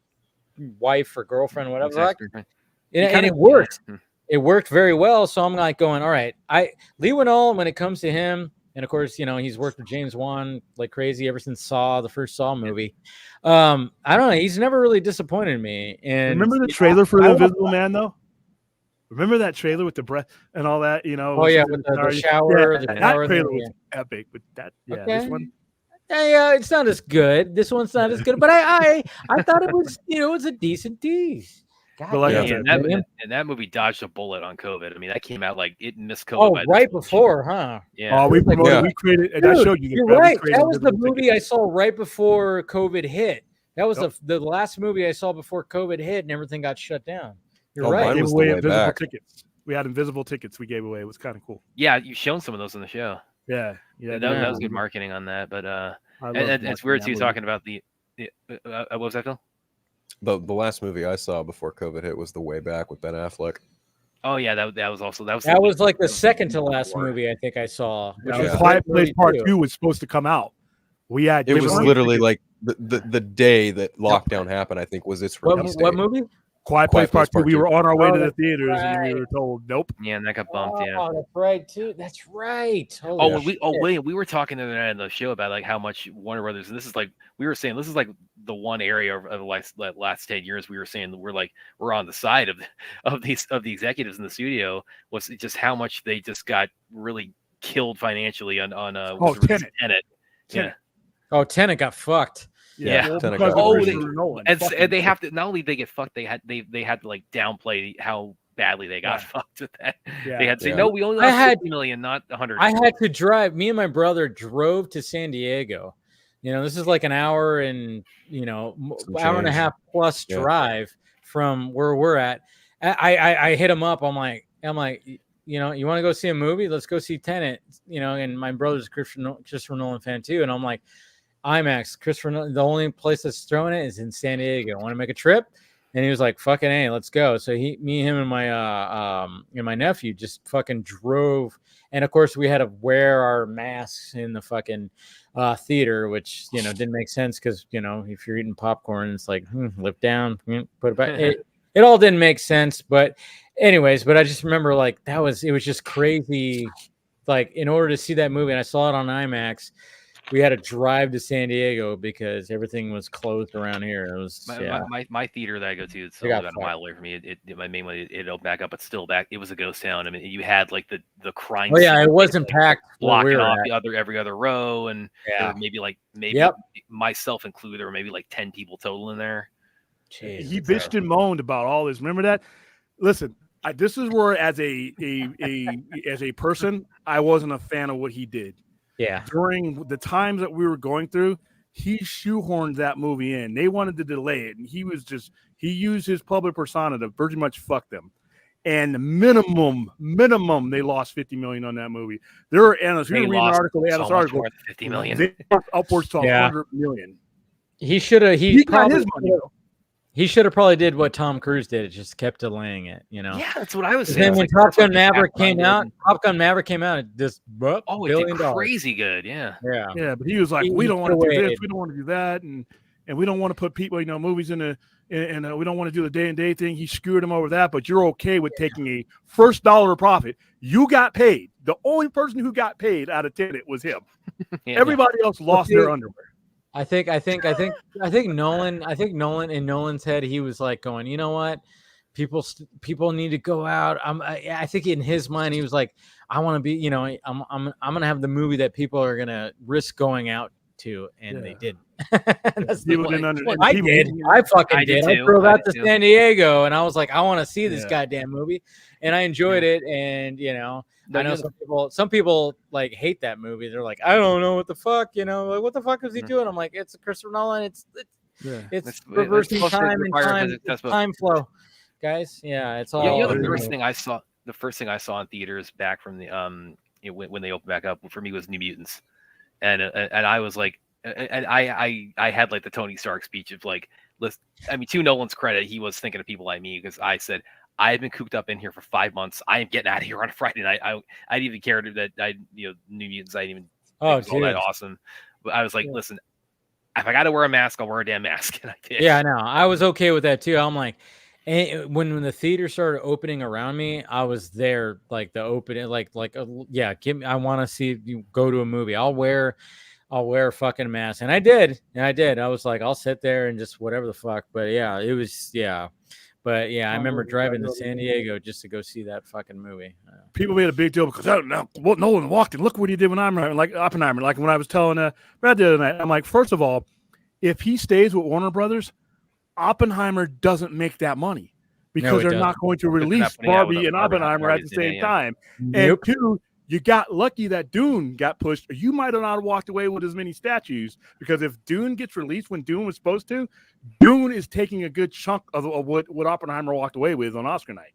wife or girlfriend, whatever. Exactly. And kinda- it worked. yeah. It worked very well. So I'm like going, all right. Lee Winnell, when it comes to him, and of course, he's worked with James Wan like crazy ever since the first Saw movie. I don't know. He's never really disappointed me. And remember the trailer for The Invisible Man though? Remember that trailer with the breath and all that, Oh yeah, with the shower. Yeah, the that shower trailer thing, was epic, but this Okay. one. yeah, it's not as good. This one's not as good, but I thought it was, it was a decent tease. But like I Yeah, said, and that movie dodged a bullet on COVID. I mean, that came out like it missed COVID. Oh, by right before, huh? Yeah. we promoted, Yeah. we created, and I Dude, showed you. You're we right. created That was the Invisible movie Tickets. I saw right before COVID hit. That was Yep. the last movie I saw before COVID hit, and everything got shut down. You're Oh, right. mine Gave was The away Way invisible Back. tickets. We had invisible tickets we gave away. It was kind of cool. Yeah, you've shown some of those in the show. Yeah, That was good marketing on that. But I love and it's weird watching too that talking about the what was that, Phil? The last movie I saw before COVID hit was The Way Back with Ben Affleck. Oh yeah, that was also That the was like the week second to last before. movie I think I saw. movie. Which Yeah, was Quiet February Place Part 2. 2 was supposed to come out. We had It was different literally tickets. like the day that lockdown happened. I think was its release What date. movie? Quiet Quiet Place Place Part 2. Part We 2. were on our way Oh, to the that's theaters, and then we right. were told, nope. Yeah, and that got bumped. Yeah. Oh, that's right too. That's right. Oh, Holy shit. William, we were talking the other night on the show about like how much Warner Brothers, and this is like we were saying, this is like the one area of the last 10 years we were saying that we're on the side of the executives in the studio, was just how much they just got really killed financially on with the release of Tenet. Yeah. Oh, Tenet got fucked. Yeah. well, Tenet because got of really- Christopher Nolan. And Fucking they have to not only they get fucked, they had to like downplay how badly they got Yeah. fucked with that. Yeah. They had to say, Yeah. no, we only I lost had- 50 million, not 100. I had to drive. Me and my brother drove to San Diego. This is like an hour and Some hour and a change. half plus Yeah. drive from where we're at. I hit him up. I'm like, you want to go see a movie? Let's go see Tenet. And my brother's a Christopher Nolan fan too. And I'm like, IMAX, Christopher Nolan, the only place that's throwing it is in San Diego. Want to make a trip? And he was like, fucking A, let's go. So me, him, and my nephew just fucking drove. And of course we had to wear our masks in the fucking theater, which, didn't make sense. Cause if you're eating popcorn, it's like, lift down, put it back. It all didn't make sense, but anyways, I just remember like it was just crazy. Like in order to see that movie, and I saw it on IMAX, we had to drive to San Diego because everything was closed around here. It was my theater that I go to, it's They only got about a fucked. mile away from me. My main one, it opened back up, but still back. It was a ghost town. I mean, you had like the crime. Oh yeah, scene, it wasn't like, packed. where blocking we were off at. every other row, and there Yeah. were maybe Yep. myself included, there were maybe like 10 people total in there. Jeez, He bitched and moaned about all this. Remember that? Listen, this is where as a person, I wasn't a fan of what he did. Yeah. During the times that we were going through, he shoehorned that movie in. They wanted to delay it, and he used his public persona to pretty much fuck them. and minimum they lost 50 million on that movie. There are analysts. You're reading an article, so much more than 50 million. They lost upwards to 100 million. He should have. He got his money. He should have probably did what Tom Cruise did. It just kept delaying it, you know. Yeah, that's what I was saying. Then when Top Gun Maverick came out, it just it did crazy good. Yeah. But he was like, we don't want to do this, we don't want to do that, and we don't want to put people, movies in a, and we don't want to do the day and day thing. He screwed him over that, but you're okay with taking a first dollar of profit. You got paid. The only person who got paid out of Tenet was him. Everybody else lost their underwear. I think Nolan in Nolan's head, he was like going, you know what? People need to go out. I think in his mind, he was like, I want to be, I'm going to have the movie that people are going to risk going out to. And they didn't. I did. I fucking did. I drove out to San Diego and I was like, I want to see this goddamn movie. And I enjoyed it. And, I know some people like hate that movie. They're like, I don't know what the fuck, like what the fuck is he doing? I'm like, it's Christopher Nolan. It's reversing time and time flow, guys. Yeah, it's all. The first thing I saw in theaters back from the when they opened back up for me was New Mutants, and I was like, and I had like the Tony Stark speech of like, listen, to Nolan's credit, he was thinking of people like me because I said, I've been cooped up in here for 5 months. I am getting out of here on a Friday night. I didn't even care that New Mutants. I didn't even think it was all that awesome. But I was like, listen, if I got to wear a mask, I'll wear a damn mask. And I did. Yeah, I know. I was okay with that too. I'm like, when the theater started opening around me, I was there like the opening, give me. I want to see you go to a movie. I'll wear a fucking mask, and I did. I was like, I'll sit there and just whatever the fuck. But yeah, it was But I remember driving to San Diego just to go see that fucking movie. People made a big deal because Nolan walked in. Look what he did when Oppenheimer. Like when I was telling Brad the other night, I'm like, first of all, if he stays with Warner Brothers, Oppenheimer doesn't make that money because they're not going to release Barbie and Oppenheimer at the same time. And two, you got lucky that Dune got pushed. You might have not walked away with as many statues because if Dune gets released when Dune was supposed to, Dune is taking a good chunk of what Oppenheimer walked away with on Oscar night.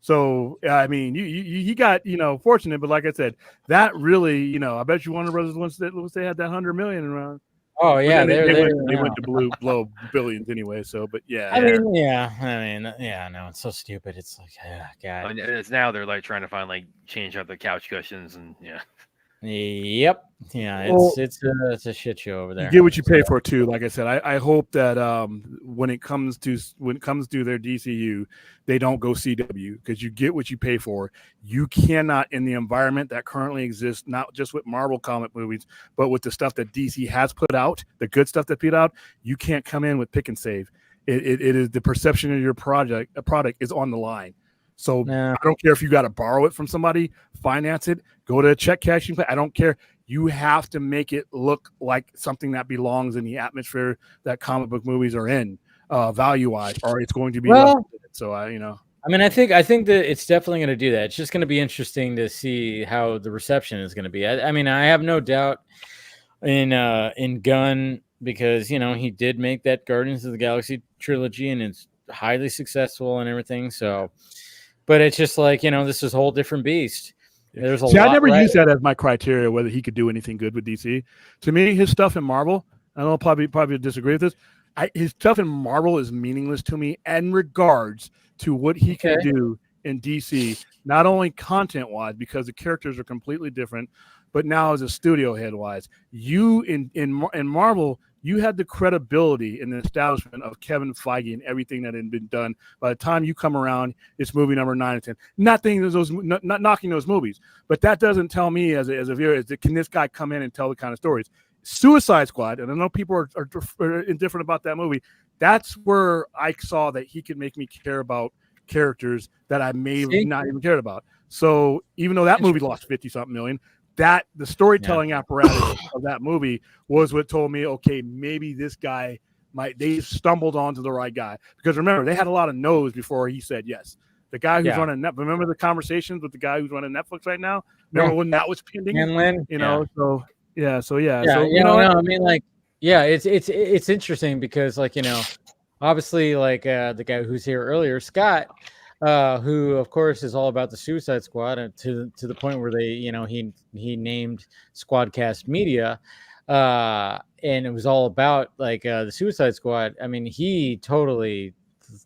So, he got, fortunate, but like I said, that really, I bet you Warner Brothers once they had that 100 million around. Oh yeah, they went to blow billions anyway. So, but yeah, no, it's so stupid. It's like, God. It's now they're like trying to find change out the couch cushions and Yep. Yeah, it's a shit show over there. You get what you pay for too. Like I said, I hope that when it comes to their DCU, they don't go CW because you get what you pay for. You cannot, in the environment that currently exists, not just with Marvel comic movies, but with the stuff that DC has put out, the good stuff that put out, you can't come in with pick and save. It is the perception of your product is on the line. So I don't care if you got to borrow it from somebody, finance it, go to a check cashing place. I don't care. You have to make it look like something that belongs in the atmosphere that comic book movies are in, value-wise, or it's going to be. So I think that it's definitely going to do that. It's just going to be interesting to see how the reception is going to be. I have no doubt in Gunn because he did make that Guardians of the Galaxy trilogy and it's highly successful and everything. So. But it's just like, this is a whole different beast. There's a lot. I never used that as my criteria, whether he could do anything good with DC. To me, his stuff in Marvel, I don't know, probably disagree with this. His stuff in Marvel is meaningless to me in regards to what he can do in DC, not only content-wise, because the characters are completely different, but now as a studio head-wise. You, in Marvel, you had the credibility and the establishment of Kevin Feige and everything that had been done. By the time you come around, it's movie number 9 and 10. Not knocking those movies, but that doesn't tell me as a viewer, can this guy come in and tell the kind of stories? Suicide Squad, and I know people are indifferent about that movie. That's where I saw that he could make me care about characters that I may not even cared about. So even though that movie lost 50-something million, that the storytelling apparatus of that movie was what told me, okay, maybe this guy they stumbled onto the right guy. Because remember, they had a lot of no's before he said yes. The guy who's running Netflix, remember the conversations with the guy who's running Netflix right now? Remember when that was pending? It's interesting because obviously the guy who's here earlier, Scott, who of course is all about the Suicide Squad, and to the point where they, he named Squadcast Media, and it was all about like the Suicide Squad. I mean, he totally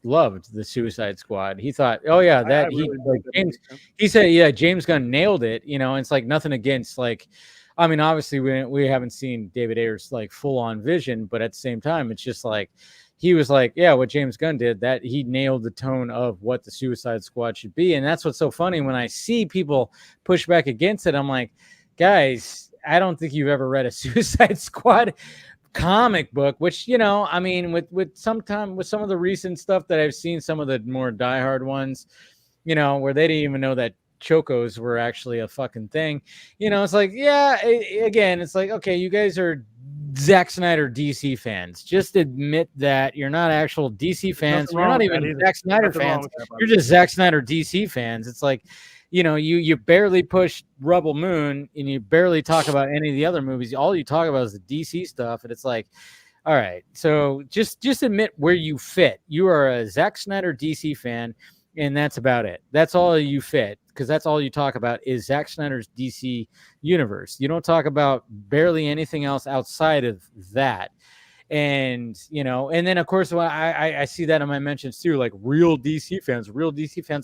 loved the Suicide Squad. He thought, oh yeah, that he said, yeah, James Gunn nailed it. It's like nothing against like. I mean, obviously, we haven't seen David Ayer's like full on vision, but at the same time, it's just like he was like, yeah, what James Gunn did, that he nailed the tone of what the Suicide Squad should be. And that's what's so funny when I see people push back against it. I'm like, guys, I don't think you've ever read a Suicide Squad comic book, which, I mean, with some of the recent stuff that I've seen, some of the more diehard ones, where they didn't even know that chocos were actually a fucking thing. It's like, yeah, again, it's like, okay, you guys are Zack Snyder DC fans. Just admit that you're not actual DC fans. You're not even Zack Snyder fans. You're just Zack Snyder DC fans. It's like, you barely push Rebel Moon and you barely talk about any of the other movies. All you talk about is the DC stuff. And it's like, all right, so just admit where you fit. You are a Zack Snyder DC fan, and that's about it. That's all you fit, because that's all you talk about is Zack Snyder's DC universe. You don't talk about barely anything else outside of that. And, and then of course, when I see that in my mentions too, like real DC fans.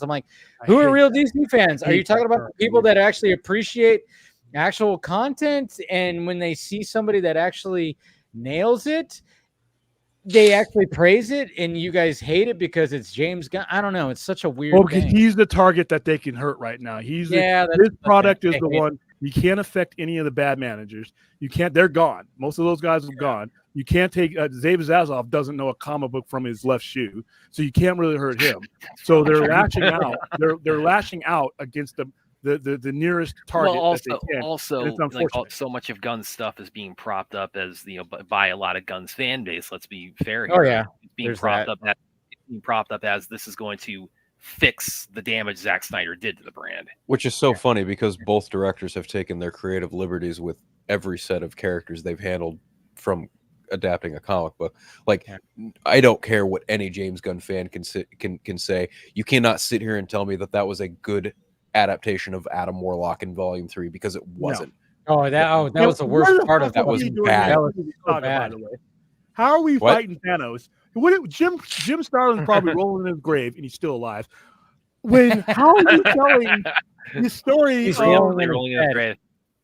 I'm like, who are real DC fans? Are you talking about the people that actually appreciate actual content? And when they see somebody that actually nails it, they actually praise it, and you guys hate it because it's James Gunn. I don't know. It's such a weird thing. Because he's the target that they can hurt right now. His product is the one. You can't affect any of the bad managers. You can't. They're gone. Most of those guys are gone. You can't take David Zaslav doesn't know a comic book from his left shoe, so you can't really hurt him. So they're lashing out. They're lashing out against the nearest target. Well, that they can. also, like, so much of Gunn's stuff is being propped up as by a lot of Gunn's fan base. Let's be fair here. Oh yeah, it's being propped up as this is going to fix the damage Zack Snyder did to the brand. Which is so funny because both directors have taken their creative liberties with every set of characters they've handled from adapting a comic book. Like, I don't care what any James Gunn fan can say. You cannot sit here and tell me that was a good adaptation of Adam Warlock in Volume 3, because it wasn't. No. That was the worst part of that. Was bad. That was so bad. How are we fighting Thanos? Jim Starlin's probably rolling in his grave and he's still alive. How are you telling the story? He's rolling in his grave.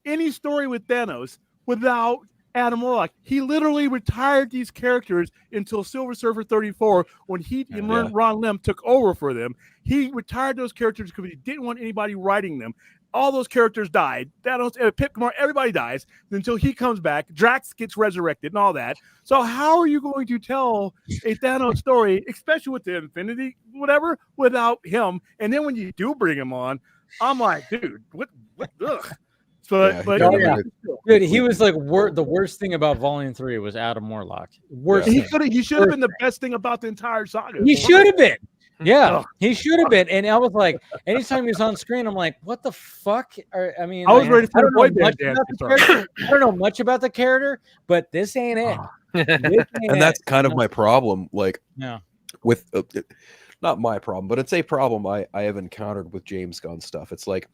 Any story with Thanos without Adam Warlock? He literally retired these characters until Silver Surfer 34 when Ron Lim took over for them. He retired those characters because he didn't want anybody writing them. All those characters died. Thanos, Pip Kamar, everybody dies until he comes back. Drax gets resurrected and all that. So how are you going to tell a Thanos story, especially with the Infinity whatever, without him? And then when you do bring him on, I'm like, dude, what? Ugh. Dude, he was like the worst thing about Volume 3 was Adam Warlock. He should have been the best thing about the entire saga. He should have been. Yeah, he should have been. And I was like, anytime he was on screen, I'm like, what the fuck? I was ready for the boy band dance. I don't know much about the character, but this ain't it. That's kind of my problem. Like, with not my problem, but it's a problem I have encountered with James Gunn stuff. It's like,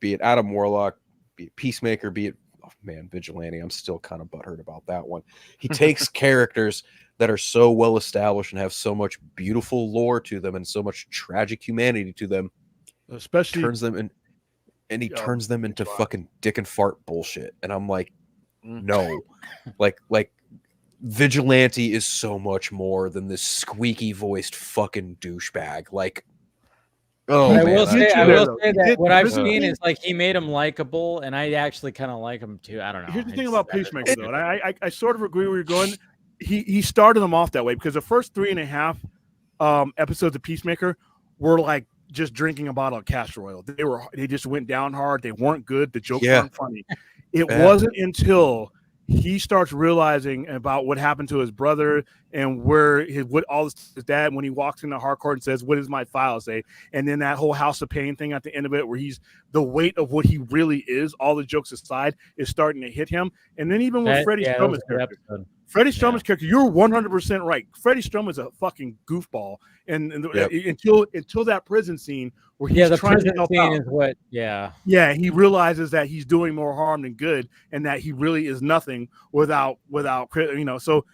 be it Adam Warlock, be it Peacemaker, be it Vigilante. I'm still kind of butthurt about that one. He takes characters that are so well established and have so much beautiful lore to them and so much tragic humanity to them, especially turns them into fucking dick and fart bullshit. And I'm like, no, like Vigilante is so much more than this squeaky voiced fucking douchebag. Like, I will say that what I've seen is like he made him likable, and I actually kind of like him too. I don't know. Here's the thing about Peacemaker, though, and I sort of agree where you're going. He started them off that way because the first 3.5 episodes of Peacemaker were like just drinking a bottle of castor oil. They just went down hard. They weren't good. The jokes weren't funny. It wasn't until he starts realizing about what happened to his brother, and where what all his dad, when he walks into Harcourt and says, "What does my file say?" And then that whole House of Pain thing at the end of it, where he's the weight of what he really is, all the jokes aside, is starting to hit him. And then even with Freddie Strummer's character. Freddie Strummer's character, you're 100% right. Freddie Strummer's a fucking goofball, and until that prison scene where he's trying to help out, he realizes that he's doing more harm than good, and that he really is nothing without So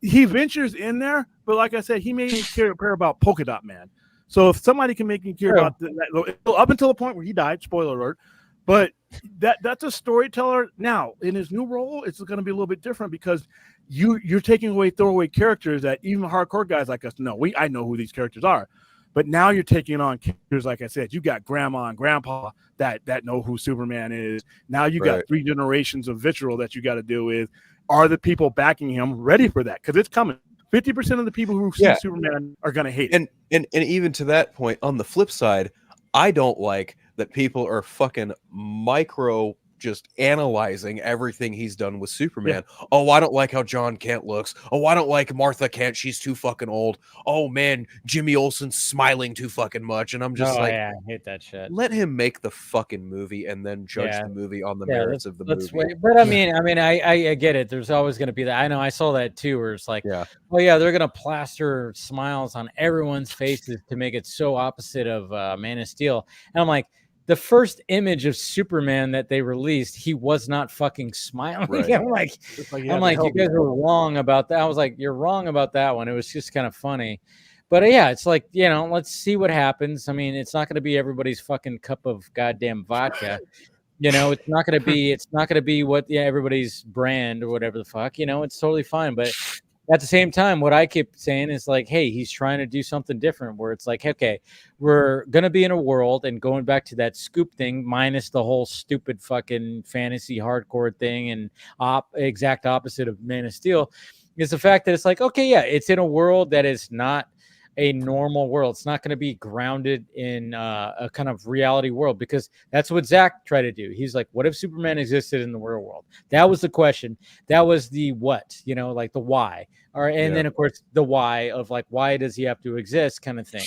he ventures in there, but like I said, he made me care about Polka Dot Man. So if somebody can make me care about that, up until the point where he died, spoiler alert. But that's a storyteller. Now, in his new role, it's going to be a little bit different because you're taking away throwaway characters that even hardcore guys like us know. I know who these characters are. But now you're taking on characters, like I said, you got grandma and grandpa that know who Superman is. Now you got 3 generations of vitriol that you got to deal with. Are the people backing him ready for that? Because it's coming. 50% of the people who see Superman are going to hate it. And even to that point, on the flip side, I don't like that people are fucking just analyzing everything he's done with Superman. Yeah. Oh, I don't like how John Kent looks. Oh, I don't like Martha Kent. She's too fucking old. Oh man, Jimmy Olsen's smiling too fucking much. And I'm just I hate that shit. Let him make the fucking movie and then judge the movie on the merits of the movie. Wait. But I get it. There's always going to be that. I know I saw that too, where it's like, they're going to plaster smiles on everyone's faces to make it so opposite of Man of Steel. And I'm like, the first image of Superman that they released, he was not fucking smiling. Right. I'm like, you guys were wrong about that. I was like, you're wrong about that one. It was just kind of funny. But it's like, let's see what happens. I mean, it's not going to be everybody's fucking cup of goddamn vodka. It's not going to be what everybody's brand or whatever the fuck. It's totally fine. But at the same time, what I keep saying is like, hey, he's trying to do something different where it's like, okay, we're going to be in a world, and going back to that scoop thing, minus the whole stupid fucking fantasy hardcore thing and exact opposite of Man of Steel, is the fact that it's like, okay, it's in a world that is not a normal world. It's not going to be grounded in a kind of reality world, because that's what Zach tried to do. He's like, what if Superman existed in the real world? That was the question. That was the what, like the why. All right. And then of course the why of like, why does he have to exist kind of thing.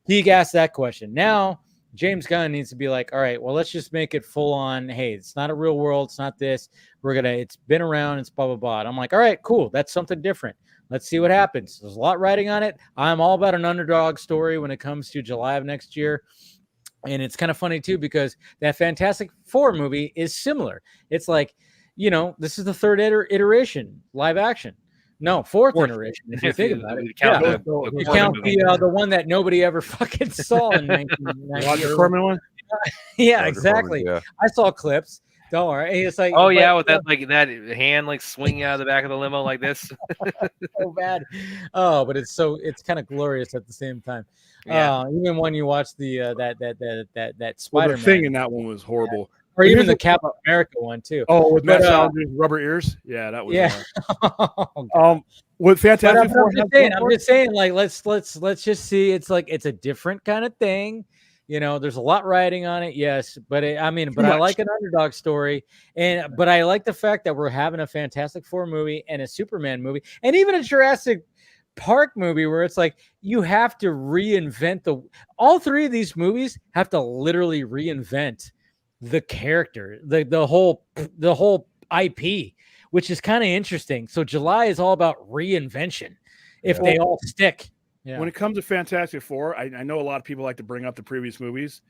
He asked that question. Now James Gunn needs to be like, all right, well, let's just make it full on. Hey, it's not a real world. It's not this. It's been around. It's blah, blah, blah. And I'm like, all right, cool. That's something different. Let's see what happens. There's a lot riding on it. I'm all about an underdog story when it comes to July of next year. And it's kind of funny, too, because that Fantastic Four movie is similar. It's like, this is the third iteration, live action. No, fourth iteration, if you think about it. You count the one that nobody ever fucking saw in 1990. The Corman one? Yeah, exactly. Yeah. I saw clips. Don't worry. It's like, with that hand swinging out of the back of the limo like this. So bad. Oh, but it's kind of glorious at the same time. Even when you watch the that Spider-Man. The thing in that one was horrible. Or even the Captain America one too. Oh, with Matt Salinger's rubber ears. Yeah, that was. With Fantastic Four, I'm just saying, like, let's just see. It's like it's a different kind of thing. There's a lot riding on it, yes, but I like an underdog story, but I like the fact that we're having a Fantastic Four movie and a Superman movie, and even a Jurassic Park movie where it's like you have to reinvent all three of these movies have to literally reinvent the character, the whole IP, which is kind of interesting. So July is all about reinvention if they all stick. Yeah. When it comes to Fantastic Four, I know a lot of people like to bring up the previous movies.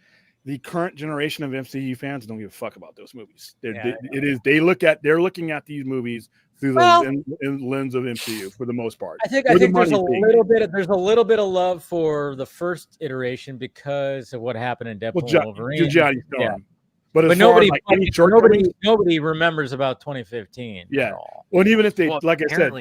The current generation of MCU fans don't give a fuck about those movies. They're looking at these movies through the lens of MCU for the most part. I think there's a little bit of love for the first iteration because of what happened in Deadpool and Wolverine. But nobody remembers about 2015. Yeah. Well, even if they, like I said,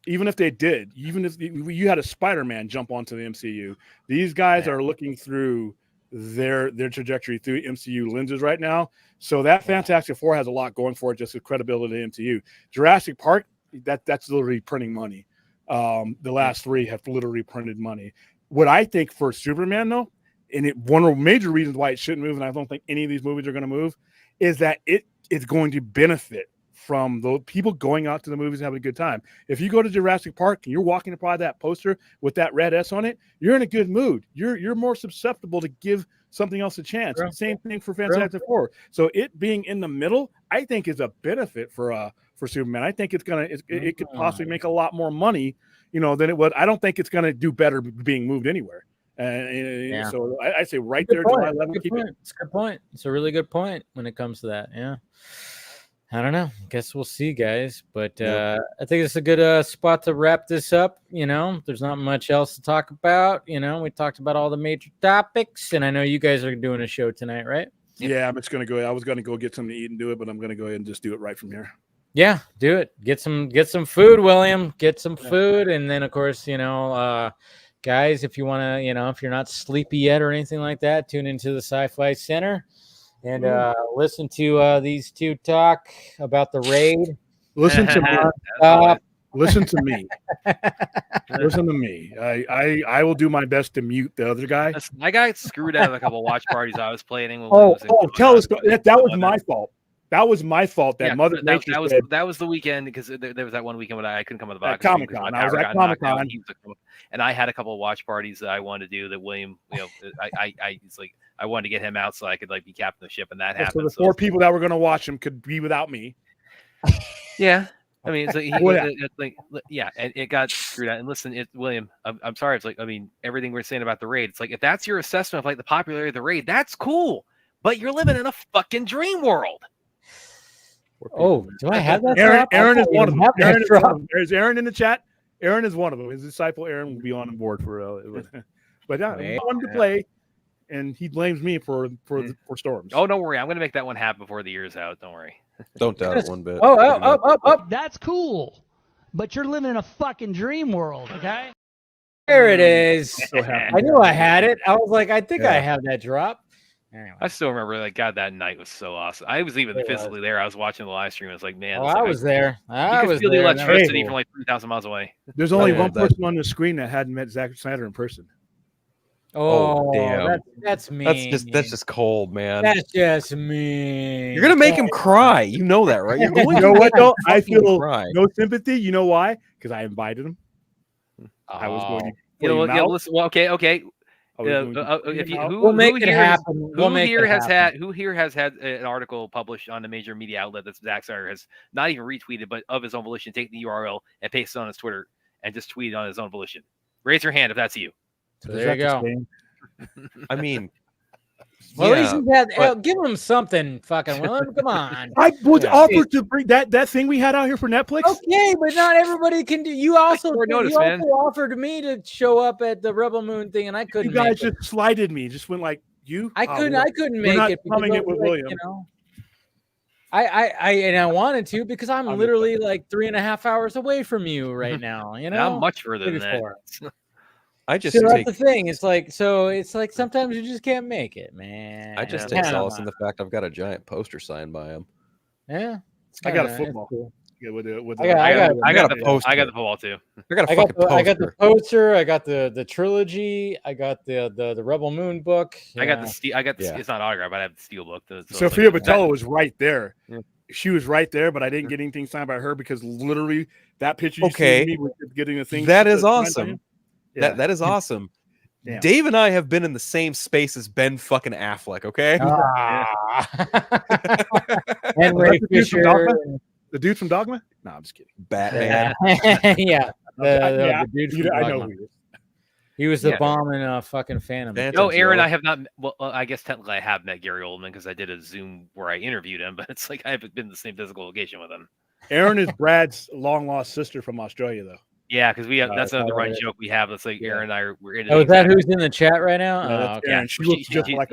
even if they did, even if you had a Spider-Man jump onto the MCU, these guys are looking through their trajectory through MCU lenses right now. So that Fantastic Four has a lot going for it, just the credibility of MCU. Jurassic Park, that's literally printing money. The last three have literally printed money. What I think for Superman, though, and one of the major reasons why it shouldn't move, and I don't think any of these movies are going to move, is that it is going to benefit from the people going out to the movies and having a good time. If you go to Jurassic Park and you're walking by that poster with that red S on it, you're in a good mood. You're more susceptible to give something else a chance. True. Same thing for Fantastic Four. So it being in the middle, I think is a benefit for Superman. I think it could possibly make a lot more money, than it would. I don't think it's gonna do better being moved anywhere. So I say right there, July 11th. Keep it. It's a good point. It's a really good point when it comes to that. Yeah. I don't know. Guess we'll see, guys. But I think it's a good spot to wrap this up. There's not much else to talk about. We talked about all the major topics, and I know you guys are doing a show tonight, right? Yeah, I'm just gonna go. I was gonna go get something to eat and do it, but I'm gonna go ahead and just do it right from here. Yeah, do it. Get some food, William. Get some food, and then of course, guys, if you want to, if you're not sleepy yet or anything like that, tune into the Sci-Fi Center and listen to these two talk about the raid. Listen to me. Listen to me. Listen to me. I will do my best to mute the other guy. Listen, I got screwed out of a couple watch parties I was planning. Tell us that was my fault. That was my fault. That Mother Nature that was the weekend because there was that one weekend when I couldn't come to the box. Comic-Con. I was at Comic-Con. And I had a couple of watch parties that I wanted to do that William, it's like I wanted to get him out so I could be captain of the ship, and that happened. So the 4 people that were going to watch him could be without me. Yeah. I mean, and it got screwed out. And listen, William, I'm sorry. It's everything we're saying about the raid. It's like, if that's your assessment of the popularity of the raid, that's cool. But you're living in a fucking dream world. Oh, do I have that? Aaron is one of them. There's Aaron in the chat. Aaron is one of them. His disciple Aaron will be on board for. But he wanted to play, and he blames me for storms. Oh, don't worry. I'm going to make that one happen before the year's out. Don't worry. Don't doubt it one bit. Oh. That's cool, but you're living in a fucking dream world, okay? There it is. I knew I had it. I was like, I think I have that drop. Anyway. I still remember, God, that night was so awesome. I was even physically there. I was watching the live stream. I was like, man. I was there. I was feel the electricity from 3,000 miles away. There's only one person on the screen that hadn't met Zack Snyder in person. Oh, damn. That's mean. That's just cold, man. That's just mean. You're gonna make him cry. You know that, right? You're going you know what though? I feel cry. No sympathy. You know why? Because I invited him. I was going to. Listen. Well, okay. We'll make it happen. Who here has had an article published on a major media outlet that Zack Snyder has not even retweeted, but of his own volition, taken the URL and pasted it on his Twitter and just tweeted on his own volition? Raise your hand if that's you. So there you go. I mean, well, at least give him something, fucking William. Come on. I was offered to bring that thing we had out here for Netflix. Okay, but not everybody can do. You also offered me to show up at the Rebel Moon thing, and I couldn't. You guys just slighted me. Just went like you. I couldn't make it. Coming it with William. I wanted to because I'm literally 3.5 hours away from you right now. Not much further than that. That's the thing. It's like sometimes you just can't make it, man. I just take solace in the fact I've got a giant poster signed by him. Yeah, I got a football. Cool. I got the poster. I got the football too. I got the poster. I got the trilogy. I got the Rebel Moon book. I got the it's not autographed, but I have the steel book. Sophia Boutella was right there. Yeah. She was right there, but I didn't get anything signed by her because literally that picture you see me with getting the thing. That is awesome. Yeah. That is awesome. Yeah. Dave and I have been in the same space as Ben fucking Affleck, okay? Henry Fisher. The dude from Dogma? No, I'm just kidding. Batman. Yeah. The dude from I Dogma. know who he was the bomb in fucking Phantom. No, Aaron, I have not. Well, I guess technically I have met Gary Oldman because I did a Zoom where I interviewed him, but it's like I haven't been in the same physical location with him. Aaron is Brad's long lost sister from Australia, though. Yeah, because we have that's another running joke we have. That's like Aaron and I we're in. Oh, is that who's in the chat right now? No, okay. She looks just like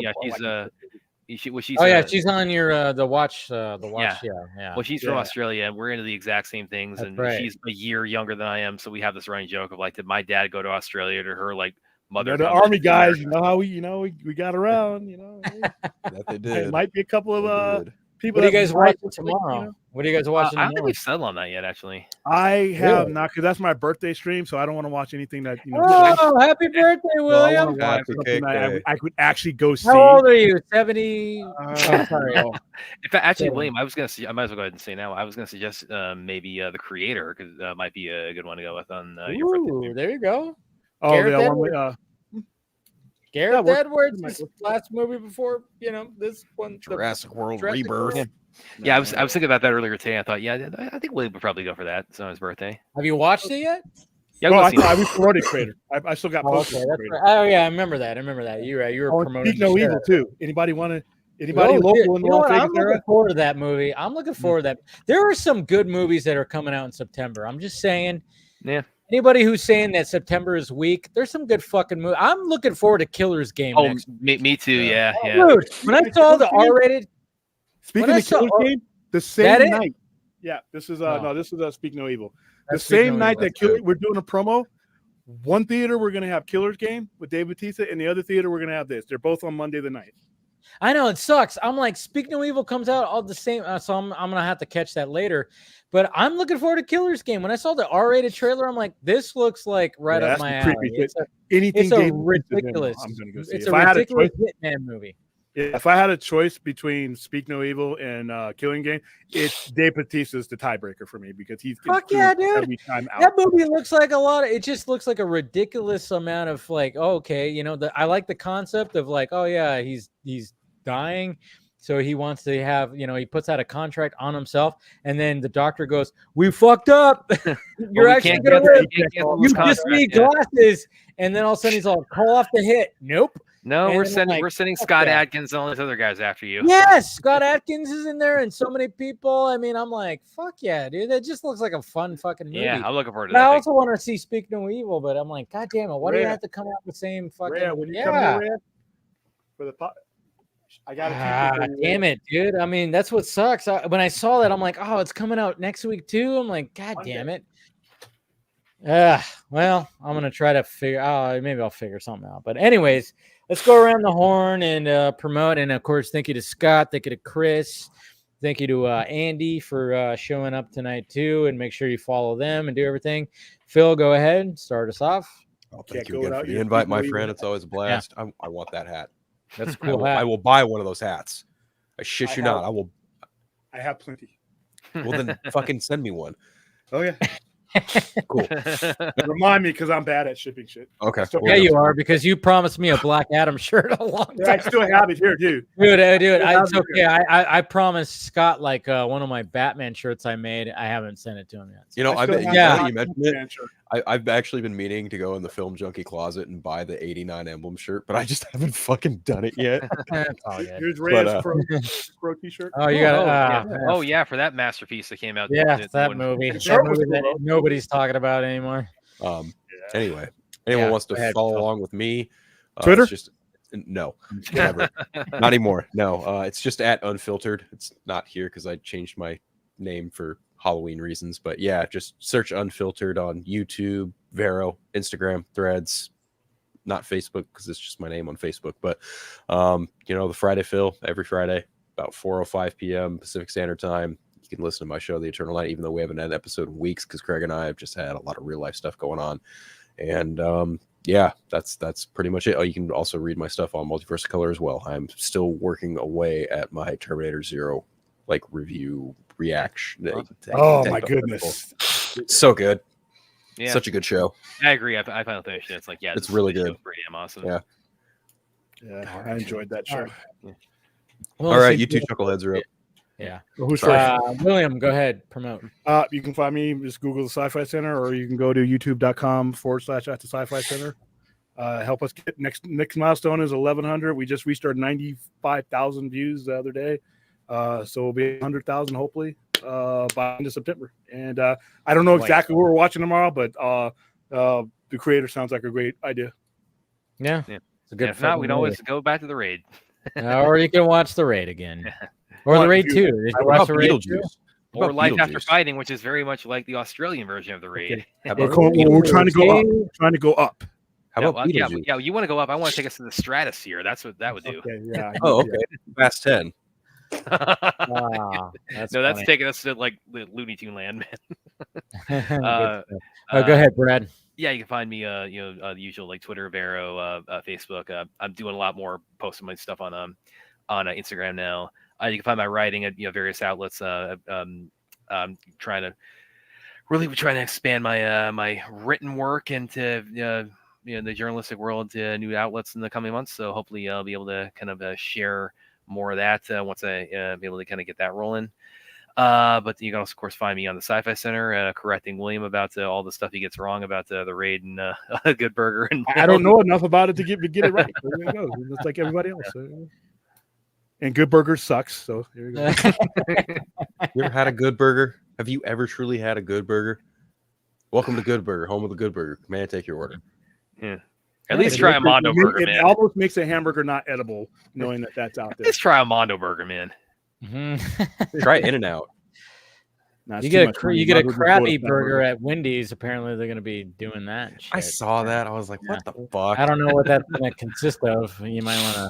she's on your the watch. Yeah. Well, she's from Australia, and we're into the exact same things. That's and right. She's a year younger than I am, so we have this running joke of did my dad go to Australia to her mother? The army guys, you know how we got around. That they did. It might be a couple of people. What are you guys watching like, tomorrow? What are you guys watching I don't think tomorrow? we've settled on that yet, actually. I have Really? not, because that's my birthday stream, so I don't want to watch anything that Oh, happy birthday, So I William! want to watch Happy something that cake day. I could actually go see. How old are you? 70. Oh, sorry. In fact, actually, Yeah. William, I was gonna see. I might as well go ahead and say now. I was gonna suggest maybe the Creator, because might be a good one to go with on your birthday. Ooh, there you go. Oh, Gareth yeah, Edwards. Gareth works. Edwards, his last movie before this one. Jurassic World Jurassic Rebirth. World. Yeah, I was thinking about that earlier today. I thought, yeah, I think William would probably go for that. It's on his birthday. Have you watched it yet? Yeah, No, I'll I go see it. was promoted Creator. I still got Oh, posted. okay, for that's Creator. right. Oh yeah, I remember that. You're right. You were Oh, and promoting. Speak No the shit Evil out of it. too. Anybody Oh, local dude, in you the know Las what? Vegas I'm looking area? forward to that movie. I'm looking forward to that. There are some good movies that are coming out in September. I'm just saying. Yeah. Anybody who's saying that September is weak, there's some good fucking movies. I'm looking forward to Killer's Game Oh, next. me too. Yeah, yeah. Dude, when I saw the R-rated, Speaking when I of saw- Killer's Game, the that same it? night. Yeah, this is No. no, this is Speak No Evil. That's The Speak same No night Evil. that Killer, we're doing a promo. One theater we're gonna have Killer's Game with Dave Bautista, and the other theater we're gonna have this. They're both on Monday the night. I know it sucks. I'm like, Speak No Evil comes out all the same, so I'm gonna have to catch that later. But I'm looking forward to Killer's Game. When I saw the R-rated trailer, I'm like, this looks like right Yeah, up that's my some alley. creepy It's shit. a, Anything it's a Dave Bautista's in, ridiculous. I'm gonna go see. It's If a I had a ridiculous choice, Hitman movie. if I had a choice between Speak No Evil and Killing Game, it's Dave Bautista's the tiebreaker for me because he's Fuck yeah, dude. every time out. That movie looks like a lot of, it just looks like a ridiculous amount of like, oh, okay, I like the concept of like, oh yeah, he's dying. So he wants to have, he puts out a contract on himself, and then the doctor goes, "We fucked up. You're actually gonna live. You just need glasses." And then all of a sudden he's all, "Call off the hit." Nope. No, And we're then I'm sending like, Scott fuck that. Adkins and all these other guys after you. Yes, Scott Adkins is in there, and so many people. I mean, I'm like, fuck yeah, dude. That just looks like a fun fucking movie. Yeah, I'm looking forward to But that. I thing. also want to see Speak No Evil, but I'm like, God damn it, why do you Rhea. have to come out with the same fucking? Rhea, when you come yeah. here, Rhea, for the I got Damn it, dude. I mean, that's what sucks. When I saw that, I'm like, oh, it's coming out next week too. I'm like, God damn it. Well, I'm gonna try to figure. Maybe I'll figure something out. But anyways, let's go around the horn and promote. And of course, thank you to Scott. Thank you to Chris. Thank you to Andy for showing up tonight too. And make sure you follow them and do everything. Phil, go ahead and start us off. Oh, thank you again for the invite, my friend. It's always a blast. I want that hat. That's a cool hat. I will buy one of those hats. I shit you not. I will. I have plenty. Well, then fucking send me one. Oh yeah. Cool. Remind me because I'm bad at shipping shit. Okay. Yeah, you are, because you promised me a Black Adam shirt a long time. Yeah, I still have it here, dude. Dude, Still have it's it okay. here. I promised Scott like one of my Batman shirts I made. I haven't sent it to him yet. You know, I still have yeah. now that you mentioned it. Batman shirt. I've actually been meaning to go in the Film Junkie closet and buy the '89 emblem shirt, but I just haven't fucking done it yet. Oh, yeah. Here's Reyes But, Pro T-shirt. Oh, you got Oh yeah, for that masterpiece that came out. yeah, that that one- movie. The That shirt was movie that cool, though. nobody's talking about anymore. Anyway, anyone Yeah, wants to go ahead, follow Phil. along with me? Twitter? It's just no, never, not anymore. No, it's just at Unfiltered. It's not here because I changed my name for Halloween reasons. But yeah, just search Unfiltered on YouTube, Vero, Instagram, Threads. Not Facebook because it's just my name on Facebook. But the Friday Phil every Friday about 4:05 p.m. Pacific Standard Time. You can listen to my show, The Eternal Night, even though we haven't had an episode in weeks because Craig and I have just had a lot of real life stuff going on. And yeah, that's pretty much it. Oh, you can also read my stuff on Multiverse of Color as well. I'm still working away at my Terminator Zero review reaction. Oh my goodness. It's so good. Yeah, Such a good show. I agree. I finally finished it. It's like, yeah, It's this really show's good. pretty damn awesome. Yeah. Yeah, I enjoyed that shirt. Well, All right, see- you two chuckleheads are up. Yeah. Well, who's first? William, go ahead. Promote. You can find me, just Google the Sci-Fi Center, or you can go to youtube.com/at the Sci-Fi Center. Help us get next milestone is 1,100. We just reached our 95,000 views the other day. So we'll be 100,000 hopefully by the end of September. And I don't know exactly what we're watching tomorrow, but the Creator sounds like a great idea. Yeah. Yeah. It's a good If not, we can fucking always go back to the raid. movie. Or you can watch the raid again. Or the raid 2. Did you watch the raid 2? Or Life After Fighting, which is very much like the Australian version of the raid. How We're, about we're trying to go up. We're trying to go up. How Yeah, about well, Beetlejuice? yeah, you want to go up. I want to take us to the stratosphere. That's what that would do. Okay, yeah. Oh, okay. Fast 10. Wow, that's that's funny. taking us to like Looney Tune land, man. Go ahead, Brad. Yeah, you can find me, the usual like Twitter, Vero, Facebook. I'm doing a lot more posting my stuff on Instagram now. You can find my writing at various outlets. I'm trying to expand my my written work into the journalistic world to new outlets in the coming months. So hopefully I'll be able to kind of share more of that once I be able to kind of get that rolling. But you can also, of course, find me on the Sci-Fi Center correcting William about all the stuff he gets wrong about the raid and Good Burger. And I don't know enough about it to get it right. So there you go. It's like everybody else. And Good Burger sucks. So here you go. You ever had a Good Burger? Have you ever truly had a Good Burger? Welcome to Good Burger, home of the Good Burger. May I take your order? Yeah. At least try a Mondo Burger, man. It almost makes a hamburger not edible, knowing that that's out there. Let's try a Mondo Burger, man. Try In-N-Out. No, you get a Krabby Burger at Wendy's. Apparently, they're going to be doing that. Shit. I saw that. I was like, what the fuck? I don't know what that's going to consist of. You might want to,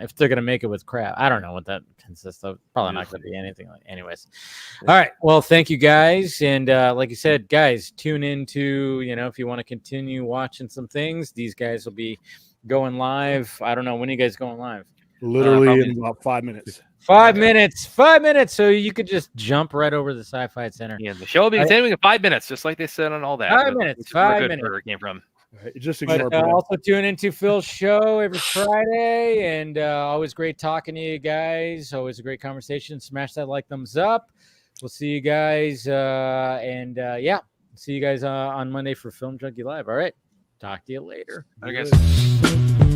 if they're going to make it with crab. I don't know what that consists of. Probably not going to be anything like. Anyways, all right. Well, thank you guys, and like you said, guys, tune into if you want to continue watching some things. These guys will be going live. I don't know when are you guys going live. Literally in about 5 minutes. 5 minutes. 5 minutes. So you could just jump right over the Sci-Fi Center. Yeah, the show will be continuing in 5 minutes, just like they said on all that. 5 minutes. 5 minutes. Burger came from. Just also tune into Phil's show every Friday, and always great talking to you guys. Always a great conversation. Smash that like, thumbs up. We'll see you guys, see you guys on Monday for Film Junkie Live. All right, talk to you later. Bye, guys.